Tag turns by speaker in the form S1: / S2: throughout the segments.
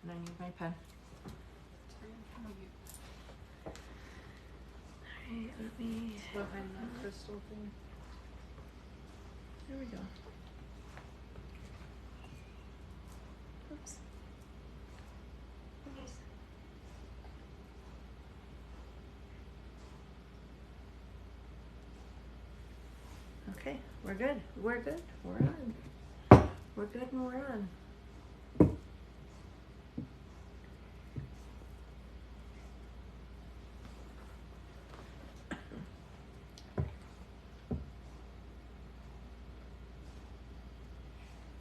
S1: And I need my pen. Alright, let me...
S2: Behind that crystal thing.
S1: There we go. Oops. Okay, we're good. We're good. We're on. We're good and we're on.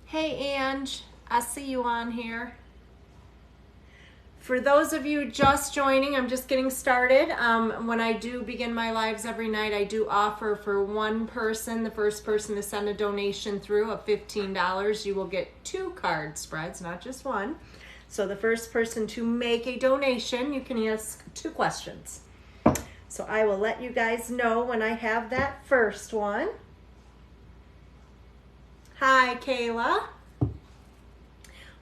S1: Hey, Ange. I see you on here. For those of you just joining, I'm just getting started. When I do begin my lives every night, I do offer for one person, the first person to send a donation through of $15, you will get 2 card spreads, not just one. So the first person to make a donation, you can ask 2 questions. So I will let you guys know when I have that first one. Hi, Kayla.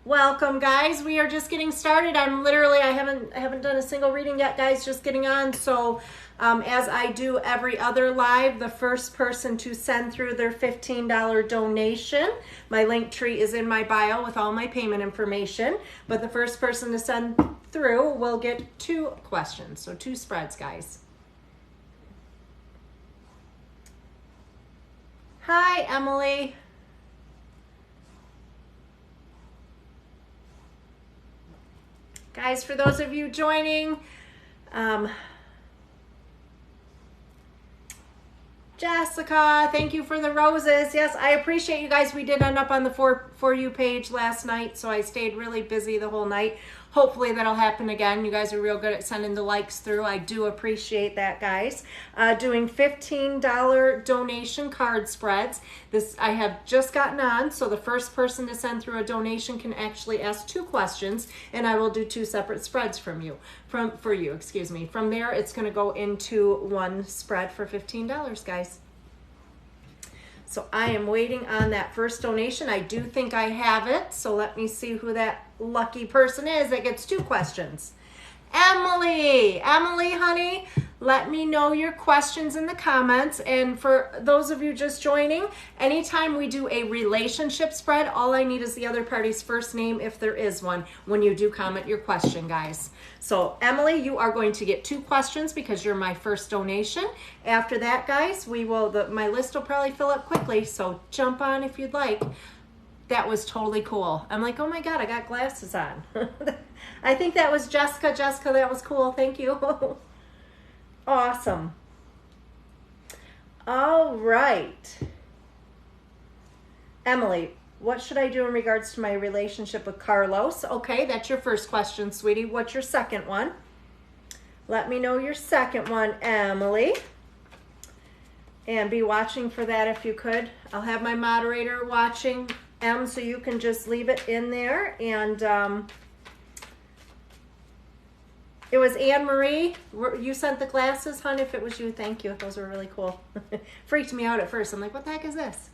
S1: Welcome, guys. We are just getting started. I haven't done a single reading yet, guys. Just getting on. So as I do every other live, the first person to send through their $15 donation, my link tree is in my bio with all my payment information, but the first person to send through will get 2 questions. So 2 spreads, guys. Hi, Emily. Guys, for those of you joining, Jessica, thank you for the roses. Yes, I appreciate you guys. We did end up on the For You page last night, so I stayed really busy the whole night. Hopefully that'll happen again. You guys are real good at sending the likes through. I do appreciate that, guys. Doing $15 donation card spreads. This I have just gotten on, so the first person to send through a donation can actually ask 2 questions, and I will do 2 separate spreads for you. From there, it's going to go into one spread for $15, guys. So I am waiting on that first donation. I do think I have it. So let me see who that lucky person is that gets 2 questions. Emily, honey, let me know your questions in the comments. And for those of you just joining, anytime we do a relationship spread, all I need is the other party's first name if there is one when you do comment your question, guys. So Emily, you are going to get 2 questions because you're my first donation. After that, guys, my list will probably fill up quickly, so jump on if you'd like. That was totally cool. I'm like, oh my God, I got glasses on. I think that was Jessica. Jessica, that was cool. Thank you. Awesome. All right. Emily, what should I do in regards to my relationship with Carlos? Okay, that's your first question, sweetie. What's your second one? Let me know your second one, Emily. And be watching for that if you could. I'll have my moderator watching, Em, so you can just leave it in there. And it was Anne Marie. You sent the glasses, hon? If it was you, thank you. Those were really cool. Freaked me out at first. I'm like, what the heck is this?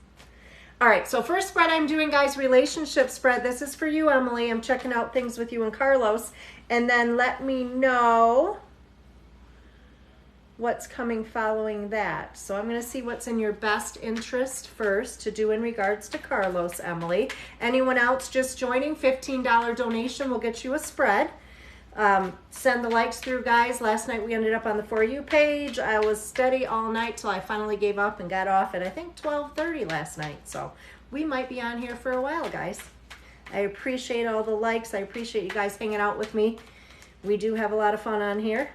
S1: All right, so first spread I'm doing, guys, relationship spread. This is for you, Emily. I'm checking out things with you and Carlos. And then let me know what's coming following that. So I'm going to see what's in your best interest first to do in regards to Carlos, Emily. Anyone else just joining, $15 donation will get you a spread. Send the likes through, guys. Last night we ended up on the For You page. I was steady all night till I finally gave up and got off at I think 12:30 last night. So we might be on here for a while, guys. I appreciate all the likes. I appreciate you guys hanging out with me. We do have a lot of fun on here.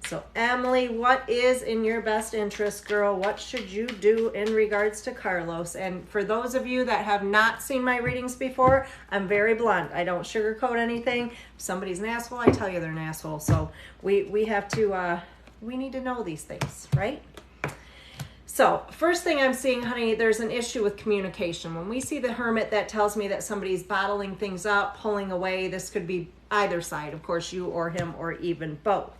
S1: So Emily, what is in your best interest, girl? What should you do in regards to Carlos? And for those of you that have not seen my readings before, I'm very blunt. I don't sugarcoat anything. If somebody's an asshole, I tell you they're an asshole. So we have to, we need to know these things, right? So first thing I'm seeing, honey, there's an issue with communication. When we see the Hermit, that tells me that somebody's bottling things up, pulling away. This could be either side, of course, you or him or even both.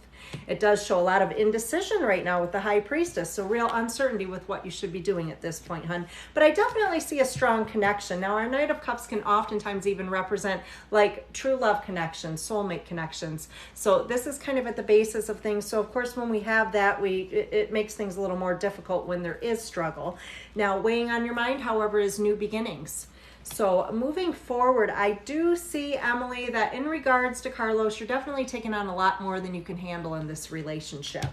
S1: It does show a lot of indecision right now with the High Priestess, so real uncertainty with what you should be doing at this point, hun. But I definitely see a strong connection. Now, our Knight of Cups can oftentimes even represent like true love connections, soulmate connections. So this is kind of at the basis of things. So of course, when we have that, it makes things a little more difficult when there is struggle. Now, weighing on your mind, however, is new beginnings. So moving forward, I do see, Emily, that in regards to Carlos, you're definitely taking on a lot more than you can handle in this relationship.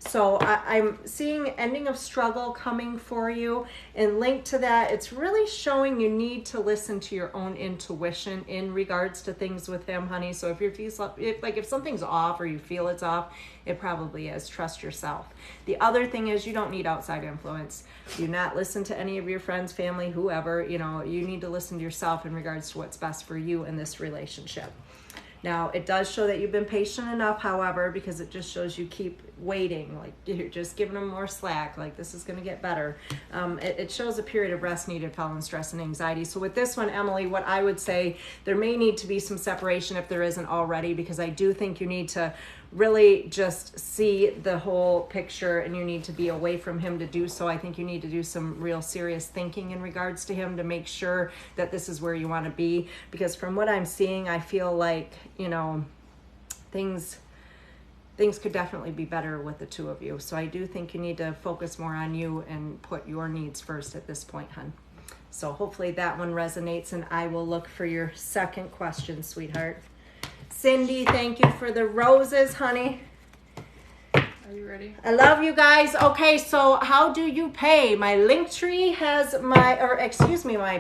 S1: So I'm seeing ending of struggle coming for you, and linked to that, it's really showing you need to listen to your own intuition in regards to things with him, honey. So if something's off or you feel it's off, it probably is. Trust yourself. The other thing is you don't need outside influence. Do not listen to any of your friends, family, whoever. You need to listen to yourself in regards to what's best for you in this relationship. Now, it does show that you've been patient enough, however, because it just shows you keep waiting, like you're just giving them more slack, like this is going to get better. It shows a period of rest needed following stress and anxiety. So with this one, Emily, what I would say, there may need to be some separation if there isn't already, because I do think you need to really just see the whole picture, and you need to be away from him to do so. I think you need to do some real serious thinking in regards to him to make sure that this is where you want to be, because from what I'm seeing, I feel like, things could definitely be better with the two of you. So I do think you need to focus more on you and put your needs first at this point, hun. So hopefully that one resonates, and I will look for your second question, sweetheart. Cindy, thank you for the roses, honey.
S2: Are you ready?
S1: I love you guys. Okay, so how do you pay? My Linktree has my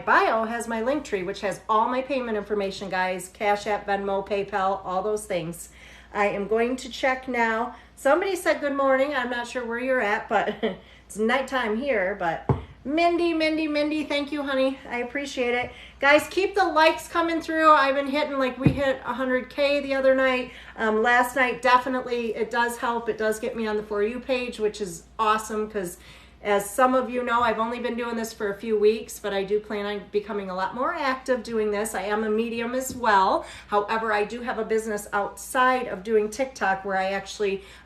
S1: bio has my Linktree, which has all my payment information, guys. Cash App, Venmo, PayPal, all those things. I am going to check now. Somebody said good morning. I'm not sure where you're at, but it's nighttime here. But Mindy, thank you, honey. I appreciate it. Guys, keep the likes coming through. I've been hitting, we hit 100K the other night. Last night, definitely, it does help. It does get me on the For You page, which is awesome because, as some of you know, I've only been doing this for a few weeks, but I do plan on becoming a lot more active doing this. I am a medium as well. However, I do have a business outside of doing TikTok where I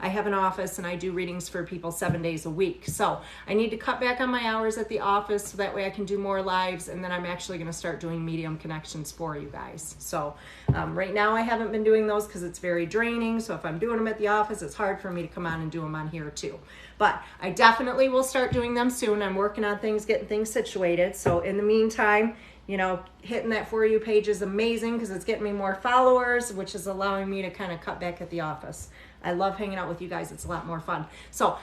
S1: have an office and I do readings for people 7 days a week. So I need to cut back on my hours at the office so that way I can do more lives, and then I'm actually going to start doing medium connections for you guys. So right now I haven't been doing those because it's very draining. So if I'm doing them at the office, it's hard for me to come on and do them on here too. But I definitely will start doing them soon. I'm working on things, getting things situated. So in the meantime, hitting that For You page is amazing because it's getting me more followers, which is allowing me to kind of cut back at the office. I love hanging out with you guys. It's a lot more fun. So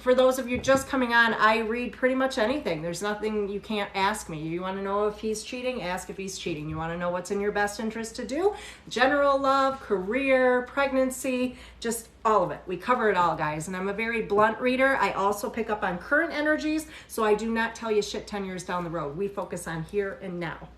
S1: for those of you just coming on, I read pretty much anything. There's nothing you can't ask me. You want to know if he's cheating? Ask if he's cheating. You want to know what's in your best interest to do? General love, career, pregnancy, just all of it. We cover it all, guys. And I'm a very blunt reader. I also pick up on current energies, so I do not tell you shit 10 years down the road. We focus on here and now.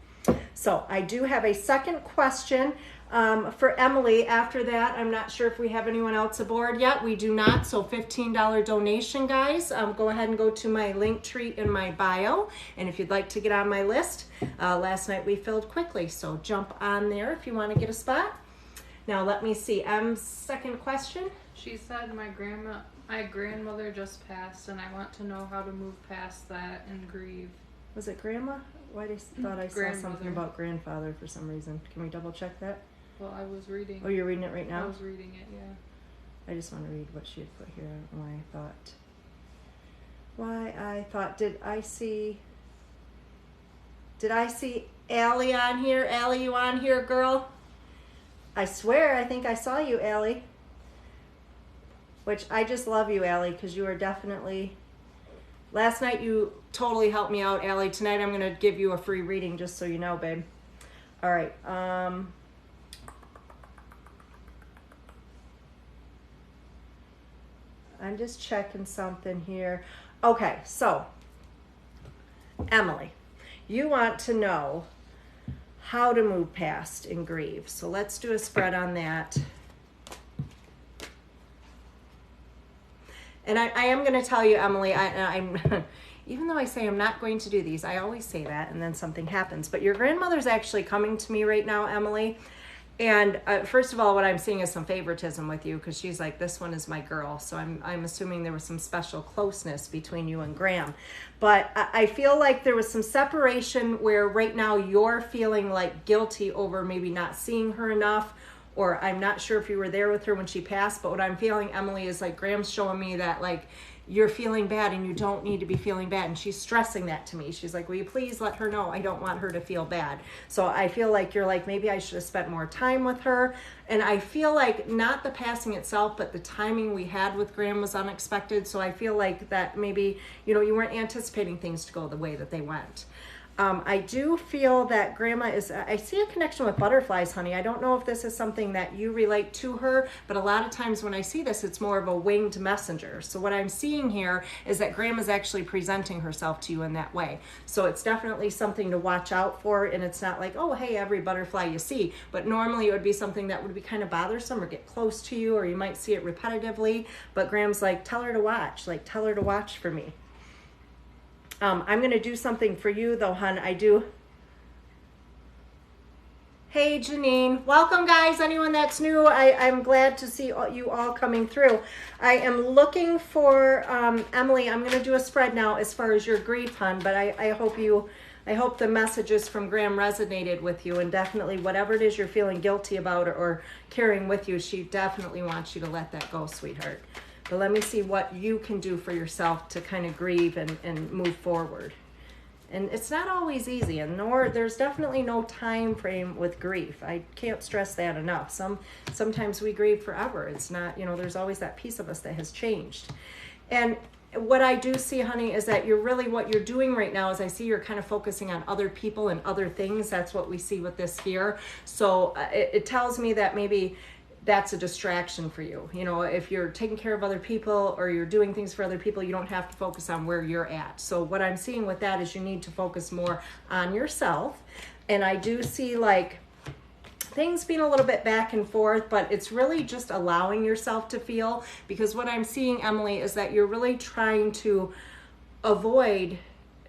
S1: So I do have a second question for Emily. After that, I'm not sure if we have anyone else aboard yet. We do not. So $15 donation, guys. Go ahead and go to my Linktree in my bio. And if you'd like to get on my list, last night we filled quickly. So jump on there if you want to get a spot. Now let me see. Em's second question.
S2: She said my grandmother just passed, and I want to know how to move past that and grieve.
S1: Was it grandma? Why did I thought I saw something about grandfather for some reason. Can we double check that?
S2: Well, I was reading.
S1: Oh, you're reading it right now?
S2: I was reading it, yeah.
S1: I just want to read what she had put here. Why I thought, did I see Allie on here? Allie, you on here, girl? I swear, I think I saw you, Allie. Which I just love you, Allie, because you are definitely... Last night you totally helped me out, Allie. Tonight I'm going to give you a free reading, just so you know, babe. All right. I'm just checking something here. Okay, so Emily, you want to know how to move past and grieve. So let's do a spread on that. And I am going to tell you, Emily, I'm even though I say I'm not going to do these, I always say that and then something happens. But your grandmother's actually coming to me right now, Emily. And first of all, what I'm seeing is some favoritism with you because she's like, this one is my girl. So I'm assuming there was some special closeness between you and Graham. But I feel like there was some separation where right now you're feeling like guilty over maybe not seeing her enough, or I'm not sure if you were there with her when she passed. But what I'm feeling, Emily, is like Graham's showing me that like you're feeling bad and you don't need to be feeling bad. And she's stressing that to me. She's like, will you please let her know I don't want her to feel bad? So I feel like you're like, maybe I should have spent more time with her. And I feel like not the passing itself, but the timing we had with Graham was unexpected. So I feel like that maybe, you know, you weren't anticipating things to go the way that they went. I do feel that Grandma is, I see a connection with butterflies, honey. I don't know if this is something that you relate to her, but a lot of times when I see this, it's more of a winged messenger. So what I'm seeing here is that Grandma's actually presenting herself to you in that way. So it's definitely something to watch out for, and it's not like, oh, hey, every butterfly you see, but normally it would be something that would be kind of bothersome or get close to you, or you might see it repetitively, but Graham's like, tell her to watch, like tell her to watch for me. I'm going to do something for you, though, hon. I do. Hey, Janine. Welcome, guys. Anyone that's new, I'm glad to see you all coming through. I am looking for, Emily, I'm going to do a spread now as far as your grief, hon, but I hope the messages from Graham resonated with you, and definitely whatever it is you're feeling guilty about or carrying with you, she definitely wants you to let that go, sweetheart. But let me see what you can do for yourself to kind of grieve and move forward. And it's not always easy, and there's definitely no time frame with grief. I can't stress that enough. Sometimes we grieve forever. It's not, you know, there's always that piece of us that has changed. And what I do see, honey, is that what you're doing right now is I see you're kind of focusing on other people and other things. That's what we see with this here. So it tells me that maybe that's a distraction for you. You know, if you're taking care of other people or you're doing things for other people, you don't have to focus on where you're at. So what I'm seeing with that is you need to focus more on yourself. And I do see like things being a little bit back and forth, but it's really just allowing yourself to feel, because what I'm seeing, Emily, is that you're really trying to avoid,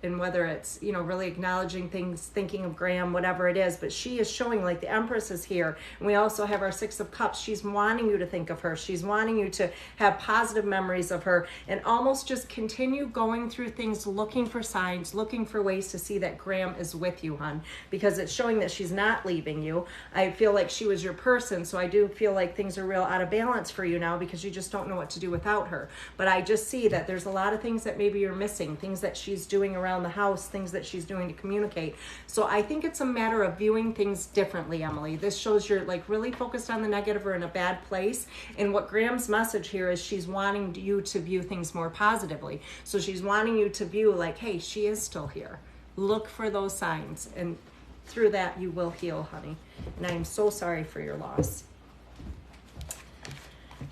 S1: and whether it's, you know, really acknowledging things, thinking of Graham, whatever it is, but she is showing like the Empress is here. And we also have our Six of Cups. She's wanting you to think of her. She's wanting you to have positive memories of her and almost just continue going through things, looking for signs, looking for ways to see that Graham is with you, hon, because it's showing that she's not leaving you. I feel like she was your person. So I do feel like things are real out of balance for you now because you just don't know what to do without her. But I just see that there's a lot of things that maybe you're missing, things that she's doing around the house, things that she's doing to communicate. So I think it's a matter of viewing things differently, Emily. This shows you're like really focused on the negative or in a bad place. And what Graham's message here is she's wanting you to view things more positively. So she's wanting you to view like, hey, she is still here. Look for those signs. And through that, you will heal, honey. And I am so sorry for your loss.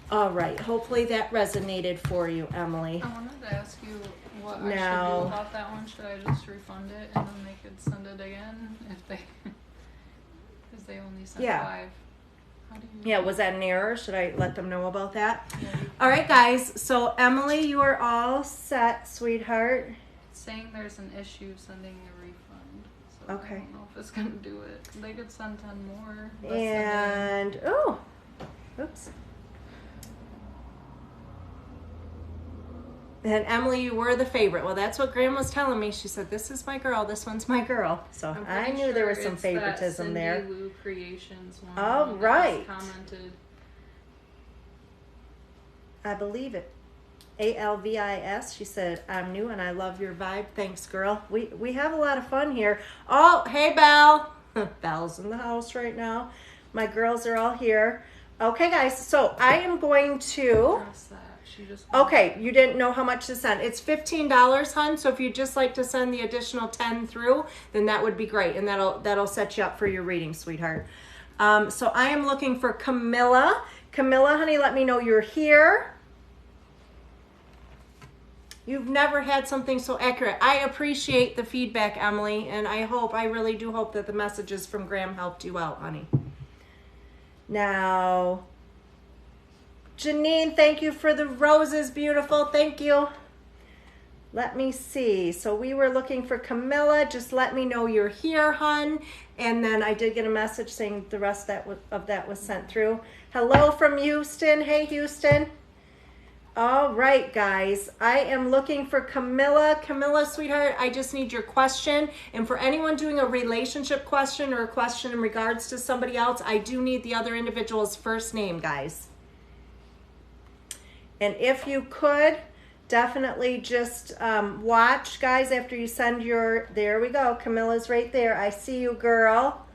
S1: All right. Hopefully that resonated for you, Emily.
S2: I wanted to ask you what I should do about that one. Should I just refund it and then they could send it again if they, because they only sent 5. How do you?
S1: Yeah, was that an error? Should I let them know about that?
S2: Yeah,
S1: all right, guys. So Emily, you are all set, sweetheart.
S2: It's saying there's an issue sending a refund. So
S1: Okay.
S2: I don't know if it's gonna do it. They could send 10 more.
S1: And oh, oops. And Emily, you were the favorite. Well, that's what Graham was telling me. She said, this is my girl. This one's my girl. So I knew there was some favoritism there.
S2: Cindy Lou Creations one.
S1: Oh, right.
S2: Commented.
S1: I believe it. ALVIS. She said, I'm new and I love your vibe. Thanks, girl. We have a lot of fun here. Oh, hey, Belle. Belle's in the house right now. My girls are all here. Okay, guys. So I am going to...
S2: Press that.
S1: Okay, you didn't know how much to send. It's $15, hon. So if you'd just like to send the additional 10 through, then that would be great, and that'll set you up for your reading, sweetheart. So I am looking for Camilla. Camilla, honey, let me know you're here. You've never had something so accurate. I appreciate the feedback, Emily, and I really do hope that the messages from Graham helped you out, honey. Now, Janine, thank you for the roses. Beautiful. Thank you. Let me see. So we were looking for Camilla. Just let me know you're here, hun. And then I did get a message saying the rest of that was sent through. Hello from Houston. Hey, Houston. All right, guys. I am looking for Camilla. Camilla, sweetheart, I just need your question. And for anyone doing a relationship question or a question in regards to somebody else, I do need the other individual's first name, guys. And if you could, definitely just watch, guys, after you send your, there we go. Camilla's right there. I see you, girl.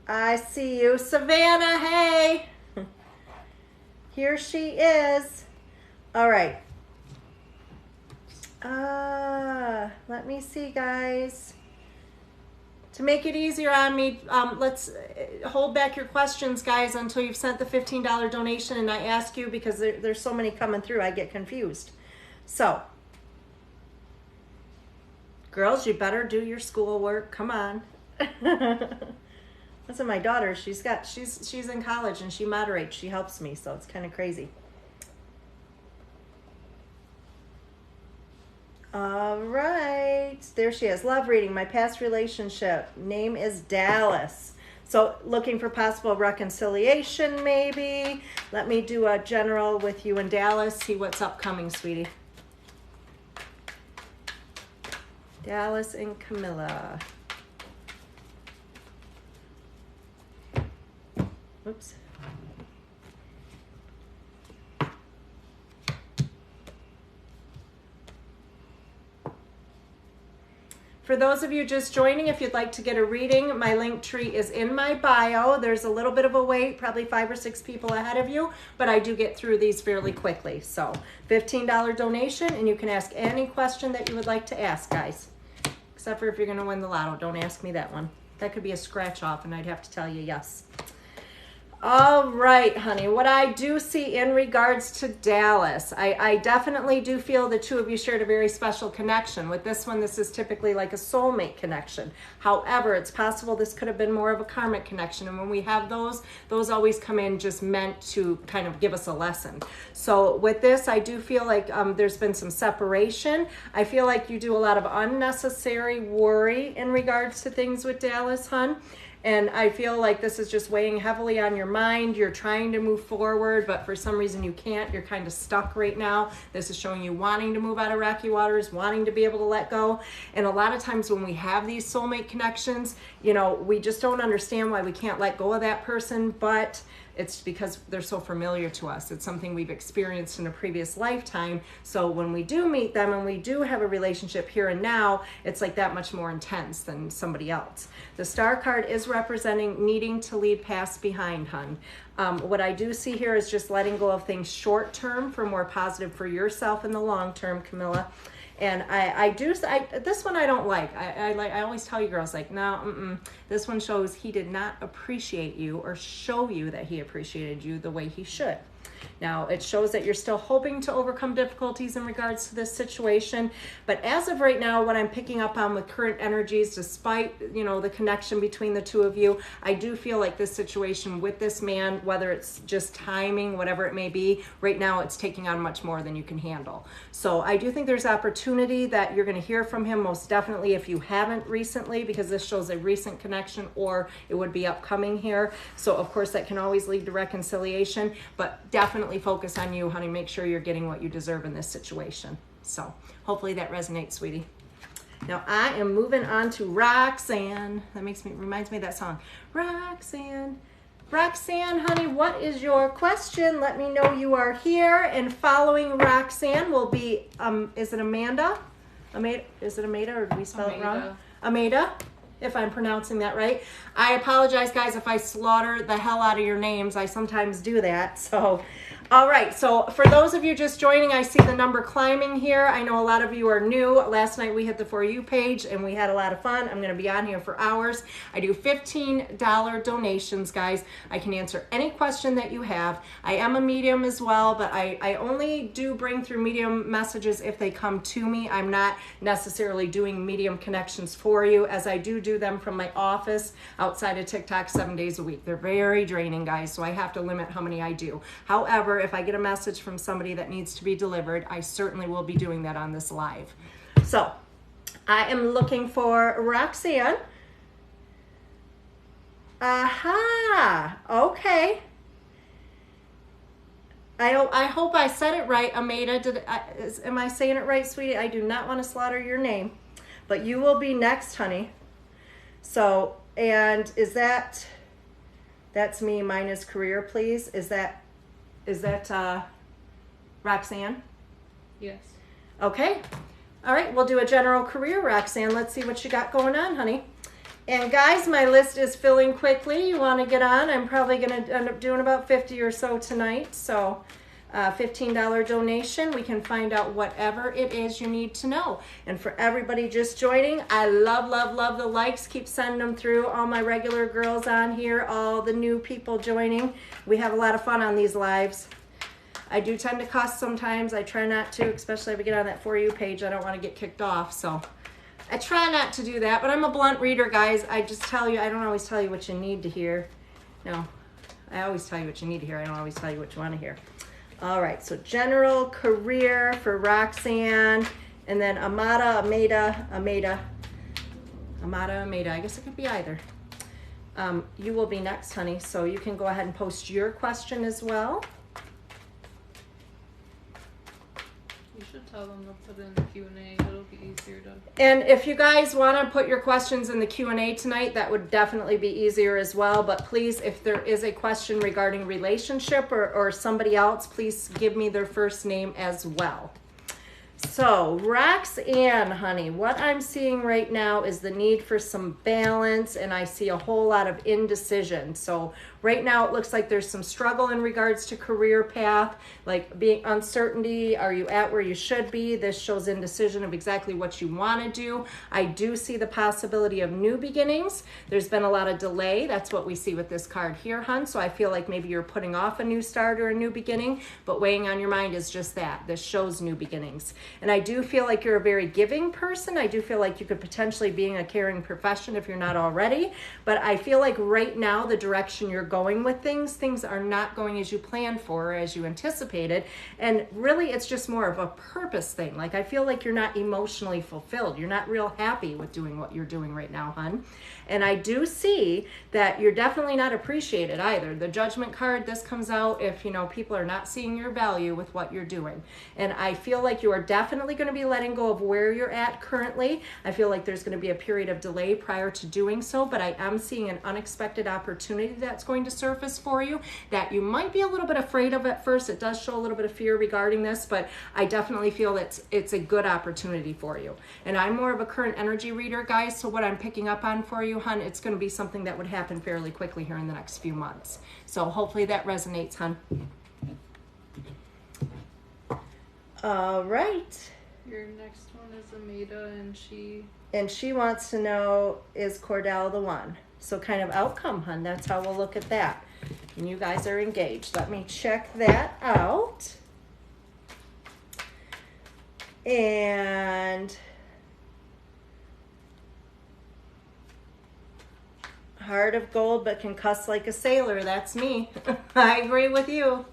S1: I see you. Savannah, hey. Here she is. All right. Let me see, guys. To make it easier on me, let's hold back your questions, guys, until you've sent the $15 donation and I ask you, because there's so many coming through, I get confused. So, girls, you better do your schoolwork. Come on. Listen, my daughter, she's in college and she moderates. She helps me, so it's kind of crazy. All right, there she is. Love reading, my past relationship. Name is Dallas. So looking for possible reconciliation, maybe. Let me do a general with you and Dallas. See what's upcoming, sweetie. Dallas and Camilla. Oops. For those of you just joining, if you'd like to get a reading, my link tree is in my bio. There's a little bit of a wait, probably 5 or 6 people ahead of you, but I do get through these fairly quickly. So $15 donation, and you can ask any question that you would like to ask, guys. Except for if you're going to win the lotto. Don't ask me that one. That could be a scratch off, and I'd have to tell you yes. All right, honey, what I do see in regards to Dallas, I definitely do feel the two of you shared a very special connection. With this one, this is typically like a soulmate connection. However, it's possible this could have been more of a karmic connection. And when we have those always come in just meant to kind of give us a lesson. So with this, I do feel like there's been some separation. I feel like you do a lot of unnecessary worry in regards to things with Dallas, hon. And I feel like this is just weighing heavily on your mind. You're trying to move forward, but for some reason you can't. You're kind of stuck right now. This is showing you wanting to move out of rocky waters, wanting to be able to let go. And a lot of times when we have these soulmate connections, you know, we just don't understand why we can't let go of that person, but it's because they're so familiar to us. It's something we've experienced in a previous lifetime. So when we do meet them and we do have a relationship here and now, it's like that much more intense than somebody else. The Star card is representing needing to leave past behind, hun. What I do see here is just letting go of things short term for more positive for yourself in the long term, Camilla. And this one I don't like. I always tell you girls, like, no, this one shows he did not appreciate you or show you that he appreciated you the way he should. Now, it shows that you're still hoping to overcome difficulties in regards to this situation. But as of right now, what I'm picking up on with current energies, despite, you know, the connection between the two of you, I do feel like this situation with this man, whether it's just timing, whatever it may be, right now it's taking on much more than you can handle. So I do think there's opportunity that you're going to hear from him, most definitely, if you haven't recently, because this shows a recent connection, or it would be upcoming here. So of course that can always lead to reconciliation, but definitely focus on you, honey. Make sure you're getting what you deserve in this situation. So hopefully that resonates, sweetie. Now I am moving on to Roxanne. That reminds me of that song. Roxanne, honey, what is your question? Let me know you are here. And following Roxanne will be, is it Amanda? Is it Amanda, or did we spell it wrong? Amanda, if I'm pronouncing that right. I apologize, guys, if I slaughter the hell out of your names. I sometimes do that. So, all right. So for those of you just joining, I see the number climbing here. I know a lot of you are new. Last night we hit the For You page and we had a lot of fun. I'm going to be on here for hours. I do $15 donations, guys. I can answer any question that you have. I am a medium as well, but I only do bring through medium messages if they come to me. I'm not necessarily doing medium connections for you, as I do them from my office outside of TikTok 7 days a week. They're very draining, guys, so I have to limit how many I do. However, if I get a message from somebody that needs to be delivered, I certainly will be doing that on this live. So I am looking for Roxanne. Aha. Okay. I hope I said it right, Ameda. Am I saying it right, sweetie? I do not want to slaughter your name, but you will be next, honey. So, and that's me minus career, please. Is that Roxanne?
S2: Yes.
S1: Okay. All right, we'll do a general career, Roxanne. Let's see what you got going on, honey. And guys, my list is filling quickly. You want to get on? I'm probably going to end up doing about 50 or so tonight. So $15 donation. We can find out whatever it is you need to know. And for everybody just joining, I love, love, love the likes. Keep sending them through. All my regular girls on here, all the new people joining. We have a lot of fun on these lives. I do tend to cuss sometimes. I try not to, especially if I get on that For You page. I don't want to get kicked off, so I try not to do that. But I'm a blunt reader, guys. I just tell you, I don't always tell you what you need to hear. No, I always tell you what you need to hear. I don't always tell you what you want to hear. All right, so general career for Roxanne, and then Amada. I guess it could be either. You will be next, honey, so you can go ahead and post your question as well.
S2: You should tell them to put it in the Q&A. It'll be easier to...
S1: And if you guys want to put your questions in the Q&A tonight, that would definitely be easier as well. But please, if there is a question regarding relationship or somebody else, please give me their first name as well. So, Roxanne, honey, what I'm seeing right now is the need for some balance, and I see a whole lot of indecision. So, right now it looks like there's some struggle in regards to career path, like being uncertainty. Are you at where you should be? This shows indecision of exactly what you want to do. I do see the possibility of new beginnings. There's been a lot of delay. That's what we see with this card here, hun. So I feel like maybe you're putting off a new start or a new beginning, but weighing on your mind is just that. This shows new beginnings. And I do feel like you're a very giving person. I do feel like you could potentially be in a caring profession if you're not already. But I feel like right now, the direction you're going with things are not going as you planned for or as you anticipated. And really, it's just more of a purpose thing. Like, I feel like you're not emotionally fulfilled. You're not real happy with doing what you're doing right now, hun. And I do see that you're definitely not appreciated either. The Judgment card, this comes out if, people are not seeing your value with what you're doing. And I feel like you are definitely going to be letting go of where you're at currently. I feel like there's going to be a period of delay prior to doing so, but I am seeing an unexpected opportunity that's going to surface for you that you might be a little bit afraid of at first. It does show a little bit of fear regarding this, but I definitely feel it's a good opportunity for you. And I'm more of a current energy reader, guys, so what I'm picking up on for you, hun, it's going to be something that would happen fairly quickly here in the next few months. So hopefully that resonates, hun. All right.
S2: Your next one is Ameda,
S1: and she wants to know, is Cordell the one? So kind of outcome, hun. That's how we'll look at that. And you guys are engaged. Let me check that out. And heart of gold, but can cuss like a sailor. That's me. I agree with you.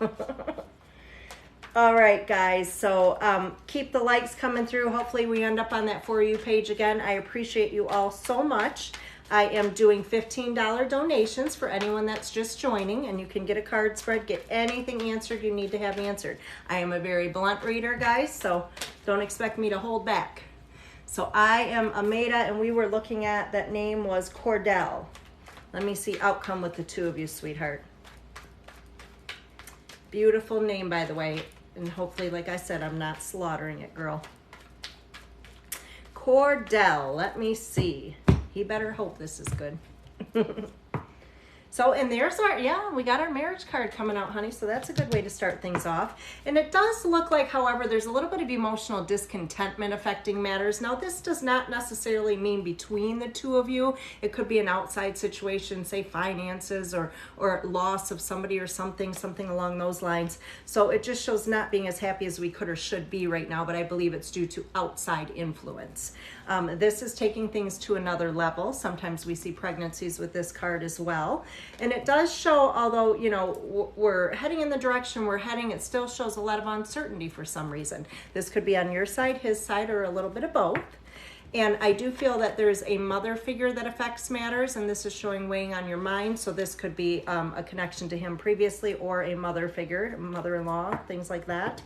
S1: All right, guys. So keep the likes coming through. Hopefully we end up on that For You page again. I appreciate you all so much. I am doing $15 donations for anyone that's just joining, and you can get a card spread, get anything answered you need to have answered. I am a very blunt reader, guys, so don't expect me to hold back. So I am Ameda, and we were looking at, that name was Cordell. Let me see outcome with the two of you, sweetheart. Beautiful name, by the way, and hopefully, like I said, I'm not slaughtering it, girl. Cordell, let me see. He better hope this is good. So, and there's we got our marriage card coming out, honey. So that's a good way to start things off. And it does look like, however, there's a little bit of emotional discontentment affecting matters. Now, this does not necessarily mean between the two of you. It could be an outside situation, say finances or loss of somebody or something along those lines. So it just shows not being as happy as we could or should be right now, but I believe it's due to outside influence. This is taking things to another level. Sometimes we see pregnancies with this card as well. And it does show, although, we're heading in the direction we're heading, it still shows a lot of uncertainty for some reason. This could be on your side, his side, or a little bit of both. And I do feel that there's a mother figure that affects matters, and this is showing weighing on your mind. So this could be a connection to him previously, or a mother figure, mother-in-law, things like that.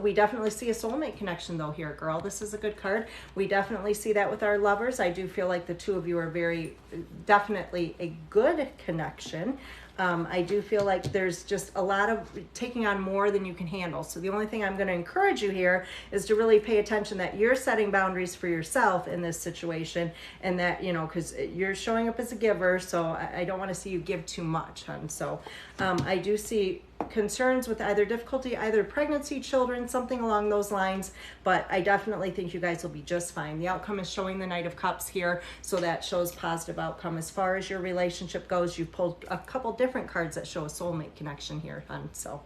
S1: We definitely see a soulmate connection though here, girl. This is a good card. We definitely see that with our lovers. I do feel like the two of you are very, definitely a good connection. I do feel like there's just a lot of taking on more than you can handle. So the only thing I'm going to encourage you here is to really pay attention that you're setting boundaries for yourself in this situation, and that, you know, because you're showing up as a giver, so I don't want to see you give too much, hun. So I do see concerns with either difficulty, either pregnancy, children, something along those lines, but I definitely think you guys will be just fine. The outcome is showing the Knight of Cups here, so that shows positive outcome. As far as your relationship goes, you've pulled a couple different cards that show a soulmate connection here, hun. So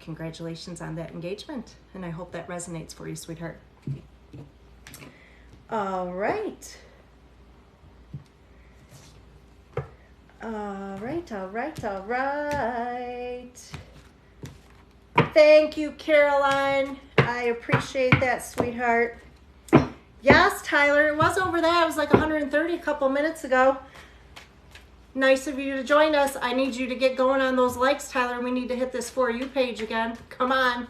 S1: congratulations on that engagement, and I hope that resonates for you, sweetheart. All right. All right, all right, all right. Thank you, Caroline. I appreciate that, sweetheart. Yes, Tyler, it was over that. It was like 130 a couple minutes ago. Nice of you to join us. I need you to get going on those likes, Tyler. We need to hit this For You page again. Come on.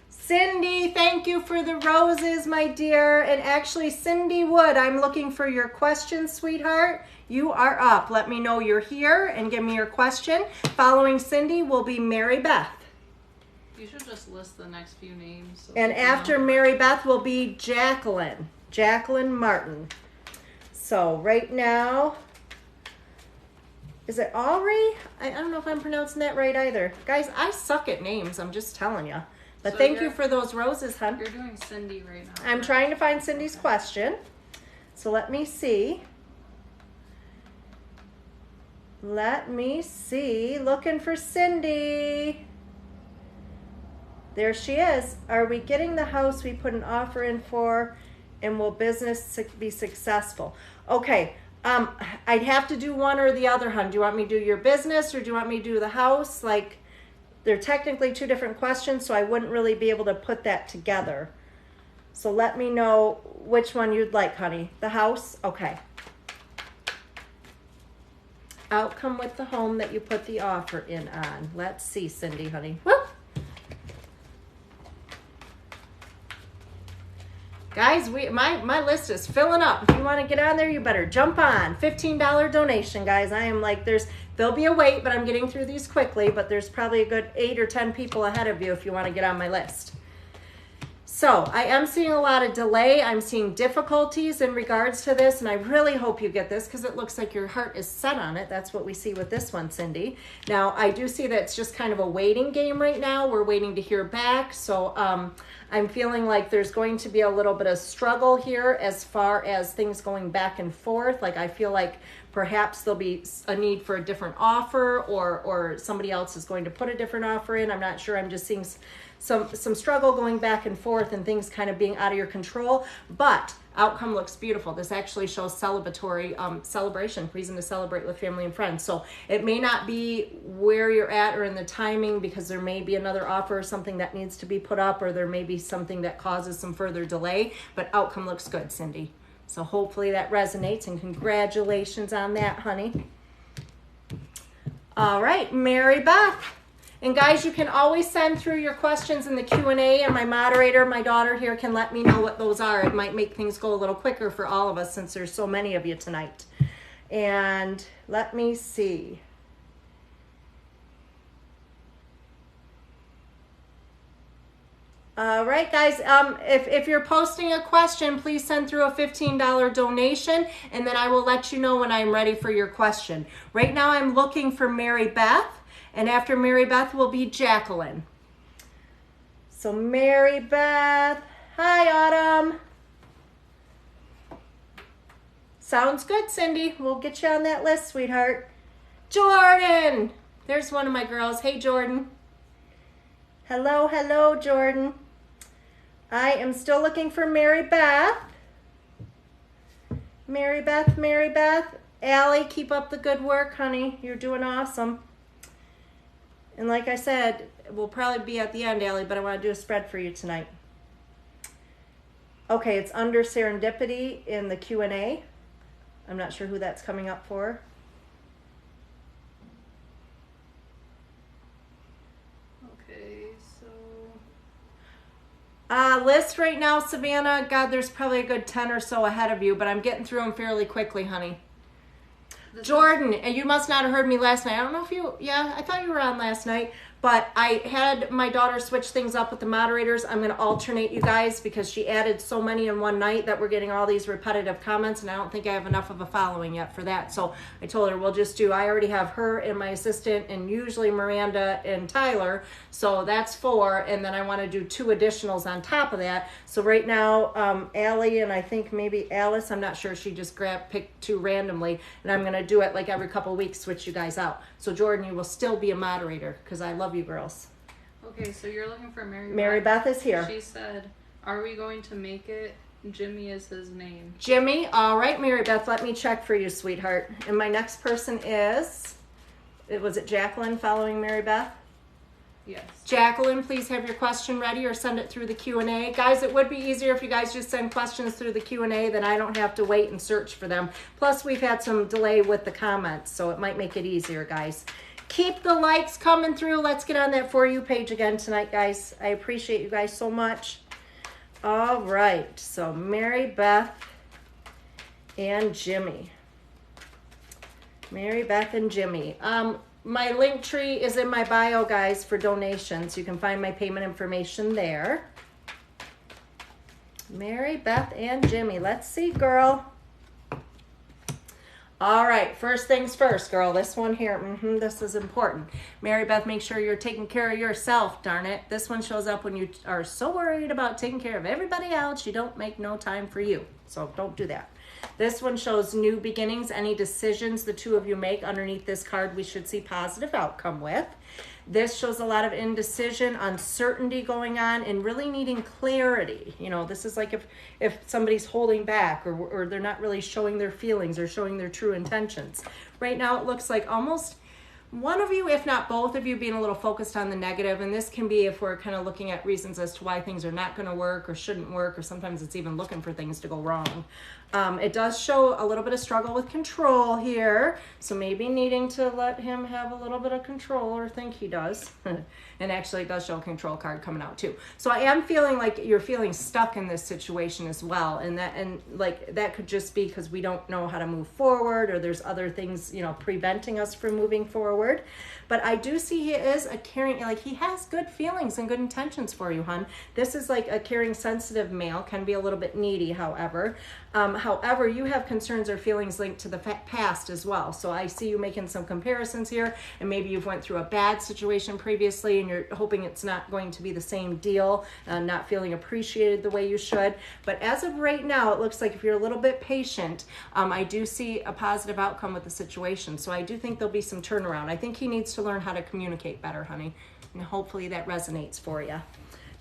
S1: Cindy, thank you for the roses, my dear. And actually, Cindy Wood, I'm looking for your question, sweetheart. You are up. Let me know you're here and give me your question. Following Cindy will be Mary Beth.
S2: You should just list the next few names. So
S1: and after Mary Beth will be Jacqueline. Jacqueline Martin. So right now, is it Aubrey? I don't know if I'm pronouncing that right either. Guys, I suck at names. I'm just telling you. But so thank you for those roses, hun.
S2: You're doing Cindy right now.
S1: I'm trying to find Cindy's question. So let me see. Let me see. Looking for Cindy. There she is. Are we getting the house we put an offer in for, and will business be successful? Okay. I'd have to do one or the other, hun. Do you want me to do your business, or do you want me to do the house? Like, they're technically two different questions, so I wouldn't really be able to put that together. So let me know which one you'd like, honey. The house? Okay. Outcome with the home that you put the offer in on. Let's see, Cindy, honey. Woo! Guys, my list is filling up. If you want to get on there, you better jump on. $15 donation, guys. I am like, there'll be a wait, but I'm getting through these quickly, but there's probably a good 8 or 10 people ahead of you if you want to get on my list. So I am seeing a lot of delay. I'm seeing difficulties in regards to this, and I really hope you get this because it looks like your heart is set on it. That's what we see with this one, Cindy. Now, I do see that it's just kind of a waiting game right now. We're waiting to hear back. So I'm feeling like there's going to be a little bit of struggle here as far as things going back and forth. Like, I feel like perhaps there'll be a need for a different offer, or somebody else is going to put a different offer in. I'm not sure. I'm just seeing some struggle going back and forth and things kind of being out of your control, but outcome looks beautiful. This actually shows celebratory celebration, reason to celebrate with family and friends. So it may not be where you're at or in the timing, because there may be another offer or something that needs to be put up, or there may be something that causes some further delay, but outcome looks good, Cindy. So hopefully that resonates, and congratulations on that, honey. All right, Mary Beth. And guys, you can always send through your questions in the Q&A, and my moderator, my daughter here, can let me know what those are. It might make things go a little quicker for all of us since there's so many of you tonight. And let me see. All right, guys, if you're posting a question, please send through a $15 donation, and then I will let you know when I'm ready for your question. Right now, I'm looking for Mary Beth. And after Mary Beth will be Jacqueline. So Mary Beth. Hi, Autumn. Sounds good, Cindy. We'll get you on that list, sweetheart. Jordan. There's one of my girls. Hey, Jordan. Hello, hello, Jordan. I am still looking for Mary Beth. Mary Beth, Mary Beth. Allie, keep up the good work, honey. You're doing awesome. And like I said, we'll probably be at the end, Allie, but I want to do a spread for you tonight. Okay, it's under serendipity in the Q&A. I'm not sure who that's coming up for.
S2: Okay, so...
S1: List right now, Savannah, God, there's probably a good 10 or so ahead of you, but I'm getting through them fairly quickly, honey. Jordan, and you must not have heard me last night. I don't know if you, yeah, I thought you were on last night, but I had my daughter switch things up with the moderators. I'm going to alternate you guys because she added so many in one night that we're getting all these repetitive comments, and I don't think I have enough of a following yet for that. So I told her we'll just do, I already have her and my assistant and usually Miranda and Tyler. So that's 4, and then I want to do 2 additionals on top of that. So right now, Allie and I think maybe Alice, I'm not sure, she just picked 2 randomly, and I'm going to do it like every couple of weeks, switch you guys out. So Jordan, you will still be a moderator because I love you girls.
S2: Okay, so you're looking for Mary Beth.
S1: Mary Beth is here.
S2: She said, are we going to make it? Jimmy is his name.
S1: Jimmy, all right, Mary Beth, let me check for you, sweetheart. And my next person is, was it Jacqueline following Mary Beth?
S2: Yes.
S1: Jacqueline, please have your question ready or send it through the Q&A. Guys, it would be easier if you guys just send questions through the Q&A, then I don't have to wait and search for them. Plus, we've had some delay with the comments, so it might make it easier, guys. Keep the likes coming through. Let's get on that For You page again tonight, guys. I appreciate you guys so much. All right, so Mary Beth and Jimmy. Mary Beth and Jimmy. My link tree is in my bio, guys, for donations. You can find my payment information there. Mary Beth and Jimmy. Let's see, girl. All right, first things first, girl. This one here, this is important. Mary Beth, make sure you're taking care of yourself, darn it. This one shows up when you are so worried about taking care of everybody else, you don't make no time for you. So don't do that. This one shows new beginnings. Any decisions the 2 of you make underneath this card, we should see positive outcome with. This shows a lot of indecision, uncertainty going on, and really needing clarity. You know, this is like if somebody's holding back or they're not really showing their feelings or showing their true intentions. Right now, it looks like almost one of you, if not both of you, being a little focused on the negative. And this can be if we're kind of looking at reasons as to why things are not going to work or shouldn't work, or sometimes it's even looking for things to go wrong. It does show a little bit of struggle with control here. So maybe needing to let him have a little bit of control, or think he does. And actually it does show a control card coming out too. So I am feeling like you're feeling stuck in this situation as well. And that could just be because we don't know how to move forward, or there's other things, you know, preventing us from moving forward. But I do see he is a caring, like he has good feelings and good intentions for you, hon. This is like a caring, sensitive male, can be a little bit needy, however. However, you have concerns or feelings linked to the past as well. So I see you making some comparisons here, and maybe you've went through a bad situation previously and you're hoping it's not going to be the same deal, not feeling appreciated the way you should. But as of right now, it looks like if you're a little bit patient, I do see a positive outcome with the situation. So I do think there'll be some turnaround. I think he needs to learn how to communicate better, honey. And hopefully that resonates for you.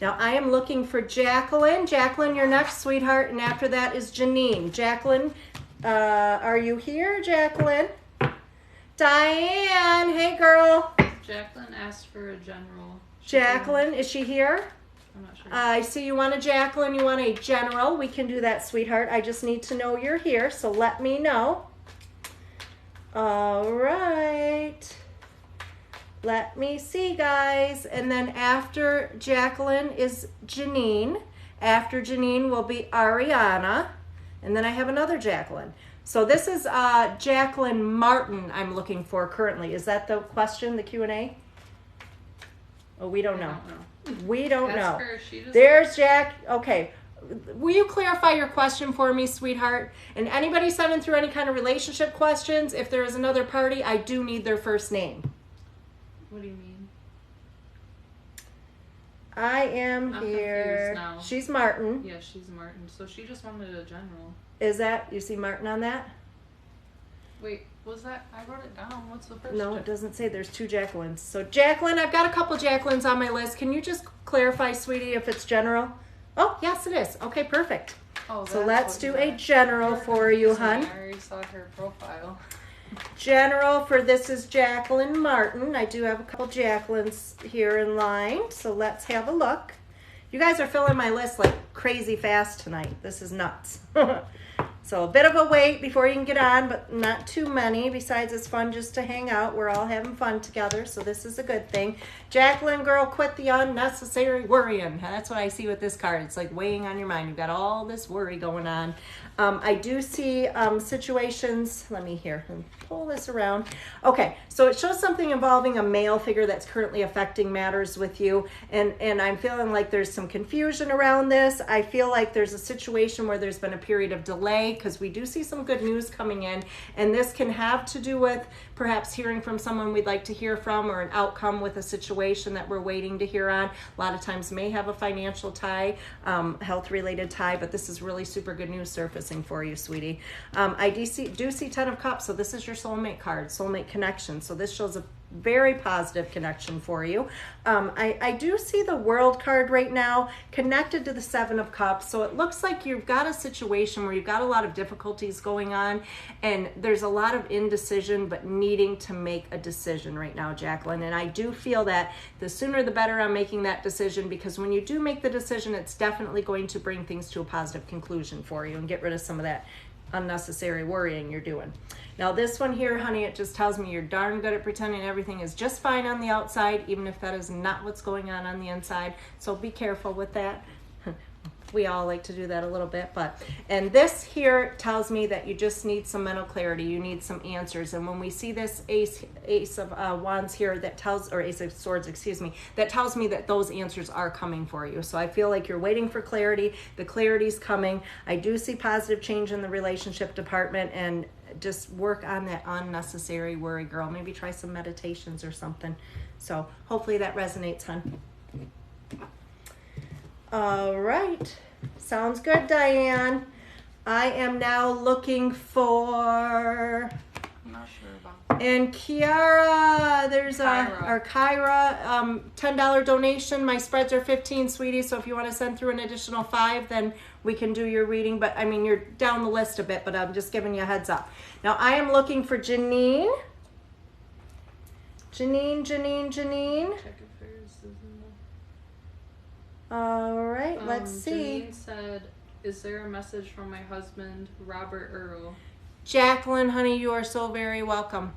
S1: Now I am looking for Jacqueline. Jacqueline, you're next, sweetheart. And after that is Janine. Jacqueline, are you here, Jacqueline? Diane, hey girl.
S2: Jacqueline asked for a general.
S1: Jacqueline, is she here?
S2: I'm not sure.
S1: I see you want a Jacqueline, you want a general. We can do that, sweetheart. I just need to know you're here, so let me know. All right. Let me see, guys. And then after Jacqueline is Janine. After Janine will be Ariana. And then I have another Jacqueline. So this is Jacqueline Martin I'm looking for currently. Is that the question, the Q&A? Oh, we don't know. We don't know. There's Jack. Okay. Will you clarify your question for me, sweetheart? And anybody sending through any kind of relationship questions, if there is another party, I do need their first name.
S2: What do you mean?
S1: I am
S2: I'm
S1: here.
S2: Now.
S1: She's Martin.
S2: Yeah, she's Martin. So she just wanted a general.
S1: Is that, you see Martin on that?
S2: Wait, was that, I wrote it down. What's the first?
S1: No, it doesn't say. There's 2 Jacquelines. So Jacqueline, I've got a couple Jacquelines on my list. Can you just clarify, sweetie, if it's general? Oh, yes it is. Okay, perfect.
S2: Oh,
S1: so let's do a general for you, hon.
S2: I already saw her profile.
S1: General for this is Jacqueline Martin. I do have a couple Jacquelines here in line, so let's have a look. You guys are filling my list like crazy fast tonight. This is nuts. So a bit of a wait before you can get on, but not too many. Besides, it's fun just to hang out. We're all having fun together, so this is a good thing. Jacqueline, girl, quit the unnecessary worrying. That's what I see with this card. It's like weighing on your mind. You've got all this worry going on. I do see situations. Let me pull this around. Okay, so it shows something involving a male figure that's currently affecting matters with you, and I'm feeling like there's some confusion around this. I feel like there's a situation where there's been a period of delay, because we do see some good news coming in, and this can have to do with perhaps hearing from someone we'd like to hear from, or an outcome with a situation that we're waiting to hear on. A lot of times may have a financial tie, health-related tie, but this is really super good news surfacing for you, sweetie. I do see 10 of Cups, so this is your soulmate card, soulmate connection. So this shows a very positive connection for you. I do see the World card right now connected to the 7 of Cups. So it looks like you've got a situation where you've got a lot of difficulties going on, and there's a lot of indecision, but needing to make a decision right now, Jacqueline. And I do feel that the sooner the better on making that decision, because when you do make the decision, it's definitely going to bring things to a positive conclusion for you and get rid of some of that unnecessary worrying you're doing. Now this one here, honey, it just tells me you're darn good at pretending everything is just fine on the outside, even if that is not what's going on the inside. So be careful with that. We all like to do that a little bit, and this here tells me that you just need some mental clarity. You need some answers. And when we see this ace of wands here, that tells, or ace of swords, excuse me, that tells me that those answers are coming for you. So I feel like you're waiting for clarity. The clarity's coming. I do see positive change in the relationship department, and just work on that unnecessary worry, girl. Maybe try some meditations or something. So hopefully that resonates, hun. All right. Sounds good, Diane. I am now looking for...
S2: I'm not sure about that.
S1: And Kiara, there's our Kyra, $10 donation. My spreads are 15, sweetie. So if you want to send through an additional 5, then we can do your reading. But I mean, you're down the list a bit, but I'm just giving you a heads up. Now I am looking for Janine. Janine.
S2: Check if hers is in
S1: All right, let's see.
S2: Janine said, is there a message from my husband, Robert Earl?
S1: Jacqueline, honey, you are so very welcome.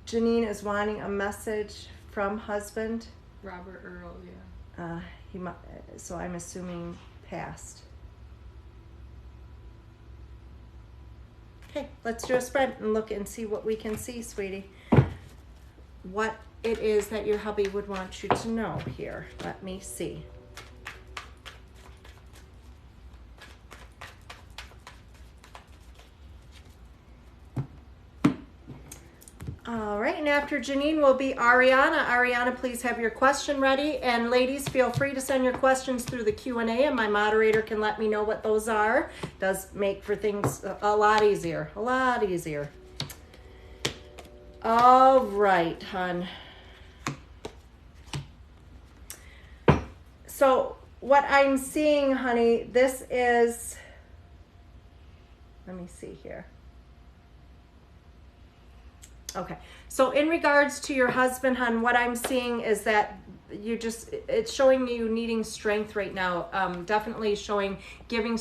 S1: Janine is wanting a message from husband.
S2: Robert Earl, yeah.
S1: So I'm assuming past. Okay, let's do a spread and look and see what we can see, sweetie. What it is that your hubby would want you to know here. Let me see. All right, and after Janine will be Ariana. Ariana, please have your question ready. And ladies, feel free to send your questions through the Q&A, and my moderator can let me know what those are. Does make for things a lot easier, a lot easier. All right, hon. So what I'm seeing, honey, this is, let me see here. Okay, so in regards to your husband, hon, what I'm seeing is that it's showing you needing strength right now. Definitely showing giving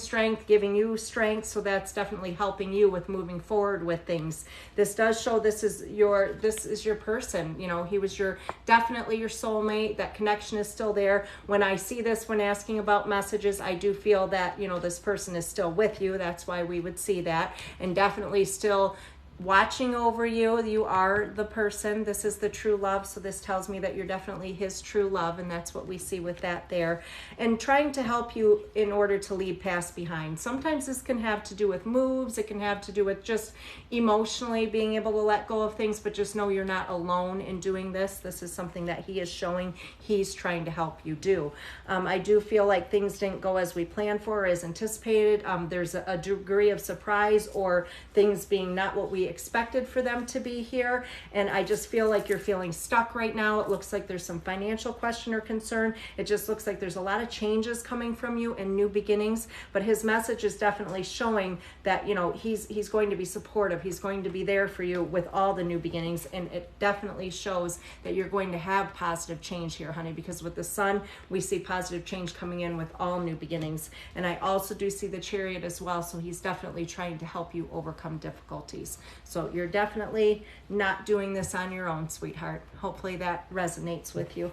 S1: you strength. So that's definitely helping you with moving forward with things. This does show this is your person. You know, he was definitely your soulmate. That connection is still there. When I see this, when asking about messages, I do feel that, you know, this person is still with you. That's why we would see that, and definitely still watching over you. You are the person. This is the true love. So this tells me that you're definitely his true love, and that's what we see with that there. And trying to help you in order to leave past behind. Sometimes this can have to do with moves. It can have to do with just emotionally being able to let go of things, but just know you're not alone in doing this. This is something that he is showing he's trying to help you do. I do feel like things didn't go as we planned for or as anticipated. There's a degree of surprise or things being not what we expected for them to be here. And I just feel like you're feeling stuck right now. It looks like there's some financial question or concern. It just looks like there's a lot of changes coming from you and new beginnings. But his message is definitely showing that, you know, he's going to be supportive. He's going to be there for you with all the new beginnings. And it definitely shows that you're going to have positive change here, honey, because with the Sun, we see positive change coming in with all new beginnings. And I also do see the Chariot as well. So he's definitely trying to help you overcome difficulties. So you're definitely not doing this on your own, sweetheart. Hopefully that resonates with you.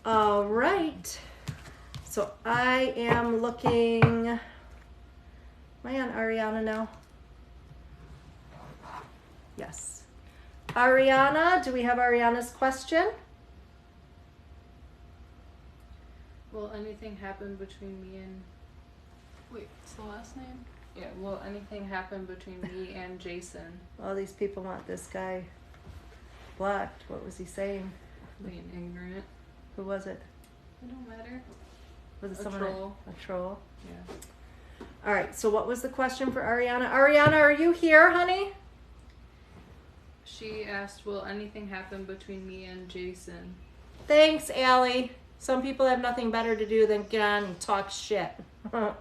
S1: All right. So I am looking, am I on Ariana now? Yes. Ariana, do we have Ariana's question?
S2: Will anything happen between me and... Wait, what's the last name? Yeah, will anything happen between me and Jason?
S1: All these people want this guy blocked. What was he saying?
S2: Being ignorant.
S1: Who was it?
S2: It don't matter.
S1: Was it
S2: A
S1: someone?
S2: troll.
S1: A troll?
S2: Yeah.
S1: All right, so what was the question for Ariana? Ariana, are you here, honey?
S2: She asked, will anything happen between me and Jason?
S1: Thanks, Allie. Some people have nothing better to do than get on and talk shit. All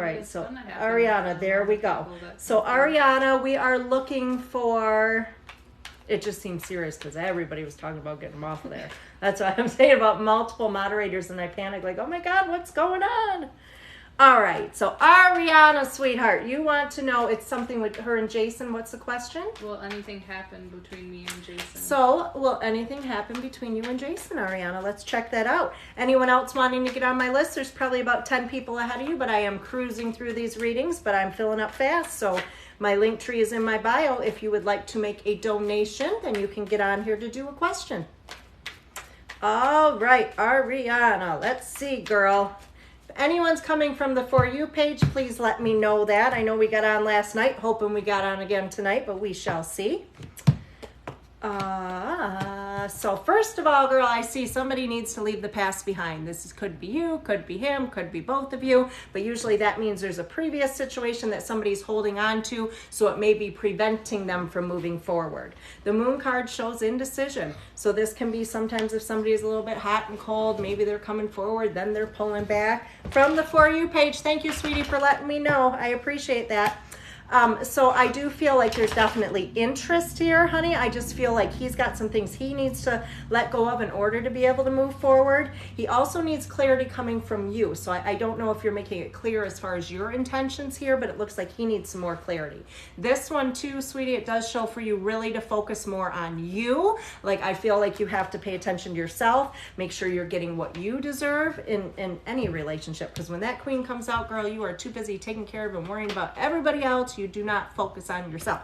S1: right, so Ariana, there we go. So Ariana, we are looking for, it just seems serious because everybody was talking about getting them off of there. That's what I'm saying about multiple moderators, and I panicked like, oh my God, what's going on? All right, so Ariana, sweetheart, you want to know, it's something with her and Jason. What's the question?
S2: Will anything happen between me and Jason?
S1: So, will anything happen between you and Jason, Ariana? Let's check that out. Anyone else wanting to get on my list? There's probably about 10 people ahead of you, but I am cruising through these readings, but I'm filling up fast. So my link tree is in my bio. If you would like to make a donation, then you can get on here to do a question. All right, Ariana, let's see, girl. If anyone's coming from the For You page, please let me know that. I know we got on last night, hoping we got on again tonight, but we shall see. So first of all, girl, I see somebody needs to leave the past behind. Could be you, could be him, could be both of you, but usually that means there's a previous situation that somebody's holding on to, so it may be preventing them from moving forward. The Moon card shows indecision, so this can be sometimes if somebody's a little bit hot and cold, maybe they're coming forward, then they're pulling back. From the For You page, thank you, sweetie, for letting me know. I appreciate that. So I do feel like there's definitely interest here, honey. I just feel like he's got some things he needs to let go of in order to be able to move forward. He also needs clarity coming from you. So I don't know if you're making it clear as far as your intentions here, but it looks like he needs some more clarity. This one too, sweetie, it does show for you really to focus more on you. Like I feel like you have to pay attention to yourself, make sure you're getting what you deserve in any relationship. Because when that Queen comes out, girl, you are too busy taking care of and worrying about everybody else. You do not focus on yourself.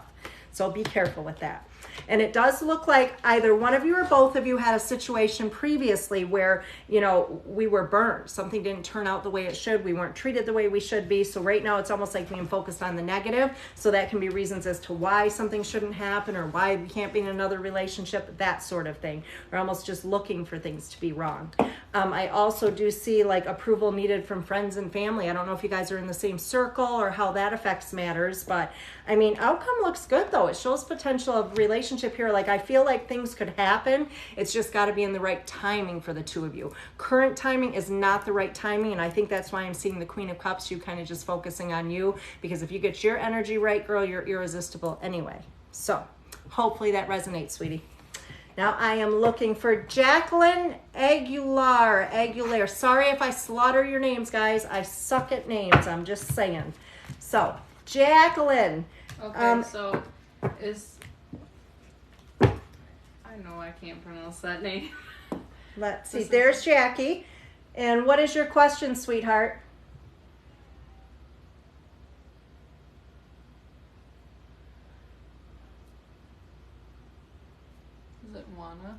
S1: So be careful with that. And it does look like either one of you or both of you had a situation previously where, you know, we were burned. Something didn't turn out the way it should. We weren't treated the way we should be. So right now it's almost like being focused on the negative. So that can be reasons as to why something shouldn't happen or why we can't be in another relationship, that sort of thing. We're almost just looking for things to be wrong. I also do see like approval needed from friends and family. I don't know if you guys are in the same circle or how that affects matters, but I mean, outcome looks good though. It shows potential of relationship here. Like I feel like things could happen. It's just got to be in the right timing for the two of you. Current timing is not the right timing, and I think that's why I'm seeing the Queen of Cups, you kind of just focusing on you, because if you get your energy right, girl, you're irresistible anyway. So hopefully that resonates, sweetie. Now I am looking for Jacqueline Aguilar. Sorry if I slaughter your names, guys. I suck at names. I'm just saying. So Jacqueline.
S2: Okay, so is... I know I can't pronounce that name.
S1: Let's see. There's Jackie. And what is your question, sweetheart?
S2: Is it Juana?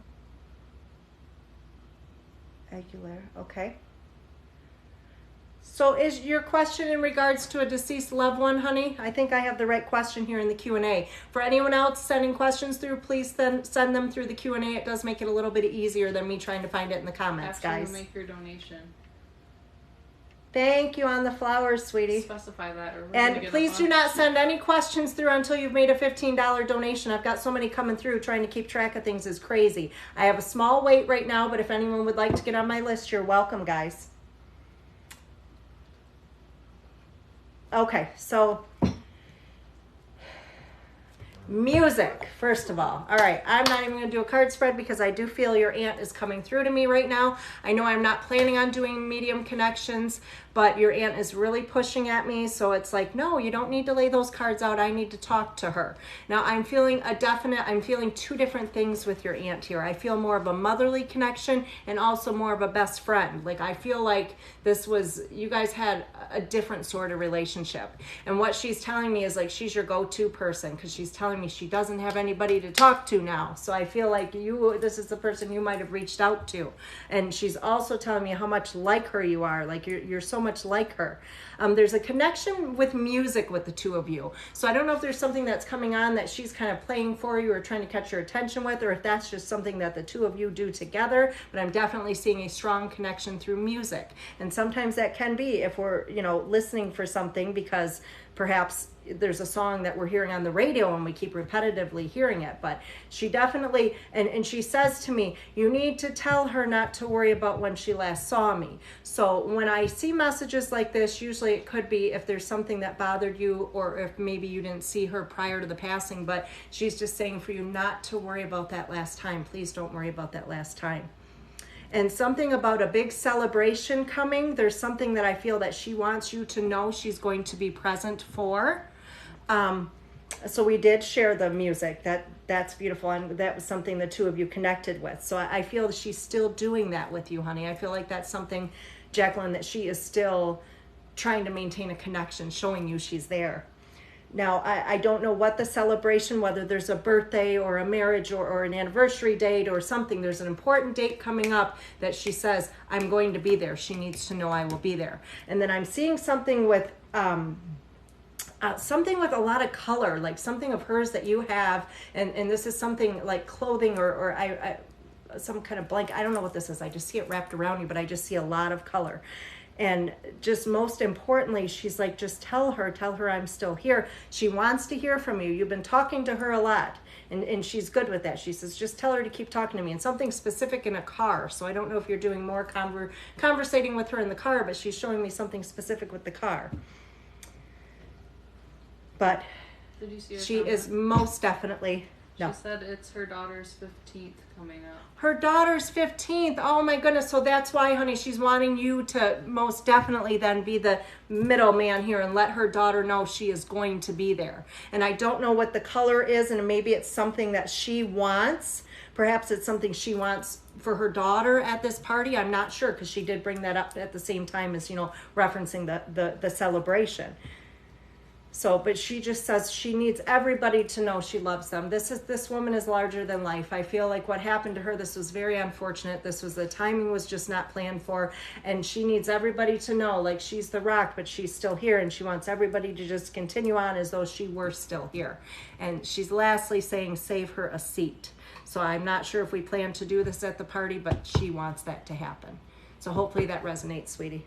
S1: Aguilar. Okay. So is your question in regards to a deceased loved one, honey? I think I have the right question here in the Q&A. For anyone else sending questions through, please send them through the Q&A. It does make it a little bit easier than me trying to find it in the comments,
S2: After
S1: guys.
S2: you make your donation.
S1: Thank you on the flowers, sweetie.
S2: Specify that. Or
S1: and please do not send any questions through until you've made a $15 donation. I've got so many coming through. Trying to keep track of things is crazy. I have a small wait right now, but if anyone would like to get on my list, you're welcome, guys. Okay, so music, first of all. All right, I'm not even going to do a card spread because I do feel your aunt is coming through to me right now. I know I'm not planning on doing medium connections, but your aunt is really pushing at me. So it's like, no, you don't need to lay those cards out. I need to talk to her. Now I'm feeling I'm feeling two different things with your aunt here. I feel more of a motherly connection and also more of a best friend. Like I feel like you guys had a different sort of relationship. And what she's telling me is like, she's your go-to person because she's telling me she doesn't have anybody to talk to now. So I feel like this is the person you might have reached out to. And she's also telling me how much like her you are. Like you're so much like her. There's a connection with music with the two of you. So I don't know if there's something that's coming on that she's kind of playing for you or trying to catch your attention with, or if that's just something that the two of you do together. But I'm definitely seeing a strong connection through music. And sometimes that can be if we're, listening for something because perhaps there's a song that we're hearing on the radio and we keep repetitively hearing it. But she definitely, and she says to me, you need to tell her not to worry about when she last saw me. So when I see messages like this, usually it could be if there's something that bothered you or if maybe you didn't see her prior to the passing, but she's just saying for you not to worry about that last time. Please don't worry about that last time. And something about a big celebration coming. There's something that I feel that she wants you to know she's going to be present for. So we did share the music. That's beautiful. And that was something the two of you connected with. So I feel that she's still doing that with you, honey. I feel like that's something, Jacqueline, that she is still trying to maintain a connection, showing you she's there. Now, I don't know what the celebration, whether there's a birthday or a marriage or an anniversary date or something. There's an important date coming up that she says, I'm going to be there. She needs to know I will be there. And then I'm seeing something with a lot of color, like something of hers that you have. And this is something like clothing or some kind of blanket. I don't know what this is. I just see it wrapped around you, but I just see a lot of color. And just most importantly, she's like, just tell her I'm still here. She wants to hear from you. You've been talking to her a lot, and she's good with that. She says, just tell her to keep talking to me. And something specific in a car. So I don't know if you're doing more conversating with her in the car, but she's showing me something specific with the car. But
S2: did you see her
S1: she
S2: comment?
S1: is most definitely... No.
S2: She said it's her daughter's 15th coming up.
S1: Her daughter's 15th. Oh my goodness. So that's why, honey, she's wanting you to most definitely then be the middleman here and let her daughter know she is going to be there. And I don't know what the color is, and maybe it's something that she wants. Perhaps it's something she wants for her daughter at this party. I'm not sure because she did bring that up at the same time as, referencing the celebration. So, but she just says she needs everybody to know she loves them. This woman is larger than life. I feel like what happened to her, this was very unfortunate. The timing was just not planned for. And she needs everybody to know, like, she's the rock, but she's still here. And she wants everybody to just continue on as though she were still here. And she's lastly saying, save her a seat. So I'm not sure if we plan to do this at the party, but she wants that to happen. So hopefully that resonates, sweetie.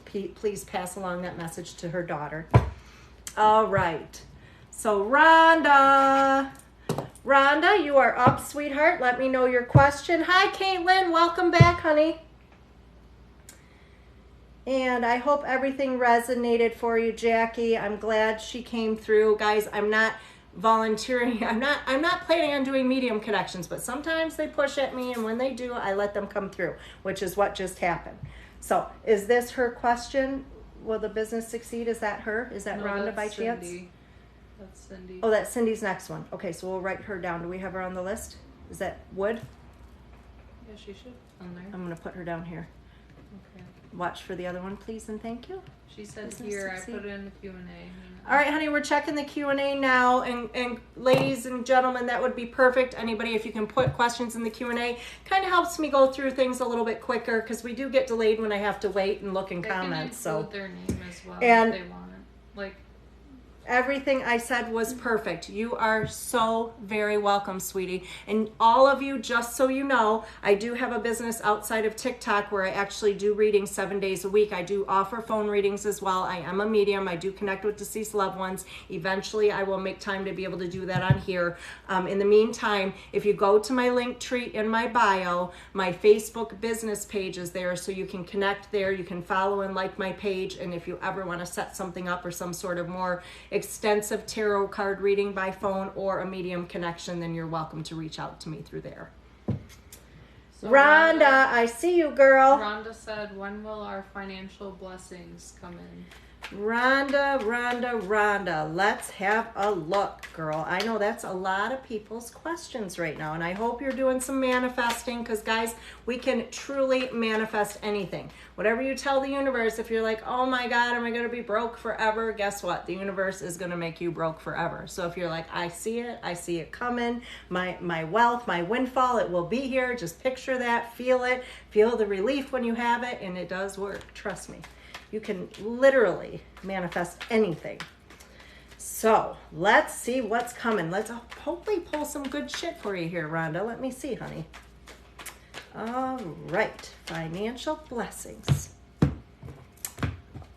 S1: Please pass along that message to her daughter. All right. So Rhonda, you are up, sweetheart. Let me know your question. Hi, Caitlin. Welcome back, honey. And I hope everything resonated for you, Jackie. I'm glad she came through. Guys, I'm not volunteering. I'm not planning on doing medium connections, but sometimes they push at me, and when they do, I let them come through, which is what just happened. So is this her question? Will the business succeed? Is that her? Is that Rhonda by chance?
S2: That's Cindy.
S1: Oh, that's Cindy's next one. Okay, so we'll write her down. Do we have her on the list? Is that Wood?
S2: Yeah, she should on there.
S1: I'm going to put her down here.
S2: Okay.
S1: Watch for the other one, please, and thank you.
S2: She said business here, succeed. I put it in the Q&A.
S1: All right, honey, we're checking the Q&A now. And ladies and gentlemen, that would be perfect. Anybody, if you can put questions in the Q&A, kind of helps me go through things a little bit quicker because we do get delayed when I have to wait and look in comments.
S2: They can include their name as well
S1: and
S2: if they want it. Like,
S1: Everything I said was perfect. You are so very welcome, sweetie. And all of you, just so you know, I do have a business outside of TikTok where I actually do readings 7 days a week. I do offer phone readings as well. I am a medium. I do connect with deceased loved ones. Eventually, I will make time to be able to do that on here. In the meantime, if you go to my link tree in my bio, my Facebook business page is there, so you can connect there. You can follow and like my page. And if you ever want to set something up or some sort of more extensive tarot card reading by phone or a medium connection, then you're welcome to reach out to me through there.
S2: So
S1: Rhonda, I see you, girl.
S2: Rhonda said, when will our financial blessings come in?
S1: Rhonda, let's have a look, girl. I know that's a lot of people's questions right now, and I hope you're doing some manifesting, because guys, we can truly manifest anything. Whatever you tell the universe, if you're like, oh my God, am I going to be broke forever? Guess what? The universe is going to make you broke forever. So if you're like, I see it coming, my wealth, my windfall, it will be here. Just picture that, feel it, feel the relief when you have it, and it does work. Trust me. You can literally manifest anything. So let's see what's coming. Let's hopefully pull some good shit for you here, Rhonda. Let me see, honey. All right, financial blessings.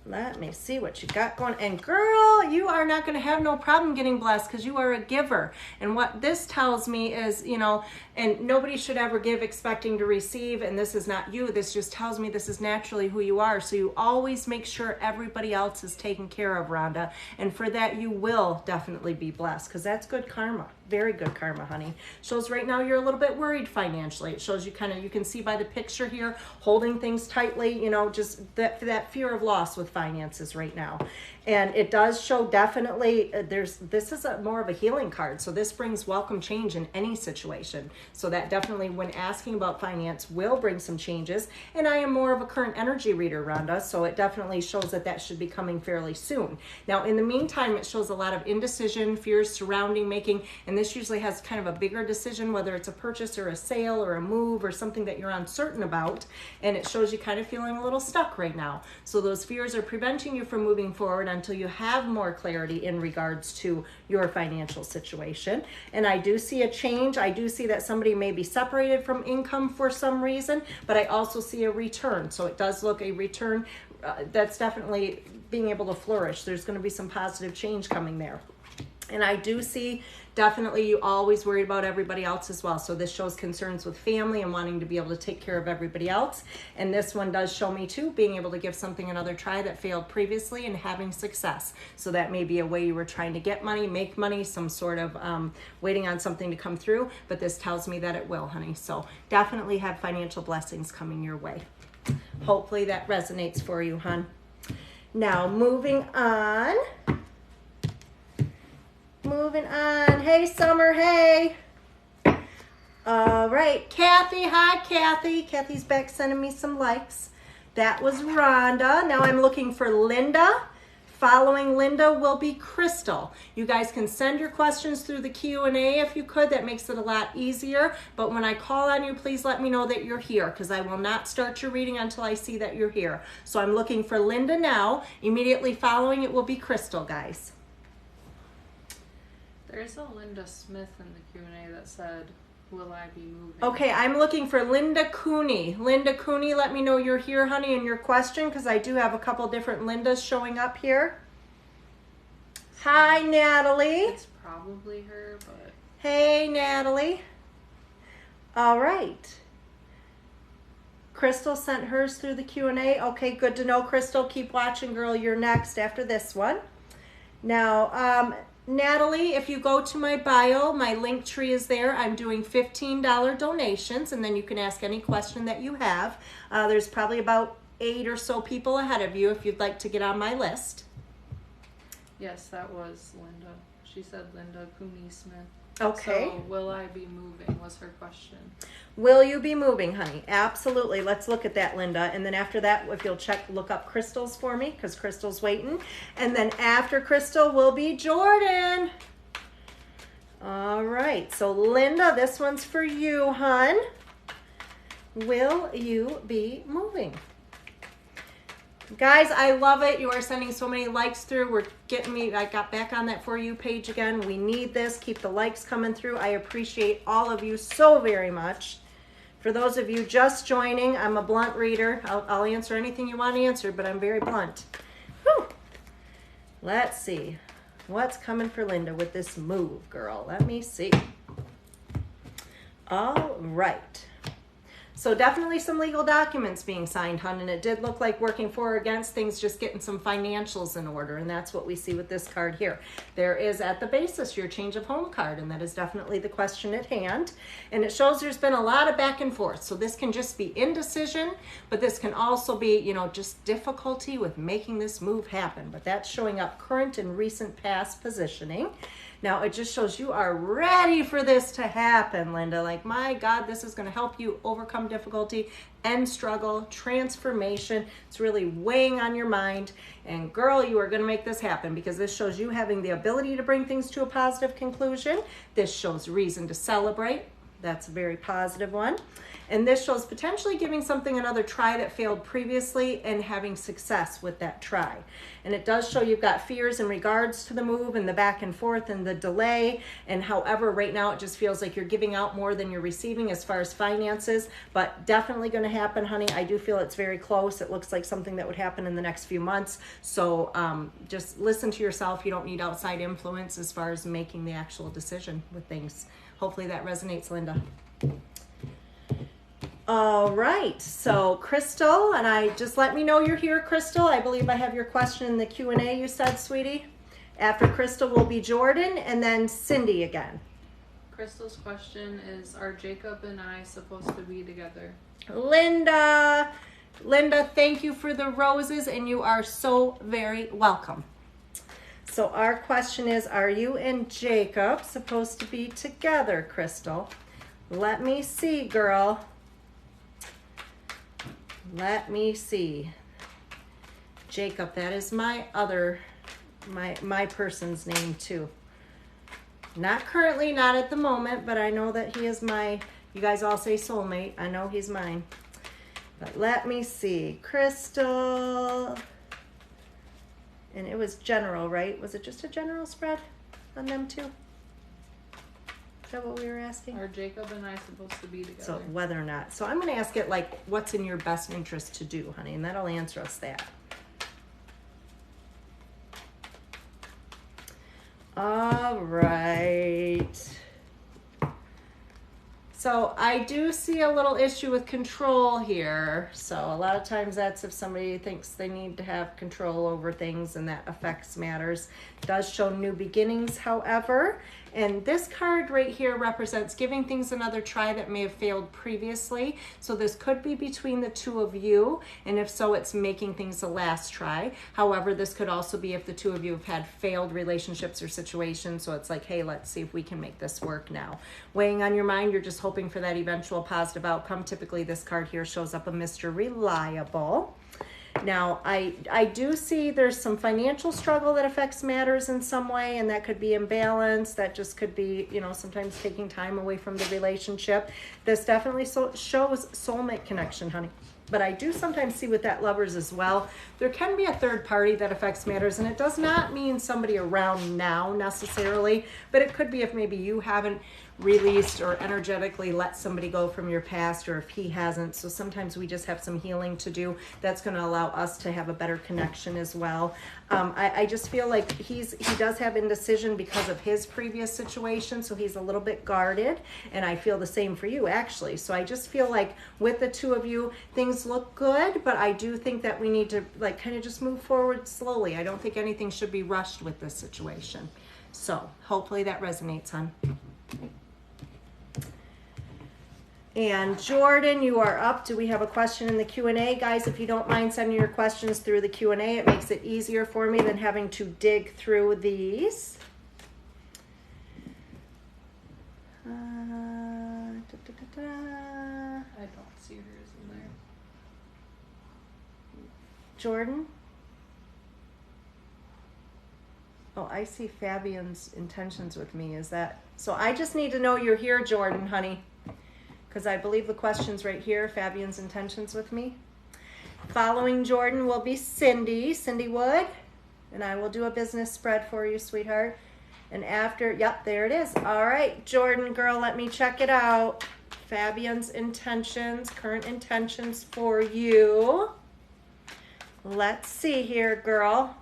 S1: Let me see what you got going. And girl, you are not going to have no problem getting blessed, because you are a giver. And what this tells me is, you know, and nobody should ever give expecting to receive. And this is not you. This just tells me this is naturally who you are. So you always make sure everybody else is taken care of, Rhonda. And for that, you will definitely be blessed, because that's good karma. Very good karma, honey. Shows right now you're a little bit worried financially. It shows you kind of, you can see by the picture here, holding things tightly, you know, just that fear of loss with finances right now. And it does show definitely this is more of a healing card. So this brings welcome change in any situation. So that definitely, when asking about finance, will bring some changes. And I am more of a current energy reader, Rhonda. So it definitely shows that should be coming fairly soon. Now, in the meantime, it shows a lot of indecision, fears surrounding making, and this usually has kind of a bigger decision, whether it's a purchase or a sale or a move or something that you're uncertain about. And it shows you kind of feeling a little stuck right now. So those fears are preventing you from moving forward until you have more clarity in regards to your financial situation. And I do see a change. I do see that somebody may be separated from income for some reason, but I also see a return. So it does look a return that's definitely being able to flourish. There's going to be some positive change coming there. And I do see definitely you always worry about everybody else as well. So this shows concerns with family and wanting to be able to take care of everybody else. And this one does show me too, being able to give something another try that failed previously and having success. So that may be a way you were trying to get money, make money, some sort of waiting on something to come through. But this tells me that it will, honey. So definitely have financial blessings coming your way. Hopefully that resonates for you, hon. Now moving on. Hey, Summer, hey. All right, Kathy, hi, Kathy. Kathy's back sending me some likes. That was Rhonda. Now I'm looking for Linda. Following Linda will be Crystal. You guys can send your questions through the Q&A if you could. That makes it a lot easier. But when I call on you, please let me know that you're here, because I will not start your reading until I see that you're here. So I'm looking for Linda now. Immediately following it will be Crystal, guys.
S2: There's a Linda Smith in the Q&A that said, will I be moving?
S1: Okay, I'm looking for Linda Cooney. Linda Cooney, let me know you're here, honey, and your question, because I do have a couple different Lindas showing up here. Hi, Natalie.
S2: It's probably her, but...
S1: Hey, Natalie. All right. Crystal sent hers through the Q&A. Okay, good to know, Crystal. Keep watching, girl. You're next after this one. Now, Natalie, if you go to my bio, my link tree is there. I'm doing $15 donations, and then you can ask any question that you have. There's probably about 8 or so people ahead of you if you'd like to get on my list.
S2: Yes, that was Linda. She said Linda Cooney Smith.
S1: Okay.
S2: So, will I be moving was her question.
S1: Will you be moving, honey? Absolutely. Let's look at that, Linda. And then after that, if you'll look up Crystal's for me, because Crystal's waiting. And then after Crystal will be Jordan. All right. So, Linda, this one's for you, hon. Will you be moving? Guys, I love it. You are sending so many likes through. We're getting me, I got back on that For You page again. We need this. Keep the likes coming through. I appreciate all of you so very much. For those of you just joining, I'm a blunt reader. I'll answer anything you want to answer, but I'm very blunt. Whew. Let's see. What's coming for Linda with this move, girl? Let me see. All right. So definitely some legal documents being signed, hon, and it did look like working for or against things, just getting some financials in order, and that's what we see with this card here. There is at the basis your change of home card, and that is definitely the question at hand, and it shows there's been a lot of back and forth. So this can just be indecision, but this can also be, you know, just difficulty with making this move happen, but that's showing up current and recent past positioning. Now, it just shows you are ready for this to happen, Linda. Like, my God, this is going to help you overcome difficulty and struggle, transformation. It's really weighing on your mind. And girl, you are going to make this happen because this shows you having the ability to bring things to a positive conclusion. This shows reason to celebrate. That's a very positive one. And this shows potentially giving something another try that failed previously and having success with that try. And it does show you've got fears in regards to the move and the back and forth and the delay. And however, right now it just feels like you're giving out more than you're receiving as far as finances, but definitely going to happen, honey. I do feel it's very close. It looks like something that would happen in the next few months. So just listen to yourself. You don't need outside influence as far as making the actual decision with things. Hopefully that resonates, Linda. All right, so Crystal, and I just let me know you're here, Crystal. I believe I have your question in the Q&A you said, sweetie. After Crystal will be Jordan and then Cindy again.
S2: Crystal's question is, are Jacob and I supposed to be together?
S1: Linda, thank you for the roses, and you are so very welcome. So our question is, are you and Jacob supposed to be together, Crystal? Let me see, girl. Let me see. Jacob, that is my person's name too. Not currently, not at the moment, but I know that he is my, you guys all say soulmate. I know he's mine. But let me see. Crystal. And it was general, right? Was it just a general spread on them two? Is that what we were asking?
S2: Are Jacob and I supposed to be together?
S1: So whether or not. So I'm going to ask it like, what's in your best interest to do, honey? And that'll answer us that. All right. So I do see a little issue with control here. So a lot of times that's if somebody thinks they need to have control over things and that affects matters. It does show new beginnings, however. And this card right here represents giving things another try that may have failed previously. So this could be between the two of you. And if so, it's making things a last try. However, this could also be if the two of you have had failed relationships or situations. So it's like, hey, let's see if we can make this work now. Weighing on your mind, you're just hoping for that eventual positive outcome. Typically, this card here shows up a Mr. Reliable. Now, I do see there's some financial struggle that affects matters in some way, and that could be imbalance. That just could be, you know, sometimes taking time away from the relationship. This definitely shows soulmate connection, honey. But I do sometimes see with that Lovers as well, there can be a third party that affects matters, and it does not mean somebody around now necessarily, but it could be if maybe you haven't released or energetically let somebody go from your past, or if he hasn't. So sometimes we just have some healing to do that's going to allow us to have a better connection as well. I just feel like he does have indecision because of his previous situation, so he's a little bit guarded, and I feel the same for you actually. So I just feel like with the two of you, things look good, but I do think that we need to like kind of just move forward slowly. I don't think anything should be rushed with this situation. So hopefully that resonates, hon. And Jordan, you are up. Do we have a question in the Q&A? Guys, if you don't mind sending your questions through the Q&A, it makes it easier for me than having to dig through these.
S2: I don't see hers in there.
S1: Jordan? Oh, I see Fabian's intentions with me. Is that... So I just need to know you're here, Jordan, honey. Because I believe the question's right here, Fabian's intentions with me. Following Jordan will be Cindy Wood. And I will do a business spread for you, sweetheart. And after, yep, there it is. All right, Jordan, girl, let me check it out. Fabian's intentions, current intentions for you. Let's see here, girl.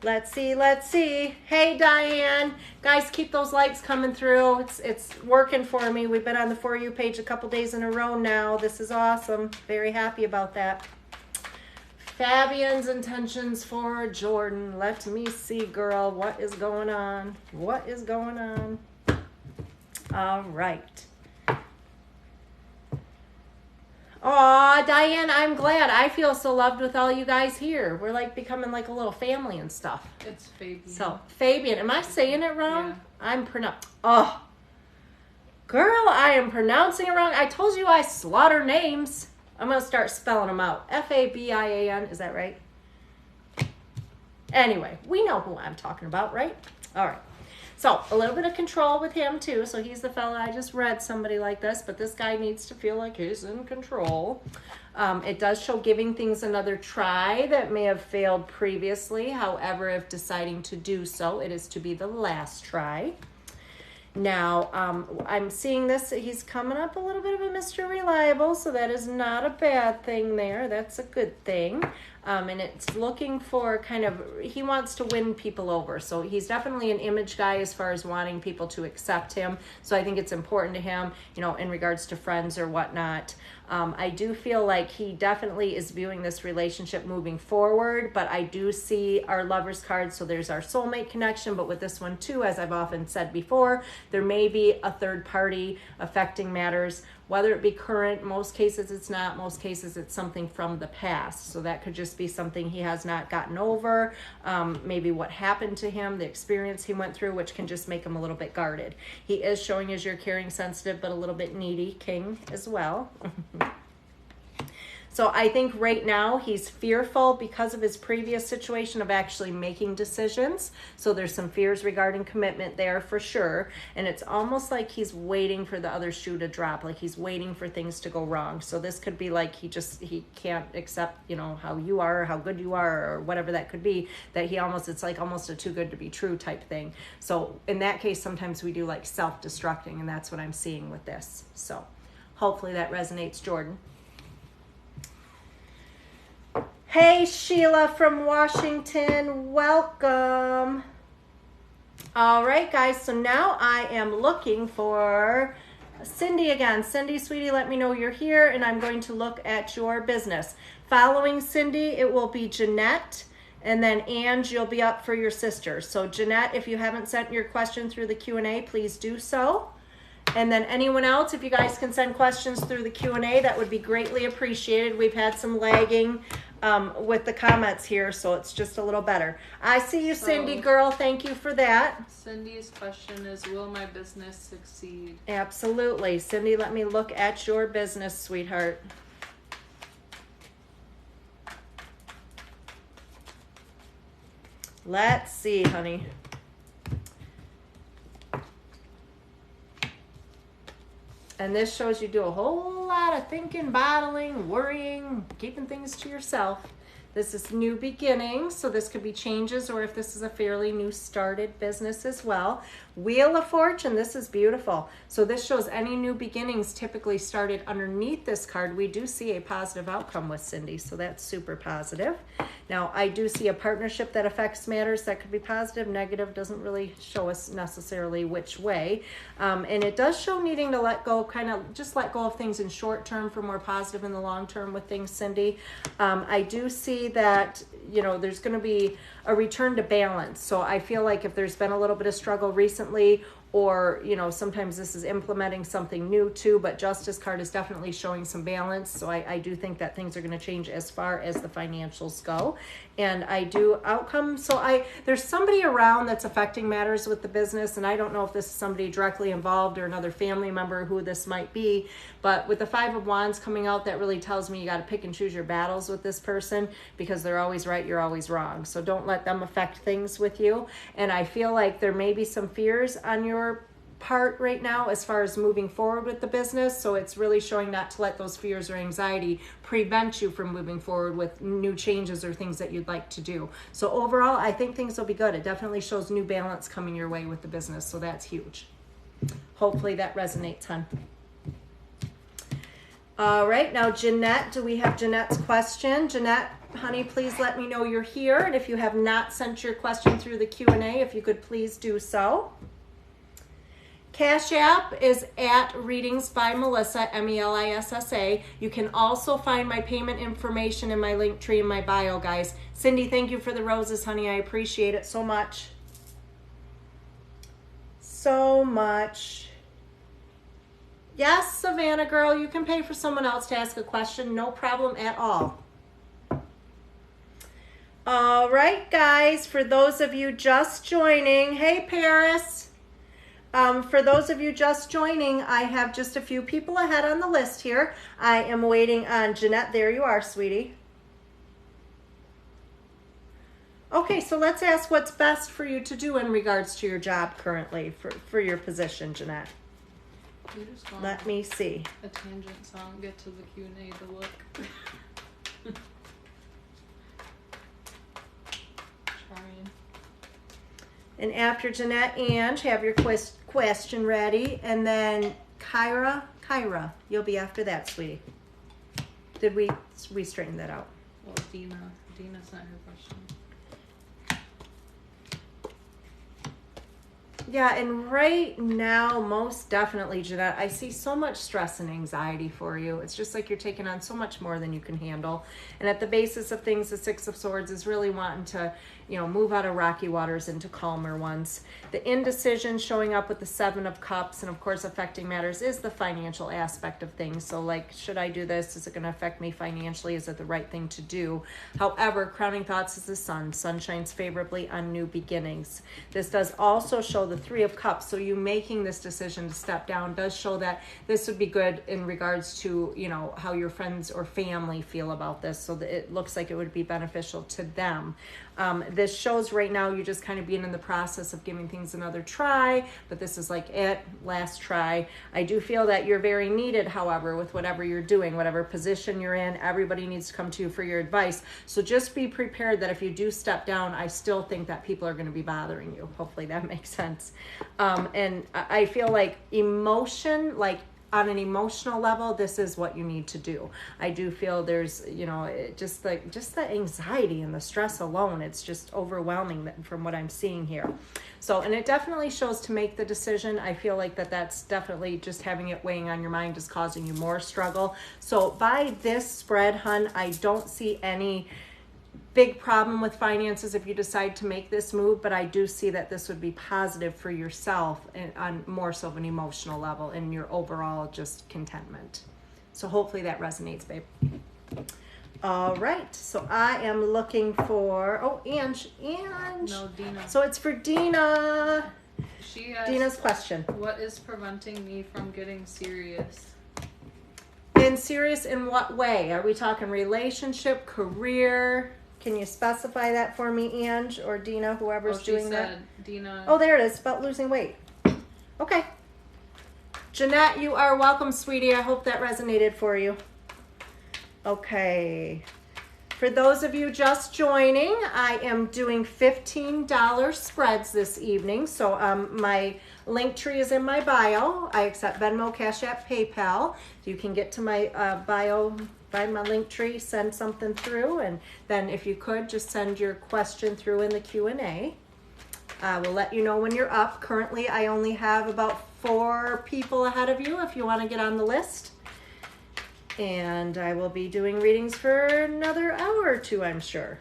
S1: Let's see. Hey, Diane. Guys, keep those likes coming through. It's working for me. We've been on the For You page a couple days in a row now. This is awesome. Very happy about that. Fabian's intentions for Jordan. Let me see, girl. What is going on? What is going on? All right. Aw, Diane, I'm glad. I feel so loved with all you guys here. We're like becoming like a little family and stuff.
S2: It's Fabian.
S1: So, Fabian, am I saying it wrong?
S2: Yeah.
S1: I'm girl, I am pronouncing it wrong. I told you I slaughter names. I'm going to start spelling them out. Fabian, is that right? Anyway, we know who I'm talking about, right? All right. So a little bit of control with him too. So he's the fella I just read, somebody like this, but this guy needs to feel like he's in control. It does show giving things another try that may have failed previously. However, if deciding to do so, it is to be the last try. Now, I'm seeing this, he's coming up a little bit of a Mr. Reliable, so that is not a bad thing there. That's a good thing. And it's looking for kind of, he wants to win people over. So he's definitely an image guy as far as wanting people to accept him. So I think it's important to him, you know, in regards to friends or whatnot. I do feel like he definitely is viewing this relationship moving forward, but I do see our Lovers card. So there's our soulmate connection, but with this one too, as I've often said before, there may be a third party affecting matters, whether it be current. Most cases it's not. Most cases it's something from the past. So that could just be something he has not gotten over, maybe what happened to him, the experience he went through, which can just make him a little bit guarded. He is showing as you're caring, sensitive, but a little bit needy, king as well. So I think right now he's fearful because of his previous situation of actually making decisions. So there's some fears regarding commitment there for sure. And it's almost like he's waiting for the other shoe to drop, like he's waiting for things to go wrong. So this could be like he can't accept, you know, how you are, or how good you are, or whatever that could be, that it's like almost a too good to be true type thing. So in that case, sometimes we do like self-destructing, and that's what I'm seeing with this. So hopefully that resonates, Jordan. Hey, Sheila from Washington, welcome. All right, guys, so now I am looking for Cindy again. Cindy, sweetie, let me know you're here, and I'm going to look at your business. Following Cindy, it will be Jeanette, and then Ange, you'll be up for your sister. So Jeanette, if you haven't sent your question through the Q&A, please do so. And then anyone else, if you guys can send questions through the Q&A, that would be greatly appreciated. We've had some lagging with the comments here, so it's just a little better. I see you, Cindy, girl. Thank you for that.
S2: Cindy's question is, will my business succeed?
S1: Absolutely. Cindy, let me look at your business, sweetheart. Let's see, honey. And this shows you do a whole lot of thinking, bottling, worrying, keeping things to yourself. This is new beginnings, so this could be changes, or if this is a fairly new started business as well. Wheel of Fortune, this is beautiful. So this shows any new beginnings typically started underneath this card. We do see a positive outcome with Cindy, so that's super positive. Now, I do see a partnership that affects matters. That could be positive, negative, doesn't really show us necessarily which way. And it does show needing to let go, kind of just let go of things in short term for more positive in the long term with things, Cindy. I do see that, you know, there's going to be a return to balance. So I feel like if there's been a little bit of struggle recently, or, you know, sometimes this is implementing something new too, but Justice card is definitely showing some balance. So I do think that things are going to change as far as the financials go. And I do outcome. So there's somebody around that's affecting matters with the business. And I don't know if this is somebody directly involved or another family member who this might be. But with the Five of Wands coming out, that really tells me you got to pick and choose your battles with this person, because they're always right, you're always wrong. So don't let them affect things with you. And I feel like there may be some fears on your part right now as far as moving forward with the business. So it's really showing not to let those fears or anxiety prevent you from moving forward with new changes or things that you'd like to do. So overall, I think things will be good. It definitely shows new balance coming your way with the business. So that's huge. Hopefully that resonates, hon. All right, now Jeanette, do we have Jeanette's question? Jeanette, honey, please let me know you're here. And if you have not sent your question through the Q&A, if you could please do so. Cash App is at Readings by Melissa, Melissa. You can also find my payment information in my link tree in my bio, guys. Cindy, thank you for the roses, honey. I appreciate it so much. So much. Yes, Savannah girl, you can pay for someone else to ask a question. No problem at all. All right, guys, for those of you just joining, hey, Paris. For those of you just joining, I have just a few people ahead on the list here. I am waiting on Jeanette. There you are, sweetie. Okay, so let's ask what's best for you to do in regards to your job currently for your position, Jeanette. Let me see.
S2: A tangent, so I don't get to the Q&A to look. Trying.
S1: And after Jeanette, Ange, have your question ready. And then Kyra, you'll be after that, sweetie. Did we straighten that out?
S2: Well, Dina's not her question.
S1: Yeah, and right now, most definitely, Jeanette, I see so much stress and anxiety for you. It's just like you're taking on so much more than you can handle. And at the basis of things, the Six of Swords is really wanting to, move out of rocky waters into calmer ones. The indecision showing up with the Seven of Cups and, of course, affecting matters is the financial aspect of things. So, like, should I do this? Is it going to affect me financially? Is it the right thing to do? However, crowning thoughts is the sun. Sun shines favorably on new beginnings. This does also show the Three of Cups. So you making this decision to step down does show that this would be good in regards to, how your friends or family feel about this. So that it looks like it would be beneficial to them. This shows right now you're just kind of being in the process of giving things another try, but this is like last try. I do feel that you're very needed, however, with whatever you're doing, whatever position you're in, everybody needs to come to you for your advice. So just be prepared that if you do step down, I still think that people are going to be bothering you. Hopefully that makes sense. And I feel like on an emotional level, this is what you need to do. I do feel there's, just the anxiety and the stress alone, it's just overwhelming from what I'm seeing here. So, and it definitely shows to make the decision. I feel like that's definitely just having it weighing on your mind is causing you more struggle. So by this spread, hun, I don't see any big problem with finances if you decide to make this move, but I do see that this would be positive for yourself and on more so of an emotional level and your overall just contentment. So hopefully that resonates, babe. All right, so I am looking for, Ange.
S2: No, Dina.
S1: So it's for Dina.
S2: She asked,
S1: Dina's question.
S2: What is preventing me from getting serious?
S1: And serious in what way? Are we talking relationship, career? Can you specify that for me, Ange or Dina, whoever's doing that?
S2: Dina.
S1: Oh, there it is, about losing weight. Okay. Jeanette, you are welcome, sweetie. I hope that resonated for you. Okay. For those of you just joining, I am doing $15 spreads this evening. So my link tree is in my bio. I accept Venmo, Cash App, PayPal. You can get to my bio by my link tree, send something through, and then if you could just send your question through in the Q&A. We'll let you know when you're up. Currently, I only have about 4 people ahead of you if you want to get on the list. And I will be doing readings for another hour or 2, I'm sure.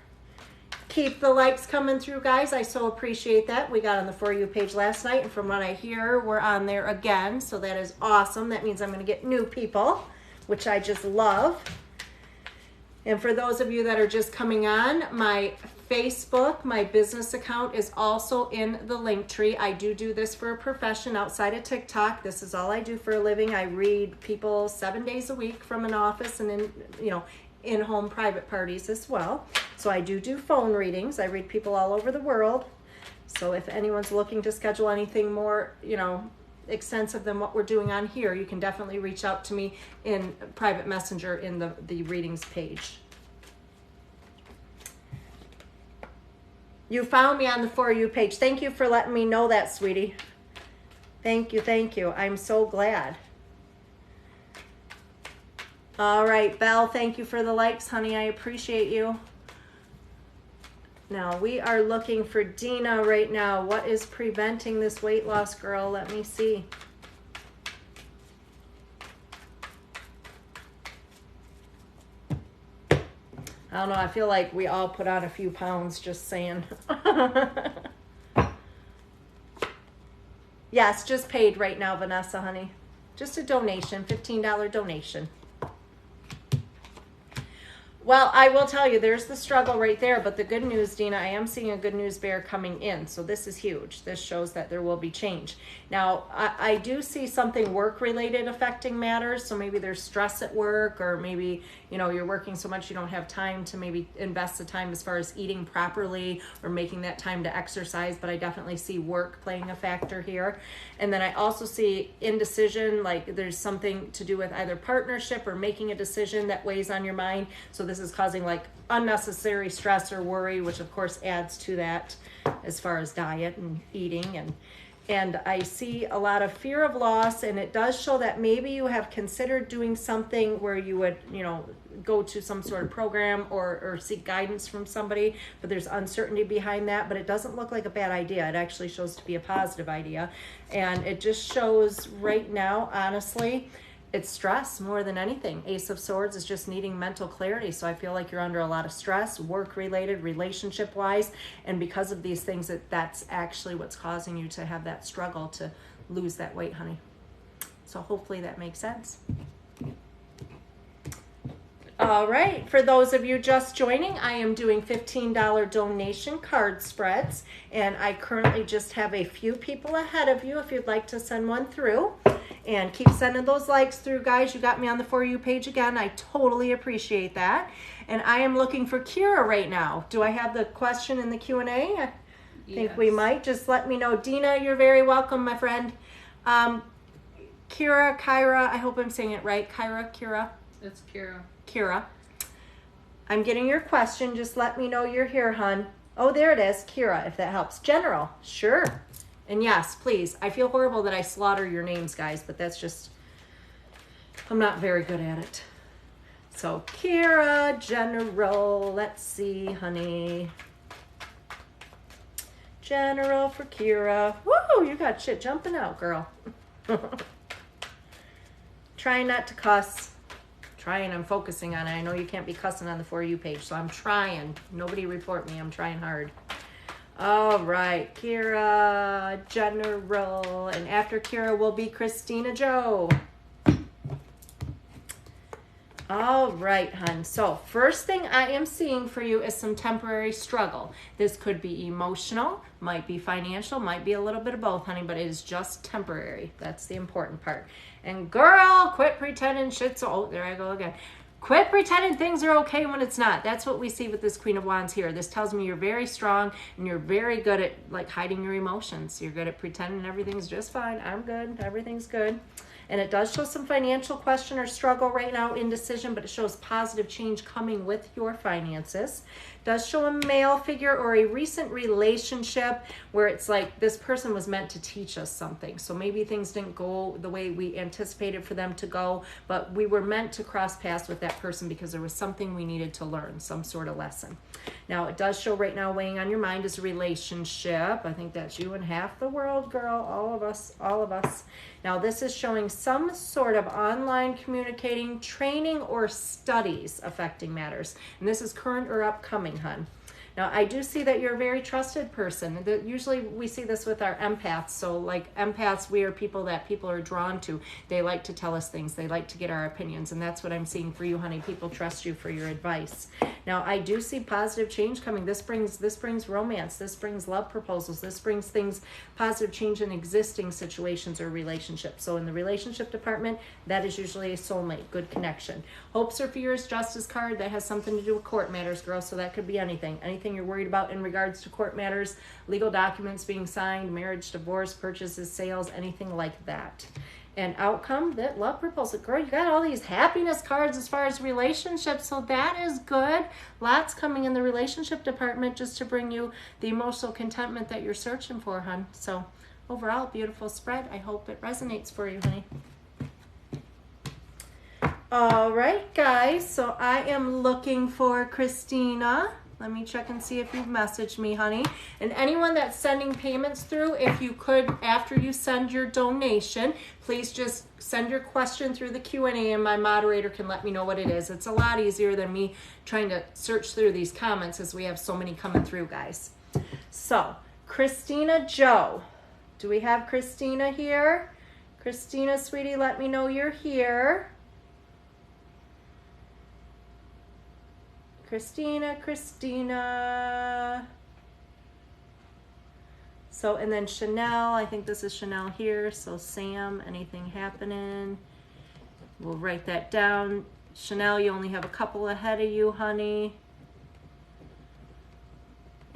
S1: Keep the likes coming through, guys. I so appreciate that. We got on the For You page last night, and from what I hear, we're on there again. So that is awesome. That means I'm going to get new people, which I just love. And for those of you that are just coming on, my Facebook, my business account is also in the link tree. I do this for a profession outside of TikTok. This is all I do for a living. I read people 7 days a week from an office and in-home private parties as well. So I do phone readings. I read people all over the world. So if anyone's looking to schedule anything more, extensive than what we're doing on here, you can definitely reach out to me in private messenger in the readings page. You found me on the For You page. Thank you for letting me know that, sweetie. Thank you, thank you. I'm so glad. All right, Belle, thank you for the likes, honey. I appreciate you. Now, we are looking for Dina right now. What is preventing this weight loss, girl? Let me see. I don't know. I feel like we all put on a few pounds, just saying. Yes, just paid right now, Vanessa, honey. Just a donation, $15 donation. Well, I will tell you, there's the struggle right there, but the good news, Dina, I am seeing a good news bear coming in, so this is huge. This shows that there will be change. Now, I do see something work-related affecting matters, so maybe there's stress at work, or maybe, you know, you're working so much you don't have time to maybe invest the time as far as eating properly or making that time to exercise, but I definitely see work playing a factor here. And then I also see indecision, like there's something to do with either partnership or making a decision that weighs on your mind. So this is causing like unnecessary stress or worry, which of course adds to that as far as diet and eating. And I see a lot of fear of loss, and it does show that maybe you have considered doing something where you would, you know, go to some sort of program or seek guidance from somebody, but there's uncertainty behind that. But it doesn't look like a bad idea. It actually shows to be a positive idea. And it just shows right now, honestly, it's stress more than anything. Ace of Swords is just needing mental clarity. So I feel like you're under a lot of stress, work-related, relationship-wise. And because of these things, that's actually what's causing you to have that struggle to lose that weight, honey. So hopefully that makes sense. All right, for those of you just joining, I am doing $15 donation card spreads, and I currently just have a few people ahead of you if you'd like to send one through. And keep sending those likes through, guys. You got me on the For You page again. I totally appreciate that. And I am looking for Kira right now. Do I have the question in the Q&A? I think we might. Just let me know. Dina, you're very welcome, my friend. Kyra, I hope I'm saying it right. Kyra?
S2: It's Kira.
S1: Kira. I'm getting your question. Just let me know you're here, hon. Oh, there it is. Kira, if that helps. General. Sure. And yes, please. I feel horrible that I slaughter your names, guys, but that's just, I'm not very good at it. So, Kira, General. Let's see, honey. General for Kira. Woo, you got shit jumping out, girl. Trying not to cuss. Trying, I'm focusing on it. I know you can't be cussing on the For You page, so I'm trying. Nobody report me. I'm trying hard. All right, Kira, General, and after Kira will be Christina Joe. All right, hun. So first thing I am seeing for you is some temporary struggle. This could be emotional, might be financial, might be a little bit of both, honey, but it is just temporary. That's the important part. And girl, quit pretending shit's, oh, there I go again. Quit pretending things are okay when it's not. That's what we see with this Queen of Wands here. This tells me you're very strong and you're very good at like hiding your emotions. You're good at pretending everything's just fine. I'm good. Everything's good. And it does show some financial question or struggle right now, indecision, but it shows positive change coming with your finances. It does show a male figure or a recent relationship where it's like this person was meant to teach us something. So maybe things didn't go the way we anticipated for them to go, but we were meant to cross paths with that person because there was something we needed to learn, some sort of lesson. Now, it does show right now weighing on your mind is a relationship. I think that's you and half the world, girl. All of us, all of us. Now, this is showing some sort of online communicating, training, or studies affecting matters. And this is current or upcoming, hun. Now, I do see that you're a very trusted person. Usually we see this with our empaths. So like empaths, we are people that people are drawn to. They like to tell us things. They like to get our opinions. And that's what I'm seeing for you, honey. People trust you for your advice. Now, I do see positive change coming. This brings romance. This brings love proposals. This brings things, positive change in existing situations or relationships. So in the relationship department, that is usually a soulmate, good connection. Hopes or fears, justice card, that has something to do with court matters, girl. So that could be anything anything you're worried about in regards to court matters, legal documents being signed, marriage, divorce, purchases, sales, anything like that. And outcome, that love proposal. Girl, you got all these happiness cards as far as relationships, so that is good. Lots coming in the relationship department just to bring you the emotional contentment that you're searching for, hon. So overall, beautiful spread. I hope it resonates for you, honey. All right, guys, so I am looking for Christina. Let me check and see if you've messaged me, honey. And anyone that's sending payments through, if you could, after you send your donation, please just send your question through the Q&A and my moderator can let me know what it is. It's a lot easier than me trying to search through these comments as we have so many coming through, guys. So, Christina Joe. Do we have Christina here? Christina, sweetie, let me know you're here. Christina. So, and then Chanel, I think this is Chanel here. So Sam, anything happening? We'll write that down. Chanel, you only have a couple ahead of you, honey.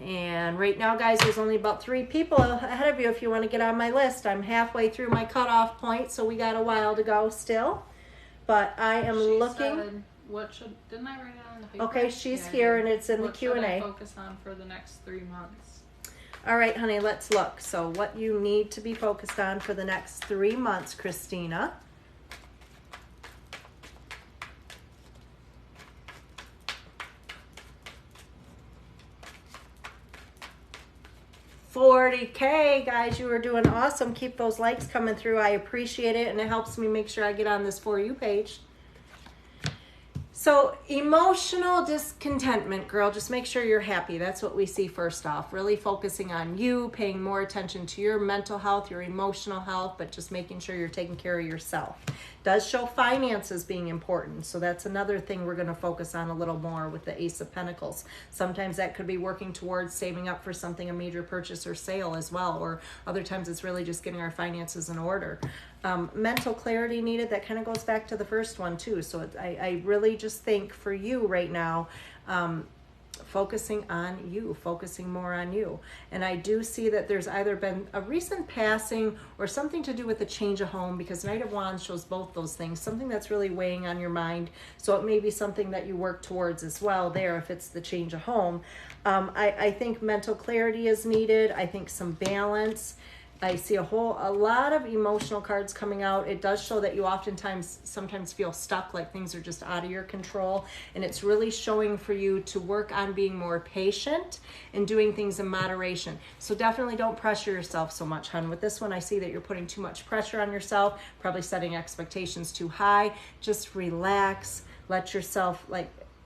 S1: And right now, guys, there's only about 3 people ahead of you if you want to get on my list. I'm halfway through my cutoff point, so we got a while to go still. But I am looking.
S2: Said, what should, didn't I write it on the paper?
S1: Okay, she's here and it's in the Q&A.
S2: What should I focus on for the next 3 months?
S1: All right, honey, let's look. So what you need to be focused on for the next 3 months, Christina. $40K, guys, you are doing awesome. Keep those likes coming through. I appreciate it, and it helps me make sure I get on this For You page. So emotional discontentment, girl, just make sure you're happy. That's what we see first off. Really focusing on you, paying more attention to your mental health, your emotional health, but just making sure you're taking care of yourself. Does show finances being important. So that's another thing we're going to focus on a little more with the Ace of Pentacles. Sometimes that could be working towards saving up for something, a major purchase or sale as well. Or other times it's really just getting our finances in order. Mental clarity needed. That kind of goes back to the first one too. So I really just think for you right now, focusing on you, focusing more on you. And I do see that there's either been a recent passing or something to do with the change of home, because Knight of Wands shows both those things, something that's really weighing on your mind. So it may be something that you work towards as well there if it's the change of home. I think mental clarity is needed. I think some balance. I see a lot of emotional cards coming out. It does show that you sometimes feel stuck, like things are just out of your control. And it's really showing for you to work on being more patient and doing things in moderation. So definitely don't pressure yourself so much, hun. With this one, I see that you're putting too much pressure on yourself, probably setting expectations too high. Just relax, let yourself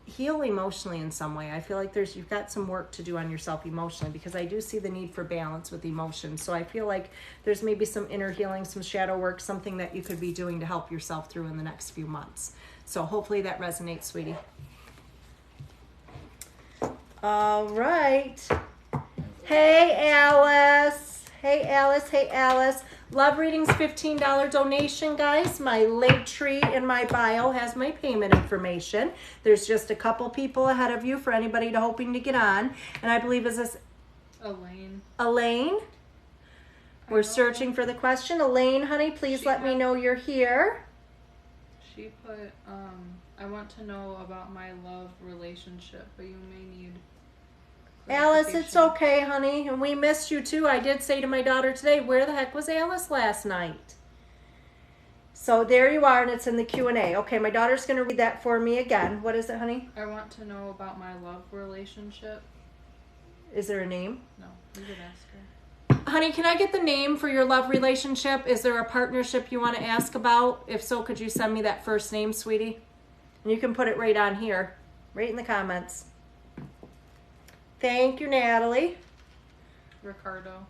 S1: heal emotionally in some way. I feel like you've got some work to do on yourself emotionally, because I do see the need for balance with emotions. So I feel like there's maybe some inner healing, some shadow work, something that you could be doing to help yourself through in the next few months. So hopefully that resonates, sweetie. All right. Hey, Alice. Hey, Alice. Hey, Alice. Love Readings $15 donation, guys. My link tree in my bio has my payment information. There's just a couple people ahead of you for anybody hoping to get on. And I believe, is this
S2: Elaine?
S1: Elaine? We're searching for the question. Elaine, honey, please let me know you're here.
S2: She put, I want to know about my love relationship, but you may need...
S1: Alice, it's okay, honey. And we missed you too. I did say to my daughter today, where the heck was Alice last night? So there you are, and it's in the Q&A. Okay, my daughter's going to read that for me again. What is it, honey?
S2: I want to know about my love relationship.
S1: Is there a name?
S2: No, you could ask her.
S1: Honey, can I get the name for your love relationship? Is there a partnership you want to ask about? If so, could you send me that first name, sweetie? And you can put it right on here, right in the comments. Thank you, Natalie.
S2: Ricardo.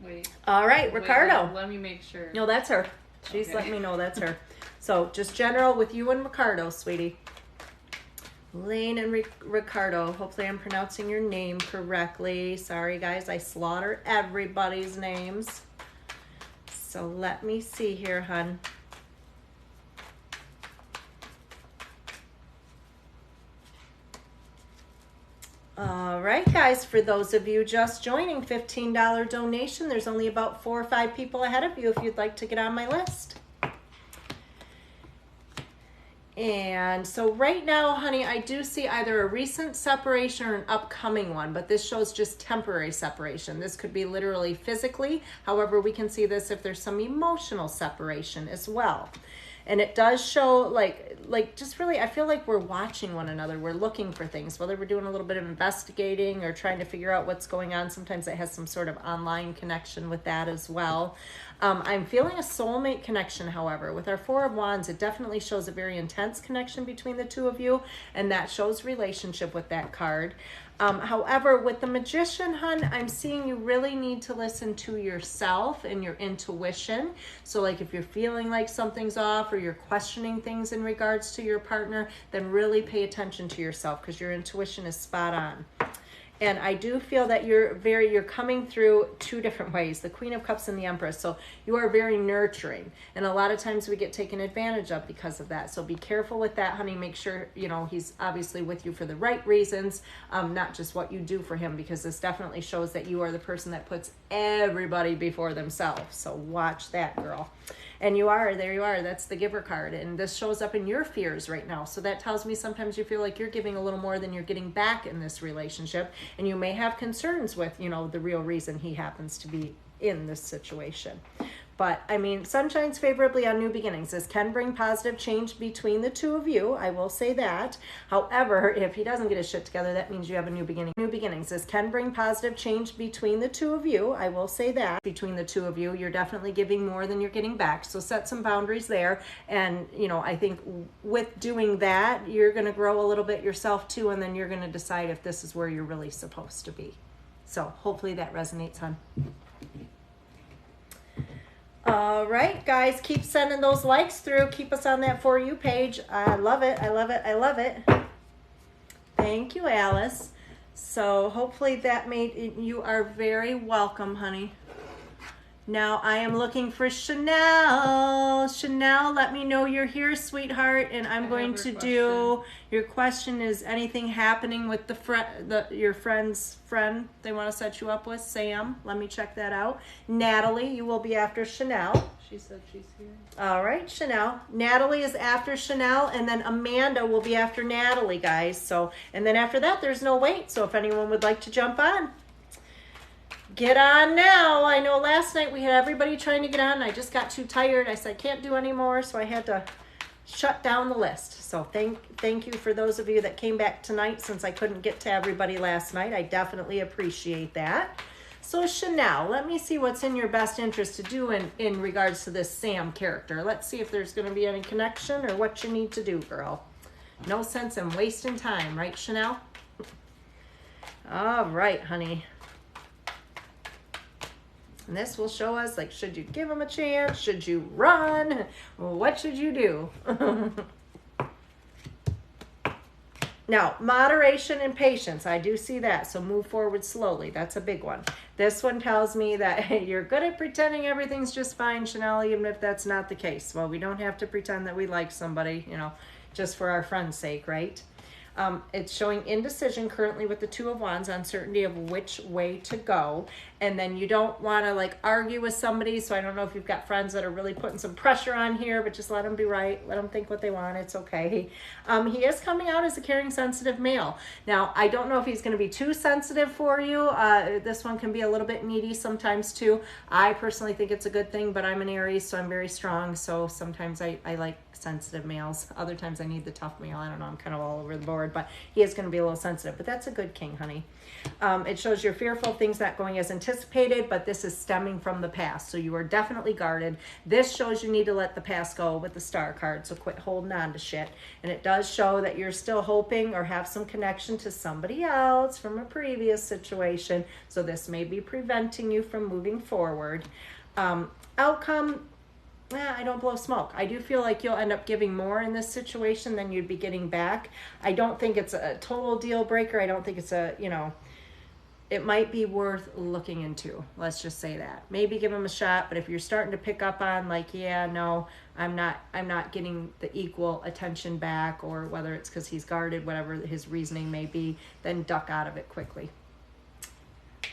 S2: Wait.
S1: All right, Ricardo.
S2: Let me make sure.
S1: No, that's her. She's
S2: okay.
S1: letting me know that's her. So just general with you and Ricardo, sweetie. Lane and Ricardo. Hopefully I'm pronouncing your name correctly. Sorry, guys. I slaughter everybody's names. So let me see here, hun. All right, guys, for those of you just joining, $15 donation. There's only about 4 or 5 people ahead of you if you'd like to get on my list. And so right now, honey, I do see either a recent separation or an upcoming one, but this shows just temporary separation. This could be literally physically. However, we can see this if there's some emotional separation as well. And it does show like just really, I feel like we're watching one another. We're looking for things, whether we're doing a little bit of investigating or trying to figure out what's going on. Sometimes it has some sort of online connection with that as well. I'm feeling a soulmate connection, however. With our Four of Wands, it definitely shows a very intense connection between the two of you, and that shows relationship with that card. However, with the Magician, hun, I'm seeing you really need to listen to yourself and your intuition. So like if you're feeling like something's off or you're questioning things in regards to your partner, then really pay attention to yourself because your intuition is spot on. And I do feel that you're coming through 2 different ways, the Queen of Cups and the Empress. So you are very nurturing. And a lot of times we get taken advantage of because of that. So be careful with that, honey. Make sure, he's obviously with you for the right reasons, not just what you do for him, because this definitely shows that you are the person that puts everybody before themselves. So watch that, girl. And there you are. That's the Giver card. And this shows up in your fears right now. So that tells me sometimes you feel like you're giving a little more than you're getting back in this relationship. And you may have concerns with, the real reason he happens to be in this situation. But, sun shines favorably on new beginnings. This can bring positive change between the two of you. I will say that. However, if he doesn't get his shit together, that means you have a new beginning. New beginnings. This can bring positive change between the two of you. I will say that. Between the two of you, you're definitely giving more than you're getting back. So set some boundaries there. And, I think with doing that, you're going to grow a little bit yourself too. And then you're going to decide if this is where you're really supposed to be. So hopefully that resonates, hon. All right, guys, keep sending those likes through. Keep us on that For You page. I love it. I love it. I love it. Thank you, Alice. So hopefully that you are very welcome, honey. Now I am looking for Chanel. Chanel, let me know you're here, sweetheart. And I'm going to do, your question is anything happening with your friend's friend they want to set you up with? Sam, let me check that out. Natalie, you will be after Chanel.
S2: She said she's here.
S1: All right, Chanel. Natalie is after Chanel, and then Amanda will be after Natalie, guys. So, and then after that, there's no wait. So if anyone would like to jump on, get on now. I know last night we had everybody trying to get on. I just got too tired. I said, can't do anymore. So I had to shut down the list. So thank you for those of you that came back tonight since I couldn't get to everybody last night. I definitely appreciate that. So Chanel, let me see what's in your best interest to do in regards to this Sam character. Let's see if there's going to be any connection or what you need to do, girl. No sense in wasting time, right, Chanel? All right, honey. And this will show us, should you give him a chance? Should you run? What should you do? Now, moderation and patience. I do see that. So move forward slowly. That's a big one. This one tells me that you're good at pretending everything's just fine, Chanel, even if that's not the case. Well, we don't have to pretend that we like somebody, just for our friend's sake, right? It's showing indecision currently with the Two of Wands, uncertainty of which way to go. And then you don't want to argue with somebody. So I don't know if you've got friends that are really putting some pressure on here, but just let them be right. Let them think what they want. It's okay. He is coming out as a caring, sensitive male. Now, I don't know if he's going to be too sensitive for you. This one can be a little bit needy sometimes too. I personally think it's a good thing, but I'm an Aries, so I'm very strong. So sometimes I like sensitive males. Other times I need the tough male. I don't know. I'm kind of all over the board, but he is going to be a little sensitive, but that's a good king, honey. It shows you're fearful of things not going as anticipated, but this is stemming from the past. So you are definitely guarded. This shows you need to let the past go with the Star card. So quit holding on to shit. And it does show that you're still hoping or have some connection to somebody else from a previous situation. So this may be preventing you from moving forward. Outcome, I don't blow smoke. I do feel like you'll end up giving more in this situation than you'd be getting back. I don't think it's a total deal breaker. I don't think it's it might be worth looking into. Let's just say that. Maybe give him a shot, but if you're starting to pick up on like, yeah, no, I'm not getting the equal attention back, or whether it's because he's guarded, whatever his reasoning may be, then duck out of it quickly.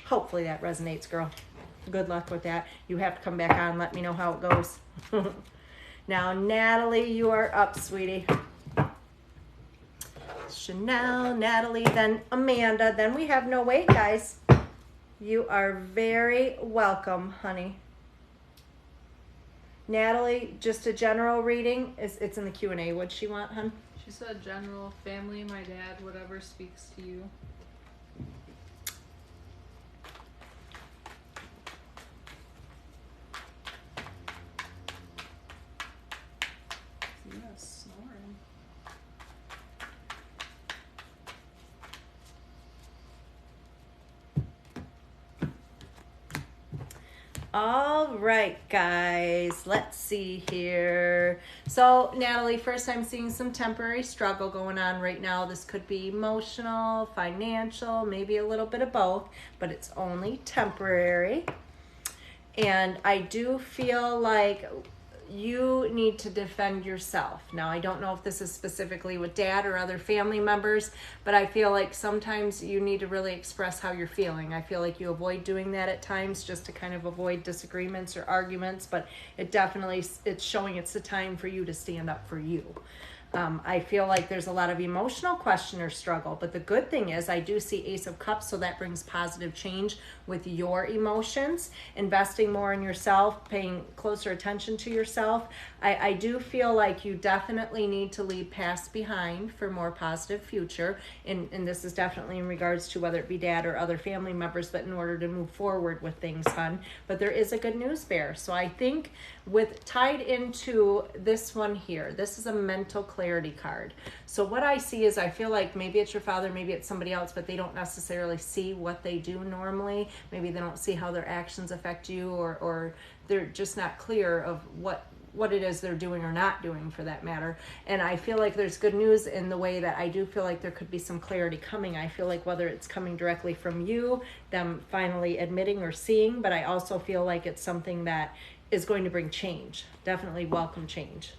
S1: Hopefully that resonates, girl. Good luck with that. You have to come back on, let me know how it goes. Now, Natalie, you are up, sweetie. Chanel, Natalie, then Amanda. Then we have no wait, guys. You are very welcome, honey. Natalie, just a general reading. It's in the Q&A. What'd she want, hun?
S2: She said general, family, my dad, whatever speaks to you. Yes, snoring.
S1: All right, guys, let's see here. So, Natalie, first I'm seeing some temporary struggle going on right now. This could be emotional, financial, maybe a little bit of both, but it's only temporary. And I do feel like you need to defend yourself. Now, I don't know if this is specifically with dad or other family members, but I feel like sometimes you need to really express how you're feeling. I feel like you avoid doing that at times just to kind of avoid disagreements or arguments, but it's showing it's the time for you to stand up for you. I feel like there's a lot of emotional question or struggle, but the good thing is I do see Ace of Cups, so that brings positive change with your emotions, investing more in yourself, paying closer attention to yourself. I do feel like you definitely need to leave past behind for more positive future, and this is definitely in regards to whether it be dad or other family members, but in order to move forward with things, hun. But there is a good news bear. So I think with tied into this one here, this is a mental clarity card. So what I see is I feel like maybe it's your father, maybe it's somebody else, but they don't necessarily see what they do normally. Maybe they don't see how their actions affect you, or they're just not clear of what it is they're doing or not doing, for that matter. And I feel like there's good news in the way that I do feel like there could be some clarity coming. I feel like whether it's coming directly from you, them finally admitting or seeing, but I also feel like it's something that is going to bring change. Definitely welcome change.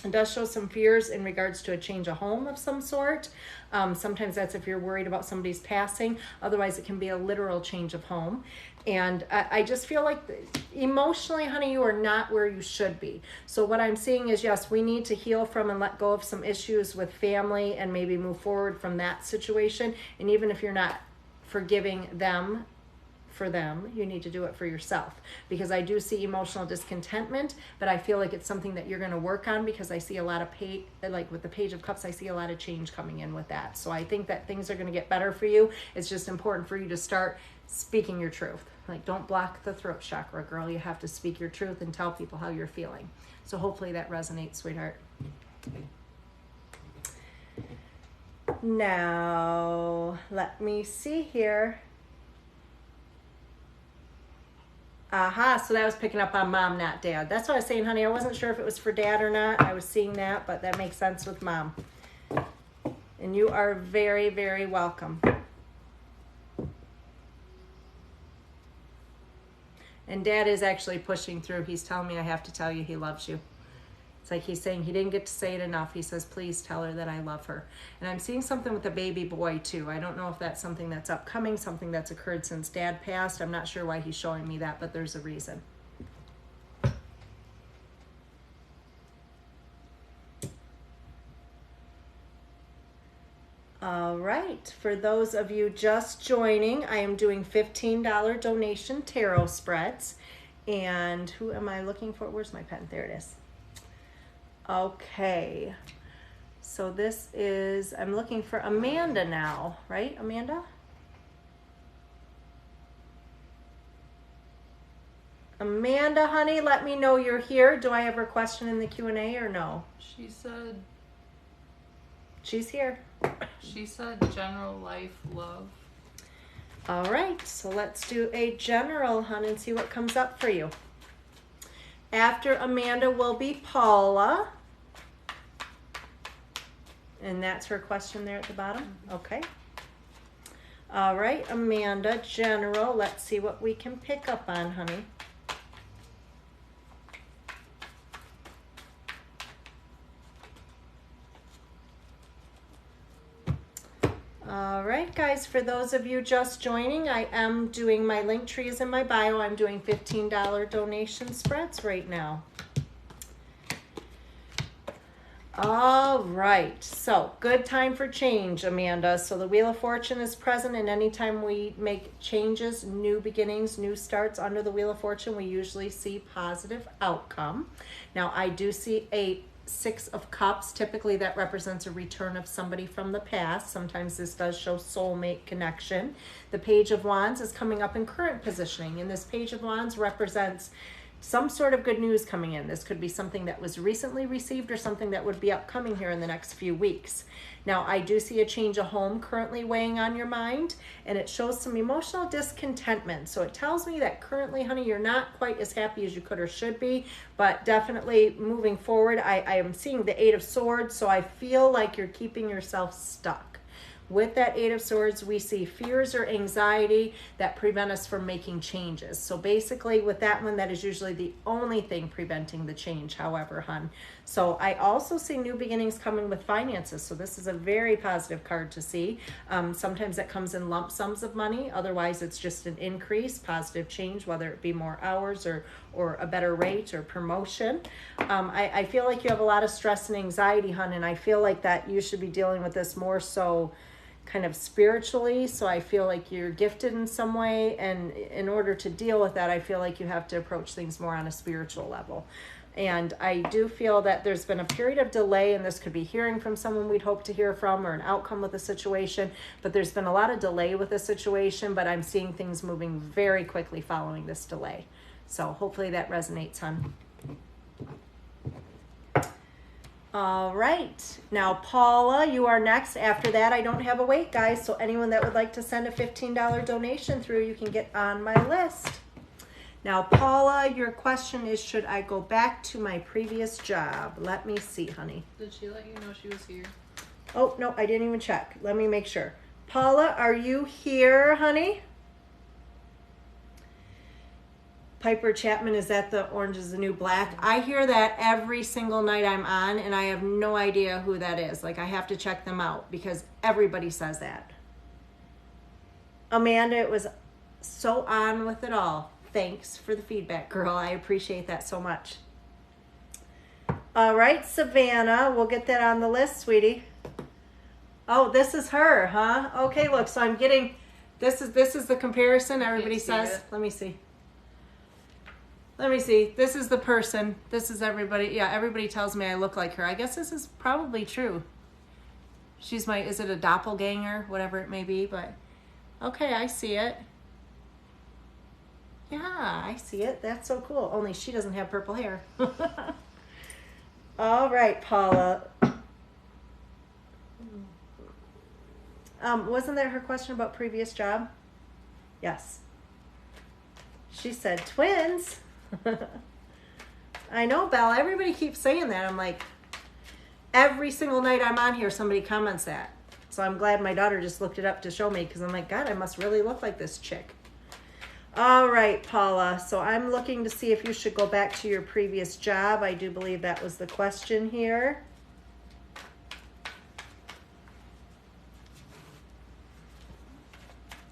S1: It does show some fears in regards to a change of home of some sort. Sometimes that's if you're worried about somebody's passing. Otherwise, it can be a literal change of home. And I just feel like emotionally, honey, you are not where you should be. So what I'm seeing is, yes, we need to heal from and let go of some issues with family and maybe move forward from that situation. And even if you're not forgiving them for them, you need to do it for yourself, because I do see emotional discontentment, but I feel like it's something that you're going to work on, because I see a lot of like with the Page of Cups, I see a lot of change coming in with that. So I think that things are going to get better for you. It's just important for you to start speaking your truth. Like, don't block the throat chakra, girl. You have to speak your truth and tell people how you're feeling. So hopefully that resonates, sweetheart. Now, let me see here. Aha, so that was picking up on mom, not dad. That's what I was saying, honey. I wasn't sure if it was for dad or not. I was seeing that, but that makes sense with mom. And you are very, very welcome. And dad is actually pushing through. He's telling me I have to tell you he loves you. It's like he's saying he didn't get to say it enough. He says, please tell her that I love her. And I'm seeing something with the baby boy too. I don't know if that's something that's upcoming, something that's occurred since dad passed. I'm not sure why he's showing me that, but there's a reason. All right, for those of you just joining, I am doing $15 donation tarot spreads. And who am I looking for? Where's my pen? There it is. Okay, so this is, I'm looking for Amanda now, right, Amanda? Amanda, honey, let me know you're here. Do I have her question in the Q&A or no?
S2: She said...
S1: She's here.
S2: She said general life love.
S1: All right, so let's do a general, hun, and see what comes up for you. After Amanda will be Paula. And that's her question there at the bottom? Okay. All right, Amanda, general. Let's see what we can pick up on, honey. All right, guys, for those of you just joining, I am doing my link trees in my bio. I'm doing $15 donation spreads right now. All right, so good time for change, Amanda. So the Wheel of Fortune is present, and anytime we make changes, new beginnings, new starts under the Wheel of Fortune, we usually see positive outcome. Now, I do see a Six of Cups. Typically that represents a return of somebody from the past. Sometimes this does show soulmate connection. The Page of Wands is coming up in current positioning, and this Page of Wands represents some sort of good news coming in. This could be something that was recently received or something that would be upcoming here in the next few weeks. Now, I do see a change of home currently weighing on your mind, and it shows some emotional discontentment. So it tells me that currently, honey, you're not quite as happy as you could or should be, but definitely moving forward, I am seeing the Eight of Swords, so I feel like you're keeping yourself stuck. With that Eight of Swords, we see fears or anxiety that prevent us from making changes. So basically with that one, that is usually the only thing preventing the change, however, hun. So I also see new beginnings coming with finances. So this is a very positive card to see. Sometimes that comes in lump sums of money. Otherwise, it's just an increase, positive change, whether it be more hours or a better rate or promotion. I feel like you have a lot of stress and anxiety, hun, and I feel like that you should be dealing with this more so kind of spiritually. So I feel like you're gifted in some way, and in order to deal with that, I feel like you have to approach things more on a spiritual level. And I do feel that there's been a period of delay, and this could be hearing from someone we'd hope to hear from or an outcome with a situation, but there's been a lot of delay with the situation, but I'm seeing things moving very quickly following this delay. So hopefully that resonates, hun. All right, now Paula, you are next. After that, I don't have a wait, guys, so anyone that would like to send a $15 donation through, you can get on my list. Now Paula, your question is, should I go back to my previous job? Let me see, honey.
S2: Did she let you know she was here?
S1: Oh, no, I didn't even check. Let me make sure. Paula, are you here, honey? Piper Chapman, is that the Orange is the New Black? I hear that every single night I'm on, and I have no idea who that is. Like, I have to check them out because everybody says that. Amanda, it was so on with it all. Thanks for the feedback, girl. I appreciate that so much. All right, Savannah, we'll get that on the list, sweetie. Oh, this is her, huh? Okay, look, so I'm getting, this is the comparison everybody says. Let me see. Let me see. This is the person. This is everybody. Yeah, everybody tells me I look like her. I guess this is probably true. She's my, is it a doppelganger? Whatever it may be, but okay, I see it. Yeah, I see it. That's so cool. Only she doesn't have purple hair. All right, Paula. Wasn't that her question about previous job? Yes. She said twins. I know, Belle. Everybody keeps saying that. I'm like, every single night I'm on here, somebody comments that. So I'm glad my daughter just looked it up to show me, because I'm like, God, I must really look like this chick. All right, Paula. So I'm looking to see if you should go back to your previous job. I do believe that was the question here.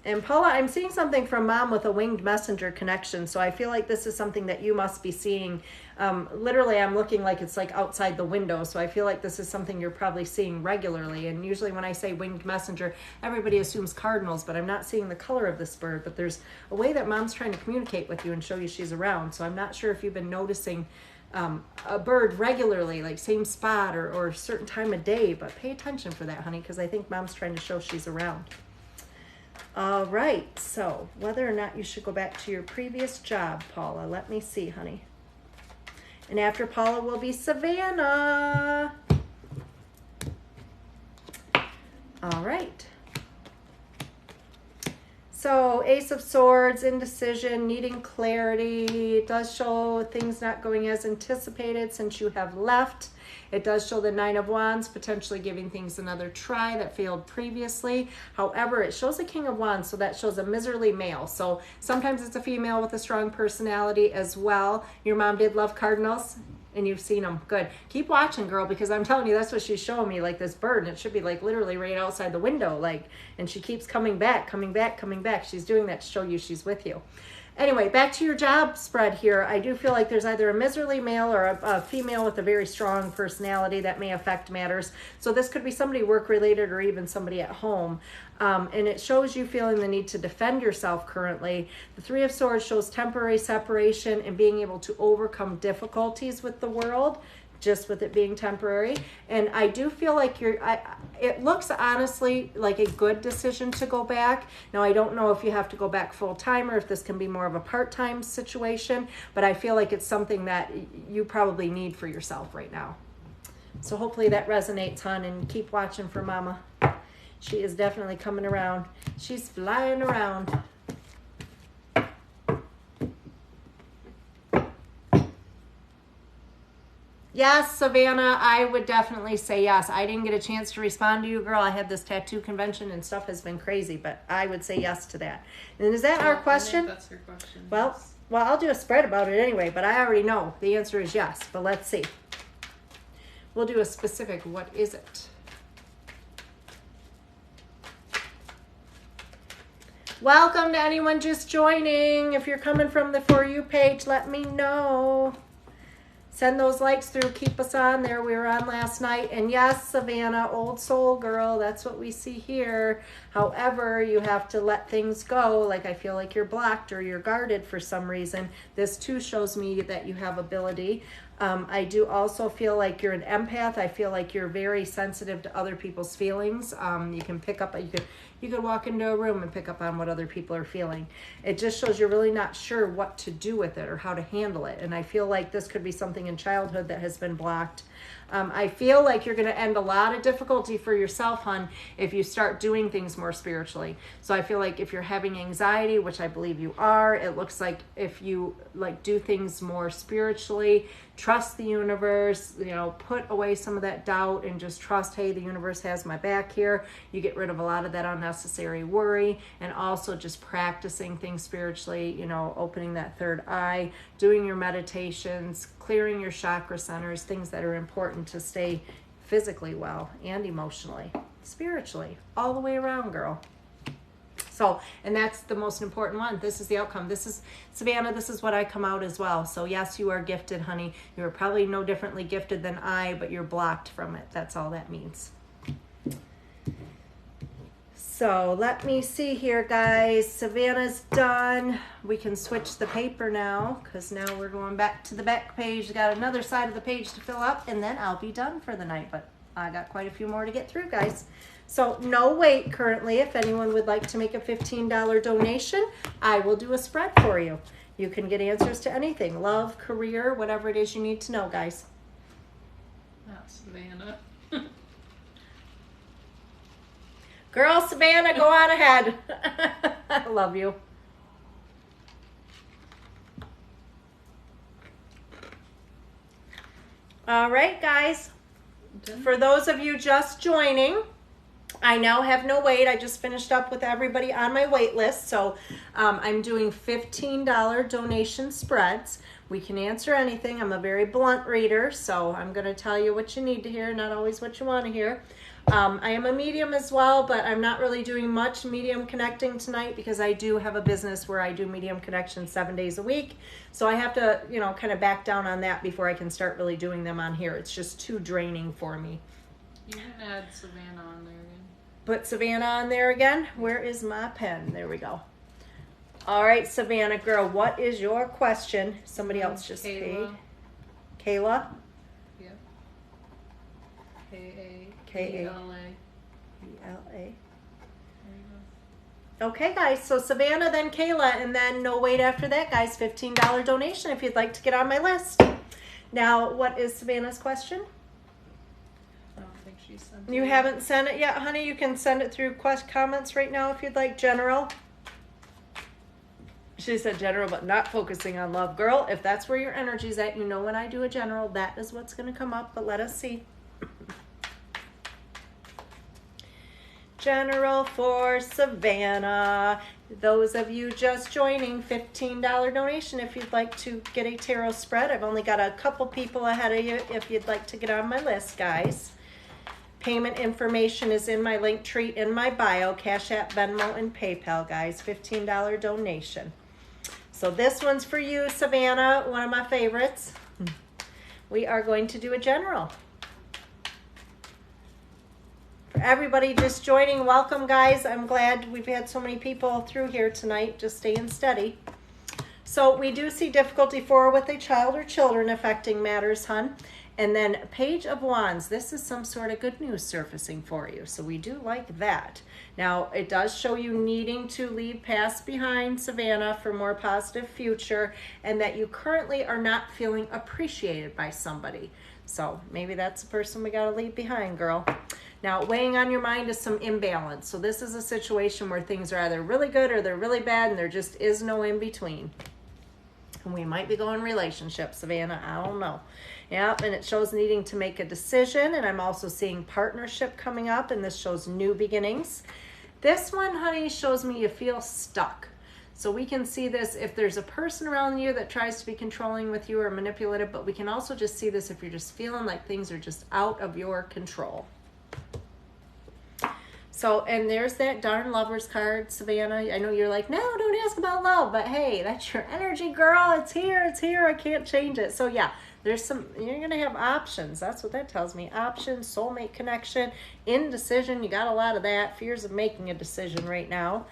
S1: And Paula, I'm seeing something from Mom with a winged messenger connection. So I feel like this is something that you must be seeing. Literally, I'm looking like it's like outside the window. So I feel like this is something you're probably seeing regularly. And usually when I say winged messenger, everybody assumes cardinals, but I'm not seeing the color of this bird. But there's a way that Mom's trying to communicate with you and show you she's around. So I'm not sure if you've been noticing a bird regularly, like same spot or a certain time of day. But pay attention for that, honey, because I think Mom's trying to show she's around. All right, so whether or not you should go back to your previous job, Paula, let me see, honey. And after Paula will be Savannah. All right. So Ace of Swords, indecision, needing clarity. It does show things not going as anticipated since you have left. It does show the Nine of Wands, potentially giving things another try that failed previously. However, it shows a King of Wands, so that shows a miserly male. So sometimes it's a female with a strong personality as well. Your mom did love cardinals, and you've seen them. Good. Keep watching, girl, because I'm telling you, that's what she's showing me, like this bird, and it should be like literally right outside the window, like, and she keeps coming back, coming back, coming back. She's doing that to show you she's with you. Anyway, back to your job spread here. I do feel like there's either a miserly male or a female with a very strong personality that may affect matters. So this could be somebody work-related or even somebody at home. And it shows you feeling the need to defend yourself currently. The Three of Swords shows temporary separation and being able to overcome difficulties with the world, just with it being temporary. And I do feel like it looks honestly like a good decision to go back. Now, I don't know if you have to go back full time or if this can be more of a part-time situation, but I feel like it's something that you probably need for yourself right now. So hopefully that resonates, hon, and keep watching for Mama. She is definitely coming around. She's flying around. Yes, Savannah, I would definitely say yes. I didn't get a chance to respond to you, girl. I had this tattoo convention and stuff has been crazy, but I would say yes to that. And is that our question?
S2: I think that's your question.
S1: Well, I'll do a spread about it anyway, but I already know the answer is yes, but let's see. We'll do a specific, what is it? Welcome to anyone just joining. If you're coming from the For You page, let me know. Send those likes through. Keep us on there. We were on last night. And yes, Savannah, old soul girl, that's what we see here. However, you have to let things go. Like I feel like you're blocked or you're guarded for some reason. This too shows me that you have ability. I do also feel like you're an empath. I feel like you're very sensitive to other people's feelings. You can pick up, you could walk into a room and pick up on what other people are feeling. It just shows you're really not sure what to do with it or how to handle it. And I feel like this could be something in childhood that has been blocked. I feel like you're going to end a lot of difficulty for yourself, hon, if you start doing things more spiritually. So I feel like if you're having anxiety, which I believe you are, it looks like if you like do things more spiritually, trust the universe, you know, put away some of that doubt and just trust, hey, the universe has my back here. You get rid of a lot of that unnecessary worry, and also just practicing things spiritually, you know, opening that third eye, doing your meditations, clearing your chakra centers, things that are important to stay physically well and emotionally, spiritually, all the way around, girl. So, and that's the most important one. This is the outcome. This is, Savannah, this is what I come out as well. So yes, you are gifted, honey. You are probably no differently gifted than I, but you're blocked from it. That's all that means. So let me see here, guys. Savannah's done. We can switch the paper now because now we're going back to the back page. Got another side of the page to fill up, and then I'll be done for the night. But I got quite a few more to get through, guys. So no wait currently. If anyone would like to make a $15 donation, I will do a spread for you. You can get answers to anything, love, career, whatever it is you need to know, guys.
S2: That's Savannah.
S1: Girl, Savannah, go on ahead. I love you. All right, guys. For those of you just joining, I now have no wait. I just finished up with everybody on my wait list. So I'm doing $15 donation spreads. We can answer anything. I'm a very blunt reader, so I'm going to tell you what you need to hear, not always what you want to hear. I am a medium as well, but I'm not really doing much medium connecting tonight because I do have a business where I do medium connections 7 days a week. So I have to, you know, kind of back down on that before I can start really doing them on here. It's just too draining for me.
S2: You can add Savannah on there again.
S1: Put Savannah on there again. Where is my pen? There we go. All right, Savannah girl, what is your question? Somebody else just paid. Kayla?
S2: Yep. K-A.
S1: K-A-L-A. Okay, guys, so Savannah, then Kayla, and then no wait after that, guys. $15 donation if you'd like to get on my list. Now, what is Savannah's question?
S2: I don't think she sent it.
S1: You haven't sent it yet, honey? You can send it through comments right now if you'd like, general. She said general, but not focusing on love. Girl, if that's where your energy's at, you know when I do a general, that is what's going to come up, but let us see. General for Savannah. Those of you just joining, $15 donation if you'd like to get a tarot spread. I've only got a couple people ahead of you if you'd like to get on my list, guys. Payment information is in my link tree in my bio, Cash App, Venmo, and PayPal, guys. $15 donation. So this one's for you, Savannah, one of my favorites. We are going to do a general. For everybody just joining, welcome, guys. I'm glad we've had so many people through here tonight, just staying steady. So we do see difficulty 4 with a child or children affecting matters, hun. And then Page of Wands, this is some sort of good news surfacing for you. So we do like that. Now, it does show you needing to leave past behind, Savannah, for more positive future, and that you currently are not feeling appreciated by somebody. So maybe that's the person we got to leave behind, girl. Now, weighing on your mind is some imbalance. So this is a situation where things are either really good or they're really bad, and there just is no in between. And we might be going relationship, Savannah. I don't know. Yep, and it shows needing to make a decision, and I'm also seeing partnership coming up, and this shows new beginnings. This one, honey, shows me you feel stuck. So we can see this if there's a person around you that tries to be controlling with you or manipulative, but we can also just see this if you're just feeling like things are just out of your control. So, and there's that darn Lovers card, Savannah. I know you're like, no, don't ask about love, but hey, that's your energy, girl. It's here, I can't change it. So yeah, there's some, you're going to have options. That's what that tells me. Options, soulmate connection, indecision. You got a lot of that. Fears of making a decision right now.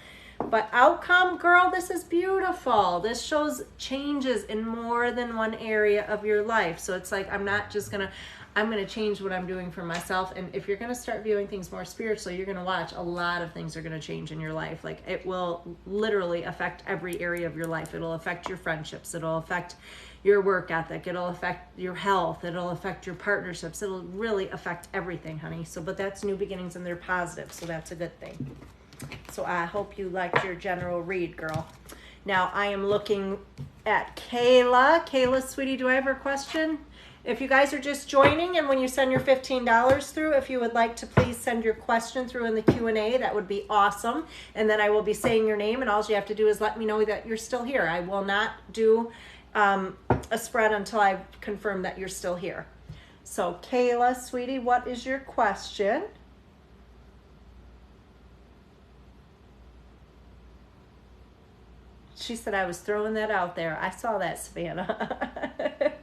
S1: But outcome, girl, this is beautiful. This shows changes in more than one area of your life. So it's like, I'm not just going to, I'm going to change what I'm doing for myself. And if you're going to start viewing things more spiritually, you're going to watch a lot of things are going to change in your life. Like it will literally affect every area of your life. It'll affect your friendships. It'll affect your work ethic. It'll affect your health. It'll affect your partnerships. It'll really affect everything, honey. So, but that's new beginnings and they're positive. So that's a good thing. So I hope you liked your general read, girl. Now I am looking at Kayla. Kayla, sweetie, do I have a question? If you guys are just joining and when you send your $15 through, if you would like to please send your question through in the Q&A, that would be awesome. And then I will be saying your name and all you have to do is let me know that you're still here. I will not do a spread until I confirm that you're still here. So Kayla, sweetie, what is your question? She said I was throwing that out there. I saw that, Savannah.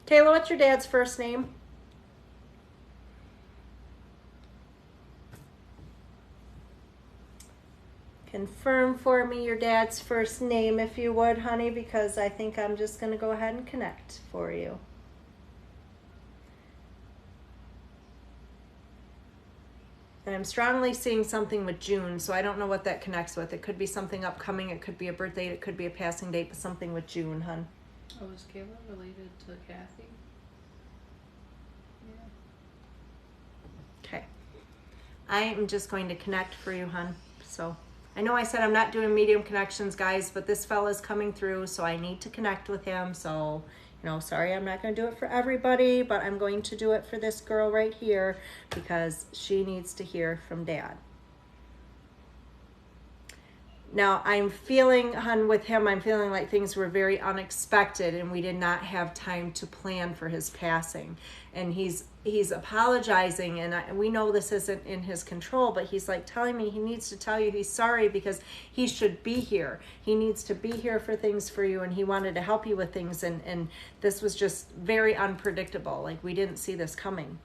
S1: Kayla, what's your dad's first name? Confirm for me your dad's first name if you would, honey, because I think I'm just going to go ahead and connect for you. And I'm strongly seeing something with June, so I don't know what that connects with. It could be something upcoming, it could be a birth date, it could be a passing date, but something with June, hun.
S2: Oh, is Kayla related to Kathy? Yeah.
S1: Okay. I am just going to connect for you, hun. So I know I said I'm not doing medium connections, guys, but this fella's coming through, so I need to connect with him. So, you know, sorry, I'm not going to do it for everybody, but I'm going to do it for this girl right here because she needs to hear from Dad. Now, I'm feeling, hun, with him, I'm feeling like things were very unexpected and we did not have time to plan for his passing. And he's apologizing, and we know this isn't in his control, but he's like telling me he needs to tell you he's sorry because he should be here. He needs to be here for things for you, and he wanted to help you with things, and this was just very unpredictable. Like, we didn't see this coming.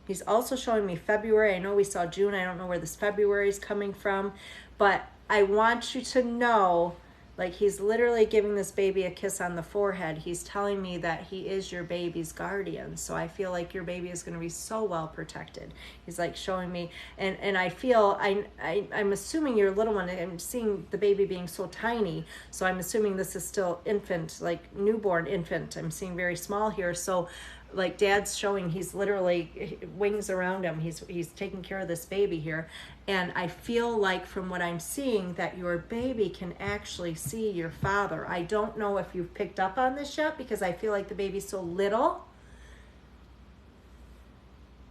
S1: He's also showing me February. I know we saw June. I don't know where this February is coming from, but I want you to know Like, he's literally giving this baby a kiss on the forehead. He's telling me that he is your baby's guardian. So I feel like your baby is going to be so well protected. He's like showing me, and I feel, I'm assuming your little one, I'm seeing the baby being so tiny. So I'm assuming this is still infant, like newborn infant. I'm seeing very small here. So like Dad's showing, he's literally wings around him. He's taking care of this baby here. And I feel like from what I'm seeing that your baby can actually see your father. I don't know if you've picked up on this yet because I feel like the baby's so little.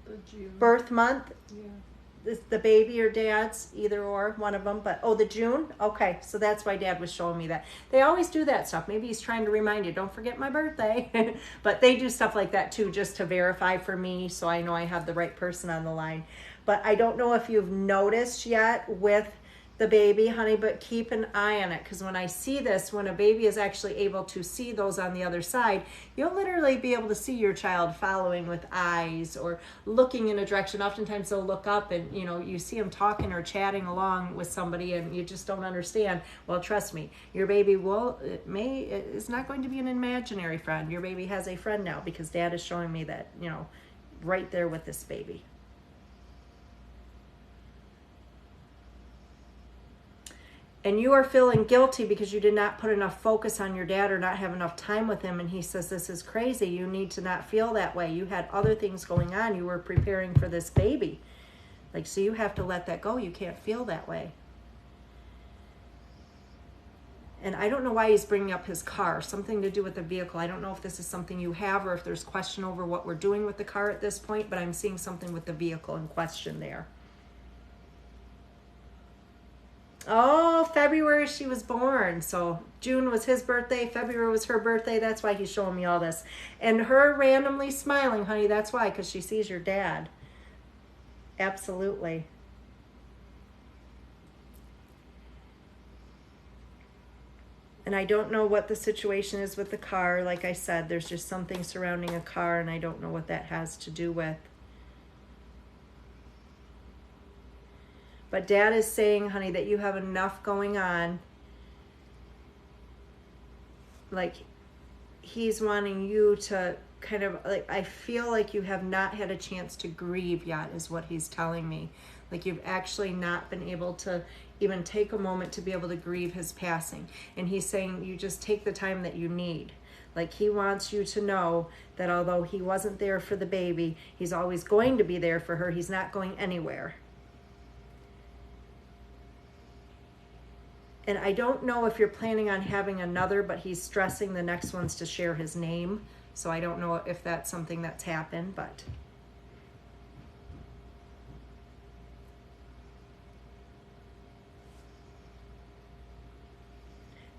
S2: The June.
S1: Birth month?
S2: Yeah.
S1: Is the baby or Dad's? Either or, one of them. But, oh, the June? Okay, so that's why Dad was showing me that. They always do that stuff. Maybe he's trying to remind you, don't forget my birthday. But they do stuff like that too, just to verify for me so I know I have the right person on the line. But I don't know if you've noticed yet with the baby, honey, but keep an eye on it. Because when I see this, when a baby is actually able to see those on the other side, you'll literally be able to see your child following with eyes or looking in a direction. Oftentimes they'll look up and, you know, you see them talking or chatting along with somebody and you just don't understand. Well, trust me, your baby is not going to be an imaginary friend. Your baby has a friend now because Dad is showing me that, you know, right there with this baby. And you are feeling guilty because you did not put enough focus on your dad or not have enough time with him. And he says, this is crazy. You need to not feel that way. You had other things going on. You were preparing for this baby. Like, so you have to let that go. You can't feel that way. And I don't know why he's bringing up his car. Something to do with the vehicle. I don't know if this is something you have or if there's question over what we're doing with the car at this point. But I'm seeing something with the vehicle in question there. Oh, February she was born. So June was his birthday. February was her birthday. That's why he's showing me all this. And her randomly smiling, honey, that's why, because she sees your dad. Absolutely. And I don't know what the situation is with the car. Like I said, there's just something surrounding a car, and I don't know what that has to do with. But Dad is saying, honey, that you have enough going on. Like, he's wanting you to kind of, like, I feel like you have not had a chance to grieve yet, is what he's telling me. Like, you've actually not been able to even take a moment to be able to grieve his passing. And he's saying you just take the time that you need. Like, he wants you to know that although he wasn't there for the baby, he's always going to be there for her. He's not going anywhere. And I don't know if you're planning on having another, but he's stressing the next one's to share his name. So I don't know if that's something that's happened, but.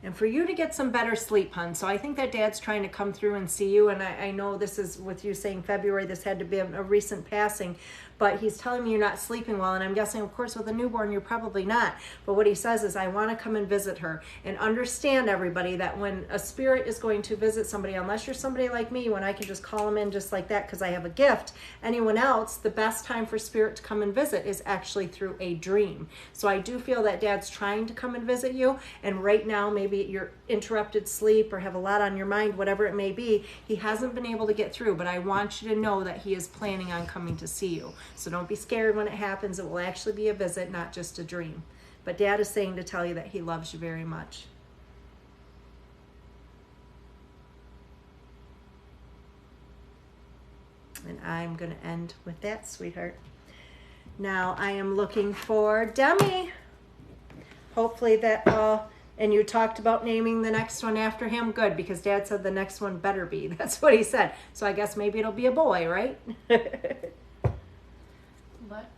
S1: And for you to get some better sleep, hon. So I think that Dad's trying to come through and see you. And I know this is with you saying February, this had to be a recent passing. But he's telling me you're not sleeping well. And I'm guessing, of course, with a newborn, you're probably not. But what he says is, I want to come and visit her. And understand, everybody, that when a spirit is going to visit somebody, unless you're somebody like me, when I can just call them in just like that because I have a gift, anyone else, the best time for spirit to come and visit is actually through a dream. So I do feel that Dad's trying to come and visit you. And right now, maybe you're interrupted sleep or have a lot on your mind, whatever it may be, he hasn't been able to get through. But I want you to know that he is planning on coming to see you. So don't be scared when it happens. It will actually be a visit, not just a dream. But Dad is saying to tell you that he loves you very much. And I'm going to end with that, sweetheart. Now I am looking for Demi. Hopefully that, and you talked about naming the next one after him. Good, because Dad said the next one better be. That's what he said. So I guess maybe it'll be a boy, right?
S2: What?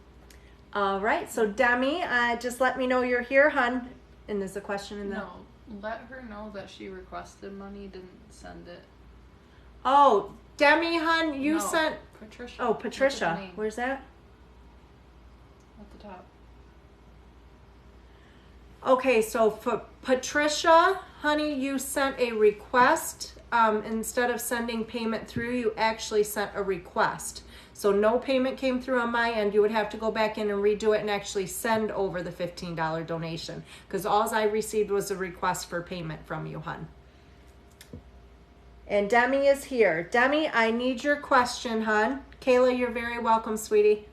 S1: All right, so Demi, just let me know you're here, hon. And there's a question in the...
S2: No, let her know that she requested money, didn't send it.
S1: Oh, Demi, hon, you
S2: No,
S1: sent...
S2: Patricia.
S1: Oh, Patricia.
S2: Look at the name
S1: Where's that?
S2: at the top.
S1: Okay, so for Patricia, honey, you sent a request. Instead of sending payment through, you actually sent a request. So no payment came through on my end. You would have to go back in and redo it and actually send over the $15 donation, because all I received was a request for payment from you, hun. And Demi is here. Demi, I need your question, hun. Kayla, you're very welcome, sweetie.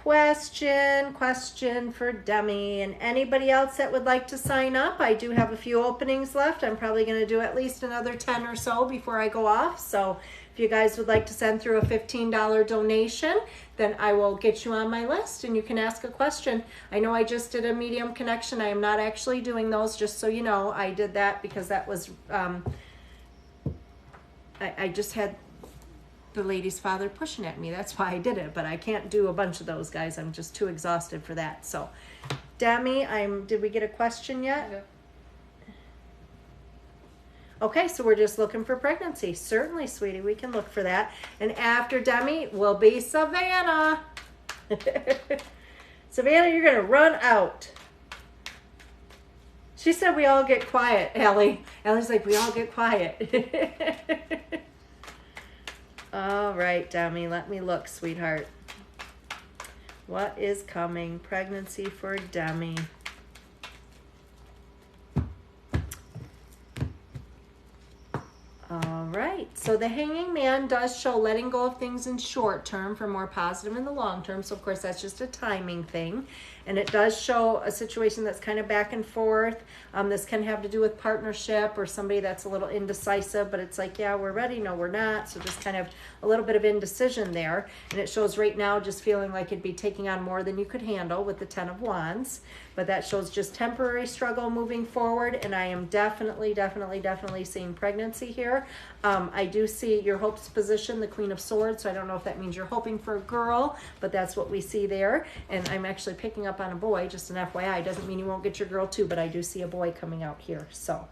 S1: Question for Demi. And anybody else that would like to sign up, I do have a few openings left. I'm probably going to do at least another 10 or so before I go off. So if you guys would like to send through a $15 donation, then I will get you on my list and you can ask a question. I know I just did a medium connection. I am not actually doing those, just so you know. I did that because that was, I just had the lady's father pushing at me. That's why I did it, but I can't do a bunch of those, guys. I'm just too exhausted for that. So, Demi, did we get a question yet?
S2: Yeah.
S1: Okay, so we're just looking for pregnancy. Certainly, sweetie, we can look for that. And after Demi will be Savannah. Savannah, you're going to run out. She said we all get quiet, Allie. Allie's like, we all get quiet. All right, Demi, let me look, sweetheart. What is coming? Pregnancy for Demi. All right, so the Hanging Man does show letting go of things in short term for more positive in the long term. So, of course, that's just a timing thing. And it does show a situation that's kind of back and forth. This can have to do with partnership or somebody that's a little indecisive, but it's like, yeah, we're ready. No, we're not. So just kind of a little bit of indecision there. And it shows right now just feeling like it'd be taking on more than you could handle with the 10 of Wands. But that shows just temporary struggle moving forward. And I am definitely seeing pregnancy here. I do see your hopes position, the Queen of Swords. So I don't know if that means you're hoping for a girl, but that's what we see there. And I'm actually picking up on a boy, just an FYI. Doesn't mean you won't get your girl too, but I do see a boy coming out here. So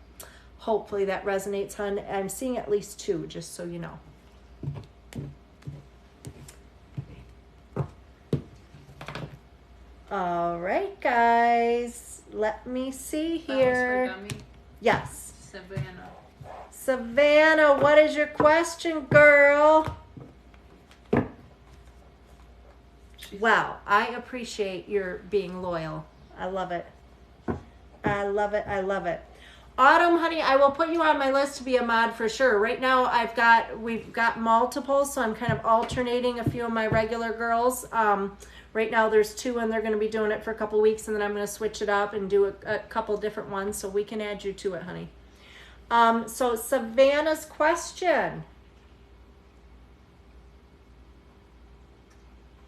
S1: hopefully that resonates, hun. I'm seeing at least 2, just so you know. All right, guys. Let me see here.
S2: That was for Demi?
S1: Yes.
S2: Savannah.
S1: Savannah, what is your question, girl? Wow, I appreciate your being loyal. I love it. I love it. I love it. Autumn, honey, I will put you on my list to be a mod for sure. Right now, we've got multiples, so I'm kind of alternating a few of my regular girls. Right now, there's 2, and they're going to be doing it for a couple weeks, and then I'm going to switch it up and do a couple different ones, so we can add you to it, honey. So Savannah's question.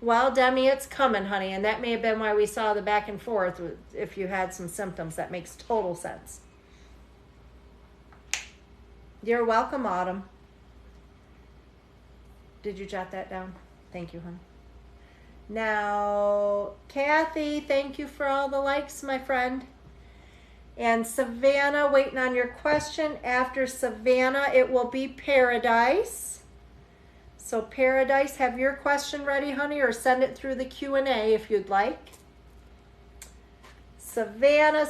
S1: Well, Demi, it's coming, honey, and that may have been why we saw the back and forth. If you had some symptoms, that makes total sense. You're welcome, Autumn. Did you jot that down? Thank you, honey. Now, Kathy, thank you for all the likes, my friend. And Savannah, waiting on your question. After Savannah, it will be Paradise. So Paradise, have your question ready, honey, or send it through the Q&A if you'd like. Savannah,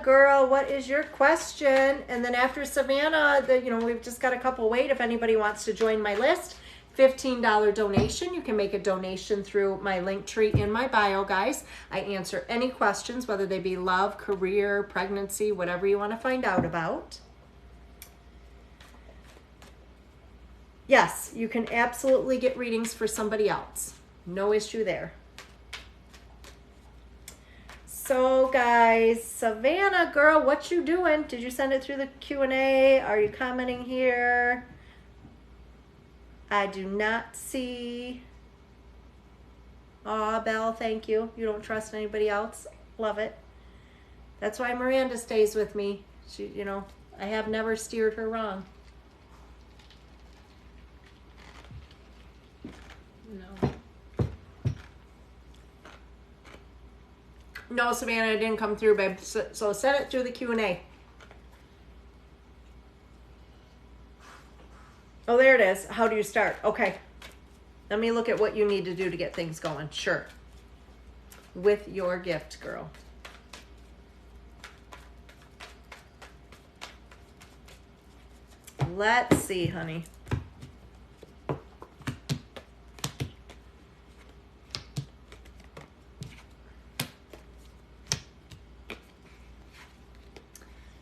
S1: girl, what is your question? And then after Savannah, we've just got a couple wait if anybody wants to join my list. $15 donation. You can make a donation through my link tree in my bio, guys. I answer any questions, whether they be love, career, pregnancy, whatever you want to find out about. Yes, you can absolutely get readings for somebody else. No issue there. So, guys, Savannah, girl, what you doing? Did you send it through the Q&A? Are you commenting here? I do not see. Aw, Belle, thank you. You don't trust anybody else. Love it. That's why Miranda stays with me. She, I have never steered her wrong.
S2: No.
S1: No, Savannah, it didn't come through, babe. So send it through the Q&A. Oh, there it is. How do you start? Okay. Let me look at what you need to do to get things going. Sure. With your gift, girl. let's see, honey.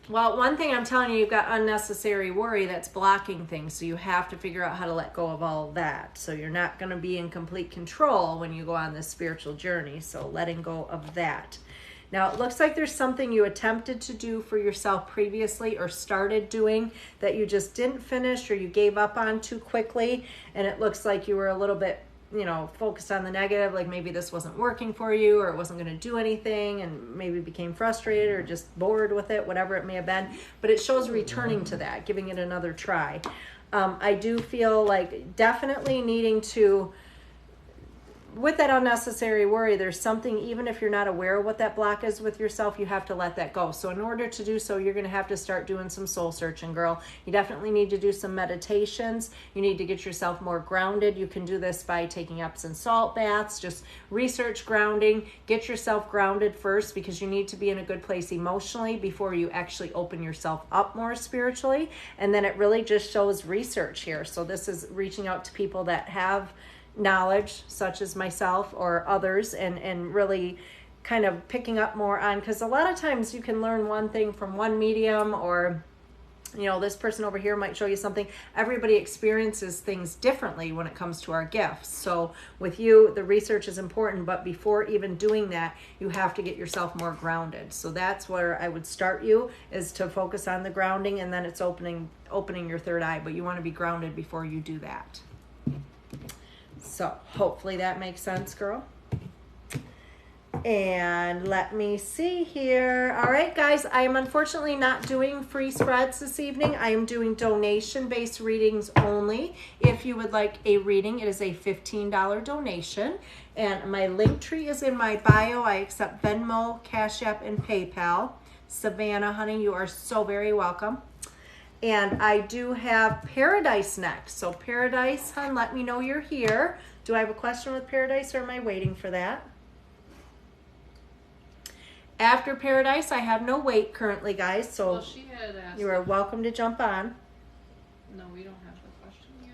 S1: Well, one thing I'm telling you, you've got unnecessary worry that's blocking things. So you have to figure out how to let go of all of that. So you're not going to be in complete control when you go on this spiritual journey. So letting go of that. Now, it looks like there's something you attempted to do for yourself previously or started doing that you just didn't finish or you gave up on too quickly. And it looks like you were a little bit, focused on the negative, like maybe this wasn't working for you or it wasn't going to do anything and maybe became frustrated or just bored with it, whatever it may have been. But it shows returning to that, giving it another try. I do feel like definitely needing to, with that unnecessary worry, there's something, even if you're not aware of what that block is with yourself, you have to let that go. So in order to do so, you're going to have to start doing some soul searching, girl. You definitely need to do some meditations. You need to get yourself more grounded. You can do this by taking Epsom salt baths. Just research grounding. Get yourself grounded first because you need to be in a good place emotionally before you actually open yourself up more spiritually. And then it really just shows research here. So this is reaching out to people that have knowledge, such as myself or others, and really kind of picking up more on, because a lot of times you can learn one thing from one medium, or this person over here might show you something. Everybody experiences things differently when it comes to our gifts. So with you, the research is important, but before even doing that, you have to get yourself more grounded. So that's where I would start you, is to focus on the grounding, and then it's opening your third eye, but you want to be grounded before you do that. So hopefully that makes sense, girl. And let me see here. All right, guys, I am unfortunately not doing free spreads this evening. I am doing donation-based readings only. If you would like a reading, it is a $15 donation. And my link tree is in my bio. I accept Venmo, Cash App, and PayPal. Savannah, honey, you are so very welcome. And I do have Paradise next. So Paradise, hon, let me know you're here. Do I have a question with Paradise, or am I waiting for that? After Paradise, I have no wait currently, guys. So
S2: well, she had asked,
S1: you are welcome to jump on.
S2: No, we don't have the question yet.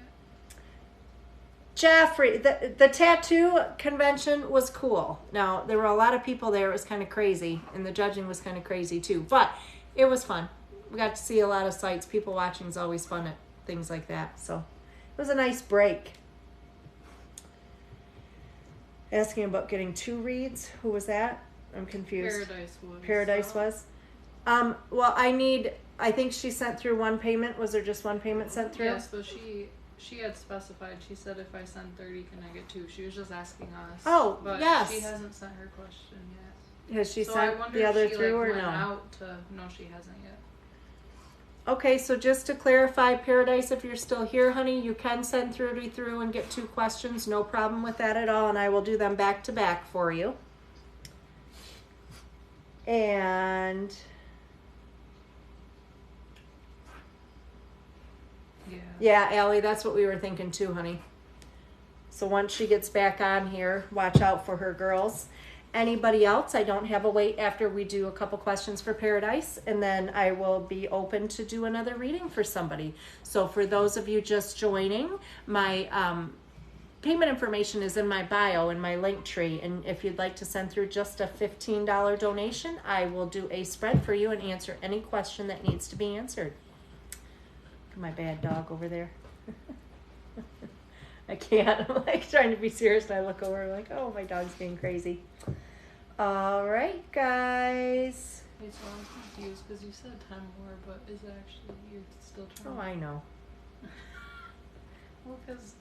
S1: Jeffrey, the tattoo convention was cool. Now, there were a lot of people there. It was kind of crazy. And the judging was kind of crazy too. But it was fun. We got to see a lot of sights. People watching is always fun at things like that. So it was a nice break. Asking about getting 2 reads. Who was that? I'm confused. Paradise was. Well, I think she sent through one payment. Was there just one payment sent through?
S2: Yes, but she had specified. She said if I send 30, can I get 2? She was just asking us.
S1: Oh,
S2: but
S1: yes.
S2: She hasn't sent her question yet.
S1: Has she sent the other through or no?
S2: No, she hasn't yet.
S1: Okay, so just to clarify, Paradise, if you're still here, honey, you can send 30 through and get 2 questions. No problem with that at all, and I will do them back to back for you. And yeah, Allie, that's what we were thinking too, honey. So once she gets back on here, watch out for her, girls. Anybody else? I don't have a wait after we do a couple questions for Paradise, and then I will be open to do another reading for somebody. So for those of you just joining, my payment information is in my bio, in my link tree, and if you'd like to send through just a $15 donation, I will do a spread for you and answer any question that needs to be answered. Look at my bad dog over there. I can't. I'm like trying to be serious, and I look over like, oh, my dog's being crazy. All right, guys.
S2: Wait, so I'm confused because you said 10 more, but is it actually you're still trying?
S1: Oh, I know.
S2: Well, because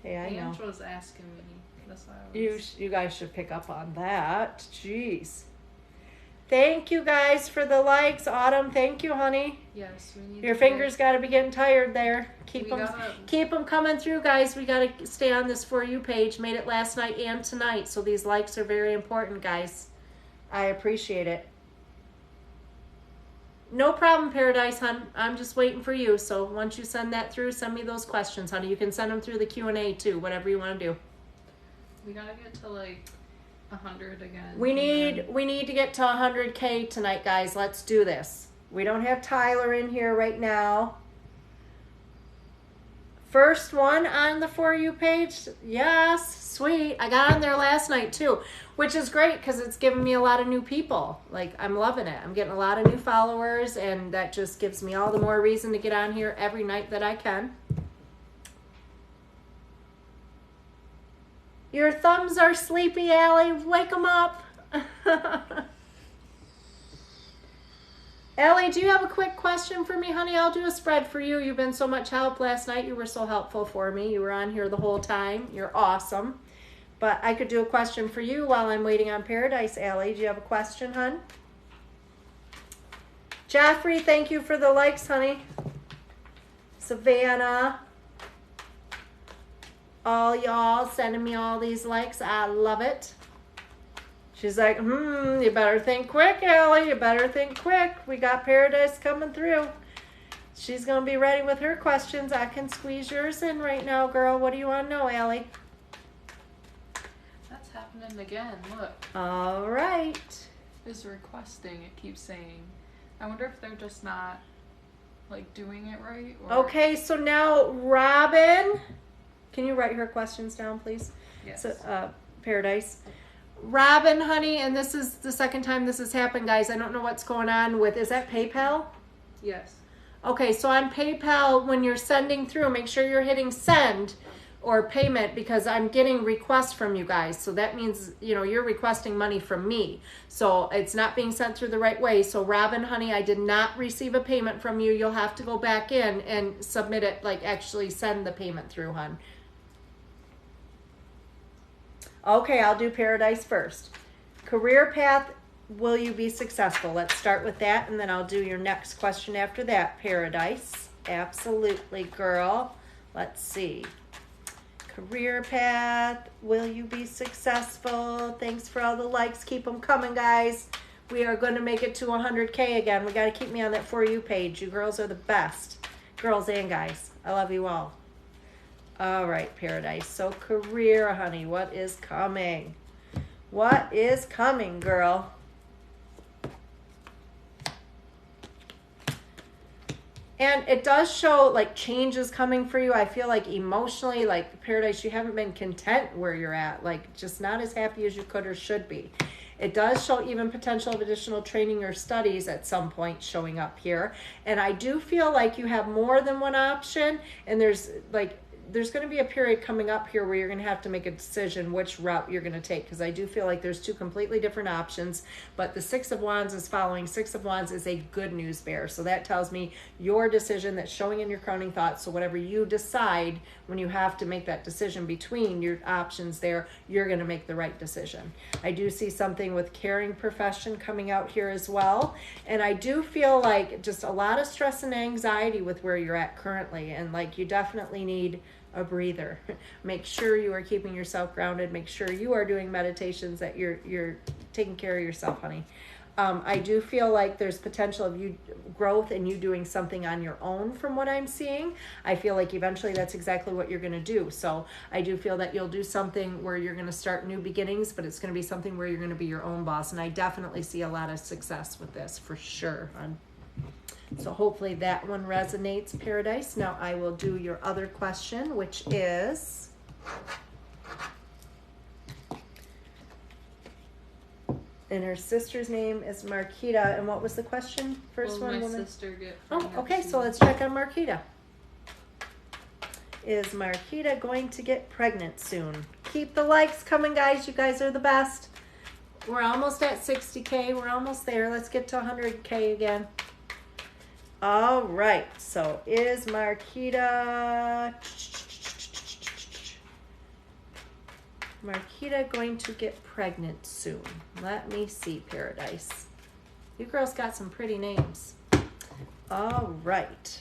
S1: hey, I know.
S2: was asking me. That's why I was...
S1: You guys should pick up on that. Jeez. Thank you guys for the likes, Autumn. Thank you, honey.
S2: Yes, we need.
S1: Your fingers got to be getting tired there. Keep them coming through, guys. We got to stay on this For You page. Made it last night and tonight, so these likes are very important, guys. I appreciate it. No problem, Paradise, hon. I'm just waiting for you. So once you send that through, send me those questions, honey. You can send them through the Q&A too, whatever you want to do.
S2: We gotta get to like 100 again.
S1: We need to get to 100K tonight, guys. Let's do this. We don't have Tyler in here right now. First one on the For You page. Yes, sweet. I got on there last night too, which is great because it's giving me a lot of new people. Like, I'm loving it. I'm getting a lot of new followers, and that just gives me all the more reason to get on here every night that I can. Your thumbs are sleepy, Allie. Wake them up. Allie, do you have a quick question for me, honey? I'll do a spread for you. You've been so much help last night. You were so helpful for me. You were on here the whole time. You're awesome. But I could do a question for you while I'm waiting on Paradise, Allie. Do you have a question, hon? Joffrey, thank you for the likes, honey. Savannah. All y'all sending me all these likes. I love it. She's like, you better think quick, Allie. You better think quick. We got Paradise coming through. She's going to be ready with her questions. I can squeeze yours in right now, girl. What do you want to know, Allie?
S2: That's happening again. Look.
S1: All right.
S2: Is requesting, it keeps saying. I wonder if they're just not, like, doing it right. Or...
S1: Okay, so now Robin. Can you write her questions down, please?
S2: Yes.
S1: So, Paradise. Robin, honey, and this is the second time this has happened, guys. I don't know what's going on with, is that PayPal?
S2: Yes.
S1: Okay, so on PayPal, when you're sending through, make sure you're hitting send or payment, because I'm getting requests from you guys. So that means, you know, you're requesting money from me. So it's not being sent through the right way. So Robin, honey, I did not receive a payment from you. You'll have to go back in and submit it, like actually send the payment through, hon. Okay, I'll do Paradise first. Career path, will you be successful? Let's start with that, and then I'll do your next question after that, Paradise. Absolutely, girl. Let's see. Career path, will you be successful? Thanks for all the likes. Keep them coming, guys. We are going to make it to 100K again. We got to keep me on that For You page. You girls are the best. Girls and guys. I love you all. All right, Paradise. So career, honey, what is coming? What is coming, girl? And it does show like changes coming for you. I feel like emotionally, like Paradise, you haven't been content where you're at, like just not as happy as you could or should be. It does show even potential of additional training or studies at some point showing up here. And I do feel like you have more than one option, and there's going to be a period coming up here where you're going to have to make a decision which route you're going to take, because I do feel like there's two completely different options. But the Six of Wands is following. Six of Wands is a good news bear. So that tells me your decision that's showing in your crowning thoughts. So whatever you decide when you have to make that decision between your options there, you're going to make the right decision. I do see something with caring profession coming out here as well. And I do feel like just a lot of stress and anxiety with where you're at currently. And like you definitely need a breather. Make sure you are keeping yourself grounded. Make sure you are doing meditations, that you're taking care of yourself, honey. I do feel like there's potential of you growth and you doing something on your own from what I'm seeing. I feel like eventually that's exactly what you're going to do. So I do feel that you'll do something where you're going to start new beginnings, but it's going to be something where you're going to be your own boss. And I definitely see a lot of success with this for sure, hon. So hopefully that one resonates, Paradise. Now I will do your other question, which is, and her sister's name is Marquita. And what was the question? First one,
S2: woman. Sister get
S1: okay, so let's check on Marquita. Is Marquita going to get pregnant soon? Keep the likes coming, guys. You guys are the best. We're almost at 60K. We're almost there. Let's get to 100K again. All right, so is Marquita going to get pregnant soon? Let me see, Paradise. You girls got some pretty names. All right.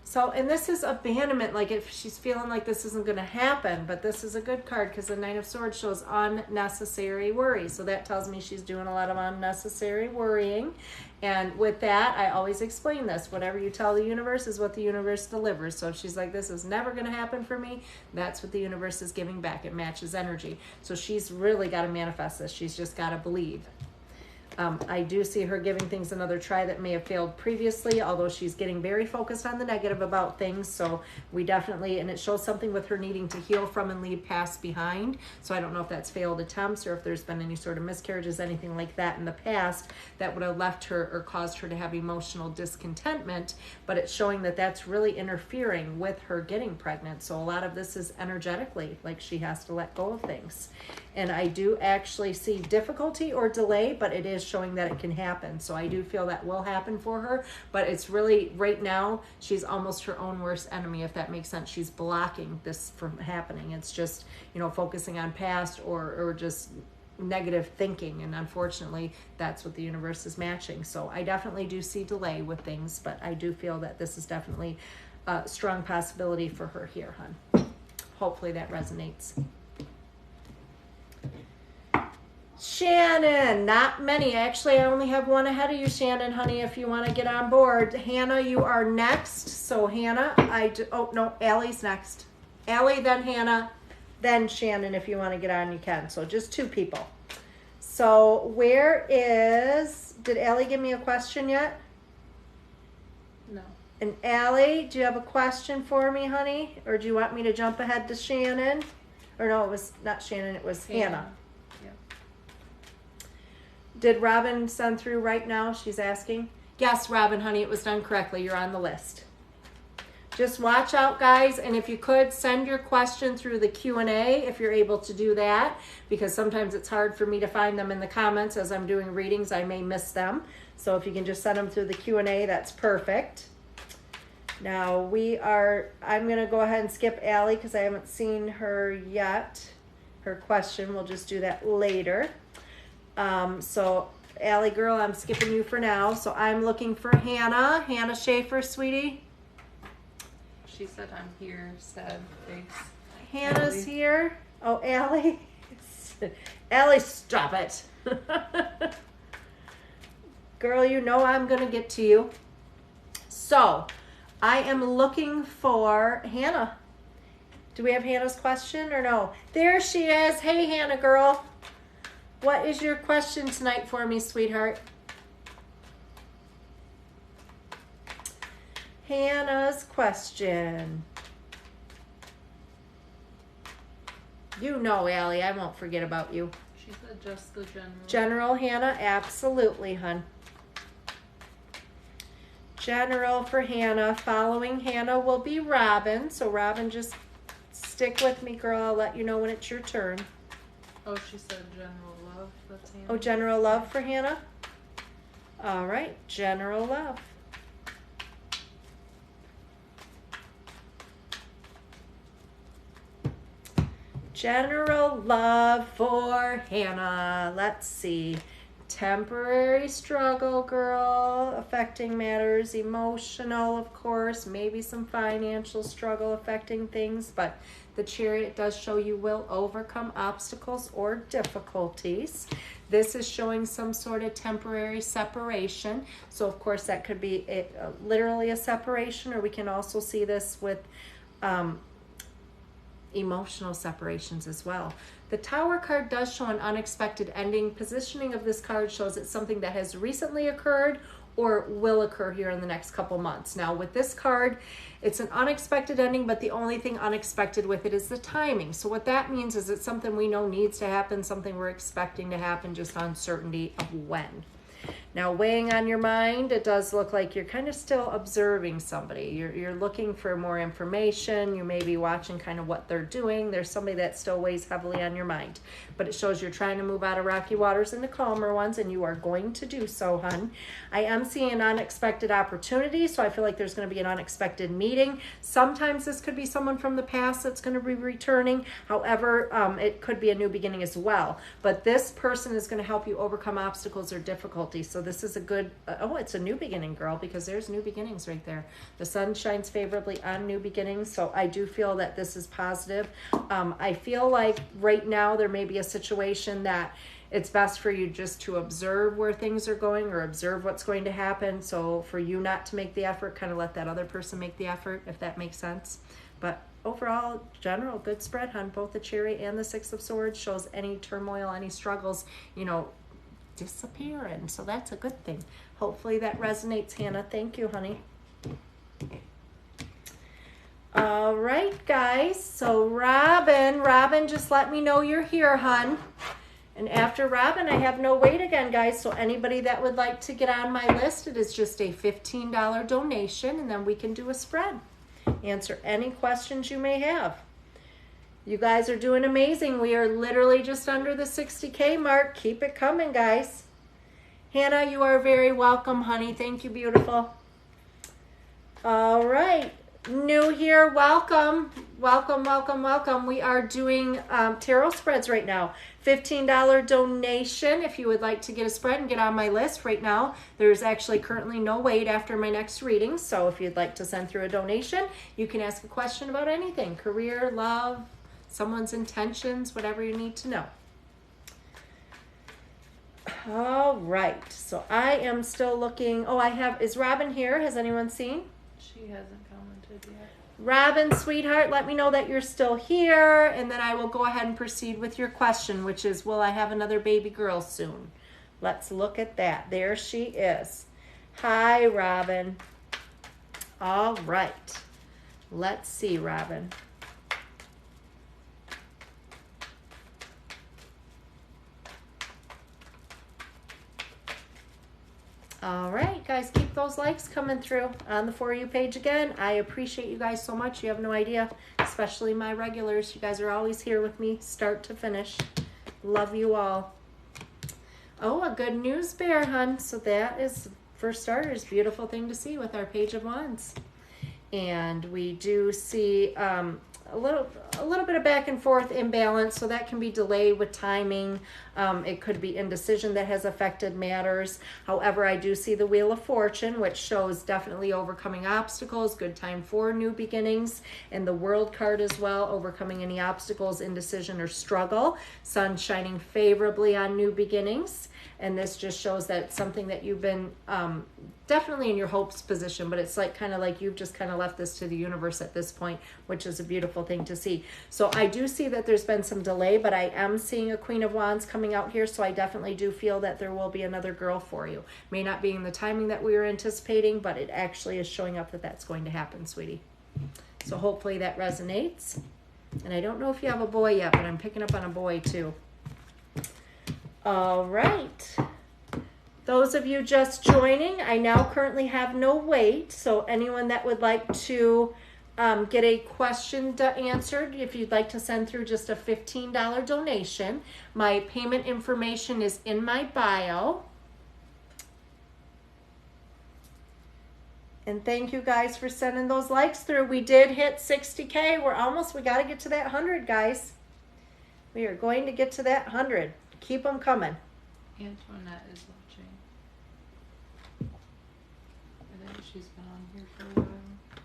S1: So, and this is abandonment, like if she's feeling like this isn't going to happen, but this is a good card because the Nine of Swords shows unnecessary worry. So that tells me she's doing a lot of unnecessary worrying. And with that, I always explain this. Whatever you tell the universe is what the universe delivers. So if she's like, this is never going to happen for me, that's what the universe is giving back. It matches energy. So she's really got to manifest this. She's just got to believe. I do see her giving things another try that may have failed previously, although she's getting very focused on the negative about things. So we definitely, and it shows something with her needing to heal from and leave past behind. So I don't know if that's failed attempts or if there's been any sort of miscarriages, anything like that in the past that would have left her or caused her to have emotional discontentment. But it's showing that that's really interfering with her getting pregnant. So a lot of this is energetically, like she has to let go of things. And I do actually see difficulty or delay, but it is showing that it can happen. So I do feel that will happen for her, but it's really right now, she's almost her own worst enemy, if that makes sense. She's blocking this from happening. It's just, you know, focusing on past or just negative thinking. And unfortunately, that's what the universe is matching. So I definitely do see delay with things, but I do feel that this is definitely a strong possibility for her here, hon. Hopefully that resonates. Shannon, not many. Actually, I only have one ahead of you, Shannon, honey, if you want to get on board. Hannah, you are next. So Hannah, oh, no, Allie's next. Allie, then Hannah, then Shannon, if you want to get on, you can. So just two people. So did Allie give me a question yet?
S2: No.
S1: And Allie, do you have a question for me, honey? Or do you want me to jump ahead to Shannon? Or no, it was not Shannon, it was Hannah. Did Robin send through right now? She's asking. Yes, Robin, honey, it was done correctly. You're on the list. Just watch out, guys, and if you could, send your question through the Q&A if you're able to do that, because sometimes it's hard for me to find them in the comments as I'm doing readings. I may miss them. So if you can just send them through the Q&A, that's perfect. Now, I'm going to go ahead and skip Allie because I haven't seen her yet. Her question, we'll just do that later. So Allie girl, I'm skipping you for now. So I'm looking for Hannah. Hannah Schaefer, sweetie.
S2: She said I'm here, sad face.
S1: Hannah's
S2: Allie.
S1: here. Oh, Allie. Allie, stop it. Girl, you know I'm going to get to you. So I am looking for Hannah. Do we have Hannah's question or no? There she is. Hey, Hannah girl. What is your question tonight for me, sweetheart? Hannah's question. You know, Allie, I won't forget about you.
S2: She said just the general.
S1: General, Hannah? Absolutely, hun. General for Hannah. Following Hannah will be Robin. So, Robin, just stick with me, girl. I'll let you know when it's your turn.
S2: Oh, she said general love. That's Hannah.
S1: Oh, general love for Hannah? All right, general love. General love for Hannah. Let's see. Temporary struggle, girl, affecting matters, emotional, of course, maybe some financial struggle affecting things, but the Chariot does show you will overcome obstacles or difficulties. This is showing some sort of temporary separation. So, of course, that could be literally a separation, or we can also see this with emotional separations as well. The Tower card does show an unexpected ending. Positioning of this card shows it's something that has recently occurred or will occur here in the next couple months. Now with this card, it's an unexpected ending, but the only thing unexpected with it is the timing. So what that means is it's something we know needs to happen, something we're expecting to happen, just uncertainty of when. Now, weighing on your mind, it does look like you're kind of still observing somebody. You're looking for more information. You may be watching kind of what they're doing. There's somebody that still weighs heavily on your mind. But it shows you're trying to move out of rocky waters into calmer ones, and you are going to do so, hun. I am seeing an unexpected opportunity, so I feel like there's going to be an unexpected meeting. Sometimes this could be someone from the past that's going to be returning. However, it could be a new beginning as well. But this person is going to help you overcome obstacles or difficulties. So this is a good, it's a new beginning, girl, because there's new beginnings right there. The sun shines favorably on new beginnings, so I do feel that this is positive. I feel like right now there may be a situation that it's best for you just to observe where things are going or observe what's going to happen. So for you not to make the effort, kind of let that other person make the effort, if that makes sense. But overall, general, good spread, hun. Both the Chariot and the Six of Swords shows any turmoil, any struggles, disappearing. So that's a good thing. Hopefully that resonates, Hannah. Thank you, honey. All right, guys. So Robin, just let me know you're here, hun. And after Robin, I have no wait again, guys. So anybody that would like to get on my list, it is just a $15 donation, and then we can do a spread. Answer any questions you may have. You guys are doing amazing. We are literally just under the 60K mark. Keep it coming, guys. Hannah, you are very welcome, honey. Thank you, beautiful. All right. New here, welcome. Welcome. We are doing tarot spreads right now. $15 donation if you would like to get a spread and get on my list right now. There's actually currently no wait after my next reading. So if you'd like to send through a donation, you can ask a question about anything. Career, love, someone's intentions, whatever you need to know. All right. So I am still looking. Oh, is Robin here? Has anyone seen?
S2: She hasn't commented yet.
S1: Robin, sweetheart, let me know that you're still here, and then I will go ahead and proceed with your question, which is, will I have another baby girl soon? Let's look at that. There she is. Hi, Robin. All right. Let's see, Robin. All right, guys, keep those likes coming through on the For You page again. I appreciate you guys so much. You have no idea, especially my regulars. You guys are always here with me, start to finish. Love you all. Oh, a good news bear, hun. So that is, for starters, beautiful thing to see with our Page of Wands. And we do see a little bit of back and forth imbalance, so that can be delayed with timing. It could be indecision that has affected matters. However, I do see the Wheel of Fortune, which shows definitely overcoming obstacles, good time for new beginnings, and the World card as well, overcoming any obstacles, indecision, or struggle. Sun shining favorably on new beginnings. And this just shows that it's something that you've been definitely in your hopes position, but it's like kind of like you've just kind of left this to the universe at this point, which is a beautiful thing to see. So I do see that there's been some delay, but I am seeing a Queen of Wands coming out here, so I definitely do feel that there will be another girl for you. May not be in the timing that we were anticipating, but it actually is showing up that that's going to happen, sweetie. So hopefully that resonates. And I don't know if you have a boy yet, but I'm picking up on a boy too. All right. Those of you just joining, I now currently have no wait. So anyone that would like to get a question answered, if you'd like to send through just a $15 donation, my payment information is in my bio. And thank you guys for sending those likes through. We did hit 60K. We got to get to that 100, guys. We are going to get to that 100. Keep them coming.
S2: Antoinette is watching. I think she's been on here for a while.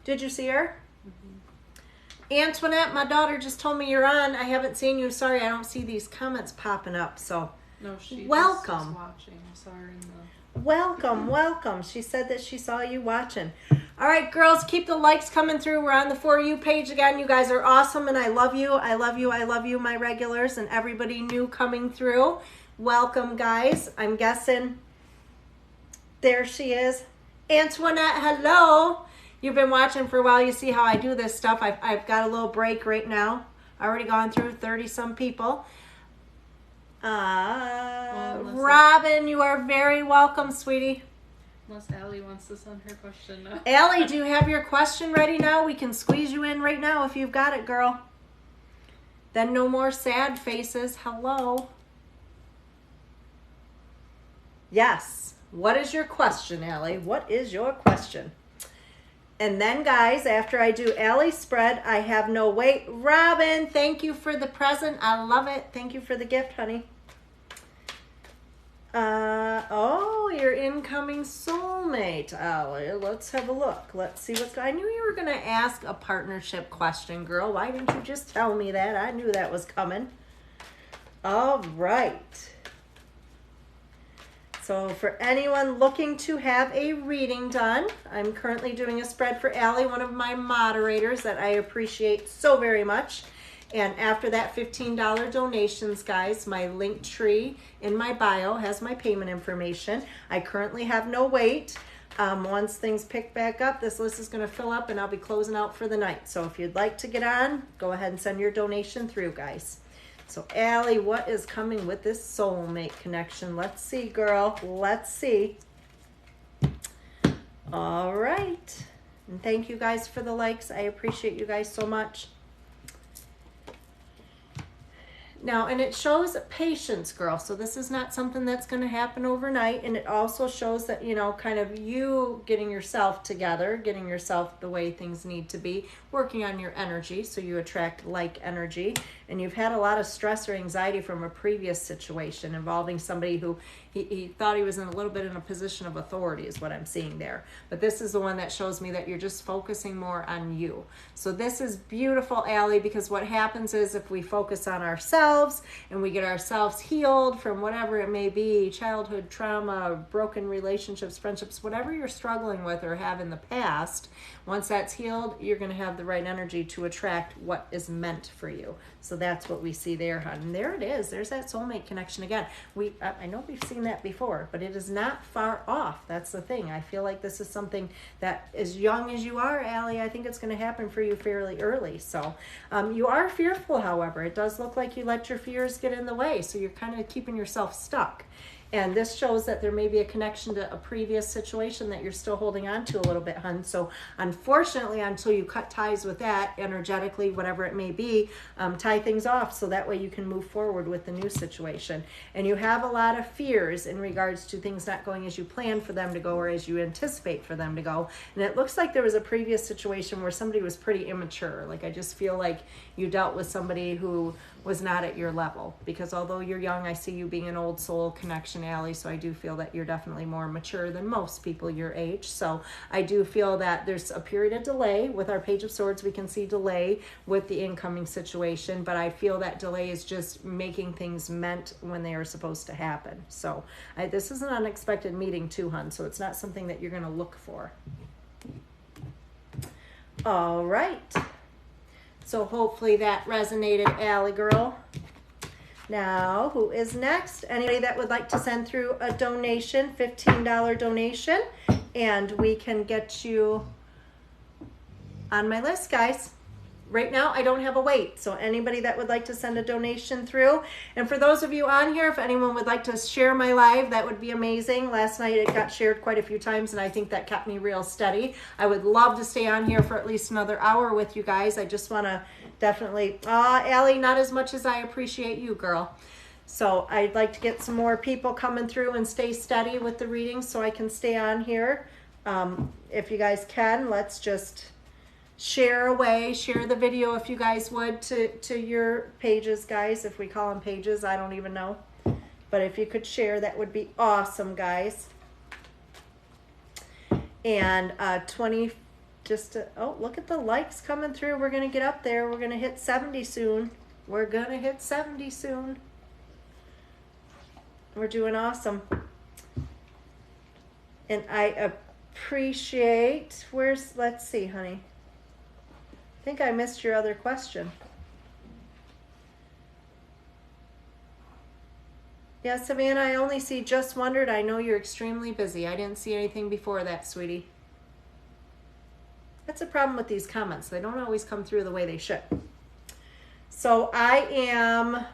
S1: Did you see her? Mm-hmm. Antoinette, my daughter just told me you're on. I haven't seen you. Sorry, I don't see these comments popping up. So,
S2: no, she
S1: welcome.
S2: Watching. Sorry.
S1: Welcome. She said that she saw you watching. All right, girls, keep the likes coming through. We're on the For You page again. You guys are awesome, and I love you. I love you, my regulars, and everybody new coming through. Welcome, guys. I'm guessing there she is. Antoinette, hello. You've been watching for a while. You see how I do this stuff. I've got a little break right now. Already gone through 30-some people. Robin, you are very welcome, sweetie.
S2: Unless Allie wants to send her question now.
S1: Allie, do you have your question ready now? We can squeeze you in right now if you've got it, girl. Then no more sad faces. Hello. Yes. What is your question, Allie? What is your question? And then, guys, after I do Allie's spread, I have no wait. Robin, thank you for the present. I love it. Thank you for the gift, honey. Oh, your incoming soulmate, Allie. Let's have a look. Let's see what's going on. I knew you were going to ask a partnership question, girl. Why didn't you just tell me that? I knew that was coming. All right. So for anyone looking to have a reading done, I'm currently doing a spread for Allie, one of my moderators that I appreciate so very much. And after that $15 donations, guys, my link tree in my bio has my payment information. I currently have no wait. Once things pick back up, this list is going to fill up and I'll be closing out for the night. So if you'd like to get on, go ahead and send your donation through, guys. So Allie, what is coming with this soulmate connection? Let's see, girl. Let's see. All right. And thank you guys for the likes. I appreciate you guys so much. Now, and it shows patience, girl. So this is not something that's going to happen overnight. And it also shows that, you know, kind of you getting yourself together, getting yourself the way things need to be, working on your energy so you attract like energy. And you've had a lot of stress or anxiety from a previous situation involving somebody who he thought he was in a little bit in a position of authority is what I'm seeing there. But this is the one that shows me that you're just focusing more on you. So this is beautiful, Allie, because what happens is if we focus on ourselves and we get ourselves healed from whatever it may be, childhood trauma, broken relationships, friendships, whatever you're struggling with or have in the past, once that's healed, you're going to have the right energy to attract what is meant for you. So that's what we see there, hon. And there it is. There's that soulmate connection again. I know we've seen that before, but it is not far off. That's the thing. I feel like this is something that, as young as you are, Allie, I think it's going to happen for you fairly early. So you are fearful, however. It does look like you let your fears get in the way. So you're kind of keeping yourself stuck. And this shows that there may be a connection to a previous situation that you're still holding on to a little bit, hun. So unfortunately, until you cut ties with that energetically, whatever it may be, tie things off so that way you can move forward with the new situation. And you have a lot of fears in regards to things not going as you plan for them to go or as you anticipate for them to go. And it looks like there was a previous situation where somebody was pretty immature. Like, I just feel like you dealt with somebody who was not at your level, because although you're young, I see you being an old soul connection, Allie, so I do feel that you're definitely more mature than most people your age. So I do feel that there's a period of delay. With our Page of Swords, we can see delay with the incoming situation, but I feel that delay is just making things meant when they are supposed to happen. So this is an unexpected meeting too, hun, so it's not something that you're going to look for. All right. So hopefully that resonated, Allie girl. Now, who is next? Anybody that would like to send through a donation, $15 donation, and we can get you on my list, guys. Right now, I don't have a wait, so anybody that would like to send a donation through. And for those of you on here, if anyone would like to share my live, that would be amazing. Last night, it got shared quite a few times, and I think that kept me real steady. I would love to stay on here for at least another hour with you guys. I just want to definitely, Allie, not as much as I appreciate you, girl. So I'd like to get some more people coming through and stay steady with the readings so I can stay on here. If you guys can, let's just share away, share the video if you guys would to your pages, guys. If we call them pages, I don't even know. But if you could share, that would be awesome, guys. And oh, look at the likes coming through. We're going to get up there. We're going to hit 70 soon. We're going to hit 70 soon. We're doing awesome. And I appreciate, let's see, honey. I think I missed your other question. Yeah, Savannah, I only see just wondered. I know you're extremely busy. I didn't see anything before that, sweetie. That's a problem with these comments. They don't always come through the way they should. So I am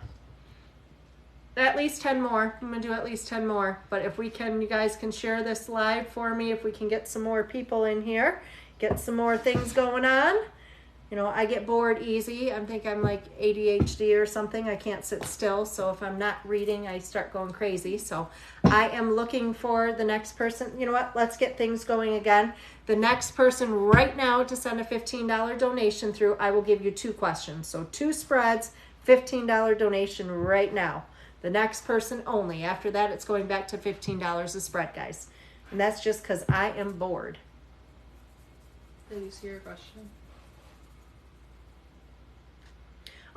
S1: at least 10 more. I'm going to do at least 10 more. But if we can, you guys can share this live for me. If we can get some more people in here, get some more things going on. You know, I get bored easy. I think I'm like ADHD or something. I can't sit still. So if I'm not reading, I start going crazy. So I am looking for the next person. You know what? Let's get things going again. The next person right now to send a $15 donation through, I will give you 2 questions. So 2 spreads, $15 donation right now. The next person only. After that, it's going back to $15 a spread, guys. And that's just because I am bored.
S2: Did you see your question?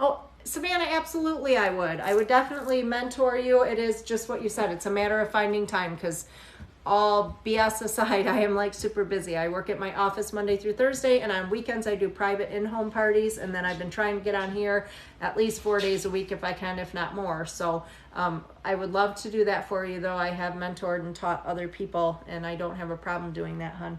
S1: Oh, Savannah, absolutely I would. I would definitely mentor you. It is just what you said. It's a matter of finding time, because all BS aside, I am like super busy. I work at my office Monday through Thursday, and on weekends I do private in-home parties, and then I've been trying to get on here at least 4 days a week if I can, if not more. So I would love to do that for you, though. I have mentored and taught other people, and I don't have a problem doing that, hon.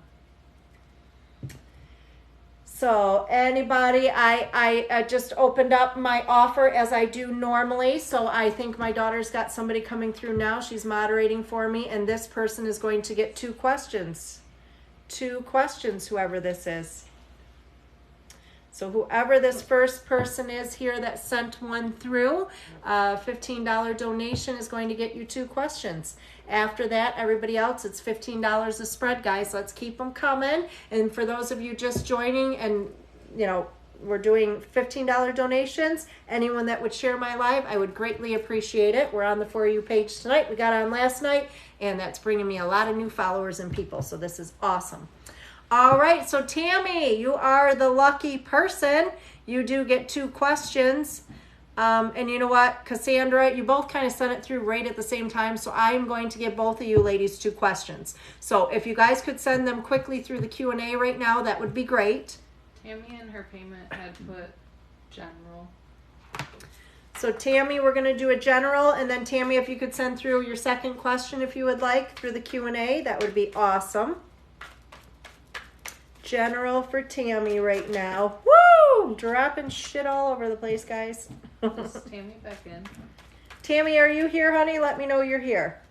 S1: So anybody, I just opened up my offer as I do normally. So I think my daughter's got somebody coming through now. She's moderating for me, and this person is going to get 2 questions. 2 questions, whoever this is. So whoever this first person is here that sent one through, $15 donation is going to get you 2 questions. After that, everybody else, it's $15 a spread, guys. Let's keep them coming. And for those of you just joining, and you know, we're doing $15 donations. Anyone that would share my live, I would greatly appreciate it. We're on the For You page tonight. We got on last night, and that's bringing me a lot of new followers and people. So this is awesome. All right, so Tammy, you are the lucky person. You do get 2 questions. And you know what, Cassandra, you both kind of sent it through right at the same time, so I'm going to give both of you ladies 2 questions. So if you guys could send them quickly through the Q&A right now, that would be great.
S2: Tammy and her payment had put general.
S1: So Tammy, we're going to do a general, and then Tammy, if you could send through your second question if you would like through the Q&A, that would be awesome. General for Tammy right now. Woo! Dropping shit all over the place, guys.
S2: Is Tammy back in?
S1: Tammy, are you here, honey? Let me know you're here.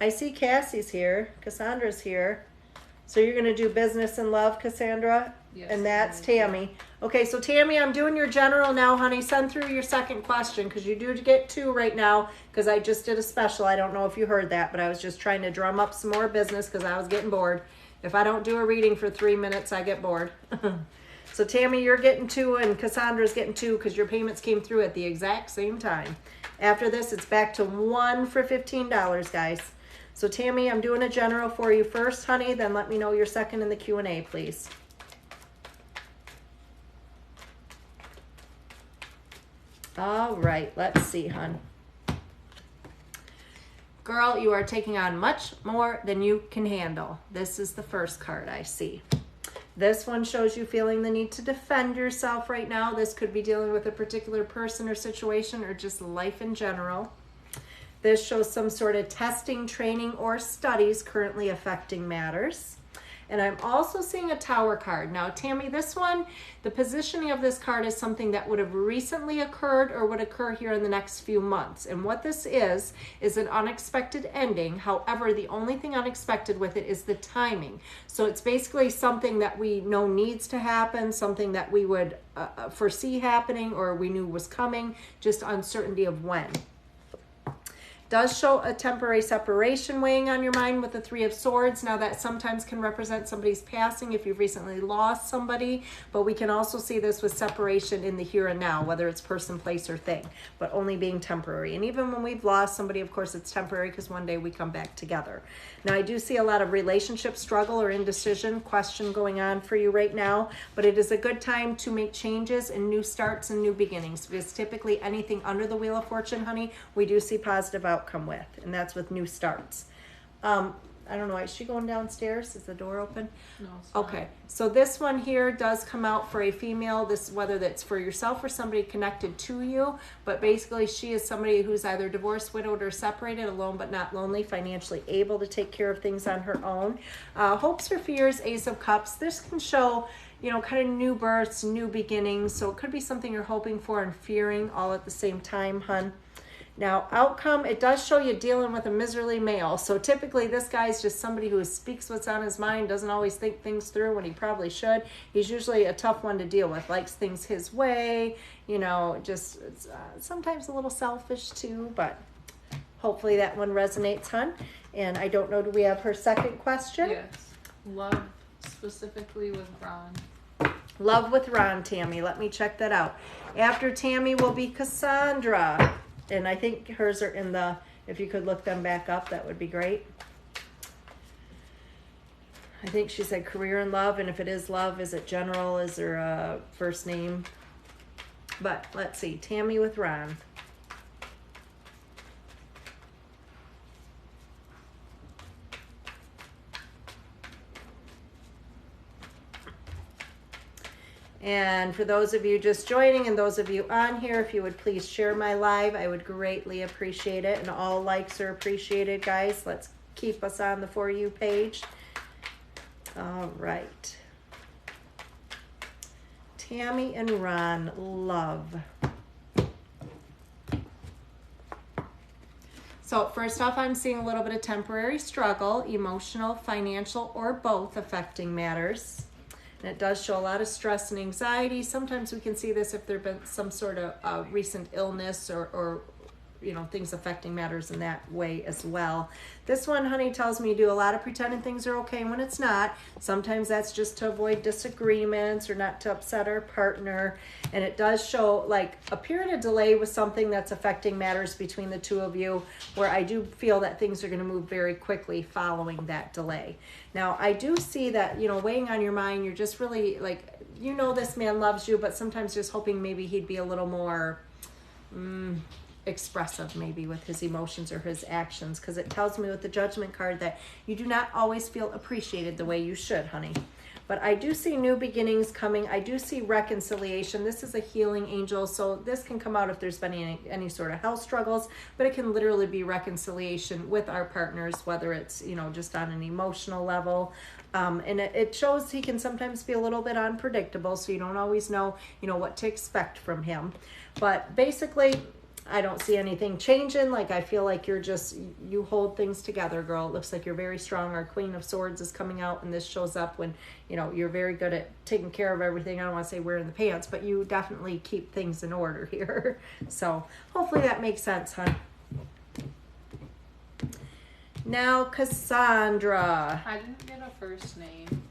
S1: I see Cassie's here. Cassandra's here. So you're going to do business and love, Cassandra?
S2: Yes.
S1: And that's Tammy. Okay, so Tammy, I'm doing your general now, honey. Send through your second question, because you do get 2 right now, because I just did a special. I don't know if you heard that, but I was just trying to drum up some more business because I was getting bored. If I don't do a reading for 3 minutes, I get bored. So Tammy, you're getting 2, and Cassandra's getting 2 because your payments came through at the exact same time. After this, it's back to 1 for $15, guys. So Tammy, I'm doing a general for you first, honey. Then let me know your second in the Q&A, please. All right, let's see, hon. Girl, you are taking on much more than you can handle. This is the first card I see. This one shows you feeling the need to defend yourself right now. This could be dealing with a particular person or situation, or just life in general. This shows some sort of testing, training, or studies currently affecting matters. And I'm also seeing a Tower card. Now, Tammy, this one, the positioning of this card is something that would have recently occurred or would occur here in the next few months. And what this is an unexpected ending. However, the only thing unexpected with it is the timing. So it's basically something that we know needs to happen, something that we would foresee happening or we knew was coming, just uncertainty of when. Does show a temporary separation weighing on your mind with the 3 of Swords. Now that sometimes can represent somebody's passing if you've recently lost somebody, but we can also see this with separation in the here and now, whether it's person, place, or thing, but only being temporary. And even when we've lost somebody, of course, it's temporary because one day we come back together. Now, I do see a lot of relationship struggle or indecision, question going on for you right now, but it is a good time to make changes and new starts and new beginnings, because typically anything under the Wheel of Fortune, honey, we do see positive outcome with, and that's with new starts. I don't know, is she going downstairs? Is the door open?
S2: No, it's not.
S1: Okay, so this one here does come out for a female, this whether that's for yourself or somebody connected to you, but basically she is somebody who's either divorced, widowed, or separated, alone but not lonely, financially able to take care of things on her own. Hopes or fears, Ace of Cups. This can show, you know, kind of new births, new beginnings, so it could be something you're hoping for and fearing all at the same time, hun. Now, outcome, it does show you dealing with a miserly male. So typically this guy is just somebody who speaks what's on his mind, doesn't always think things through when he probably should. He's usually a tough one to deal with, likes things his way, you know, just sometimes a little selfish too, but hopefully that one resonates, hun. And I don't know, do we have her second question?
S2: Yes. Love specifically with Ron.
S1: Love with Ron, Tammy. Let me check that out. After Tammy will be Cassandra. And I think hers are in the, if you could look them back up, that would be great. I think she said career and love, and if it is love, is it general? Is there a first name? But let's see, Tammy with Ron. And for those of you just joining and those of you on here, if you would please share my live, I would greatly appreciate it. And all likes are appreciated, guys. Let's keep us on the For You page. All right. Tammy and Ron, love. So first off, I'm seeing a little bit of temporary struggle, emotional, financial, or both affecting matters. And it does show a lot of stress and anxiety. Sometimes we can see this if there's been some sort of recent illness or things affecting matters in that way as well. This one, honey, tells me you do a lot of pretending things are okay when it's not. Sometimes that's just to avoid disagreements or not to upset our partner. And it does show like a period of delay with something that's affecting matters between the two of you, where I do feel that things are going to move very quickly following that delay. Now, I do see that, weighing on your mind, you're just really like, this man loves you, but sometimes just hoping maybe he'd be a little more expressive maybe with his emotions or his actions, because it tells me with the Judgment card that you do not always feel appreciated the way you should, honey. But I do see new beginnings coming. I do see reconciliation. This is a healing angel, so this can come out if there's been any sort of health struggles, but it can literally be reconciliation with our partners, whether it's, just on an emotional level. And it shows he can sometimes be a little bit unpredictable, so you don't always know, what to expect from him. But basically, I don't see anything changing. Like, I feel like you hold things together, girl. It looks like you're very strong. Our Queen of Swords is coming out, and this shows up when, you're very good at taking care of everything. I don't want to say wearing the pants, but you definitely keep things in order here. So hopefully that makes sense, hon. Now, Cassandra.
S2: I didn't get a first name.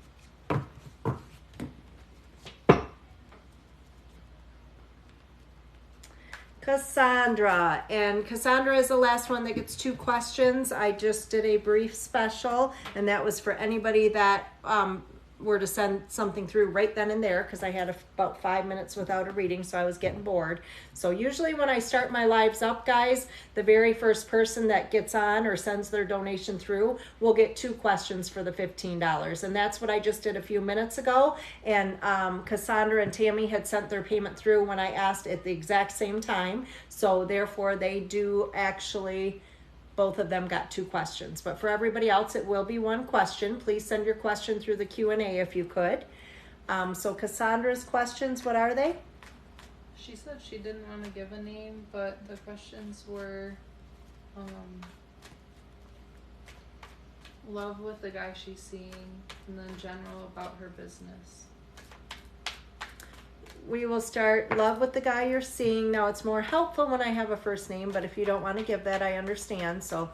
S1: Cassandra, and Cassandra is the last one that gets 2 questions. I just did a brief special, and that was for anybody that were to send something through right then and there, because I had about 5 minutes without a reading, so I was getting bored. So usually when I start my lives up, guys, the very first person that gets on or sends their donation through will get 2 questions for the $15, and that's what I just did a few minutes ago. And Cassandra and Tammy had sent their payment through when I asked at the exact same time, so therefore they do actually, both of them got 2 questions. But for everybody else, it will be 1 question. Please send your question through the Q&A if you could. So Cassandra's questions, what are they?
S2: She said she didn't want to give a name, but the questions were love with the guy she's seeing, and then general about her business.
S1: We will start love with the guy you're seeing. Now, it's more helpful when I have a first name, but if you don't want to give that, I understand. So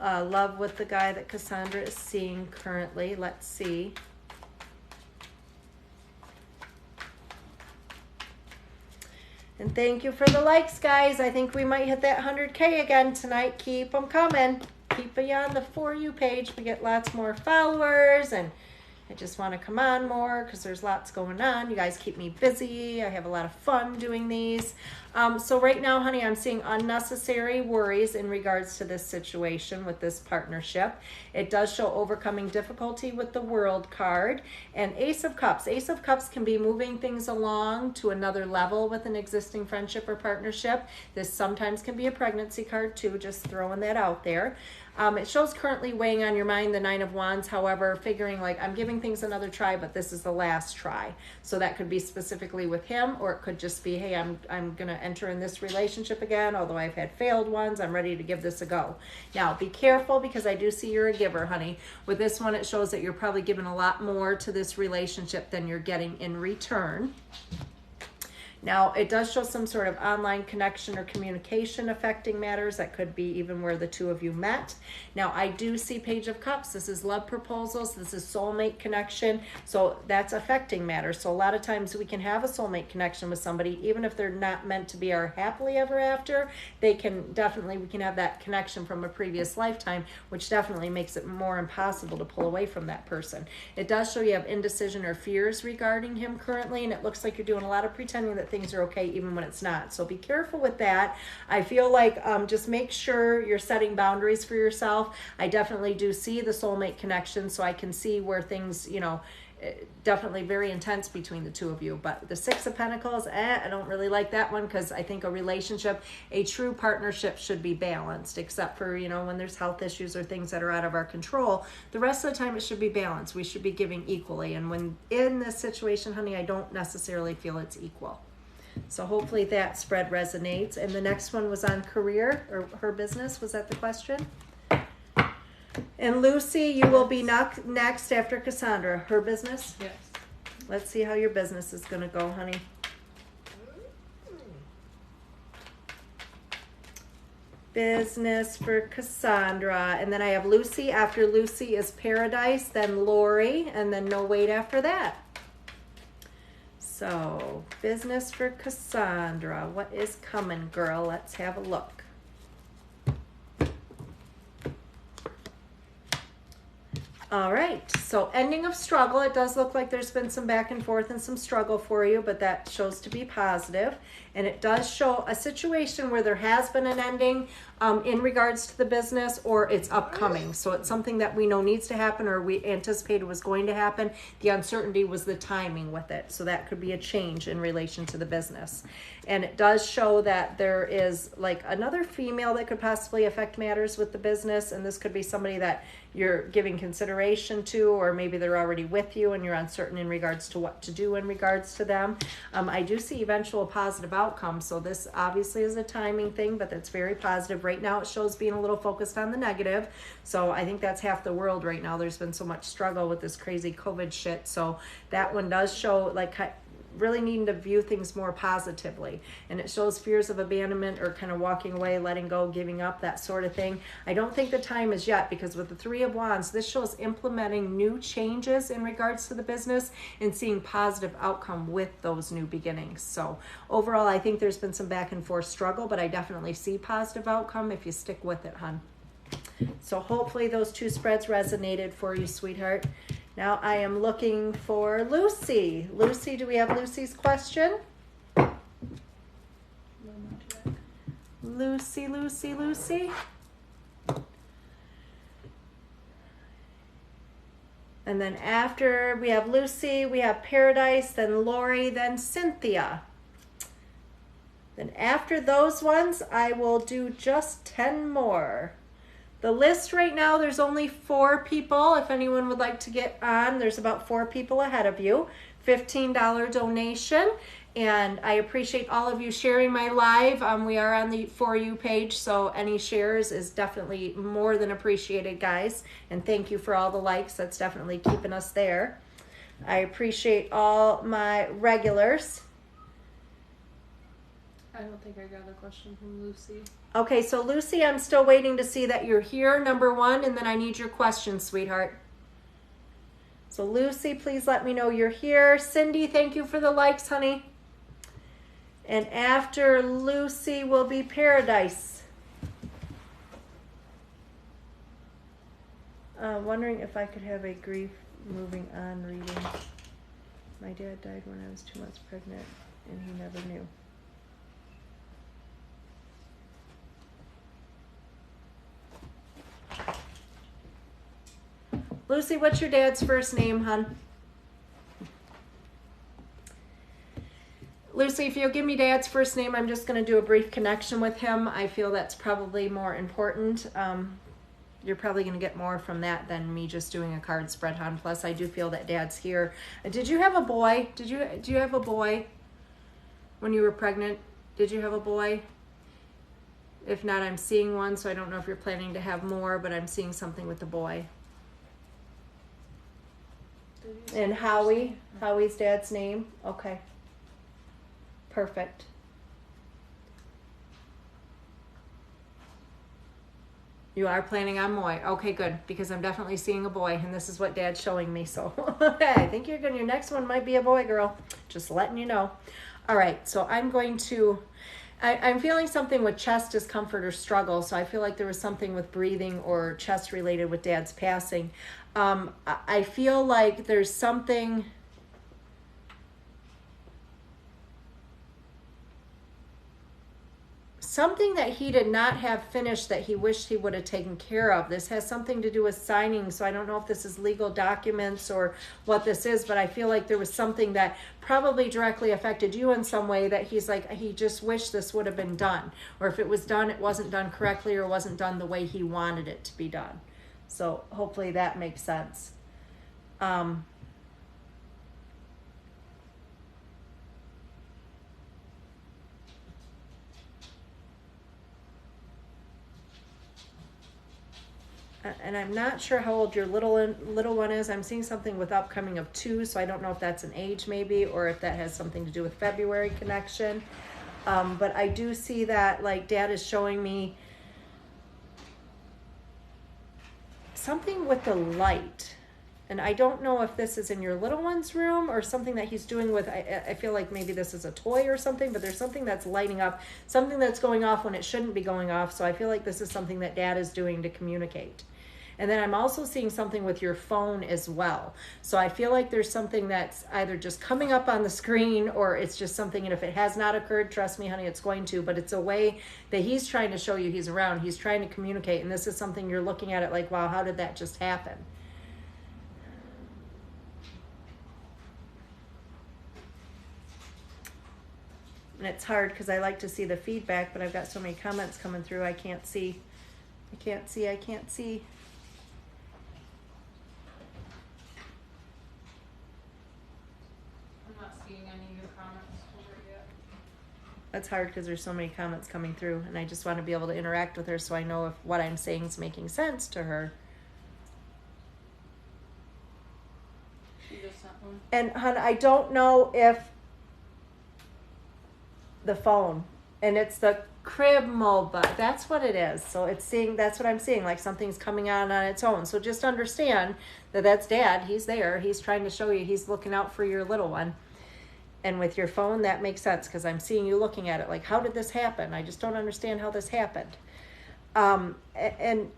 S1: love with the guy that Cassandra is seeing currently. Let's see. And thank you for the likes, guys. I think we might hit that 100K again tonight. Keep them coming. Keep you on the For You page. We get lots more followers, and I just want to come on more because there's lots going on. You guys keep me busy. I have a lot of fun doing these. So right now, honey, I'm seeing unnecessary worries in regards to this situation with this partnership. It does show overcoming difficulty with the World card and Ace of Cups. Ace of Cups can be moving things along to another level with an existing friendship or partnership. This sometimes can be a pregnancy card too, just throwing that out there. It shows currently weighing on your mind, the 9 of Wands. However, figuring like I'm giving things another try, but this is the last try. So that could be specifically with him, or it could just be, hey, I'm going to enter in this relationship again. Although I've had failed ones, I'm ready to give this a go. Now, be careful because I do see you're a giver, honey. With this one, it shows that you're probably giving a lot more to this relationship than you're getting in return. Now, it does show some sort of online connection or communication affecting matters. That could be even where the two of you met. Now, I do see Page of Cups. This is love proposals. This is soulmate connection. So that's affecting matters. So a lot of times we can have a soulmate connection with somebody, even if they're not meant to be our happily ever after. They can definitely, we can have that connection from a previous lifetime, which definitely makes it more impossible to pull away from that person. It does show you have indecision or fears regarding him currently, and it looks like you're doing a lot of pretending that things are okay even when it's not. So be careful with that. I feel like just make sure you're setting boundaries for yourself. I definitely do see the soulmate connection, so I can see where things, you know, definitely very intense between the two of you. But the Six of Pentacles, I don't really like that one, because I think a relationship, a true partnership, should be balanced, except for, you know, when there's health issues or things that are out of our control. The rest of the time it should be balanced. We should be giving equally. And when in this situation, honey, I don't necessarily feel it's equal. So hopefully that spread resonates. And the next one was on career, or her business. Was that the question? And Lucy, you will be next after Cassandra. Her business?
S2: Yes.
S1: Let's see how your business is going to go, honey. Business for Cassandra. And then I have Lucy. After Lucy is Paradise, then Lori, and then No Wait after that. So, business for Cassandra. What is coming, girl? Let's have a look. All right, so ending of struggle. It does look like there's been some back and forth and some struggle for you, but that shows to be positive. And it does show a situation where there has been an ending in regards to the business, or it's upcoming. So it's something that we know needs to happen, or we anticipated was going to happen. The uncertainty was the timing with it. So that could be a change in relation to the business. And it does show that there is like another female that could possibly affect matters with the business. And this could be somebody that you're giving consideration to, or maybe they're already with you and you're uncertain in regards to what to do in regards to them. I do see eventual positive outcome. So this obviously is a timing thing, but that's very positive. Right now it shows being a little focused on the negative. So I think that's half the world right now. There's been so much struggle with this crazy COVID shit. So that one does show like really needing to view things more positively. And it shows fears of abandonment, or kind of walking away, letting go, giving up, that sort of thing. I don't think the time is yet, because with the Three of Wands, this shows implementing new changes in regards to the business and seeing positive outcome with those new beginnings. So overall, I think there's been some back and forth struggle, but I definitely see positive outcome if you stick with it, hon. So hopefully those two spreads resonated for you, sweetheart. Now I am looking for Lucy. Lucy, do we have Lucy's question? Lucy, Lucy, Lucy. And then after we have Lucy, we have Paradise, then Lori, then Cynthia. Then after those ones, I will do just 10 more. The list right now, there's only 4 people. If anyone would like to get on, there's about 4 people ahead of you. $15 donation. And I appreciate all of you sharing my live. We are on the For You page, so any shares is definitely more than appreciated, guys. And thank you for all the likes. That's definitely keeping us there. I appreciate all my regulars.
S2: I don't think I got a question from Lucy.
S1: Okay, so Lucy, I'm still waiting to see that you're here, number 1, and then I need your question, sweetheart. So Lucy, please let me know you're here. Cindy, thank you for the likes, honey. And after Lucy will be Paradise. Wondering if I could have a grief moving on reading. My dad died when I was 2 months pregnant, and he never knew. Lucy, what's your dad's first name, hon? Lucy, if you'll give me dad's first name, I'm just going to do a brief connection with him. I feel that's probably more important. You're probably going to get more from that than me just doing a card spread, hon. Plus, I do feel that dad's here. Did you have a boy? Do you have a boy when you were pregnant? Did you have a boy? If not, I'm seeing one, so I don't know if you're planning to have more, but I'm seeing something with the boy. And Howie? Howie's dad's name? Okay. Perfect. You are planning on boy. Okay, good. Because I'm definitely seeing a boy, and this is what dad's showing me. So I think your next one might be a boy, girl. Just letting you know. All right, so I'm going to... I'm feeling something with chest discomfort or struggle, so I feel like there was something with breathing or chest related with dad's passing. I feel like there's something... something that he did not have finished that he wished he would have taken care of. This has something to do with signing, so I don't know if this is legal documents or what this is, but I feel like there was something that probably directly affected you in some way that he's like, he just wished this would have been done. Or if it was done, it wasn't done correctly or wasn't done the way he wanted it to be done. So hopefully that makes sense. And I'm not sure how old your little one is. I'm seeing something with upcoming of 2, so I don't know if that's an age maybe, or if that has something to do with February connection. But I do see that, like, Dad is showing me something with the light. And I don't know if this is in your little one's room or something that he's doing with, I feel like maybe this is a toy or something, but there's something that's lighting up, something that's going off when it shouldn't be going off. So I feel like this is something that Dad is doing to communicate. And then I'm also seeing something with your phone as well. So I feel like there's something that's either just coming up on the screen or it's just something, and if it has not occurred, trust me, honey, it's going to, but it's a way that he's trying to show you he's around. He's trying to communicate, and this is something you're looking at it like, wow, how did that just happen? And it's hard because I like to see the feedback, but I've got so many comments coming through, I can't see. I can't see.
S2: I'm not seeing any new comments over yet.
S1: That's hard because there's so many comments coming through, and I just want to be able to interact with her so I know if what I'm saying is making sense to her.
S2: She just sent one.
S1: And hon, I don't know if the phone, and it's the crib MOBA, that's what it is. So it's seeing, that's what I'm seeing, like something's coming on its own. So just understand that that's Dad. He's there. He's trying to show you he's looking out for your little one. And with your phone, that makes sense because I'm seeing you looking at it like, how did this happen? I just don't understand how this happened. And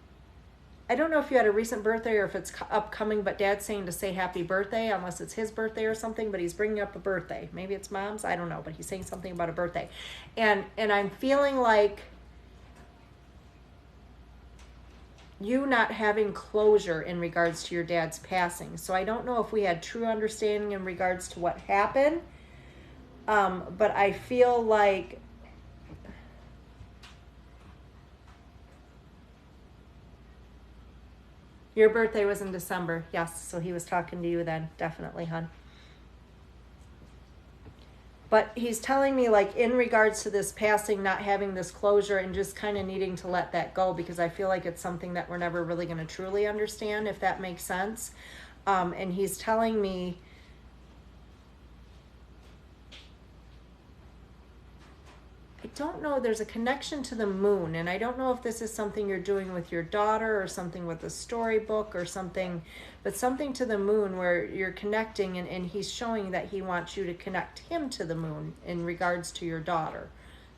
S1: I don't know if you had a recent birthday or if it's upcoming, but Dad's saying to say happy birthday, unless it's his birthday or something, but he's bringing up a birthday. Maybe it's Mom's, I don't know, but he's saying something about a birthday. And I'm feeling like you not having closure in regards to your dad's passing. So I don't know if we had true understanding in regards to what happened, but I feel like your birthday was in December. Yes, so he was talking to you then. Definitely, hon. But he's telling me, like, in regards to this passing, not having this closure and just kind of needing to let that go because I feel like it's something that we're never really going to truly understand, if that makes sense. And he's telling me I don't know, there's a connection to the moon, and I don't know if this is something you're doing with your daughter or something with a storybook or something, but something to the moon where you're connecting, and he's showing that he wants you to connect him to the moon in regards to your daughter.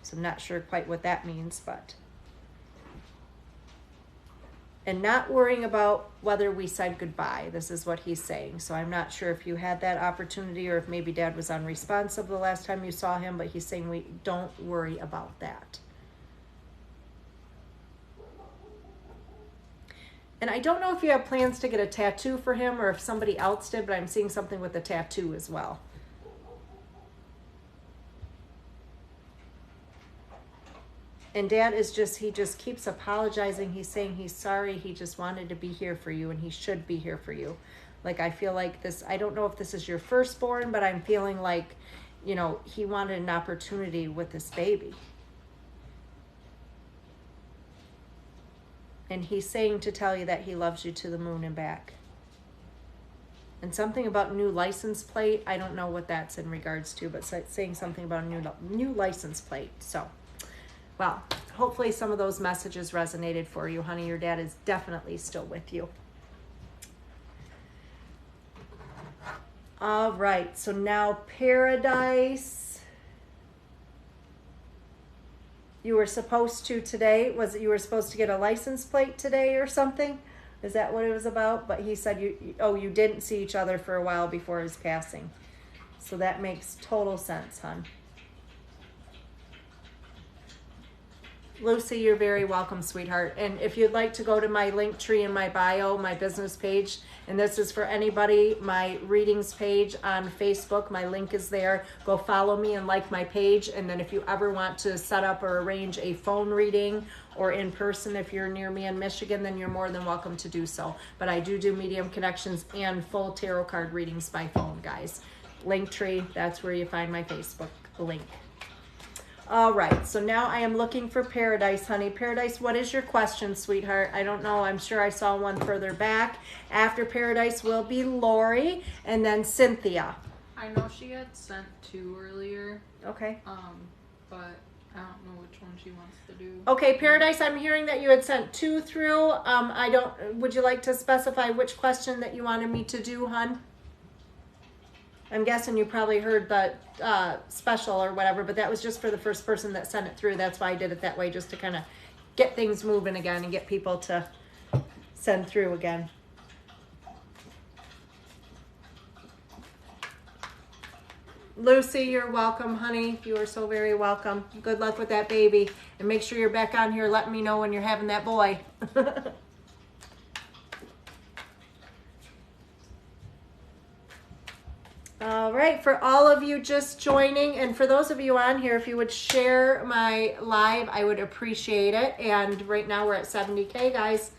S1: So I'm not sure quite what that means, but... And not worrying about whether we said goodbye. This is what he's saying. So I'm not sure if you had that opportunity or if maybe Dad was unresponsive the last time you saw him, but he's saying we don't worry about that. And I don't know if you have plans to get a tattoo for him or if somebody else did, but I'm seeing something with a tattoo as well. And Dad is just, he just keeps apologizing. He's saying he's sorry. He just wanted to be here for you and he should be here for you. Like, I feel like this, I don't know if this is your firstborn, but I'm feeling like, you know, he wanted an opportunity with this baby. And he's saying to tell you that he loves you to the moon and back. And something about new license plate. I don't know what that's in regards to, but saying something about a new license plate. So... well, hopefully some of those messages resonated for you, honey. Your dad is definitely still with you. All right, so now Paradise. You were supposed to today, was it you were supposed to get a license plate today or something? Is that what it was about? But he said you didn't see each other for a while before his passing. So that makes total sense, hon. Lucy, you're very welcome, sweetheart. And if you'd like to go to my link tree in my bio, my business page, and this is for anybody, my readings page on Facebook, my link is there. Go follow me and like my page. And then if you ever want to set up or arrange a phone reading or in person, if you're near me in Michigan, then you're more than welcome to do so. But I do medium connections and full tarot card readings by phone, guys. Linktree, that's where you find my Facebook link. All right, so now I am looking for Paradise, honey. Paradise, what is your question, sweetheart? I don't know. I'm sure I saw one further back. After Paradise will be Lori and then Cynthia.
S2: I know she had sent 2 earlier.
S1: Okay.
S2: But I don't know which one she wants to do.
S1: Okay, Paradise, I'm hearing that you had sent 2 through. Would you like to specify which question that you wanted me to do, hun? I'm guessing you probably heard the special or whatever, but that was just for the first person that sent it through. That's why I did it that way, just to kind of get things moving again and get people to send through again. Lucy, you're welcome, honey. You are so very welcome. Good luck with that baby. And make sure you're back on here letting me know when you're having that boy. All right, for all of you just joining, and for those of you on here, if you would share my live, I would appreciate it. And right now we're at 70K, guys.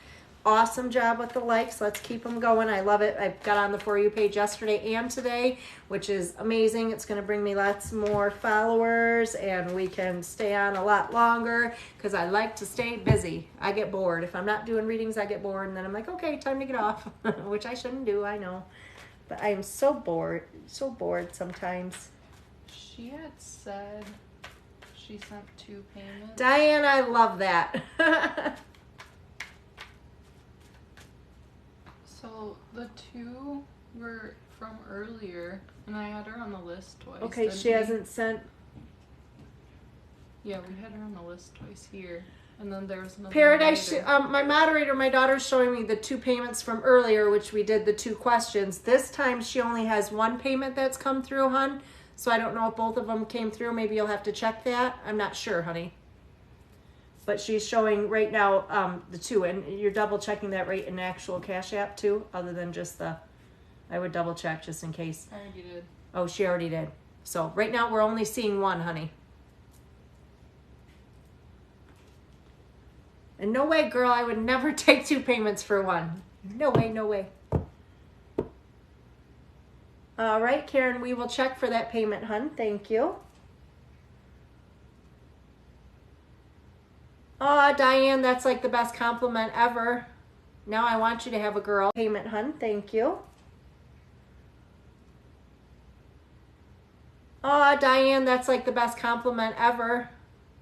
S1: Awesome job with the likes. Let's keep them going. I love it. I got on the For You page yesterday and today, which is amazing. It's going to bring me lots more followers, and we can stay on a lot longer because I like to stay busy. I get bored. If I'm not doing readings, I get bored, and then I'm like, okay, time to get off, which I shouldn't do, I know. But I am so bored sometimes.
S2: She had said she sent 2 payments.
S1: Diane, I love that.
S2: So the 2 were from earlier, and I had her on the list twice.
S1: Okay, she hasn't sent.
S2: Yeah, we had her on the list twice here. And then there was another
S1: Paradise, my moderator, my daughter's showing me the 2 payments from earlier, which we did the 2 questions. This time she only has 1 payment that's come through, hon. So I don't know if both of them came through. Maybe you'll have to check that. I'm not sure, honey. But she's showing right now the 2. And you're double checking that rate in actual Cash App too, other than just the, I would double check just in case.
S2: I already did.
S1: Oh, she already did. So right now we're only seeing 1, honey. And no way, girl, I would never take 2 payments for 1. No way, no way. All right, Karen, we will check for that payment, hun. Thank you. Oh, Diane, that's like the best compliment ever. Now I want you to have a girl. Payment, hun. Thank you. Oh, Diane, that's like the best compliment ever.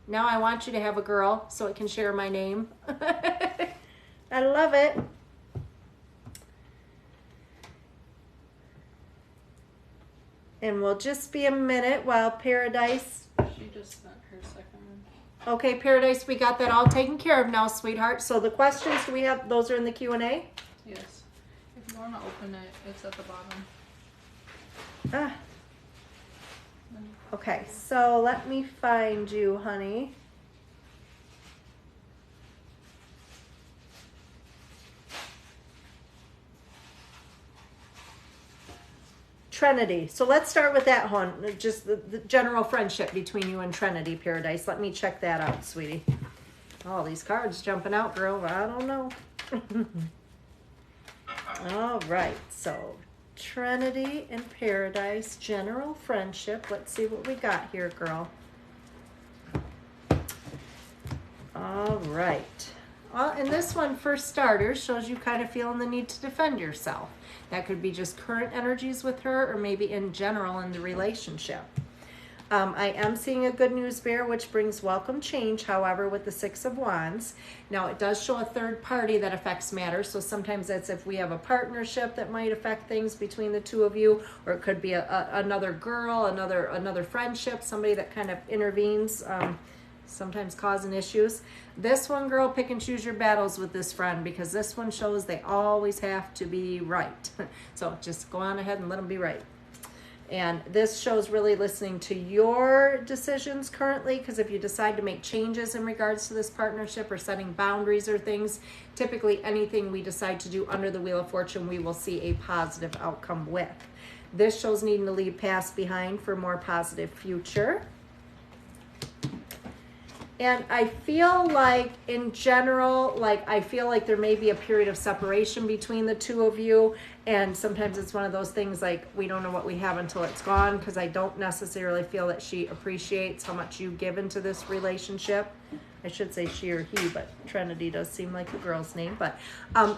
S1: Now I want you to have a girl so it can share my name. I love it. And we'll just be a minute while Paradise.
S2: She just sent her second one.
S1: Okay, Paradise, we got that all taken care of now, sweetheart. So the questions, do we have, those are in the Q&A?
S2: Yes. If you want to open it, it's at the bottom.
S1: Ah. Okay, so let me find you, honey. Trinity. So let's start with that one. Just the general friendship between you and Trinity, Paradise. Let me check that out, sweetie. Oh, these cards jumping out, girl. I don't know. All right, so Trinity and Paradise, general friendship. Let's see what we got here, girl. All right. Well, and this one, for starters, shows you kind of feeling the need to defend yourself. That could be just current energies with her or maybe in general in the relationship. I am seeing a good news bear, which brings welcome change, however, with the 6 of Wands. Now, it does show a third party that affects matters, so sometimes that's if we have a partnership that might affect things between the 2 of you, or it could be another girl, another friendship, somebody that kind of intervenes, sometimes causing issues. This one, girl, pick and choose your battles with this friend, because this one shows they always have to be right. So just go on ahead and let them be right. And this shows really listening to your decisions currently, because if you decide to make changes in regards to this partnership or setting boundaries or things, typically anything we decide to do under the Wheel of Fortune, we will see a positive outcome with. This shows needing to leave past behind for a more positive future. And I feel like in general, like I feel like there may be a period of separation between the two of you. And sometimes it's one of those things like we don't know what we have until it's gone, because I don't necessarily feel that she appreciates how much you give into this relationship. I should say she or he, but Trinity does seem like a girl's name. But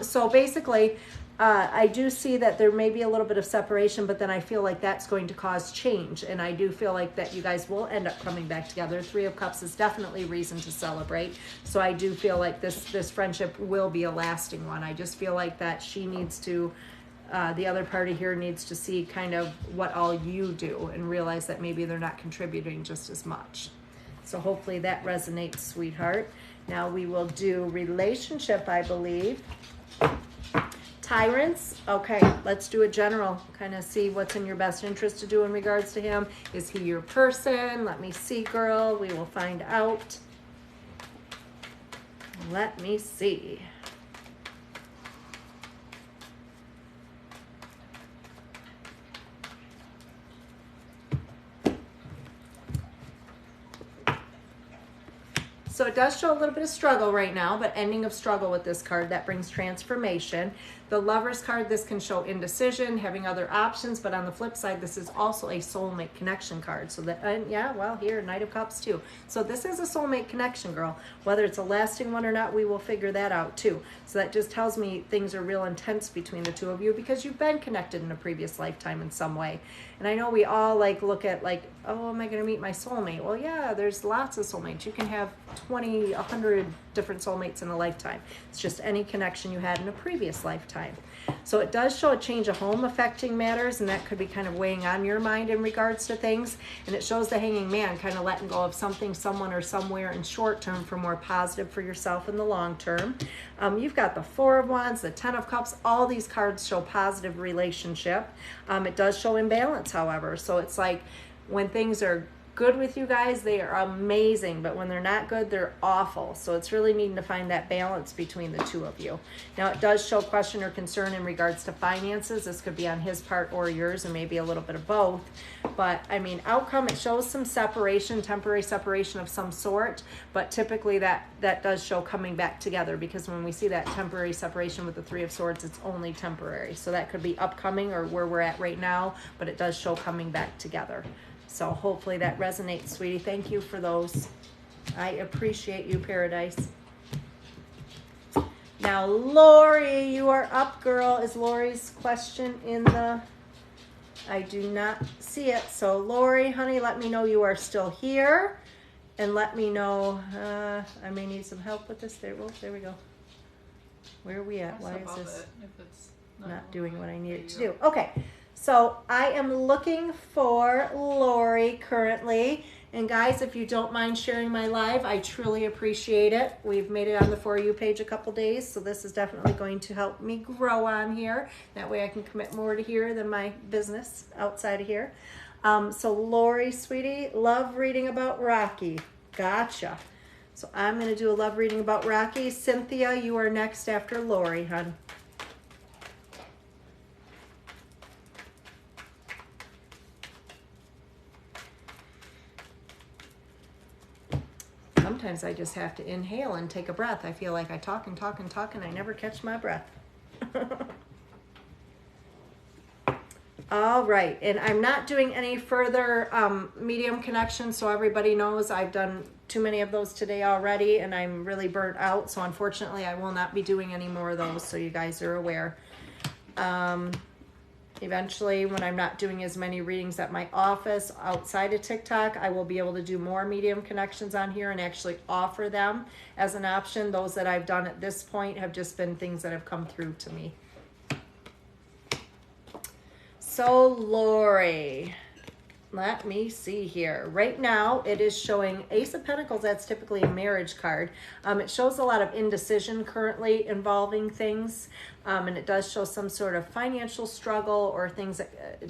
S1: so basically, I do see that there may be a little bit of separation, but then I feel like that's going to cause change. And I do feel like that you guys will end up coming back together. Three of Cups is definitely reason to celebrate. So I do feel like this friendship will be a lasting one. I just feel like that she needs to, the other party here needs to see kind of what all you do and realize that maybe they're not contributing just as much. So hopefully that resonates, sweetheart. Now we will do relationship, I believe. Tyrants. Okay, let's do a general. Kind of see what's in your best interest to do in regards to him. Is he your person? Let me see, girl. We will find out. Let me see. So it does show a little bit of struggle right now, but ending of struggle with this card. That brings transformation. The Lover's card, this can show indecision, having other options, but on the flip side, this is also a soulmate connection card. So that, and yeah, well, here, Knight of Cups too. So this is a soulmate connection, girl. Whether it's a lasting one or not, we will figure that out too. So that just tells me things are real intense between the two of you because you've been connected in a previous lifetime in some way. And I know we all like look at like, oh, am I going to meet my soulmate? Well, yeah, there's lots of soulmates. You can have 20, 100 different soulmates in a lifetime. It's just any connection you had in a previous lifetime. So it does show a change of home affecting matters, and that could be kind of weighing on your mind in regards to things. And it shows the Hanging Man kind of letting go of something, someone, or somewhere in short term for more positive for yourself in the long term. You've got the Four of Wands, the Ten of Cups. All these cards show positive relationship. It does show imbalance, however. So it's like when things are good with you guys, they are amazing, but when they're not good, they're awful. So it's really needing to find that balance between the two of you. Now it does show question or concern in regards to finances. This could be on his part or yours, and maybe a little bit of both. But I mean, outcome, it shows some separation, temporary separation of some sort, but typically that does show coming back together, because when we see that temporary separation with the Three of Swords, it's only temporary. So that could be upcoming or where we're at right now, but it does show coming back together. So hopefully that resonates, sweetie. Thank you for those. I appreciate you, Paradise. Now, Lori, you are up, girl. Is Lori's question in the... I do not see it. So, Lori, honey, let me know you are still here. And let me know... I may need some help with this. There we go. Where are we at? Why is this not doing what I need it to do? Okay. So I am looking for Lori currently. And guys, if you don't mind sharing my live, I truly appreciate it. We've made it on the For You page a couple days, so this is definitely going to help me grow on here. That way I can commit more to here than my business outside of here. So Lori, sweetie, love reading about Rocky. Gotcha. So I'm going to do a love reading about Rocky. Cynthia, you are next after Lori, hon. Sometimes I just have to inhale and take a breath. I feel like I talk and talk and talk and I never catch my breath. All right, and I'm not doing any further medium connections, so everybody knows I've done too many of those today already and I'm really burnt out. So unfortunately, I will not be doing any more of those, so you guys are aware. Eventually, when I'm not doing as many readings at my office outside of TikTok, I will be able to do more medium connections on here and actually offer them as an option. Those that I've done at this point have just been things that have come through to me. So, Lori, let me see here. Right now, it is showing Ace of Pentacles. That's typically a marriage card. It shows a lot of indecision currently involving things. And it does show some sort of financial struggle or things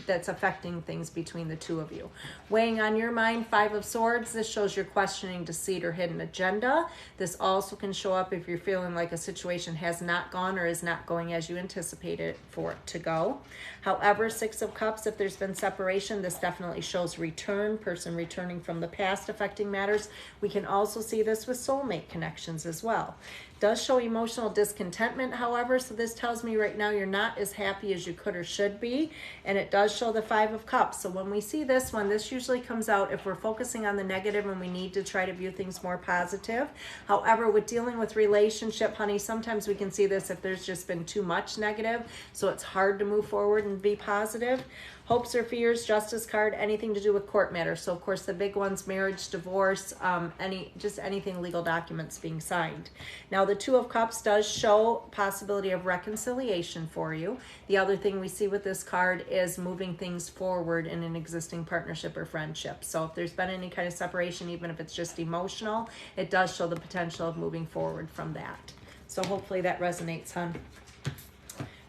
S1: that's affecting things between the two of you. Weighing on your mind, Five of Swords. This shows you're questioning deceit or hidden agenda. This also can show up if you're feeling like a situation has not gone or is not going as you anticipated for it to go. However, Six of Cups, if there's been separation, this definitely shows return, person returning from the past affecting matters. We can also see this with soulmate connections as well. Does show emotional discontentment, however, so this tells me right now you're not as happy as you could or should be, and it does show the Five of Cups. So when we see this one, this usually comes out if we're focusing on the negative and we need to try to view things more positive. However, with dealing with relationship, honey, sometimes we can see this if there's just been too much negative, so it's hard to move forward and be positive. Hopes or fears, Justice card, anything to do with court matters. So of course the big ones, marriage, divorce, anything legal documents being signed. Now the Two of Cups does show possibility of reconciliation for you. The other thing we see with this card is moving things forward in an existing partnership or friendship. So if there's been any kind of separation, even if it's just emotional, it does show the potential of moving forward from that. So hopefully that resonates, hon.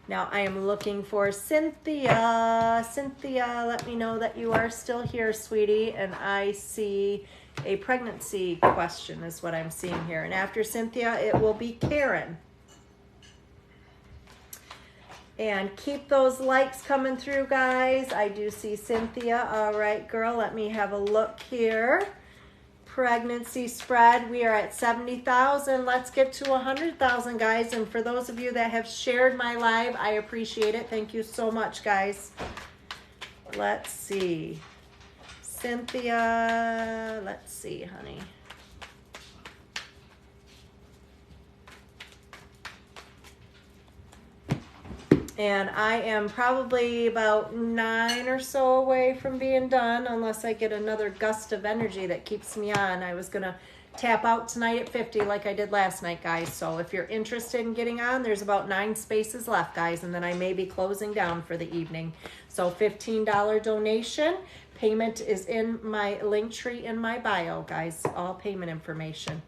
S1: Now I am looking for Cynthia. Cynthia, let me know that you are still here, sweetie. And I see a pregnancy question is what I'm seeing here. And after Cynthia, it will be Karen. And keep those likes coming through, guys. I do see Cynthia. All right, girl, let me have a look here. Pregnancy spread, we are at 70,000. Let's get to 100,000, guys. And for those of you that have shared my live, I appreciate it. Thank you so much, guys. Let's see. Cynthia, let's see, honey. And I am probably about 9 or so away from being done, unless I get another gust of energy that keeps me on. I was going to tap out tonight at 50 like I did last night, guys. So if you're interested in getting on, there's about 9 spaces left, guys. And then I may be closing down for the evening. So $15 donation. Payment is in my link tree in my bio, guys. All payment information.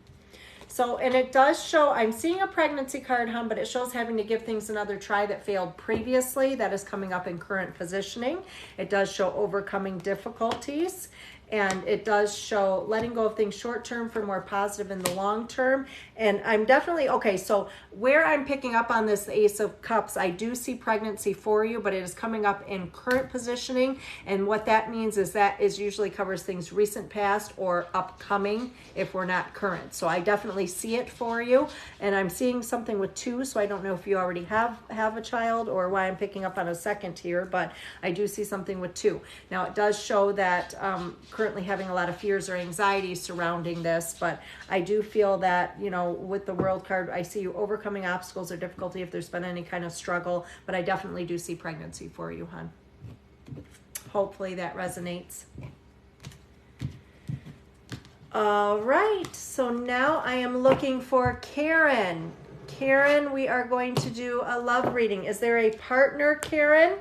S1: So, and it does show, I'm seeing a pregnancy card, hon, but it shows having to give things another try that failed previously. That is coming up in current positioning. It does show overcoming difficulties. And it does show letting go of things short term for more positive in the long term. And I'm definitely, okay, so where I'm picking up on this, the Ace of Cups, I do see pregnancy for you, but it is coming up in current positioning. And what that means is that is usually covers things recent past or upcoming if we're not current. So I definitely see it for you. And I'm seeing something with 2, so I don't know if you already have a child or why I'm picking up on a second here, but I do see something with 2. Now it does show that currently having a lot of fears or anxiety surrounding this, but I do feel that, you know, with the World card, I see you overcoming obstacles or difficulty if there's been any kind of struggle, but I definitely do see pregnancy for you, hon. Hopefully that resonates. All right, so now I am looking for Karen. Karen, we are going to do a love reading. Is there a partner, Karen?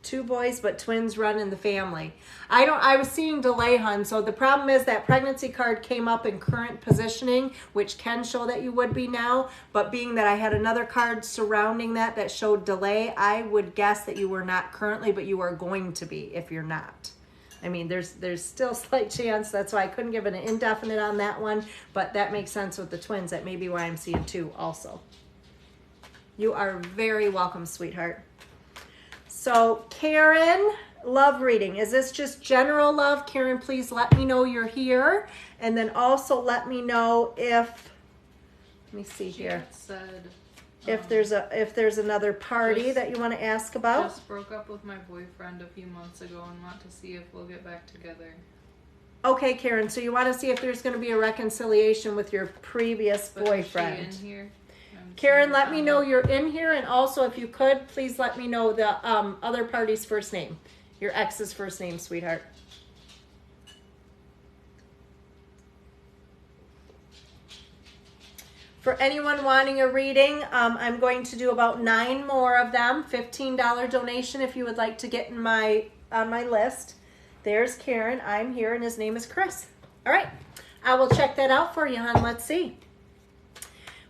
S1: Two boys, but twins run in the family. I was seeing delay, hun. So the problem is that pregnancy card came up in current positioning, which can show that you would be now. But being that I had another card surrounding that showed delay, I would guess that you were not currently, but you are going to be if you're not. I mean, there's still slight chance. That's why I couldn't give an indefinite on that one. But that makes sense with the twins. That may be why I'm seeing 2 also. You are very welcome, sweetheart. So Karen, love reading. Is this just general love? Karen, please let me know you're here. And then also let me know if, let me see here.
S2: Said,
S1: if there's another party that you want to ask about.
S2: Just broke up with my boyfriend a few months ago and want to see if we'll get back together.
S1: Okay, Karen, so you want to see if there's going to be a reconciliation with your previous boyfriend.
S2: Is she in here?
S1: Karen, let me know you're in here, and also if you could, please let me know the other party's first name. Your ex's first name, sweetheart. For anyone wanting a reading, I'm going to do about 9 more of them. $15 donation if you would like to get in on my list. There's Karen. I'm here, and his name is Chris. All right. I will check that out for you, hon. Let's see.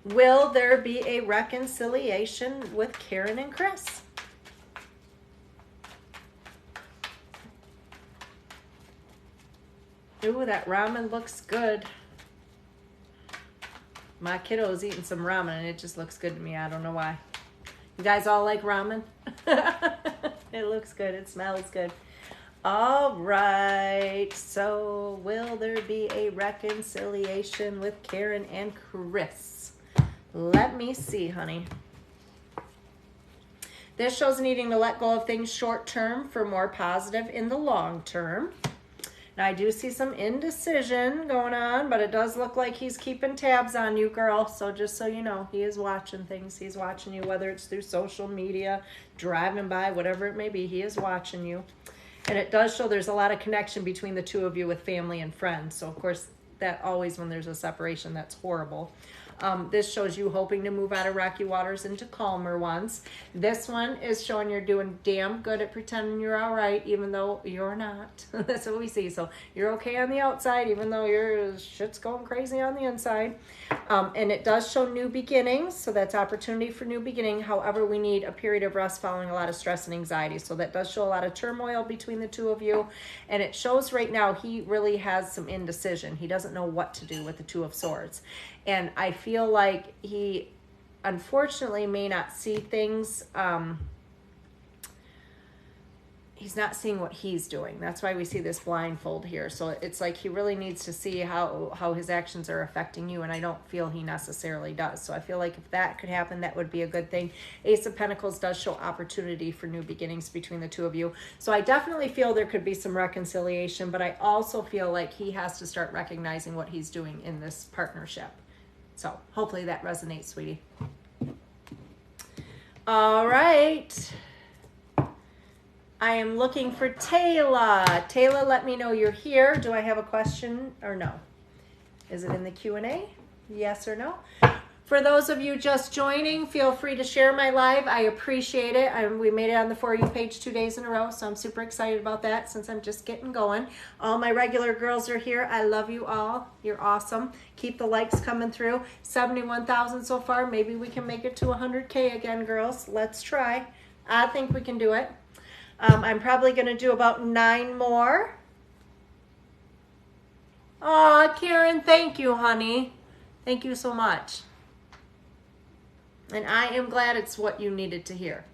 S1: Will there be a reconciliation with Karen and Chris? Ooh, that ramen looks good. My kiddo's eating some ramen, and it just looks good to me. I don't know why. You guys all like ramen? It looks good. It smells good. All right. So, will there be a reconciliation with Karen and Chris? Let me see, honey. This shows needing to let go of things short term for more positive in the long term. Now, I do see some indecision going on, but it does look like he's keeping tabs on you, girl. So just so you know, he is watching things. He's watching you, whether it's through social media, driving by, whatever it may be. He is watching you. And it does show there's a lot of connection between the two of you with family and friends. So, of course, that always, when there's a separation, that's horrible. This shows you hoping to move out of rocky waters into calmer ones. This one is showing you're doing damn good at pretending you're all right, even though you're not. That's what we see. So you're okay on the outside, even though your shit's going crazy on the inside. And it does show new beginnings. So that's opportunity for new beginning. However, we need a period of rest following a lot of stress and anxiety. So that does show a lot of turmoil between the two of you. And it shows right now he really has some indecision. He doesn't know what to do with the Two of Swords. And I feel like he, unfortunately, may not see things. He's not seeing what he's doing. That's why we see this blindfold here. So it's like he really needs to see how his actions are affecting you, and I don't feel he necessarily does. So I feel like if that could happen, that would be a good thing. Ace of Pentacles does show opportunity for new beginnings between the two of you. So I definitely feel there could be some reconciliation, but I also feel like he has to start recognizing what he's doing in this partnership. So hopefully that resonates, sweetie. All right. I am looking for Taylor. Taylor, let me know you're here. Do I have a question or no? Is it in the Q&A? Yes or no? For those of you just joining, feel free to share my live. I appreciate it. We made it on the For You page 2 days in a row, so I'm super excited about that since I'm just getting going. All my regular girls are here. I love you all. You're awesome. Keep the likes coming through. 71,000 so far. Maybe we can make it to 100K again, girls. Let's try. I think we can do it. I'm probably going to do about 9 more. Aw, Karen, thank you, honey. Thank you so much. And I am glad it's what you needed to hear.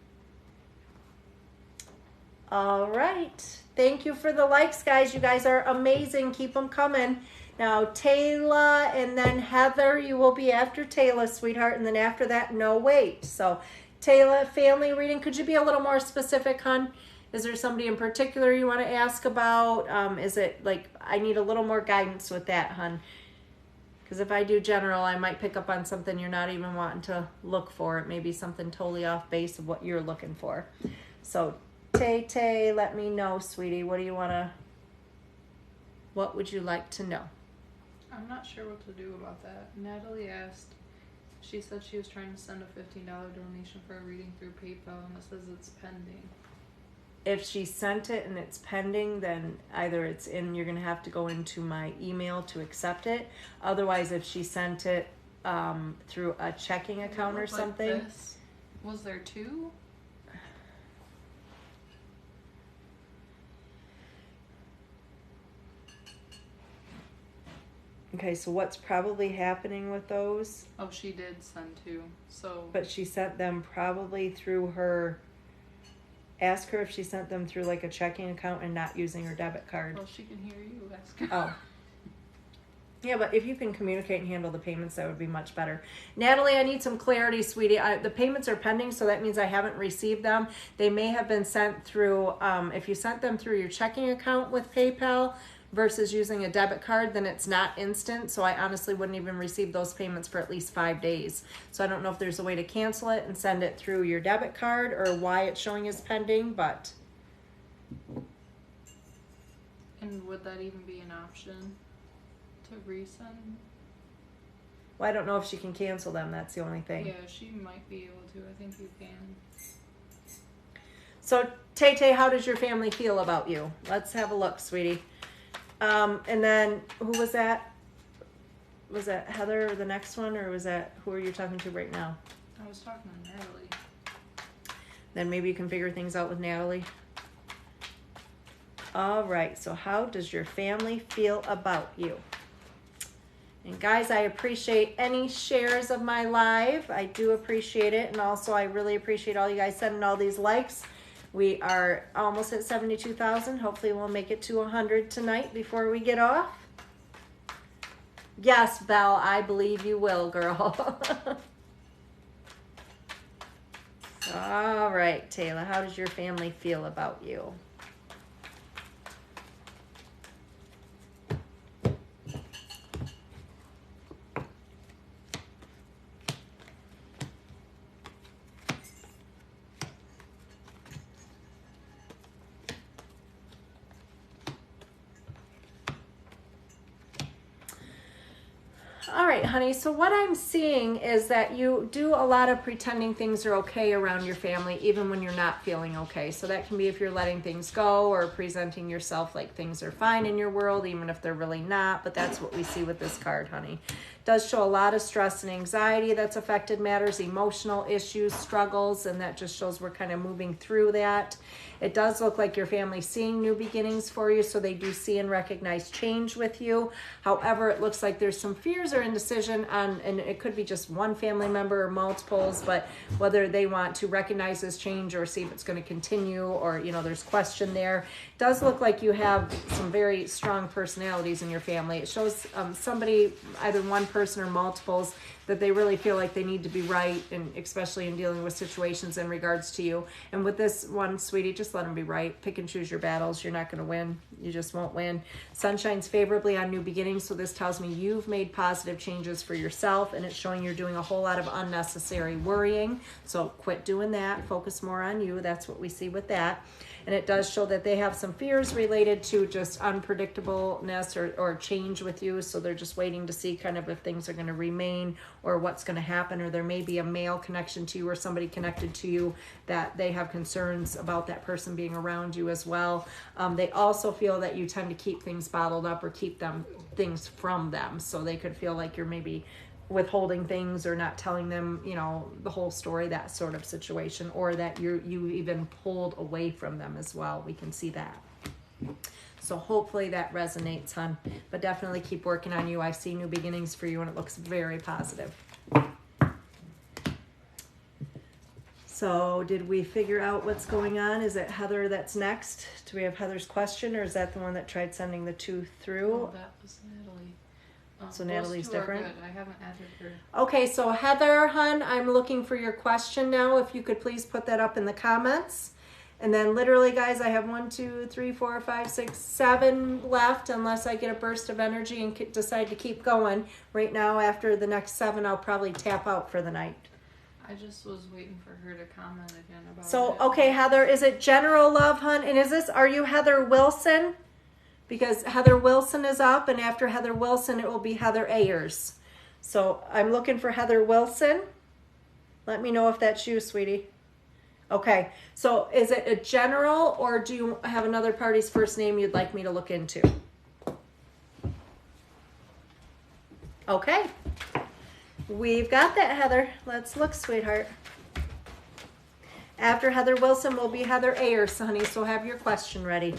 S1: All right. Thank you for the likes, guys. You guys are amazing. Keep them coming. Now, Taylor and then Heather, you will be after Taylor, sweetheart. And then after that, no, wait. So, Taylor, family reading. Could you be a little more specific, hon? Is there somebody in particular you want to ask about? Is it like, I need a little more guidance with that, hon. Because if I do general, I might pick up on something you're not even wanting to look for. It may be something totally off base of what you're looking for. So, Tay, let me know, sweetie. What would you like to know?
S2: I'm not sure what to do about that. Natalie asked, she said she was trying to send a $15 donation for a reading through PayPal, and it says it's pending.
S1: If she sent it and it's pending, then either it's in, you're going to have to go into my email to accept it. Otherwise, if she sent it through a checking account or something.
S2: Like this. Was there 2?
S1: Okay, so what's probably happening with those?
S2: Oh, she did send 2. So.
S1: But she sent them probably through her. Ask her if she sent them through like a checking account and not using her debit card.
S2: Well, she can hear you. Ask her.
S1: Oh. Yeah, but if you can communicate and handle the payments, that would be much better. Natalie, I need some clarity, sweetie. The payments are pending, so that means I haven't received them. They may have been sent through, if you sent them through your checking account with PayPal versus using a debit card, then it's not instant. So I honestly wouldn't even receive those payments for at least 5 days. So I don't know if there's a way to cancel it and send it through your debit card or why it's showing as pending, but.
S2: And would that even be an option to resend?
S1: Well, I don't know if she can cancel them. That's the only thing.
S2: Yeah, she might be able to. I think you can.
S1: So, Tay, how does your family feel about you? Let's have a look, sweetie. And then, who was that? Was that Heather, the next one, or was that, who are you talking to right now?
S2: I was talking to Natalie.
S1: Then maybe you can figure things out with Natalie. All right, so how does your family feel about you? And guys, I appreciate any shares of my live. I do appreciate it. And also, I really appreciate all you guys sending all these likes. We are almost at 72,000. Hopefully, we'll make it to 100 tonight before we get off. Yes, Belle, I believe you will, girl. All right, Taylor, how does your family feel about you? All right, honey, so what I'm seeing is that you do a lot of pretending things are okay around your family, even when you're not feeling okay. So that can be if you're letting things go or presenting yourself like things are fine in your world, even if they're really not. But that's what we see with this card, honey. It does show a lot of stress and anxiety that's affected matters, emotional issues, struggles, and that just shows we're kind of moving through that. It does look like your family's seeing new beginnings for you, so they do see and recognize change with you. However, it looks like there's some fears or indecision on, and it could be just one family member or multiples, but whether they want to recognize this change or see if it's going to continue, or, you know, there's question there. It does look like you have some very strong personalities in your family. It shows somebody, either one person or multiples, that they really feel like they need to be right, and especially in dealing with situations in regards to you. And with this one, sweetie, just let them be right. Pick and choose your battles. You're not going to win. You just won't win. Sun shines favorably on new beginnings, so this tells me you've made positive changes for yourself, and it's showing you're doing a whole lot of unnecessary worrying. So quit doing that. Focus more on you. That's what we see with that. And it does show that they have some fears related to just unpredictableness or change with you. So they're just waiting to see kind of if things are going to remain or what's going to happen. Or there may be a male connection to you or somebody connected to you that they have concerns about that person being around you as well. They also feel that you tend to keep things bottled up or keep things from them. So they could feel like you're maybe withholding things or not telling them, you know, the whole story, that sort of situation, or that you even pulled away from them as well. We can see that. So hopefully that resonates, hon. But definitely keep working on you. I see new beginnings for you, and it looks very positive. So did we figure out what's going on? Is it Heather that's next? Do we have Heather's question, or is that the one that tried sending the two through?
S2: Oh, that was Natalie.
S1: So Natalie's different?
S2: Good. I haven't added her.
S1: Okay, so Heather, hun, I'm looking for your question now. If you could please put that up in the comments. And then literally, guys, I have 1, 2, 3, 4, 5, 6, 7 left, unless I get a burst of energy and decide to keep going. Right now, after the next 7, I'll probably tap out for the night.
S2: I just was waiting for her to comment again about
S1: So,
S2: it.
S1: okay, Heather, is it general love, hun? And are you Heather Wilson? Because Heather Wilson is up, and after Heather Wilson, it will be Heather Ayers. So I'm looking for Heather Wilson. Let me know if that's you, sweetie. Okay, so is it a general, or do you have another party's first name you'd like me to look into? Okay, we've got that, Heather. Let's look, sweetheart. After Heather Wilson will be Heather Ayers, honey, so have your question ready.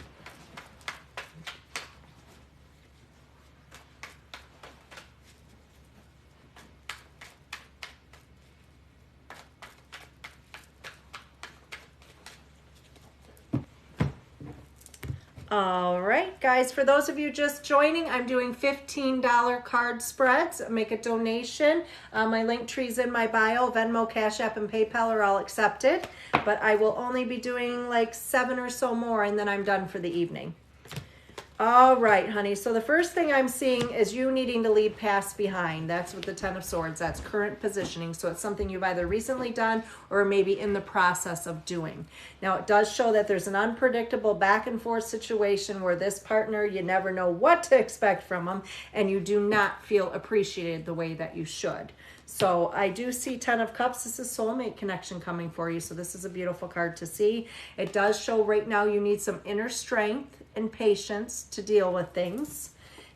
S1: All right, guys, for those of you just joining, I'm doing $15 card spreads. Make a donation. My link tree's in my bio. Venmo, Cash App, and PayPal are all accepted, but I will only be doing like 7 or so more, and then I'm done for the evening. All right, honey. So the first thing I'm seeing is you needing to leave past behind. That's with the Ten of Swords. That's current positioning. So it's something you've either recently done or maybe in the process of doing. Now, it does show that there's an unpredictable back and forth situation where this partner, you never know what to expect from them, and you do not feel appreciated the way that you should. So I do see 10 of Cups. This is soulmate connection coming for you. So this is a beautiful card to see. It does show right now you need some inner strength and patience to deal with things.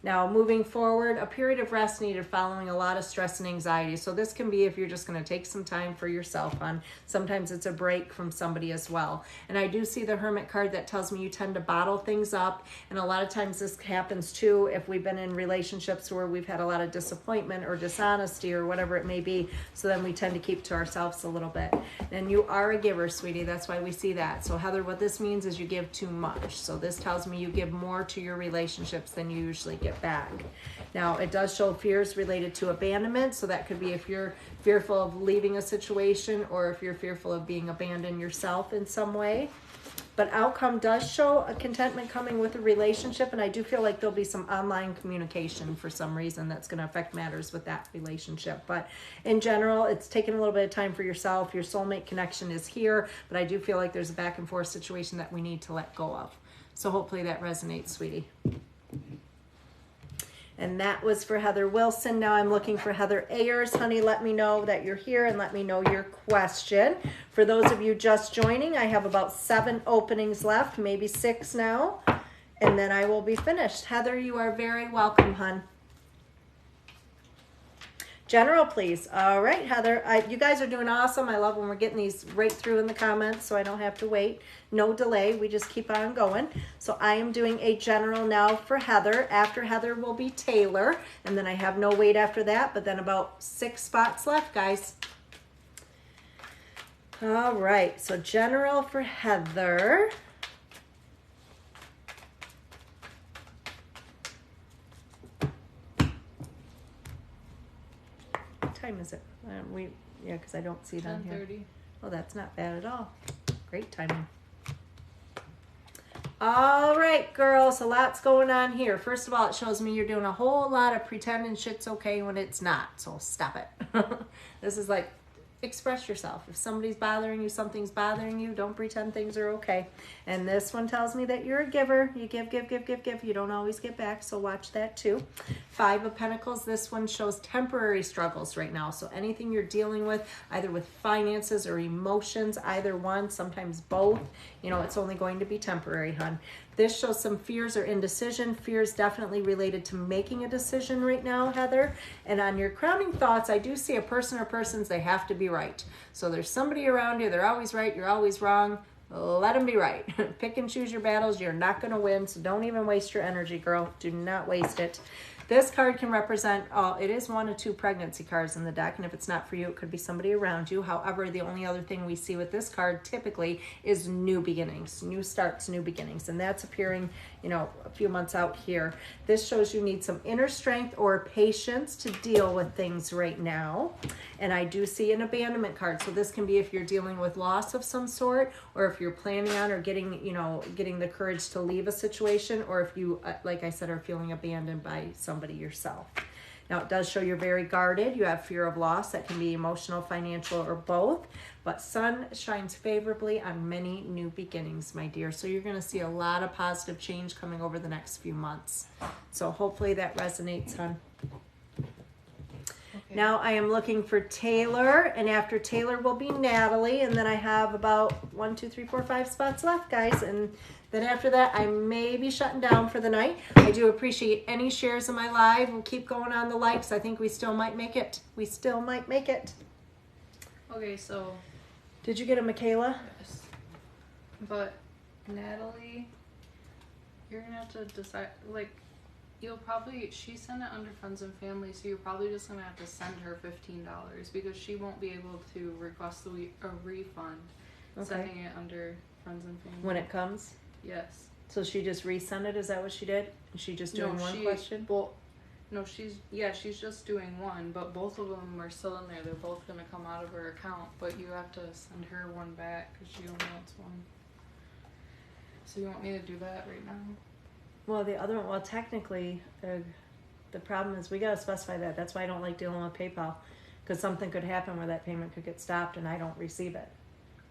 S1: Now, moving forward, a period of rest needed following a lot of stress and anxiety. So this can be if you're just going to take some time for yourself on. Sometimes it's a break from somebody as well. And I do see the Hermit card that tells me you tend to bottle things up. And a lot of times this happens too if we've been in relationships where we've had a lot of disappointment or dishonesty or whatever it may be. So then we tend to keep to ourselves a little bit. And you are a giver, sweetie. That's why we see that. So Heather, what this means is you give too much. So this tells me you give more to your relationships than you usually get back. Now, it does show fears related to abandonment. So that could be if you're fearful of leaving a situation or if you're fearful of being abandoned yourself in some way. But outcome does show a contentment coming with a relationship, and I do feel like there'll be some online communication for some reason that's going to affect matters with that relationship. But in general, it's taking a little bit of time for yourself. Your soulmate connection is here, but I do feel like there's a back and forth situation that we need to let go of. So hopefully that resonates, sweetie. And that was for Heather Wilson. Now I'm looking for Heather Ayers. Honey, let me know that you're here and let me know your question. For those of you just joining, I have about 7 openings left, maybe 6 now, and then I will be finished. Heather, you are very welcome, hon. General, please. All right, Heather. You guys are doing awesome. I love when we're getting these right through in the comments so I don't have to wait. No delay. We just keep on going. So I am doing a general now for Heather. After Heather will be Taylor. And then I have no wait after that, but then about 6 spots left, guys. All right. So general for Heather. Time is it? Yeah, because I don't see it on here.
S2: 10:30.
S1: Oh, that's not bad at all. Great timing. All right, girls, a lot's going on here. First of all, it shows me you're doing a whole lot of pretending shit's okay when it's not. So stop it. This is like, express yourself. If somebody's bothering you, something's bothering you, don't pretend things are okay. And this one tells me that you're a giver. You give, give, give, give, give. You don't always get back, so watch that too. 5 of Pentacles. This one shows temporary struggles right now. So anything you're dealing with, either with finances or emotions, either one, sometimes both, you know, it's only going to be temporary, hon. This shows some fears or indecision. Fears definitely related to making a decision right now, Heather. And on your crowning thoughts, I do see a person or persons, they have to be right. So there's somebody around you, they're always right, you're always wrong. Let them be right. Pick and choose your battles. You're not going to win, so don't even waste your energy, girl. Do not waste it. This card can represent, it is 1 or 2 pregnancy cards in the deck, and if it's not for you, it could be somebody around you. However, the only other thing we see with this card typically is new beginnings, new starts, new beginnings, and that's appearing, you know, a few months out here. This shows you need some inner strength or patience to deal with things right now. And I do see an abandonment card, so this can be if you're dealing with loss of some sort, or if you're planning on or getting, you know, getting the courage to leave a situation, or if you, like I said, are feeling abandoned by somebody yourself. Now, it does show you're very guarded. You have fear of loss. That can be emotional, financial, or both. But sun shines favorably on many new beginnings, my dear. So you're going to see a lot of positive change coming over the next few months. So hopefully that resonates, hon. Okay. Now I am looking for Taylor, and after Taylor will be Natalie, and then I have about 1, 2, 3, 4, 5 spots left, guys. And then after that, I may be shutting down for the night. I do appreciate any shares in my live. We'll keep going on the likes. I think we still might make it. We still might make it.
S2: Okay, so.
S1: Did you get a Michaela?
S2: Yes. But Natalie, you're going to have to decide, like, she sent it under friends and family, so you're probably just going to have to send her $15 because she won't be able to request a refund. Okay. Sending it under friends and family.
S1: When it comes?
S2: Yes.
S1: So she just resent it? Is that what she did? Is she just doing one question?
S2: No, she's just doing one, but both of them are still in there. They're both going to come out of her account, but you have to send her one back because she only wants one. So you want me to do that right now?
S1: Well, the other one, well, technically, the problem is we got to specify that. That's why I don't like dealing with PayPal, because something could happen where that payment could get stopped and I don't receive it.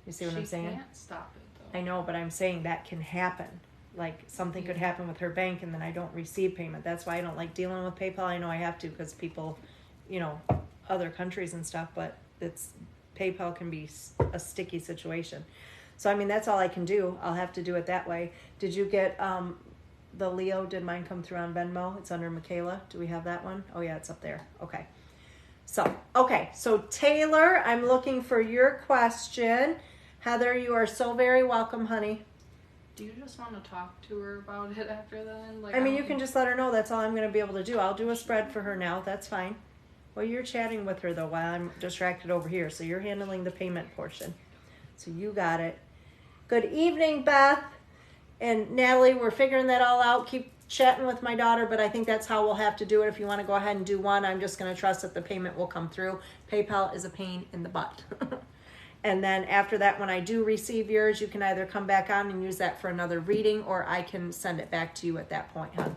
S1: You see what I'm saying?
S2: She can't stop it though.
S1: I know, but I'm saying that can happen. Like something could happen with her bank and then I don't receive payment. That's why I don't like dealing with PayPal. I know I have to because people, you know, other countries and stuff, but PayPal can be a sticky situation. So, I mean, that's all I can do. I'll have to do it that way. Did you get the Leo? Did mine come through on Venmo? It's under Michaela. Do we have that one? Oh, yeah, it's up there. Okay. So Taylor, I'm looking for your question. Heather, you are so very welcome, honey.
S2: Do you just want to talk to her about it after then? Like,
S1: I mean, you can just let her know. That's all I'm going to be able to do. I'll do a spread for her now. That's fine. Well, you're chatting with her, though, while I'm distracted over here. So you're handling the payment portion. So you got it. Good evening, Beth. And Natalie, we're figuring that all out. Keep chatting with my daughter, but I think that's how we'll have to do it. If you want to go ahead and do one, I'm just going to trust that the payment will come through. PayPal is a pain in the butt. And then after that, when I do receive yours, you can either come back on and use that for another reading, or I can send it back to you at that point, hon.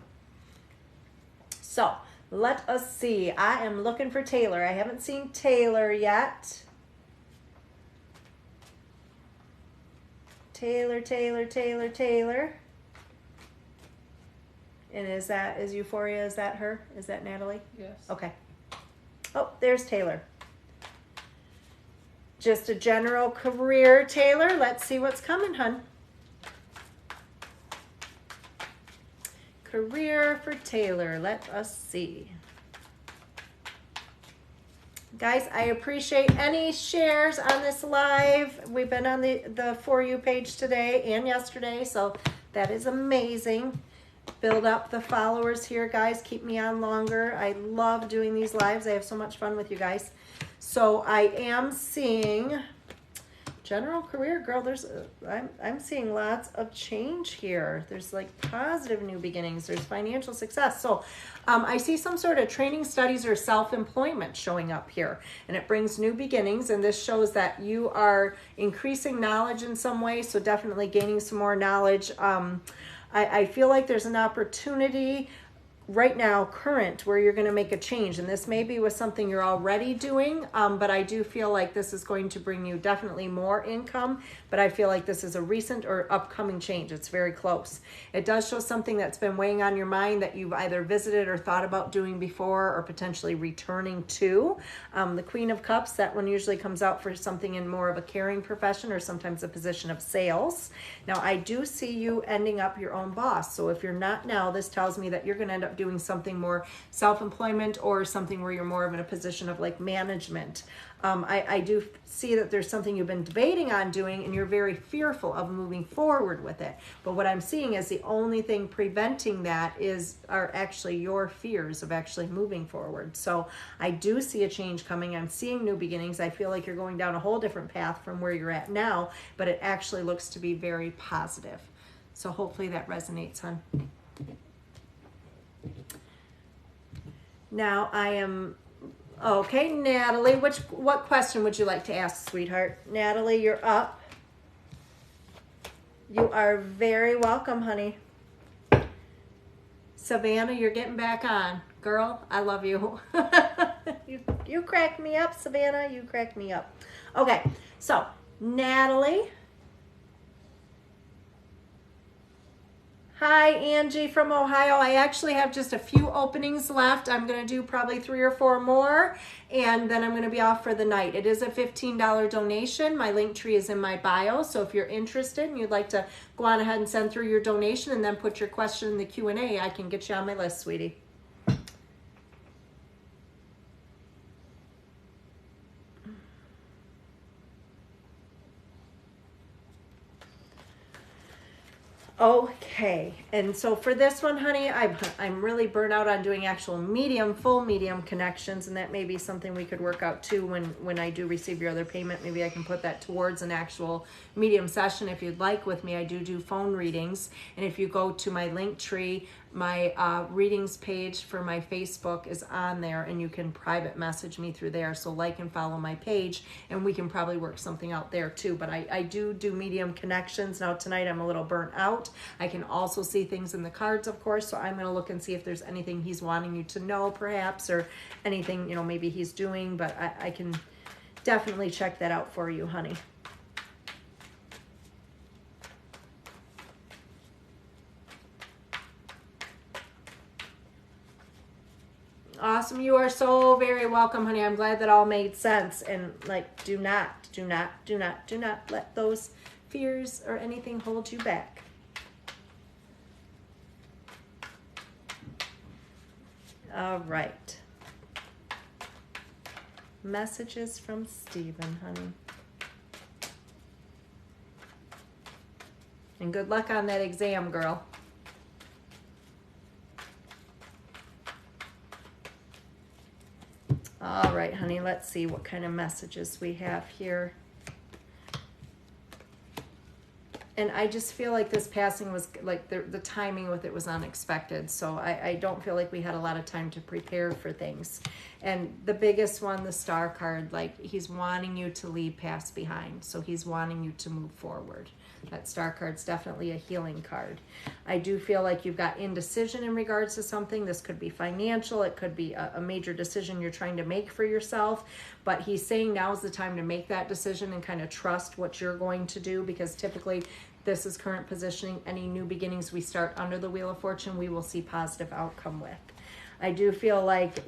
S1: So let us see. I am looking for Taylor. I haven't seen Taylor yet. Taylor. And is Euphoria, is that her? Is that Natalie?
S2: Yes.
S1: Okay. Oh, there's Taylor. Just a general career, Taylor. Let's see what's coming, hun. Career for Taylor. Let us see. Guys, I appreciate any shares on this live. We've been on the For You page today and yesterday, so that is amazing. Build up the followers here, guys. Keep me on longer. I love doing these lives. I have so much fun with you guys. So I am seeing general career, girl. I'm seeing lots of change here. There's like positive new beginnings. There's financial success. So I see some sort of training, studies, or self-employment showing up here, and it brings new beginnings. And this shows that you are increasing knowledge in some way. So definitely gaining some more knowledge. I feel like there's an opportunity right now, current, where you're going to make a change. And this may be with something you're already doing, but I do feel like this is going to bring you definitely more income. But I feel like this is a recent or upcoming change. It's very close. It does show something that's been weighing on your mind that you've either visited or thought about doing before, or potentially returning to. The Queen of Cups, that one usually comes out for something in more of a caring profession, or sometimes a position of sales. Now, I do see you ending up your own boss. So if you're not now, this tells me that you're going to end up doing something more self-employment, or something where you're more of in a position of like management. I do see that there's something you've been debating on doing, and you're very fearful of moving forward with it. But what I'm seeing is the only thing preventing that are actually your fears of actually moving forward. So I do see a change coming. I'm seeing new beginnings. I feel like you're going down a whole different path from where you're at now, but it actually looks to be very positive. So hopefully that resonates, hon. Now I am, okay, Natalie, what question would you like to ask, sweetheart? Natalie, you're up. You are very welcome, honey. Savannah, you're getting back on. Girl, I love you. You crack me up, Savannah. You crack me up. Okay, so Natalie. Hi, Angie from Ohio. I actually have just a few openings left. I'm going to do probably 3 or 4 more, and then I'm going to be off for the night. It is a $15 donation. My link tree is in my bio, so if you're interested and you'd like to go on ahead and send through your donation and then put your question in the Q&A, I can get you on my list, sweetie. Okay, and so for this one, honey, I'm really burnt out on doing actual full medium connections, and that may be something we could work out too when I do receive your other payment. Maybe I can put that towards an actual medium session if you'd like with me. I do phone readings, and if you go to my link tree, My readings page for my Facebook is on there, and you can private message me through there. So like and follow my page, and we can probably work something out there too. But I do medium connections. Now tonight I'm a little burnt out. I can also see things in the cards, of course. So I'm going to look and see if there's anything he's wanting you to know perhaps, or anything, maybe he's doing. But I can definitely check that out for you, honey. Awesome. You are so very welcome, honey. I'm glad that all made sense. And like, do not let those fears or anything hold you back. All right. Messages from Stephen, honey. And good luck on that exam, girl. All right, honey, let's see what kind of messages we have here. And I just feel like this passing was, like, the timing with it was unexpected. So I don't feel like we had a lot of time to prepare for things. And the biggest one, the Star card, like, he's wanting you to leave past behind. So he's wanting you to move forward. That Star card's definitely a healing card. I do feel like you've got indecision in regards to something. This could be financial. It could be a major decision you're trying to make for yourself. But he's saying now's the time to make that decision and kind of trust what you're going to do, because typically this is current positioning. Any new beginnings we start under the Wheel of Fortune, we will see positive outcome with. I do feel like,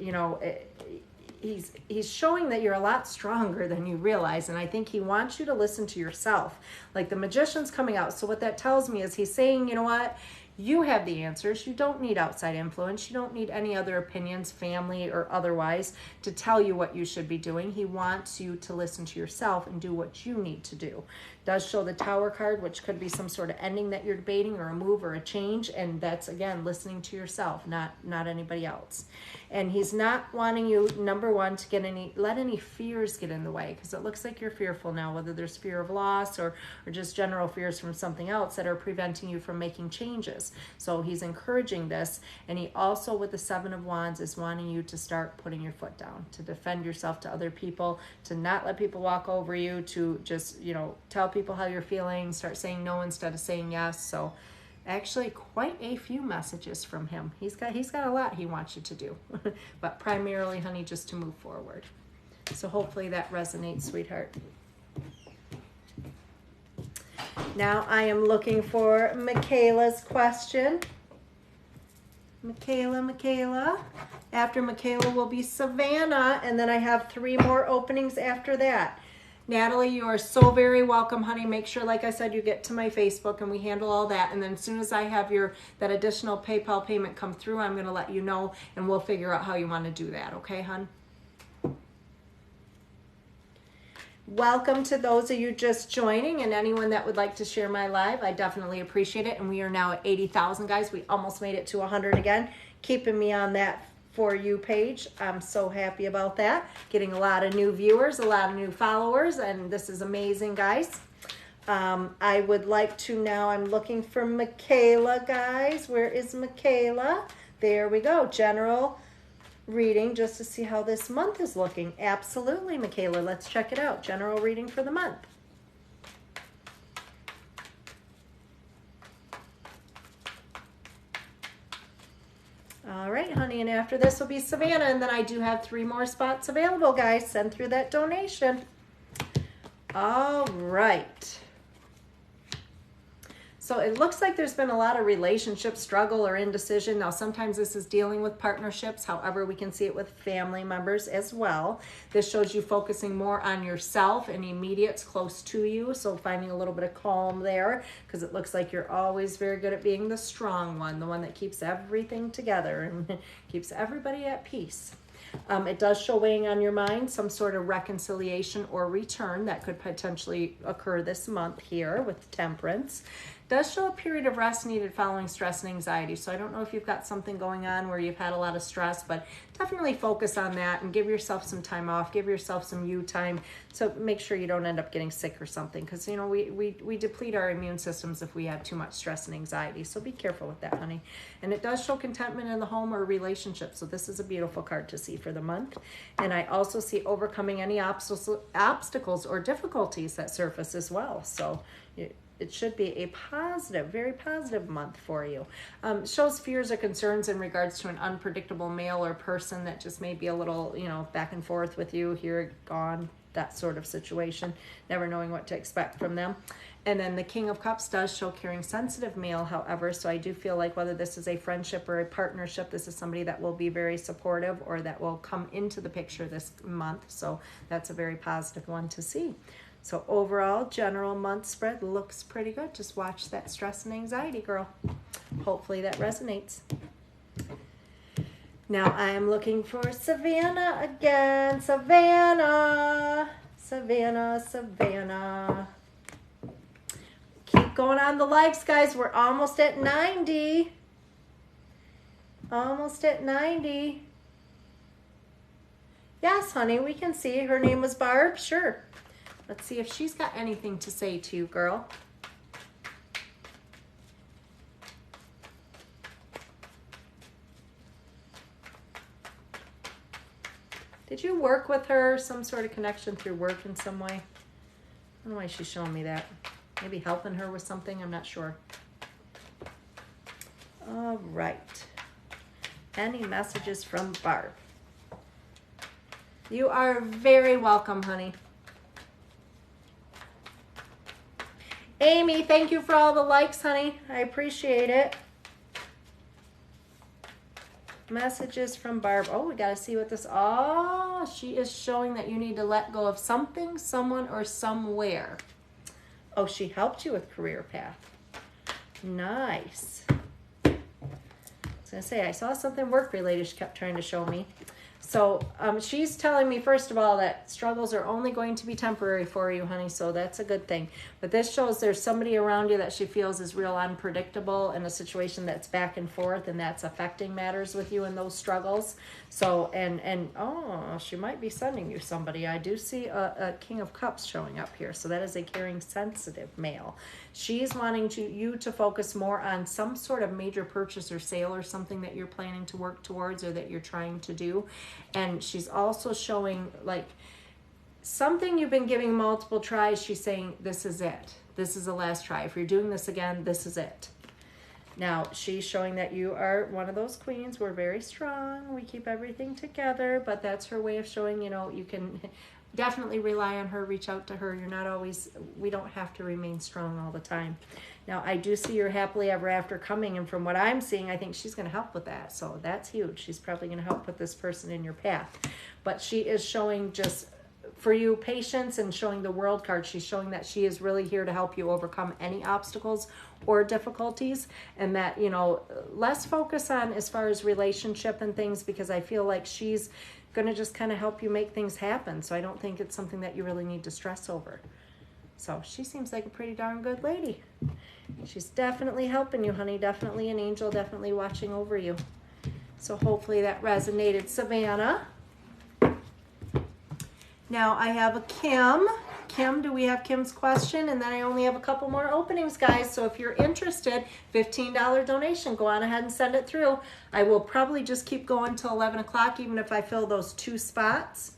S1: he's showing that you're a lot stronger than you realize, and I think he wants you to listen to yourself. Like the Magician's coming out. So what that tells me is he's saying, you know what? You have the answers. You don't need outside influence. You don't need any other opinions, family or otherwise, to tell you what you should be doing. He wants you to listen to yourself and do what you need to do. Does show the Tower card, which could be some sort of ending that you're debating, or a move or a change. And that's, again, listening to yourself, not anybody else. And he's not wanting you, number one, to let any fears get in the way, because it looks like you're fearful now, whether there's fear of loss or just general fears from something else that are preventing you from making changes. So he's encouraging this. And he also, with the Seven of Wands, is wanting you to start putting your foot down, to defend yourself to other people, to not let people walk over you, to just, tell people how you're feeling, start saying no instead of saying yes. So actually quite a few messages from him. He's got a lot he wants you to do. But primarily, honey, just to move forward. So hopefully that resonates, sweetheart. Now I am looking for Michaela's question. Michaela. After Michaela will be Savannah, and then I have 3 more openings after that. Natalie, you are so very welcome, honey. Make sure, like I said, you get to my Facebook and we handle all that. And then as soon as I have that additional PayPal payment come through, I'm going to let you know, and we'll figure out how you want to do that. Okay, hon? Welcome to those of you just joining, and anyone that would like to share my live. I definitely appreciate it. And we are now at 80,000, guys. We almost made it to 100 again. Keeping me on that For You page. I'm so happy about that. Getting a lot of new viewers, a lot of new followers, and this is amazing, guys. I would like to now, I'm looking for Michaela, guys. Where is Michaela? There we go. General reading just to see how this month is looking. Absolutely, Michaela. Let's check it out. General reading for the month. All right, honey, and after this will be Savannah, and then I do have 3 more spots available, guys. Send through that donation. All right. So it looks like there's been a lot of relationship struggle or indecision. Now, sometimes this is dealing with partnerships. However, we can see it with family members as well. This shows you focusing more on yourself and immediates close to you. So finding a little bit of calm there, because it looks like you're always very good at being the strong one, the one that keeps everything together and keeps everybody at peace. It does show weighing on your mind some sort of reconciliation or return that could potentially occur this month here with Temperance. Does show a period of rest needed following stress and anxiety. So I don't know if you've got something going on where you've had a lot of stress, but definitely focus on that and give yourself some time off, give yourself some you time. So make sure you don't end up getting sick or something, because you know we deplete our immune systems if we have too much stress and anxiety. So be careful with that, honey. And it does show contentment in the home or relationship. So this is a beautiful card to see for the month. And I also see overcoming any obstacles or difficulties that surface as well. So it should be a positive, very positive month for you. Shows fears or concerns in regards to an unpredictable male or person that just may be a little, you know, back and forth with you, here, gone, that sort of situation, never knowing what to expect from them. And then the King of Cups does show caring, sensitive male, however, so I do feel like whether this is a friendship or a partnership, this is somebody that will be very supportive or that will come into the picture this month. So that's a very positive one to see. So overall, general month spread looks pretty good. Just watch that stress and anxiety, girl. Hopefully that resonates. Now I am looking for Savannah again. Savannah, Savannah, Savannah. Keep going on the likes, guys. We're almost at 90. Almost at 90. Yes, honey, we can see. Her name was Barb. Sure. Let's see if she's got anything to say to you, girl. Did you work with her? Some sort of connection through work in some way? I don't know why she's showing me that. Maybe helping her with something? I'm not sure. All right. Any messages from Barb? You are very welcome, honey. Amy, thank you for all the likes, honey. I appreciate it. Messages from Barb. Oh, we got to see what this... Oh, she is showing that you need to let go of something, someone, or somewhere. Oh, she helped you with career path. Nice. I was going to say, I saw something work-related she kept trying to show me. So she's telling me, first of all, that struggles are only going to be temporary for you, honey, so that's a good thing. But this shows there's somebody around you that she feels is real unpredictable in a situation that's back and forth, and that's affecting matters with you in those struggles. So, and oh, she might be sending you somebody. I do see a King of Cups showing up here, so that is a caring, sensitive male. She's wanting you to focus more on some sort of major purchase or sale or something that you're planning to work towards or that you're trying to do. And she's also showing like something you've been giving multiple tries. She's saying, this is it. This is the last try. If you're doing this again, this is it. Now, she's showing that you are one of those queens. We're very strong. We keep everything together. But that's her way of showing, you know, you can definitely rely on her. Reach out to her. You're not always, we don't have to remain strong all the time. Now, I do see your happily ever after coming. And from what I'm seeing, I think she's going to help with that. So that's huge. She's probably going to help put this person in your path. But she is showing just for you patience and showing the World card. She's showing that she is really here to help you overcome any obstacles or difficulties, and that, you know, less focus on as far as relationship and things, because I feel like she's going to just kind of help you make things happen. So I don't think it's something that you really need to stress over. So she seems like a pretty darn good lady. She's definitely helping you, honey. Definitely an angel, definitely watching over you. So hopefully that resonated, Savannah. Now I have a Kim. Kim, do we have Kim's question? And then I only have a couple more openings, guys. So if you're interested, $15 donation. Go on ahead and send it through. I will probably just keep going till 11 o'clock, even if I fill those 2 spots.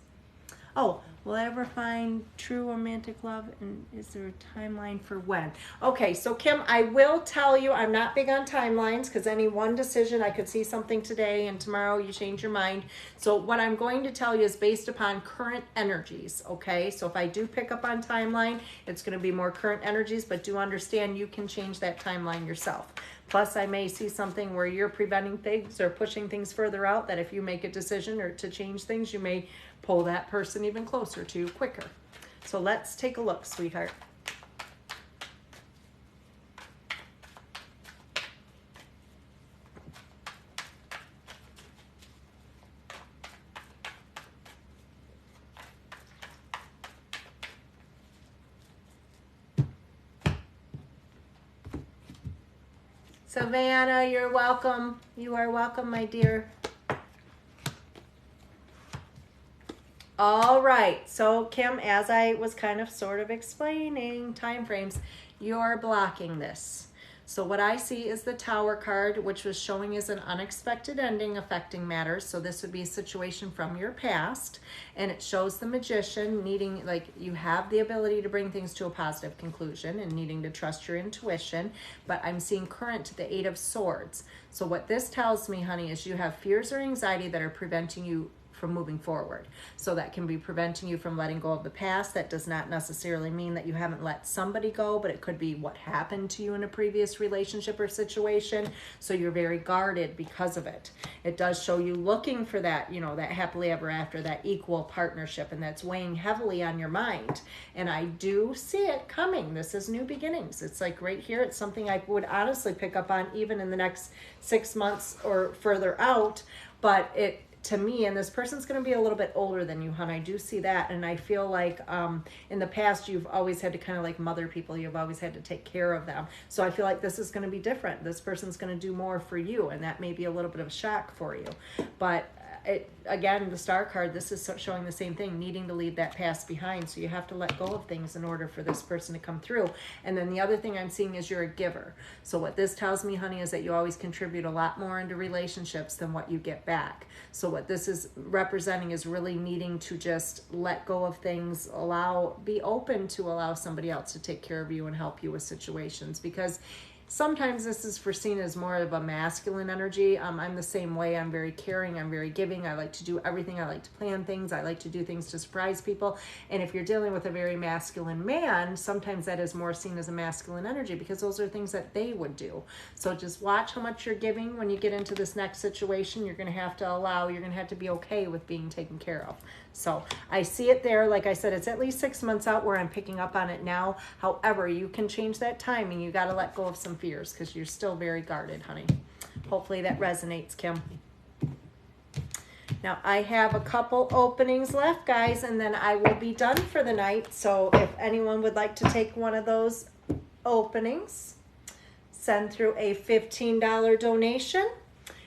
S1: Oh, will I ever find true romantic love? And is there a timeline for when? Okay, so Kim, I will tell you, I'm not big on timelines because any one decision, I could see something today and tomorrow you change your mind. So what I'm going to tell you is based upon current energies, okay? So if I do pick up on timeline, it's going to be more current energies, but do understand you can change that timeline yourself. Plus, I may see something where you're preventing things or pushing things further out, that if you make a decision or to change things, you may pull that person even closer to you quicker. So let's take a look, sweetheart. Savannah, you're welcome. You are welcome, my dear. All right. So, Kim, as I was kind of sort of explaining time frames, you're blocking this. So what I see is the Tower card, which was showing as an unexpected ending affecting matters. So this would be a situation from your past. And it shows the Magician needing, like, you have the ability to bring things to a positive conclusion and needing to trust your intuition. But I'm seeing current to the Eight of Swords. So what this tells me, honey, is you have fears or anxiety that are preventing you from moving forward. So that can be preventing you from letting go of the past. That does not necessarily mean that you haven't let somebody go, but it could be what happened to you in a previous relationship or situation. So you're very guarded because of it. It does show you looking for that, you know, that happily ever after, that equal partnership, and that's weighing heavily on your mind. And I do see it coming. This is new beginnings. It's like right here. It's something I would honestly pick up on even in the next 6 months or further out. But it, to me, and this person's going to be a little bit older than you, hon. I do see that. And I feel like in the past, you've always had to kind of like mother people. You've always had to take care of them. So I feel like this is going to be different. This person's going to do more for you. And that may be a little bit of a shock for you. But it, again, the Star card, this is showing the same thing, needing to leave that past behind. So you have to let go of things in order for this person to come through. And then the other thing I'm seeing is you're a giver. So what this tells me, honey, is that you always contribute a lot more into relationships than what you get back. So what this is representing is really needing to just let go of things, be open to allow somebody else to take care of you and help you with situations, because sometimes this is foreseen as more of a masculine energy. I'm the same way. I'm very caring. I'm very giving. I like to do everything. I like to plan things. I like to do things to surprise people. And if you're dealing with a very masculine man, sometimes that is more seen as a masculine energy because those are things that they would do. So just watch how much you're giving when you get into this next situation. You're going to have to be okay with being taken care of. So I see it there. Like I said, it's at least 6 months out where I'm picking up on it now. However, you can change that timing. You got to let go of some fears because you're still very guarded, honey. Hopefully that resonates, Kim. Now I have a couple openings left, guys, and then I will be done for the night. So if anyone would like to take one of those openings, send through a $15 donation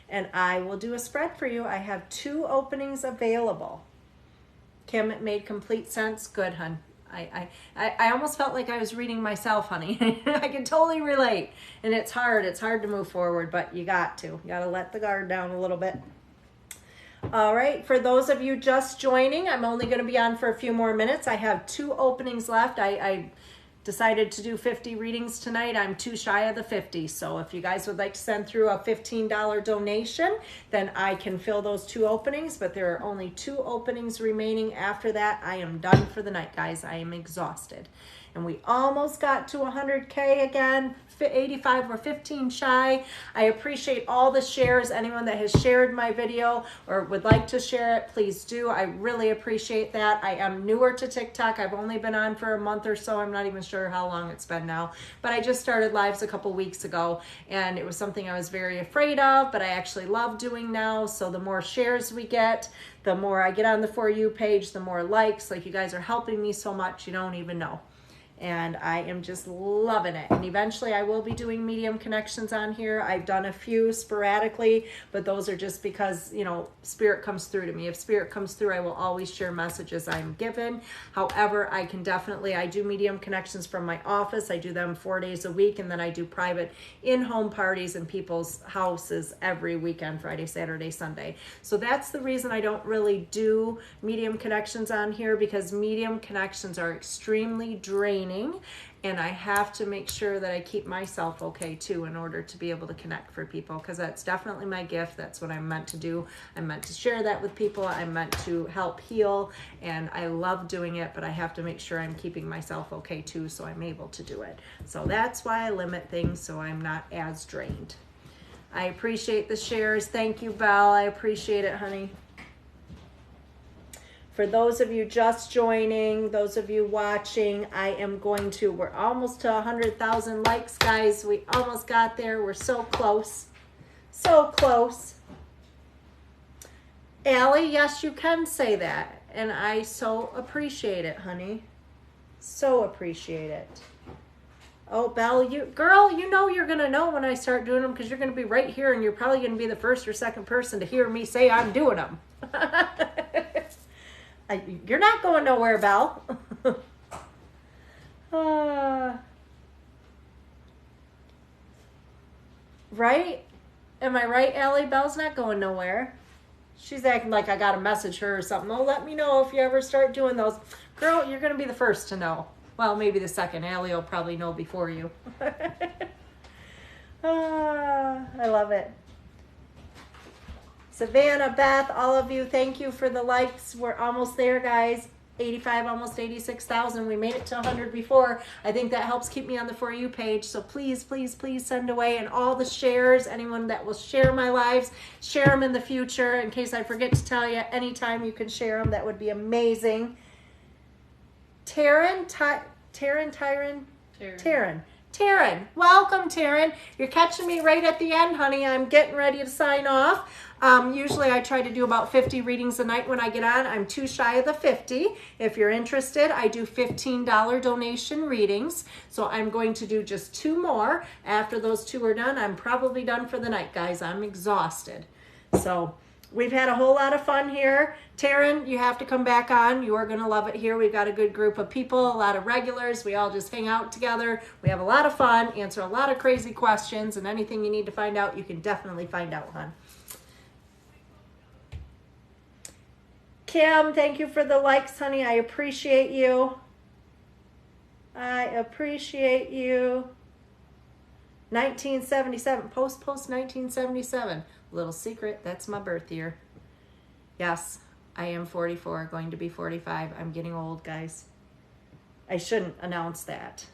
S1: and I will do a spread for you. I have 2 openings available. Kim, it made complete sense. Good, hun. I almost felt like I was reading myself, honey. I can totally relate. And it's hard. It's hard to move forward, but you got to. You got to let the guard down a little bit. All right. For those of you just joining, I'm only going to be on for a few more minutes. I have 2 openings left. I decided to do 50 readings tonight. I'm too shy of the 50. So if you guys would like to send through a $15 donation, then I can fill those 2 openings, but there are only 2 openings remaining. After that, I am done for the night, guys. I am exhausted. And we almost got to 100K again. 85, we're 15 shy. I appreciate all the shares. Anyone that has shared my video or would like to share it, please do. I really appreciate that. I am newer to TikTok. I've only been on for a month or so. I'm not even sure how long it's been now, but I just started lives a couple weeks ago and it was something I was very afraid of, but I actually love doing now. So the more shares we get, the more I get on the For You page, the more likes. Like, you guys are helping me so much, you don't even know. And I am just loving it. And eventually I will be doing medium connections on here. I've done a few sporadically, but those are just because, you know, Spirit comes through to me. If Spirit comes through, I will always share messages I'm given. However, I do medium connections from my office. I do them 4 days a week, and then I do private in-home parties in people's houses every weekend, Friday, Saturday, Sunday. So that's the reason I don't really do medium connections on here, because medium connections are extremely draining. And I have to make sure that I keep myself okay too in order to be able to connect for people, because that's definitely my gift. That's what I'm meant to do. I'm meant to share that with people. I'm meant to help heal, and I love doing it, but I have to make sure I'm keeping myself okay too so I'm able to do it. So that's why I limit things so I'm not as drained. I appreciate the shares. Thank you, Belle. I appreciate it, honey. For those of you just joining, those of you watching, we're almost to 100,000 likes, guys. We almost got there. We're so close. So close. Allie, yes, you can say that. And I so appreciate it, honey. So appreciate it. Oh, Belle, girl, you know you're going to know when I start doing them because you're going to be right here and you're probably going to be the first or second person to hear me say I'm doing them. You're not going nowhere, Belle. Right? Am I right, Allie? Belle's not going nowhere. She's acting like I got to message her or something. Oh, let me know if you ever start doing those. Girl, you're going to be the first to know. Well, maybe the second. Allie will probably know before you. I love it. Savannah, Beth, all of you, thank you for the likes. We're almost there, guys. 85, almost 86,000. We made it to 100 before. I think that helps keep me on the For You page. So please, please, please send away. And all the shares, anyone that will share my lives, share them in the future. In case I forget to tell you, anytime you can share them, that would be amazing. Taryn, welcome, Taryn. You're catching me right at the end, honey. I'm getting ready to sign off. Usually I try to do about 50 readings a night when I get on. I'm too shy of the 50. If you're interested, I do $15 donation readings. So I'm going to do just 2 more. After those 2 are done, I'm probably done for the night, guys. I'm exhausted. So we've had a whole lot of fun here. Taryn, you have to come back on. You are going to love it here. We've got a good group of people, a lot of regulars. We all just hang out together. We have a lot of fun, answer a lot of crazy questions, and anything you need to find out, you can definitely find out, hon. Kim, thank you for the likes, honey. I appreciate you. I appreciate you. 1977. Post 1977. Little secret, that's my birth year. Yes, I am 44, going to be 45. I'm getting old, guys. I shouldn't announce that.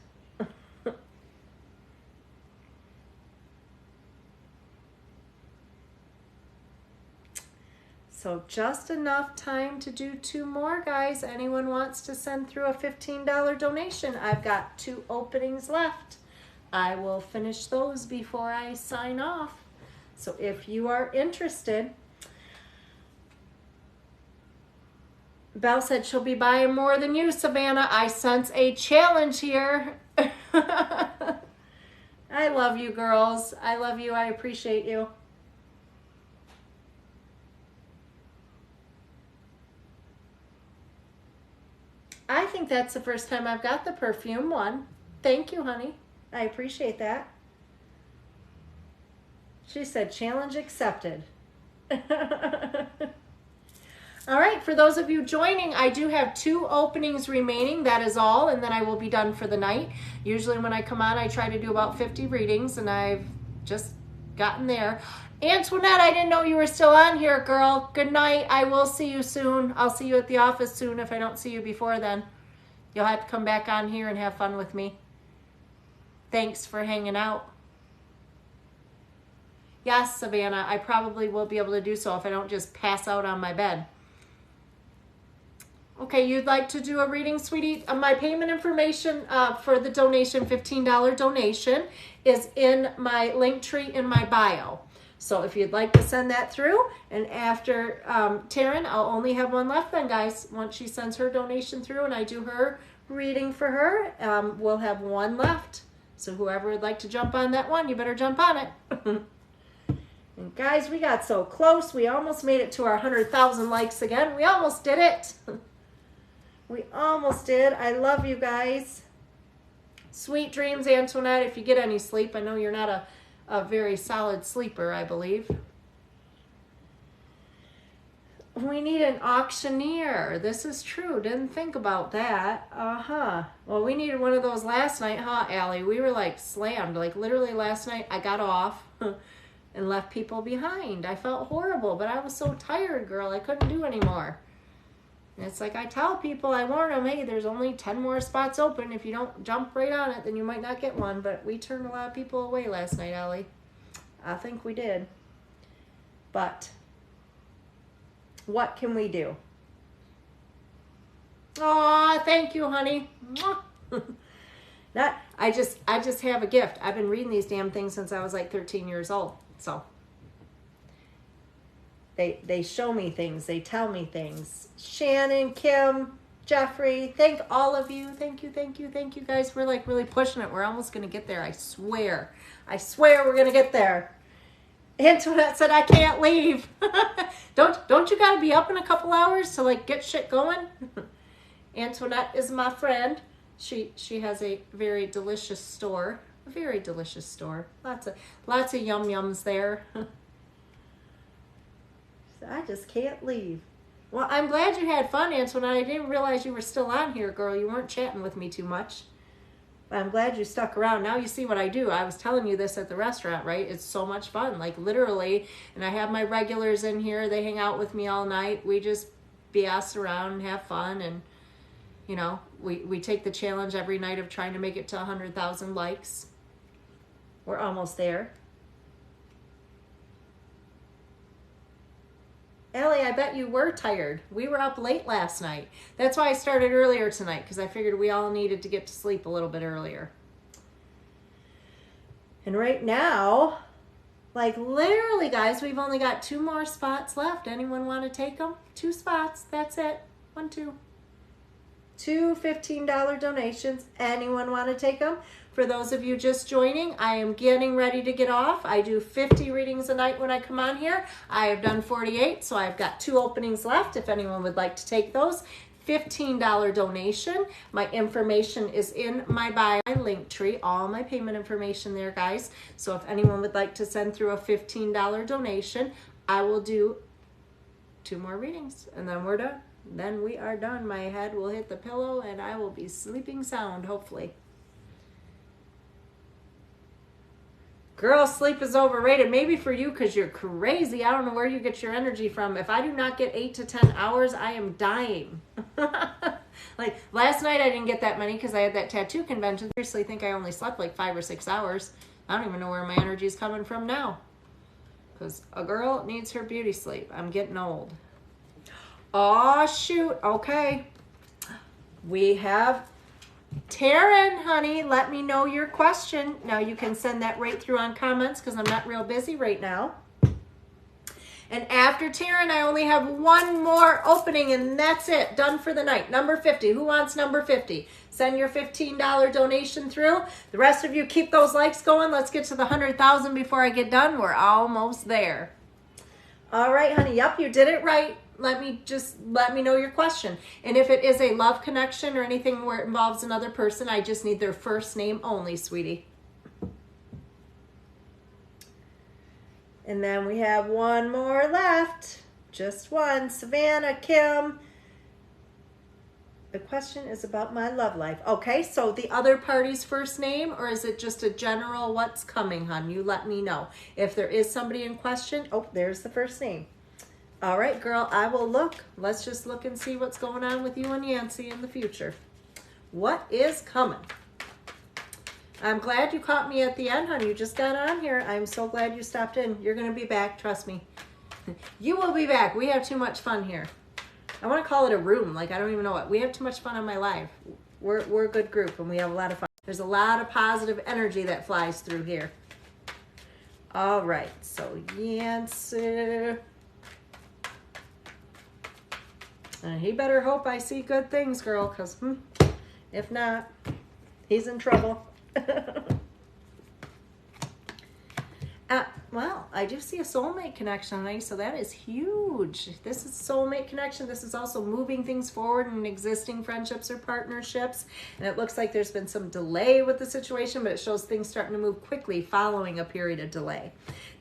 S1: So just enough time to do 2 more, guys. Anyone wants to send through a $15 donation? I've got 2 openings left. I will finish those before I sign off. So if you are interested, Belle said she'll be buying more than you, Savannah. I sense a challenge here. I love you, girls. I love you. I appreciate you. I think that's the first time I've got the perfume one. Thank you, honey. I appreciate that. She said, challenge accepted. All right, for those of you joining, I do have 2 openings remaining. That is all, and then I will be done for the night. Usually when I come on, I try to do about 50 readings, and I've just gotten there. Antoinette, I didn't know you were still on here, girl. Good night. I will see you soon. I'll see you at the office soon if I don't see you before then. You'll have to come back on here and have fun with me. Thanks for hanging out. Yes, Savannah, I probably will be able to do so if I don't just pass out on my bed. Okay, you'd like to do a reading, sweetie? My payment information for the donation, $15 donation, is in my link tree in my bio. So if you'd like to send that through, and after Taryn, I'll only have 1 left then, guys. Once she sends her donation through and I do her reading for her, we'll have 1 left. So whoever would like to jump on that one, you better jump on it. And guys, we got so close. We almost made it to our 100,000 likes again. We almost did it. We almost did. I love you guys. Sweet dreams, Antoinette, if you get any sleep. I know you're not a very solid sleeper, I believe. We need an auctioneer. This is true. Didn't think about that. Well, we needed one of those last night, huh, Allie? We were like slammed. Like literally last night I got off and left people behind. I felt horrible, but I was so tired, girl. I couldn't do anymore. And it's like I tell people, I warn them, hey, there's only 10 more spots open. If you don't jump right on it, then you might not get one. But we turned a lot of people away last night, Allie. I think we did. But what can we do? Aw, thank you, honey. I just have a gift. I've been reading these damn things since I was like 13 years old. So they show me things. They tell me things. Shannon, Kim, Jeffrey, thank all of you. Thank you, thank you, thank you guys. We're like really pushing it. We're almost going to get there. I swear. I swear we're going to get there. Antoinette said, I can't leave. Don't you got to be up in a couple hours to like get shit going? Antoinette is my friend. She has a very delicious store. A very delicious store. Lots of yum yums there. I just can't leave. Well, I'm glad you had fun, Antoinette. I didn't realize you were still on here, girl. You weren't chatting with me too much. But I'm glad you stuck around. Now you see what I do. I was telling you this at the restaurant, right? It's so much fun. Like, literally. And I have my regulars in here. They hang out with me all night. We just BS around and have fun. And, you know, we take the challenge every night of trying to make it to 100,000 likes. We're almost there. Ellie, I bet you were tired. We were up late last night. That's why I started earlier tonight, because I figured we all needed to get to sleep a little bit earlier. And right now, like literally, guys, we've only got 2 more spots left. Anyone want to take them? 2 spots. That's it. 1, 2. 2 $15 donations. Anyone want to take them? For those of you just joining, I am getting ready to get off. I do 50 readings a night when I come on here. I have done 48, so I've got 2 openings left if anyone would like to take those. $15 donation. My information is in my bio, my link tree, all my payment information there, guys. So if anyone would like to send through a $15 donation, I will do 2 more readings and then we're done. Then we are done. My head will hit the pillow and I will be sleeping sound, hopefully. Girl, sleep is overrated. Maybe for you because you're crazy. I don't know where you get your energy from. If I do not get 8 to 10 hours, I am dying. Like last night I didn't get that many because I had that tattoo convention. Seriously, think I only slept like 5 or 6 hours. I don't even know where my energy is coming from now. Because a girl needs her beauty sleep. I'm getting old. Oh, shoot. Okay. We have Taryn, honey. Let me know your question. Now you can send that right through on comments because I'm not real busy right now. And after Taryn, I only have 1 more opening and that's it. Done for the night. Number 50. Who wants number 50? Send your $15 donation through. The rest of you keep those likes going. Let's get to the 100,000 before I get done. We're almost there. All right, honey. Yep, you did it right. Let me know your question. And if it is a love connection or anything where it involves another person, I just need their first name only, sweetie. And then we have 1 more left. Just 1. Savannah, Kim. The question is about my love life. Okay, so the other party's first name, or is it just a general what's coming, hon? You let me know. If there is somebody in question, oh, there's the first name. All right, girl, I will look. Let's just look and see what's going on with you and Yancy in the future. What is coming? I'm glad you caught me at the end, honey. You just got on here. I'm so glad you stopped in. You're going to be back, trust me. You will be back. We have too much fun here. I want to call it a room. Like, I don't even know what. We have too much fun on my live. We're a good group, and we have a lot of fun. There's a lot of positive energy that flies through here. All right, so Yancy. He better hope I see good things, girl, because if not, he's in trouble. Well, I do see a soulmate connection, honey, so that is huge. This is soulmate connection. This is also moving things forward in existing friendships or partnerships. And it looks like there's been some delay with the situation, but it shows things starting to move quickly following a period of delay.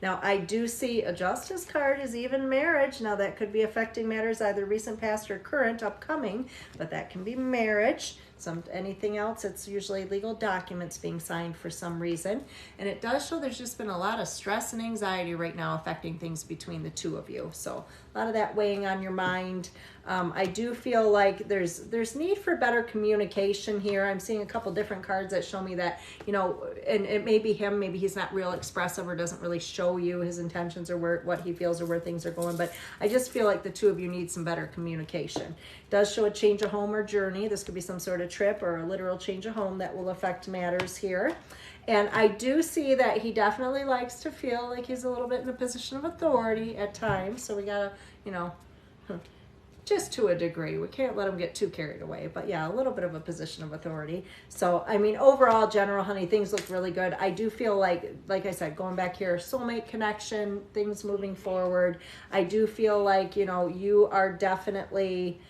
S1: Now, I do see a justice card is even marriage. Now, that could be affecting matters either recent, past, or current, upcoming, but that can be marriage. Anything else, it's usually legal documents being signed for some reason. And it does show there's just been a lot of stress and anxiety right now affecting things between the two of you. So a lot of that weighing on your mind. I do feel like there's need for better communication here. I'm seeing a couple different cards that show me that, you know, and it may be him, maybe he's not real expressive or doesn't really show you his intentions or what he feels or where things are going. But I just feel like the two of you need some better communication. It does show a change of home or journey. This could be some sort of trip or a literal change of home that will affect matters here. And I do see that he definitely likes to feel like he's a little bit in a position of authority at times. So we gotta, you know, just to a degree. We can't let them get too carried away, but yeah, a little bit of a position of authority. So, I mean, overall, general, honey, things look really good. I do feel like I said, going back here, soulmate connection, things moving forward. I do feel like, you know, you are definitely,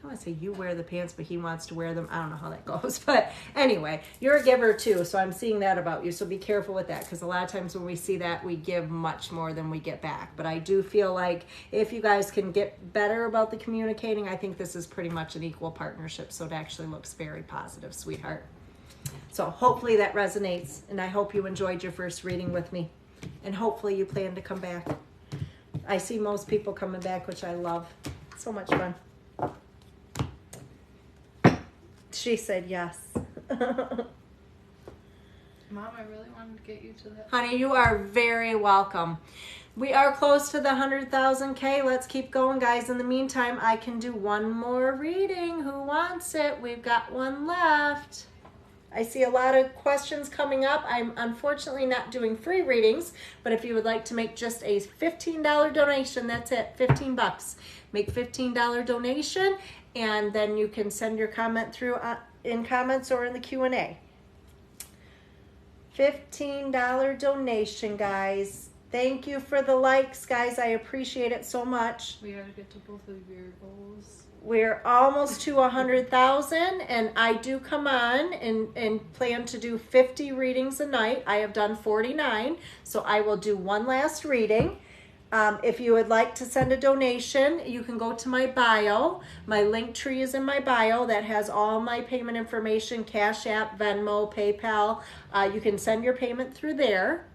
S1: I want to say you wear the pants, but he wants to wear them. I don't know how that goes. But anyway, you're a giver too. So I'm seeing that about you. So be careful with that, because a lot of times when we see that, we give much more than we get back. But I do feel like if you guys can get better about the communicating, I think this is pretty much an equal partnership. So it actually looks very positive, sweetheart. So hopefully that resonates. And I hope you enjoyed your first reading with me. And hopefully you plan to come back. I see most people coming back, which I love. So much fun. She said yes.
S2: Mom, I really wanted to get you to that.
S1: Honey, you are very welcome. We are close to the 100,000K. Let's keep going, guys. In the meantime, I can do one more reading. Who wants it? We've got one left. I see a lot of questions coming up. I'm unfortunately not doing free readings, but if you would like to make just a $15 donation, that's it, 15 bucks. Make $15 donation, and then you can send your comment through in comments or in the Q&A. $15 donation, guys. Thank you for the likes, guys. I appreciate it so much.
S2: We gotta get to both of your goals.
S1: We're almost to 100,000, and I do come on and plan to do 50 readings a night. I have done 49, so I will do one last reading. If you would like to send a donation, you can go to my bio. My link tree is in my bio. That has all my payment information, Cash App, Venmo, PayPal. You can send your payment through there.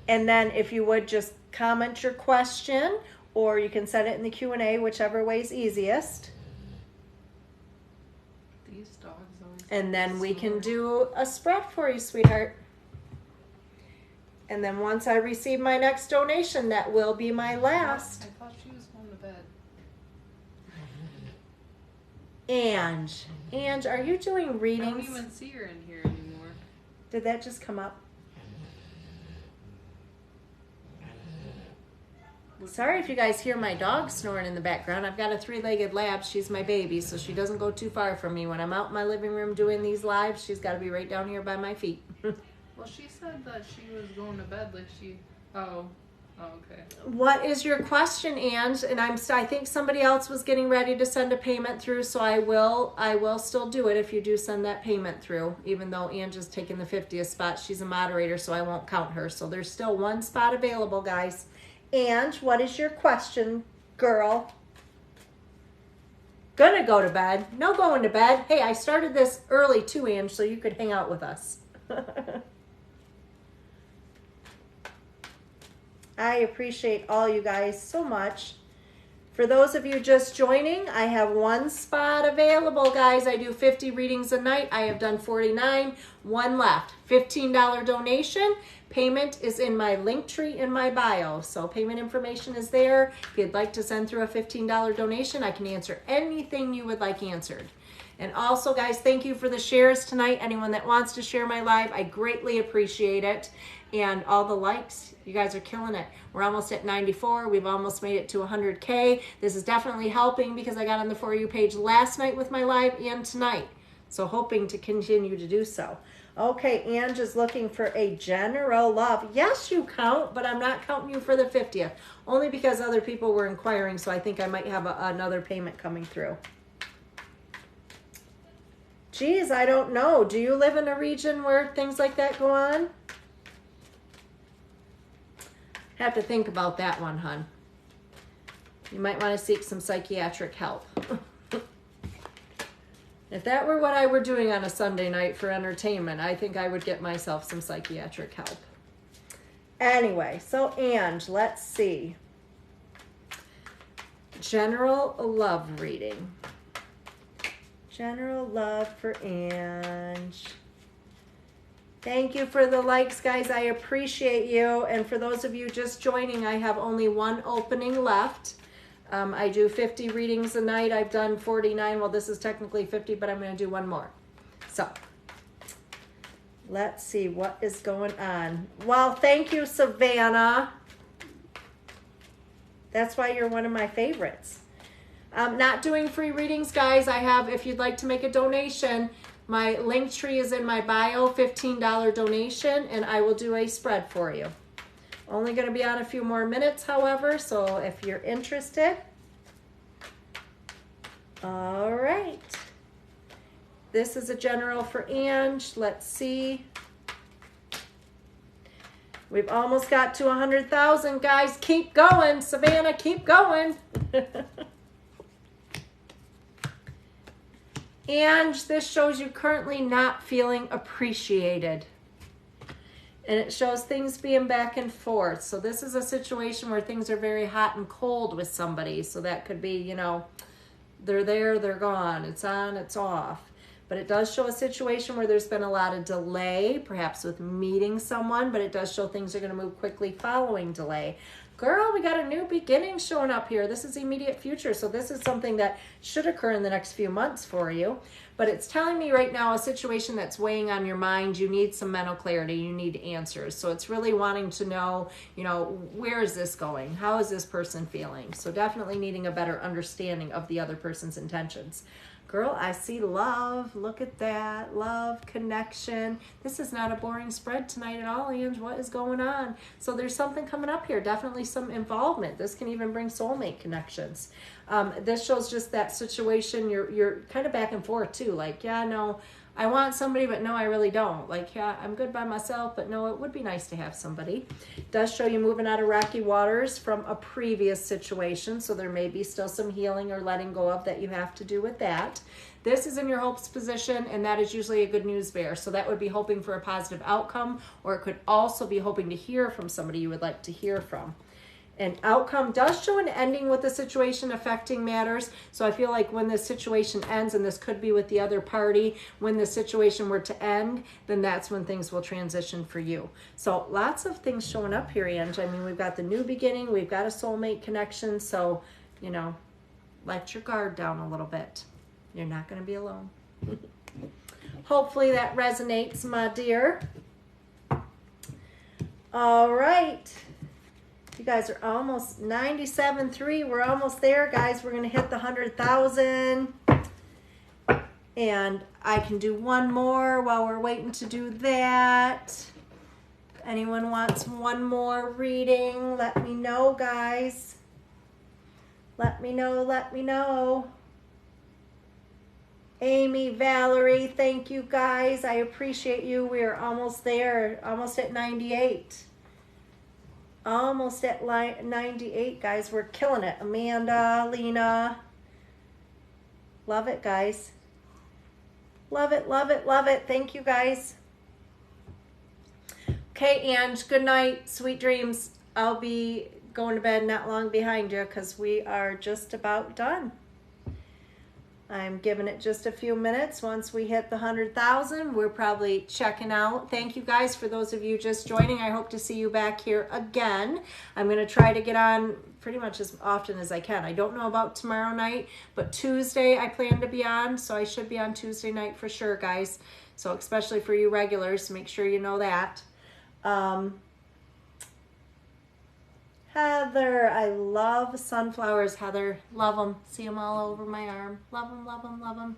S1: And then if you would just comment your question, or you can send it in the Q&A, whichever way is easiest.
S2: These dogs always.
S1: And then we can do a spread for you, sweetheart. And then once I receive my next donation, that will be my last.
S2: I thought she was going to bed.
S1: Ange, are you doing readings?
S2: I don't even see her in here anymore.
S1: Did that just come up? Sorry if you guys hear my dog snoring in the background. I've got a 3-legged lab. She's my baby, so she doesn't go too far from me. When I'm out in my living room doing these lives, she's got to be right down here by my feet.
S2: Well, she said that she was going to bed, like she. Oh, okay.
S1: What is your question, Ange? And I think somebody else was getting ready to send a payment through, so I will still do it if you do send that payment through. Even though Ange is taking the 50th spot, she's a moderator, so I won't count her. So there's still one spot available, guys. Ange, what is your question, girl? Gonna go to bed. No going to bed. Hey, I started this early too, Ange, so you could hang out with us. I appreciate all you guys so much. For those of you just joining, I have one spot available, guys. I do 50 readings a night. I have done 49, one left. $15 donation. Payment is in my link tree in my bio. So payment information is there. If you'd like to send through a $15 donation, I can answer anything you would like answered. And also, guys, thank you for the shares tonight. Anyone that wants to share my live, I greatly appreciate it. And all the likes, you guys are killing it. We're almost at 94. We've almost made it to 100K. This is definitely helping because I got on the For You page last night with my live and tonight. So hoping to continue to do so. Okay, Ange is looking for a general love. Yes, you count, but I'm not counting you for the 50th. Only because other people were inquiring, so I think I might have another payment coming through. Geez, I don't know. Do you live in a region where things like that go on? Have to think about that one, hon. You might want to seek some psychiatric help. If that were what I were doing on a Sunday night for entertainment, I think I would get myself some psychiatric help. Anyway, so Ange, let's see. General love reading. General love for Ange. Thank you for the likes, guys. I appreciate you. And for those of you just joining, I have only one opening left. I do 50 readings a night. I've done 49. Well, this is technically 50, but I'm going to do one more. So let's see what is going on. Well, thank you, Savannah. That's why you're one of my favorites. I'm not doing free readings, guys. I have, if you'd like to make a donation, my link tree is in my bio, $15 donation, and I will do a spread for you. Only going to be on a few more minutes, however, so if you're interested. All right. This is a general for Ange. Let's see. We've almost got to 100,000, guys. Keep going, Savannah, keep going. Ange, this shows you currently not feeling appreciated. And it shows things being back and forth. So this is a situation where things are very hot and cold with somebody. So that could be, you know, they're there, they're gone. It's on, it's off. But it does show a situation where there's been a lot of delay, perhaps with meeting someone, but it does show things are going to move quickly following delay. Girl, we got a new beginning showing up here. This is immediate future. So this is something that should occur in the next few months for you. But it's telling me right now a situation that's weighing on your mind. You need some mental clarity. You need answers. So it's really wanting to know, you know, where is this going? How is this person feeling? So definitely needing a better understanding of the other person's intentions. Girl, I see love. Look at that. Love, connection. This is not a boring spread tonight at all, Ange. What is going on? So there's something coming up here. Definitely some involvement. This can even bring soulmate connections. This shows just that situation. You're kind of back and forth too. Like, yeah, no, I want somebody, but no, I really don't. Like, yeah, I'm good by myself, but no, it would be nice to have somebody. It does show you moving out of rocky waters from a previous situation, so there may be still some healing or letting go of that you have to do with that. This is in your hopes position, and that is usually a good news bear. So that would be hoping for a positive outcome, or it could also be hoping to hear from somebody you would like to hear from. And outcome does show an ending with the situation affecting matters. So I feel like when this situation ends, and this could be with the other party, when the situation were to end, then that's when things will transition for you. So lots of things showing up here, Ange. I mean, we've got the new beginning, we've got a soulmate connection. So, you know, let your guard down a little bit. You're not going to be alone. Hopefully that resonates, my dear. All right. You guys are almost 97.3. We're almost there, guys. We're going to hit the 100,000. And I can do one more while we're waiting to do that. If anyone wants one more reading, let me know, guys. Let me know, let me know. Amy, Valerie, thank you, guys. I appreciate you. We are almost there, almost at 98. Almost at 98, guys. We're killing it. Amanda, Lena. Love it, guys. Love it, love it, love it. Thank you, guys. Okay, Ange, good night. Sweet dreams. I'll be going to bed not long behind you because we are just about done. I'm giving it just a few minutes. Once we hit the 100,000, we're probably checking out. Thank you guys for those of you just joining. I hope to see you back here again. I'm going to try to get on pretty much as often as I can. I don't know about tomorrow night, but Tuesday I plan to be on, so I should be on Tuesday night for sure, guys. So especially for you regulars, make sure you know that. Heather, I love sunflowers, Heather. Love them. See them all over my arm. Love them, love them, love them.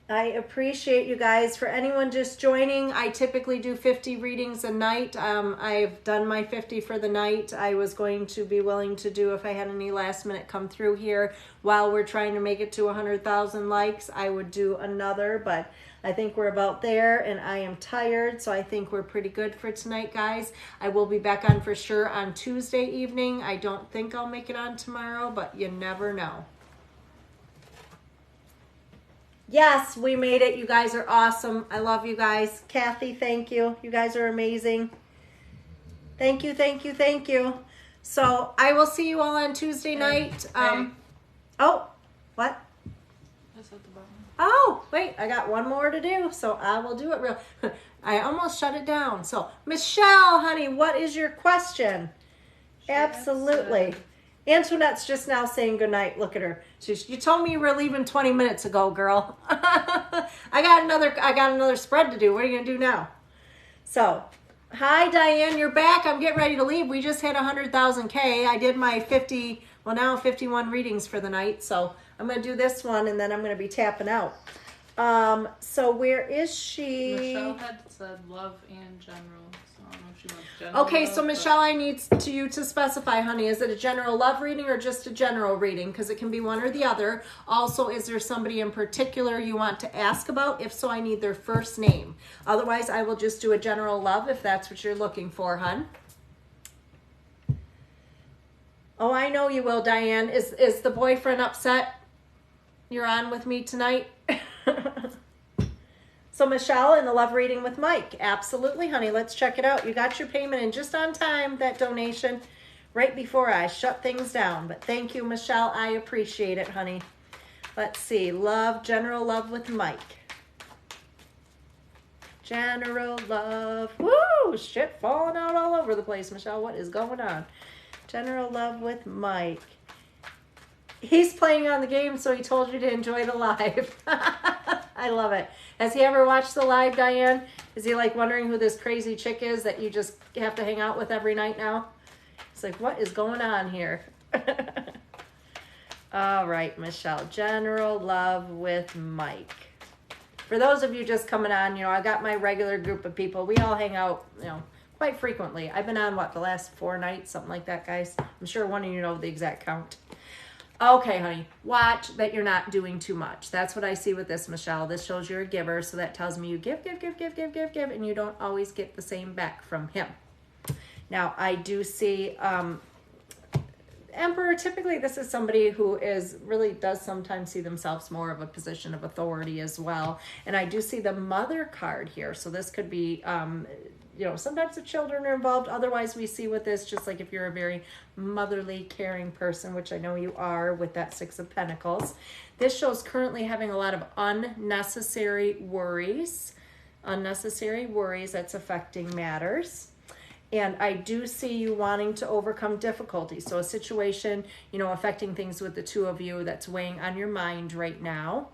S1: I appreciate you guys. For anyone just joining, I typically do 50 readings a night. I've done my 50 for the night. I was going to be willing to do, if I had any last minute come through here while we're trying to make it to 100,000 likes, I would do another, but I think we're about there, and I am tired, so I think we're pretty good for tonight, guys. I will be back on for sure on Tuesday evening. I don't think I'll make it on tomorrow, but you never know. Yes, we made it. You guys are awesome. I love you guys. Kathy, thank you. You guys are amazing. Thank you, thank you, thank you. So I will see you all on Tuesday night. Oh, what?
S2: That's at the bottom.
S1: Oh, wait, I got one more to do, so I will do it real. I almost shut it down. So, Michelle, honey, what is your question? Absolutely. Antoinette's just now saying goodnight. Look at her. You told me you were leaving 20 minutes ago, girl. I got another spread to do. What are you going to do now? So, Hi, Diane. You're back. I'm getting ready to leave. We just hit 100,000 K. I did my 50, well, now 51 readings for the night. So I'm going to do this one and then I'm going to be tapping out. So where is she?
S2: Michelle had said love and general, so I don't know if she wants general.
S1: Okay,
S2: love,
S1: so Michelle, I need you to specify, honey. Is it a general love reading or just a general reading? Because it can be one or the other. Also, is there somebody in particular you want to ask about? If so, I need their first name. Otherwise, I will just do a general love if that's what you're looking for, hon. Oh, I know you will, Diane. Is the boyfriend upset you're on with me tonight? So Michelle in the love reading with Mike. Absolutely, honey. Let's check it out. You got your payment in just on time, that donation, right before I shut things down. But thank you, Michelle. I appreciate it, honey. Let's see. Love, general love with Mike. General love. Woo! Shit falling out all over the place, Michelle. What is going on? General love with Mike. He's playing on the game, so he told you to enjoy the live. I love it. Has he ever watched the live, Diane? Is he like wondering who this crazy chick is that you just have to hang out with every night now? It's like, what is going on here? All right, Michelle. General love with Mike. For those of you just coming on, you know, I got my regular group of people. We all hang out, you know, quite frequently. I've been on, what, the last 4 nights? Something like that, guys. I'm sure one of you know the exact count. Okay, honey, watch that you're not doing too much. That's what I see with this, Michelle. This shows you're a giver, so that tells me you give, and you don't always get the same back from him. Now, I do see Emperor. Typically, this is somebody who really does sometimes see themselves more of a position of authority as well. And I do see the Mother card here, so this could be you know, sometimes the children are involved. Otherwise, we see with this, just like if you're a very motherly, caring person, which I know you are with that 6 of Pentacles. This shows currently having a lot of unnecessary worries. Unnecessary worries that's affecting matters. And I do see you wanting to overcome difficulty. So a situation, you know, affecting things with the 2 of you that's weighing on your mind right now.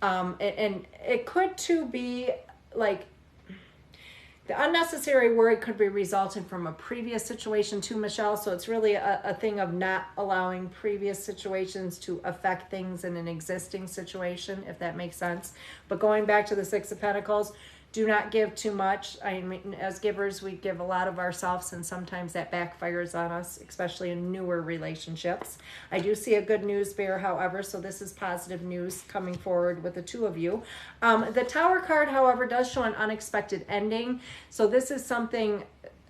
S1: And it could too be like, the unnecessary worry could be resulting from a previous situation too, Michelle. So it's really a thing of not allowing previous situations to affect things in an existing situation, if that makes sense. But going back to the 6 of Pentacles, do not give too much. I mean, as givers, we give a lot of ourselves, and sometimes that backfires on us, especially in newer relationships. I do see a good news bear, however, so this is positive news coming forward with the 2 of you. The Tower card, however, does show an unexpected ending. So this is something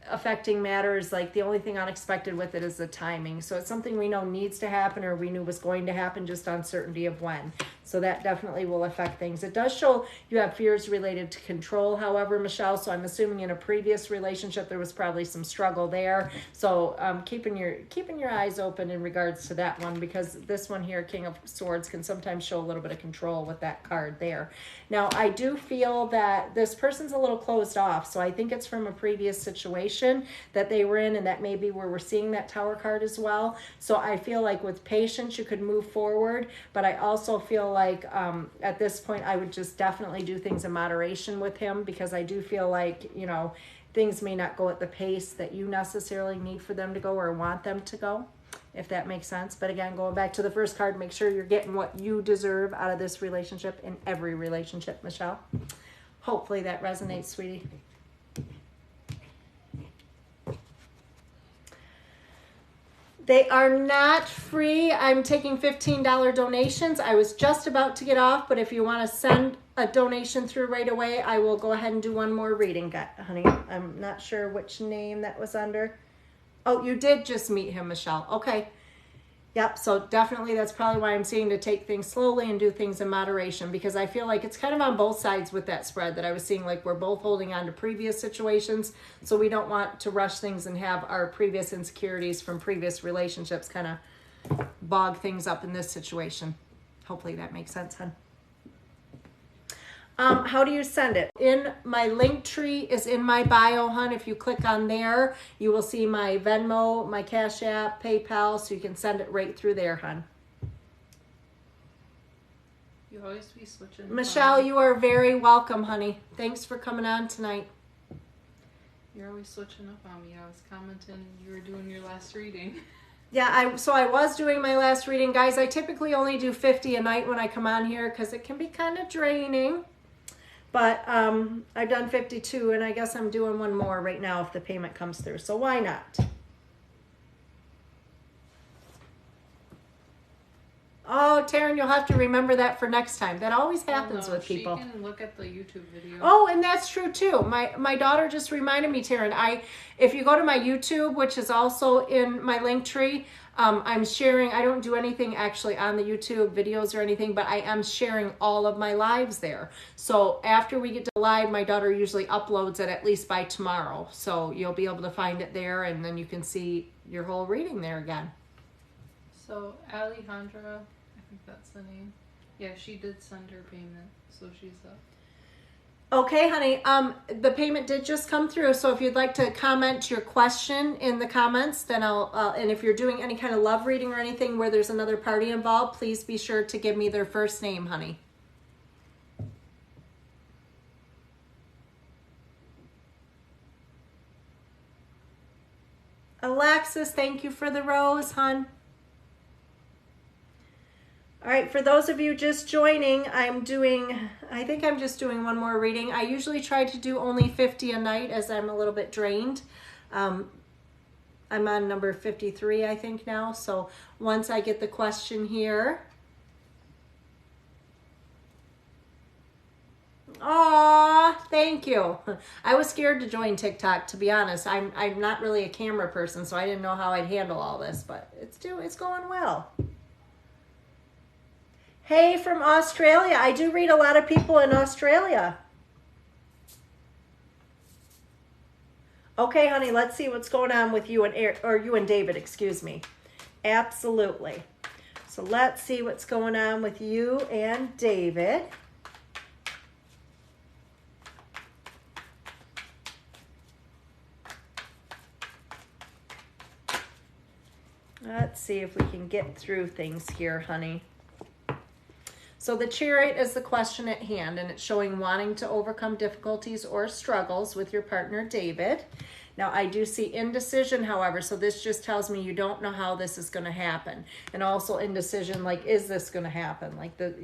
S1: affecting matters, like the only thing unexpected with it is the timing. So it's something we know needs to happen, or we knew was going to happen, just uncertainty of when. So that definitely will affect things. It does show you have fears related to control, however, Michelle. So I'm assuming in a previous relationship there was probably some struggle there. So keeping your eyes open in regards to that one, because this one here, King of Swords, can sometimes show a little bit of control with that card there. Now I do feel that this person's a little closed off, so I think it's from a previous situation that they were in, and that may be where we're seeing that Tower card as well. So I feel like with patience you could move forward, but I also feel like at this point I would just definitely do things in moderation with him, because I do feel like, you know, things may not go at the pace that you necessarily need for them to go or want them to go, if that makes sense. But again, going back to the first card, make sure you're getting what you deserve out of this relationship, in every relationship, Michelle. Hopefully that resonates, sweetie. They are not free. I'm taking $15 donations. I was just about to get off, but if you want to send a donation through right away, I will go ahead and do one more reading, honey. I'm not sure which name that was under. Oh, you did just meet him, Michelle. Okay. Yep, so definitely that's probably why I'm seeing to take things slowly and do things in moderation, because I feel like it's kind of on both sides with that spread that I was seeing, like we're both holding on to previous situations, so we don't want to rush things and have our previous insecurities from previous relationships kind of bog things up in this situation. Hopefully that makes sense, hon. How do you send it? In my link tree is in my bio, hon. If you click on there, you will see my Venmo, my Cash App, PayPal, so you can send it right through there, hon.
S2: You always be switching.
S1: Michelle, you are very welcome, honey. Thanks for coming on tonight.
S2: You're always switching up on me. I was commenting you were doing your last reading.
S1: Yeah, so I was doing my last reading. Guys, I typically only do 50 a night when I come on here because it can be kind of draining. But I've done 52, and I guess I'm doing one more right now if the payment comes through. So why not? Oh, Taryn, you'll have to remember that for next time. That always happens with people.
S2: She can look at the YouTube video.
S1: Oh, and that's true too. My daughter just reminded me, Taryn. If you go to my YouTube, which is also in my link tree, I'm sharing. I don't do anything actually on the YouTube videos or anything, but I am sharing all of my lives there. So after we get to live, my daughter usually uploads it at least by tomorrow. So you'll be able to find it there, and then you can see your whole reading there again.
S2: So Alejandra, I think that's the name. Yeah, she did send her payment, so she's up.
S1: Okay, honey. The payment did just come through. So if you'd like to comment your question in the comments, then I'll. And if you're doing any kind of love reading or anything where there's another party involved, please be sure to give me their first name, honey. Alexis, thank you for the rose, hon. All right, for those of you just joining, I think I'm just doing one more reading. I usually try to do only 50 a night as I'm a little bit drained. I'm on number 53, I think now. So once I get the question here. Aw, thank you. I was scared to join TikTok, to be honest. I'm not really a camera person, so I didn't know how I'd handle all this, but it's going well. Hey, from Australia. I do read a lot of people in Australia. Okay, honey, let's see what's going on with you and David, excuse me. Absolutely. So let's see what's going on with you and David. Let's see if we can get through things here, honey. So the Chariot is the question at hand, and it's showing wanting to overcome difficulties or struggles with your partner, David. Now, I do see indecision, however, so this just tells me you don't know how this is going to happen. And also indecision, like, is this going to happen? Like, it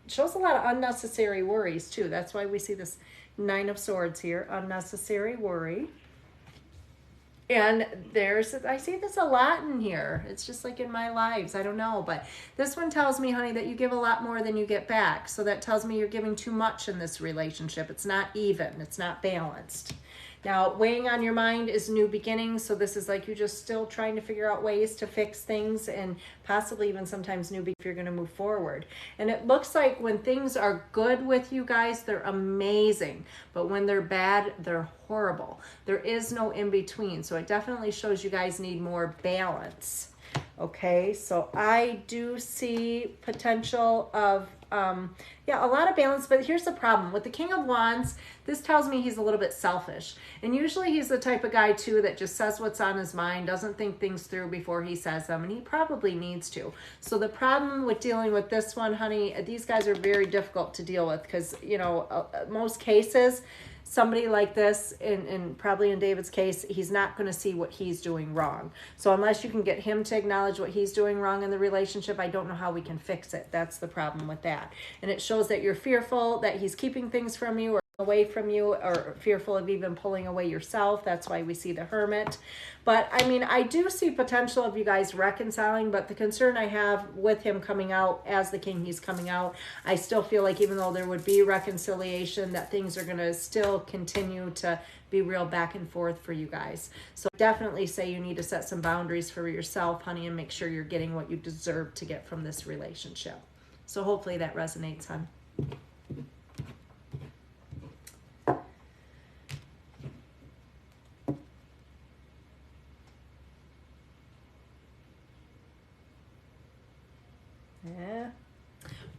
S1: shows a lot of unnecessary worries, too. That's why we see this Nine of Swords here, unnecessary worry. And I see this a lot in here. It's just like in my lives. I don't know. But this one tells me, honey, that you give a lot more than you get back. So that tells me you're giving too much in this relationship. It's not even. It's not balanced. Now, weighing on your mind is new beginnings. So this is like you're just still trying to figure out ways to fix things and possibly even sometimes new if you're going to move forward. And it looks like when things are good with you guys, they're amazing. But when they're bad, they're horrible. There is no in between. So it definitely shows you guys need more balance. Okay, so I do see potential of, a lot of balance, but here's the problem. With the King of Wands, this tells me he's a little bit selfish. And usually he's the type of guy, too, that just says what's on his mind, doesn't think things through before he says them, and he probably needs to. So the problem with dealing with this one, honey, these guys are very difficult to deal with because, most cases, somebody like this, and probably in David's case, he's not going to see what he's doing wrong. So unless you can get him to acknowledge what he's doing wrong in the relationship, I don't know how we can fix it. That's the problem with that. And it shows that you're fearful that he's keeping things from you or away from you, or fearful of even pulling away yourself. That's why we see the Hermit. But I mean, I do see potential of you guys reconciling, but the concern I have with him coming out as the King, he's coming out, I still feel like even though there would be reconciliation, that things are going to still continue to be real back and forth for you guys. So definitely say you need to set some boundaries for yourself, honey, and make sure you're getting what you deserve to get from this relationship. So hopefully that resonates, hon. Yeah.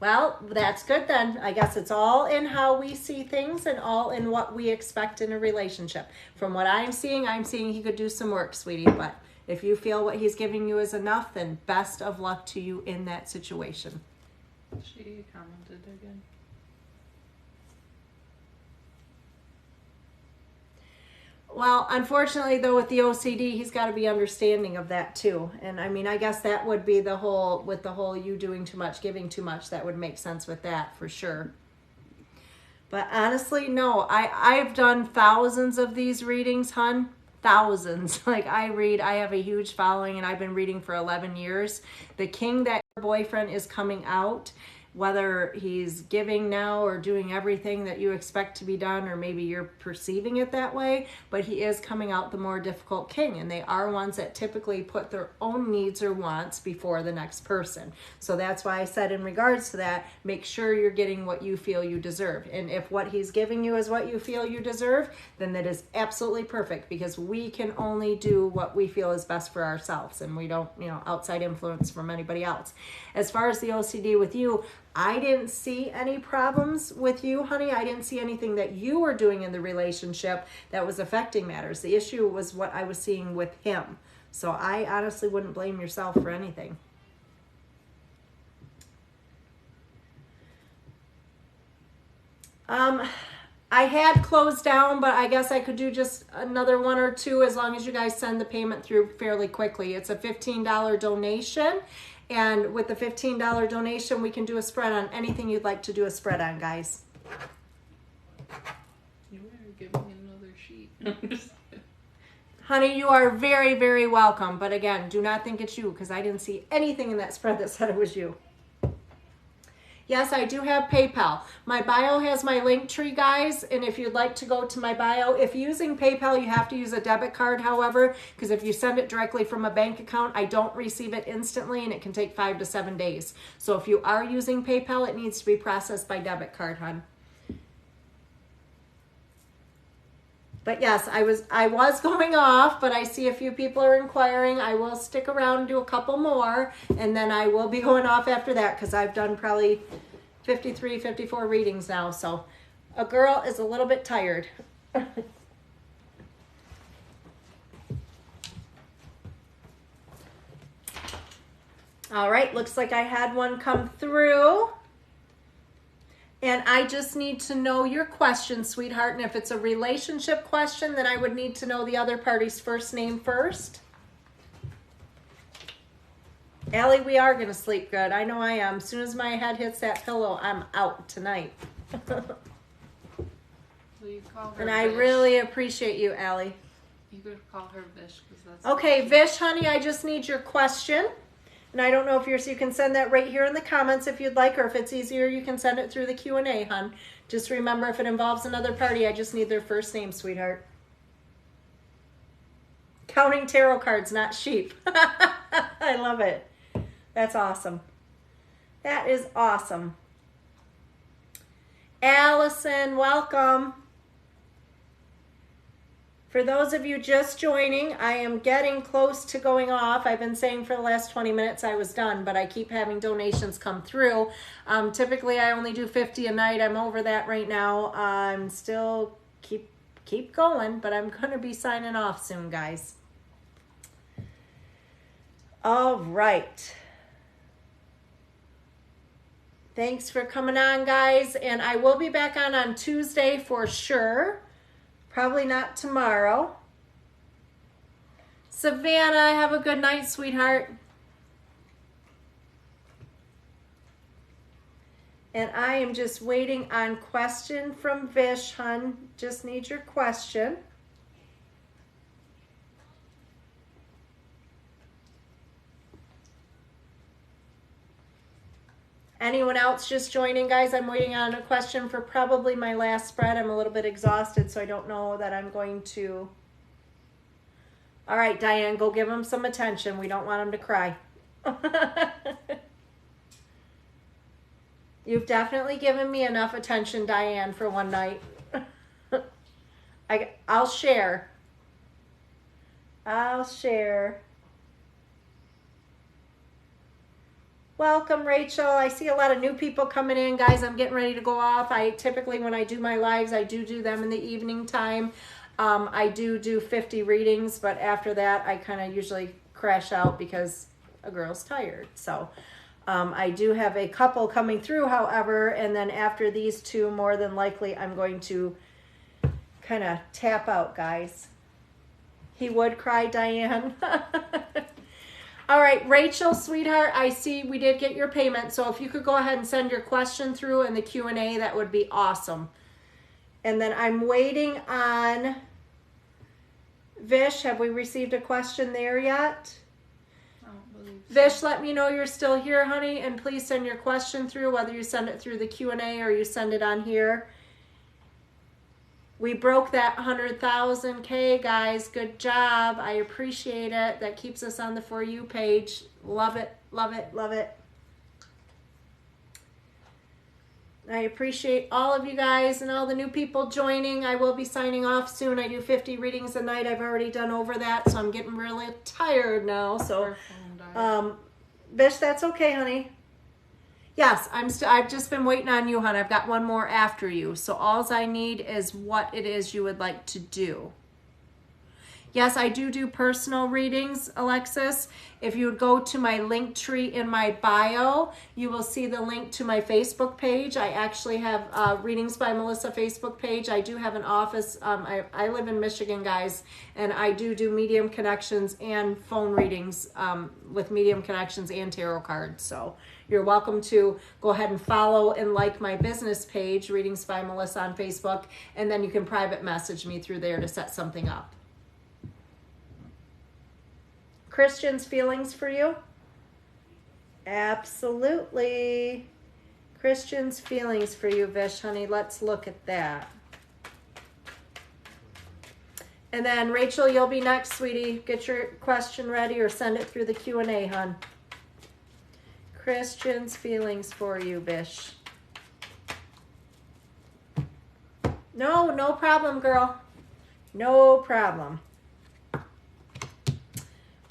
S1: Well, that's good then. I guess it's all in how we see things and all in what we expect in a relationship. From what I'm seeing he could do some work, sweetie. But if you feel what he's giving you is enough, then best of luck to you in that situation.
S2: She commented again.
S1: Well, unfortunately, though, with the OCD, he's got to be understanding of that too. And I mean, I guess that would be the whole, with the whole you doing too much, giving too much, that would make sense with that for sure. But honestly, no, I've done thousands of these readings, hun. Thousands. Like I have a huge following and I've been reading for 11 years. The king that your boyfriend is coming out, whether he's giving now or doing everything that you expect to be done, or maybe you're perceiving it that way, but he is coming out the more difficult king, and they are ones that typically put their own needs or wants before the next person. So that's why I said in regards to that, make sure you're getting what you feel you deserve. And if what he's giving you is what you feel you deserve, then that is absolutely perfect, because we can only do what we feel is best for ourselves, and we don't, outside influence from anybody else. As far as the OCD with you, I didn't see any problems with you, honey. I didn't see anything that you were doing in the relationship that was affecting matters. The issue was what I was seeing with him. So I honestly wouldn't blame yourself for anything. I had closed down, but I guess I could do just another one or two as long as you guys send the payment through fairly quickly. It's a $15 donation. And with the $15 donation, we can do a spread on anything you'd like to do a spread on, guys.
S2: You are giving me another sheet.
S1: Honey, you are very, very welcome. But again, do not think it's you, because I didn't see anything in that spread that said it was you. Yes, I do have PayPal. My bio has my link tree, guys. And if you'd like to go to my bio, if you're using PayPal, you have to use a debit card, however, because if you send it directly from a bank account, I don't receive it instantly, and it can take 5 to 7 days. So if you are using PayPal, it needs to be processed by debit card, hon. But yes, I was going off, but I see a few people are inquiring. I will stick around and do a couple more, and then I will be going off after that, because I've done probably 53, 54 readings now. So a girl is a little bit tired. All right, looks like I had one come through. And I just need to know your question, sweetheart. And if it's a relationship question, then I would need to know the other party's first name first. Allie, we are going to sleep good. I know I am. As soon as my head hits that pillow, I'm out tonight.
S2: Well, you call her
S1: And
S2: Vish.
S1: I really appreciate you, Allie.
S2: You could call her Vish, because that's...
S1: Okay, Vish, honey, I just need your question. And I don't know if you can send that right here in the comments if you'd like, or if it's easier, you can send it through the Q&A, hon. Just remember, if it involves another party, I just need their first name, sweetheart. Counting tarot cards, not sheep. I love it. That's awesome. That is awesome. Allison, welcome. For those of you just joining, I am getting close to going off. I've been saying for the last 20 minutes I was done, but I keep having donations come through. Typically, I only do 50 a night. I'm over that right now. I'm still keep going, but I'm going to be signing off soon, guys. All right. Thanks for coming on, guys. And I will be back on Tuesday for sure. Probably not tomorrow. Savannah, have a good night, sweetheart. And I am just waiting on question from Vish, hun. Just need your question. Anyone else just joining, guys? I'm waiting on a question for probably my last spread. I'm a little bit exhausted, so I don't know that I'm going to. All right, Diane, go give him some attention. We don't want him to cry. You've definitely given me enough attention, Diane, for one night. I'll share. I'll share. Welcome, Rachel. I see a lot of new people coming in. Guys, I'm getting ready to go off. I typically, when I do my lives, I do them in the evening time. I do 50 readings, but after that, I kind of usually crash out because a girl's tired. So I do have a couple coming through, however, and then after these two, more than likely, I'm going to kind of tap out, guys. He would cry, Diane. All right, Rachel, sweetheart, I see we did get your payment. So if you could go ahead and send your question through in the Q&A, that would be awesome. And then I'm waiting on Vish. Have we received a question there yet?
S2: I don't believe so.
S1: Vish, let me know you're still here, honey, and please send your question through, whether you send it through the Q&A or you send it on here. We broke that 100,000K, guys. Good job. I appreciate it. That keeps us on the For You page. Love it, love it, love it. I appreciate all of you guys and all the new people joining. I will be signing off soon. I do 50 readings a night. I've already done over that, so I'm getting really tired now. So, Vish, that's okay, honey. Yes, I've just been waiting on you, hon. I've got one more after you. So all I need is what it is you would like to do. Yes, I do personal readings, Alexis. If you would go to my link tree in my bio, you will see the link to my Facebook page. I actually have Readings by Melissa Facebook page. I do have an office. I live in Michigan, guys, and I do medium connections and phone readings with medium connections and tarot cards. So you're welcome to go ahead and follow and like my business page, Readings by Melissa on Facebook, and then you can private message me through there to set something up. Christian's feelings for you? Absolutely. Christian's feelings for you, Vish, honey. Let's look at that. And then, Rachel, you'll be next, sweetie. Get your question ready or send it through the Q&A, hon. Christian's feelings for you, Vish. No problem, girl. No problem.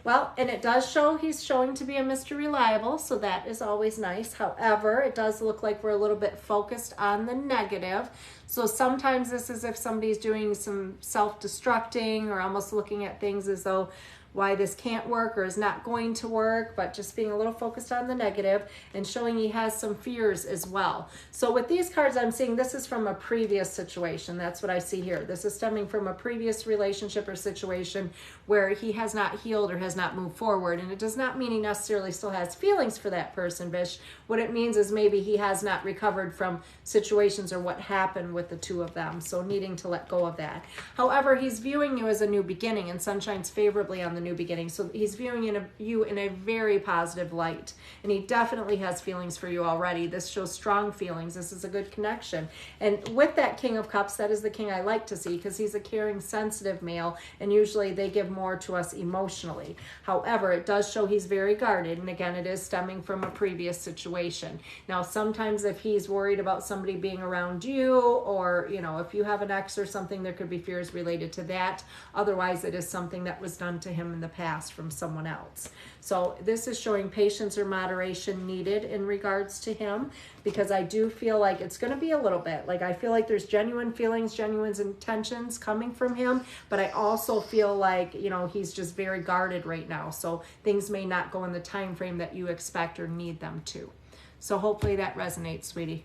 S1: Well, and it does show he's showing to be a Mr. Reliable, so that is always nice. However, it does look like we're a little bit focused on the negative. So sometimes this is if somebody's doing some self-destructing or almost looking at things as though why this can't work or is not going to work, but just being a little focused on the negative and showing he has some fears as well. So with these cards, I'm seeing this is from a previous situation. That's what I see here. This is stemming from a previous relationship or situation where he has not healed or has not moved forward. And it does not mean he necessarily still has feelings for that person, Vish. What it means is maybe he has not recovered from situations or what happened with the two of them. So needing to let go of that. However, he's viewing you as a new beginning, and sun shines favorably on the new beginning. So he's viewing you in a very positive light. And he definitely has feelings for you already. This shows strong feelings. This is a good connection. And with that King of Cups, that is the king I like to see because he's a caring, sensitive male. And usually they give more to us emotionally. However, it does show he's very guarded. And again, it is stemming from a previous situation. Now, sometimes if he's worried about somebody being around you or, you know, if you have an ex or something, there could be fears related to that. Otherwise, it is something that was done to him in the past from someone else. So this is showing patience or moderation needed in regards to him because I do feel like it's going to be a little bit like I feel like there's genuine feelings, genuine intentions coming from him, but I also feel like, you know, he's just very guarded right now. So things may not go in the time frame that you expect or need them to. So hopefully that resonates, sweetie.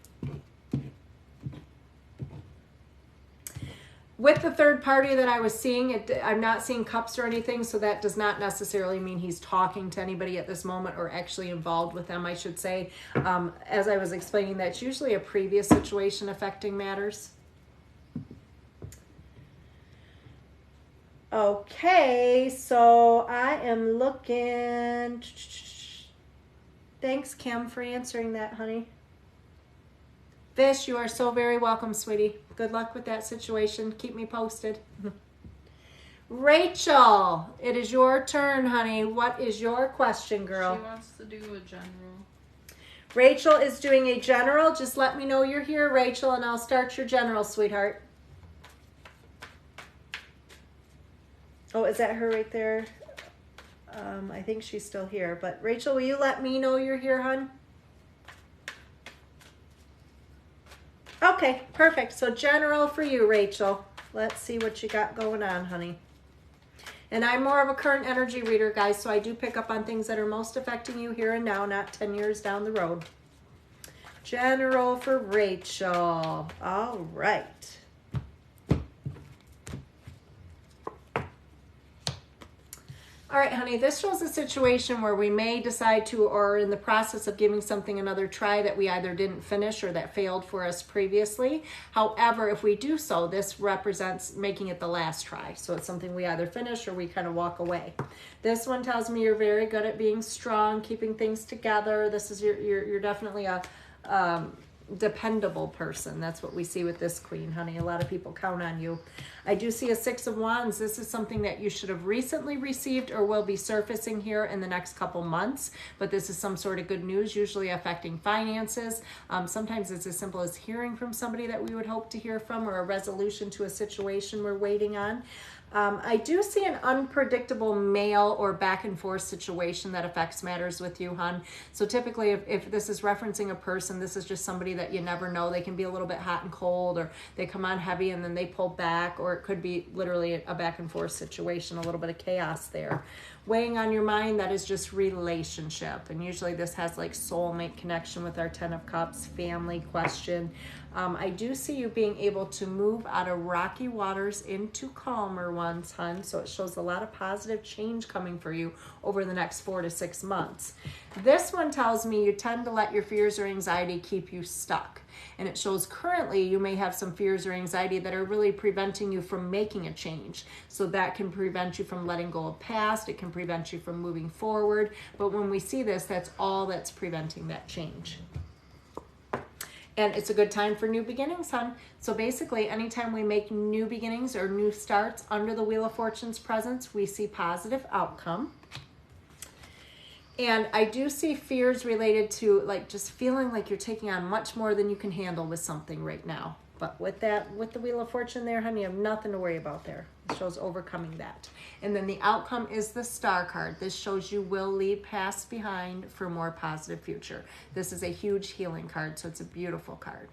S1: With the third party that I was seeing, I'm not seeing cups or anything, so that does not necessarily mean he's talking to anybody at this moment or actually involved with them, I should say. As I was explaining, that's usually a previous situation affecting matters. Okay, so I am looking. Thanks, Kim, for answering that, honey. Vish, you are so very welcome, sweetie. Good luck with that situation. Keep me posted. Rachel, it is your turn, honey. What is your question, girl?
S2: She wants to do a general.
S1: Rachel is doing a general. Just let me know you're here, Rachel, and I'll start your general, sweetheart. Oh, is that her right there? I think she's still here. But Rachel, will you let me know you're here, hon? Okay, perfect. So general for you, Rachel. Let's see what you got going on, honey. And I'm more of a current energy reader, guys, so I do pick up on things that are most affecting you here and now, not 10 years down the road. General for Rachel. All right. All right, honey, this shows a situation where we may decide to, or are in the process of giving something another try that we either didn't finish or that failed for us previously. However, if we do so, this represents making it the last try. So it's something we either finish or we kind of walk away. This one tells me you're very good at being strong, keeping things together. This is you're definitely a dependable person. That's what we see with this queen, honey. A lot of people count on you. I do see a 6 of Wands. This is something that you should have recently received or will be surfacing here in the next couple months, but this is some sort of good news, usually affecting finances. Sometimes it's as simple as hearing from somebody that we would hope to hear from, or a resolution to a situation we're waiting on. I do see an unpredictable mail or back and forth situation that affects matters with you, hon. So typically if this is referencing a person, this is just somebody that you never know. They can be a little bit hot and cold, or they come on heavy and then they pull back, or it could be literally a back and forth situation, a little bit of chaos there. Weighing on your mind, that is just relationship. And usually this has like soulmate connection with our 10 of Cups, family question. I do see you being able to move out of rocky waters into calmer ones, hon. So it shows a lot of positive change coming for you over the next 4 to 6 months. This one tells me you tend to let your fears or anxiety keep you stuck. And it shows currently you may have some fears or anxiety that are really preventing you from making a change. So that can prevent you from letting go of past. It can prevent you from moving forward. But when we see this, that's all that's preventing that change. And it's a good time for new beginnings, hon. So basically, anytime we make new beginnings or new starts under the Wheel of Fortune's presence, we see positive outcome. And I do see fears related to like just feeling like you're taking on much more than you can handle with something right now. But with that, with the Wheel of Fortune there, honey, you have nothing to worry about there. It shows overcoming that. And then the outcome is the Star card. This shows you will leave past behind for more positive future. This is a huge healing card, so it's a beautiful card.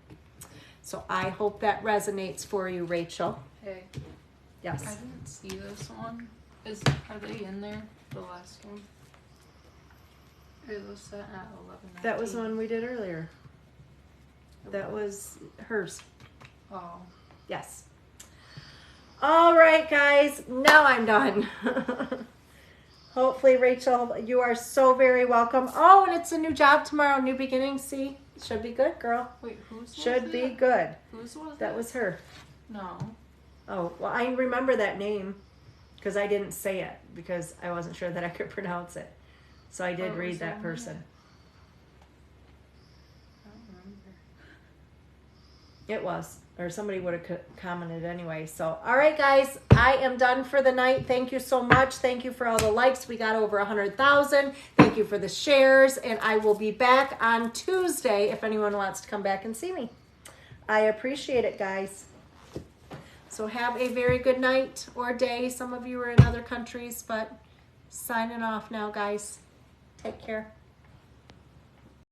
S1: So I hope that resonates for you, Rachel.
S2: Hey.
S1: Yes.
S2: I didn't see this one. Are they in there? The last one? It was set at 11:19.
S1: That was the one we did earlier. That was hers.
S2: Oh.
S1: Yes. All right, guys. Now I'm done. Hopefully, Rachel, you are so very welcome. Oh, and it's a new job tomorrow, new beginning. See? Should be good, girl.
S2: Wait, whose
S1: Should
S2: was
S1: be
S2: it?
S1: good.
S2: Whose was
S1: That
S2: it?
S1: was her.
S2: No.
S1: Oh, well, I remember that name because I didn't say it because I wasn't sure that I could pronounce it. So I did
S2: Oh, it
S1: read
S2: was
S1: that
S2: on
S1: person.
S2: there. I don't remember.
S1: It was. Or somebody would have commented anyway. So, all right, guys, I am done for the night. Thank you so much. Thank you for all the likes. We got over 100,000. Thank you for the shares. And I will be back on Tuesday if anyone wants to come back and see me. I appreciate it, guys. So have a very good night or day. Some of you are in other countries, but signing off now, guys. Take care.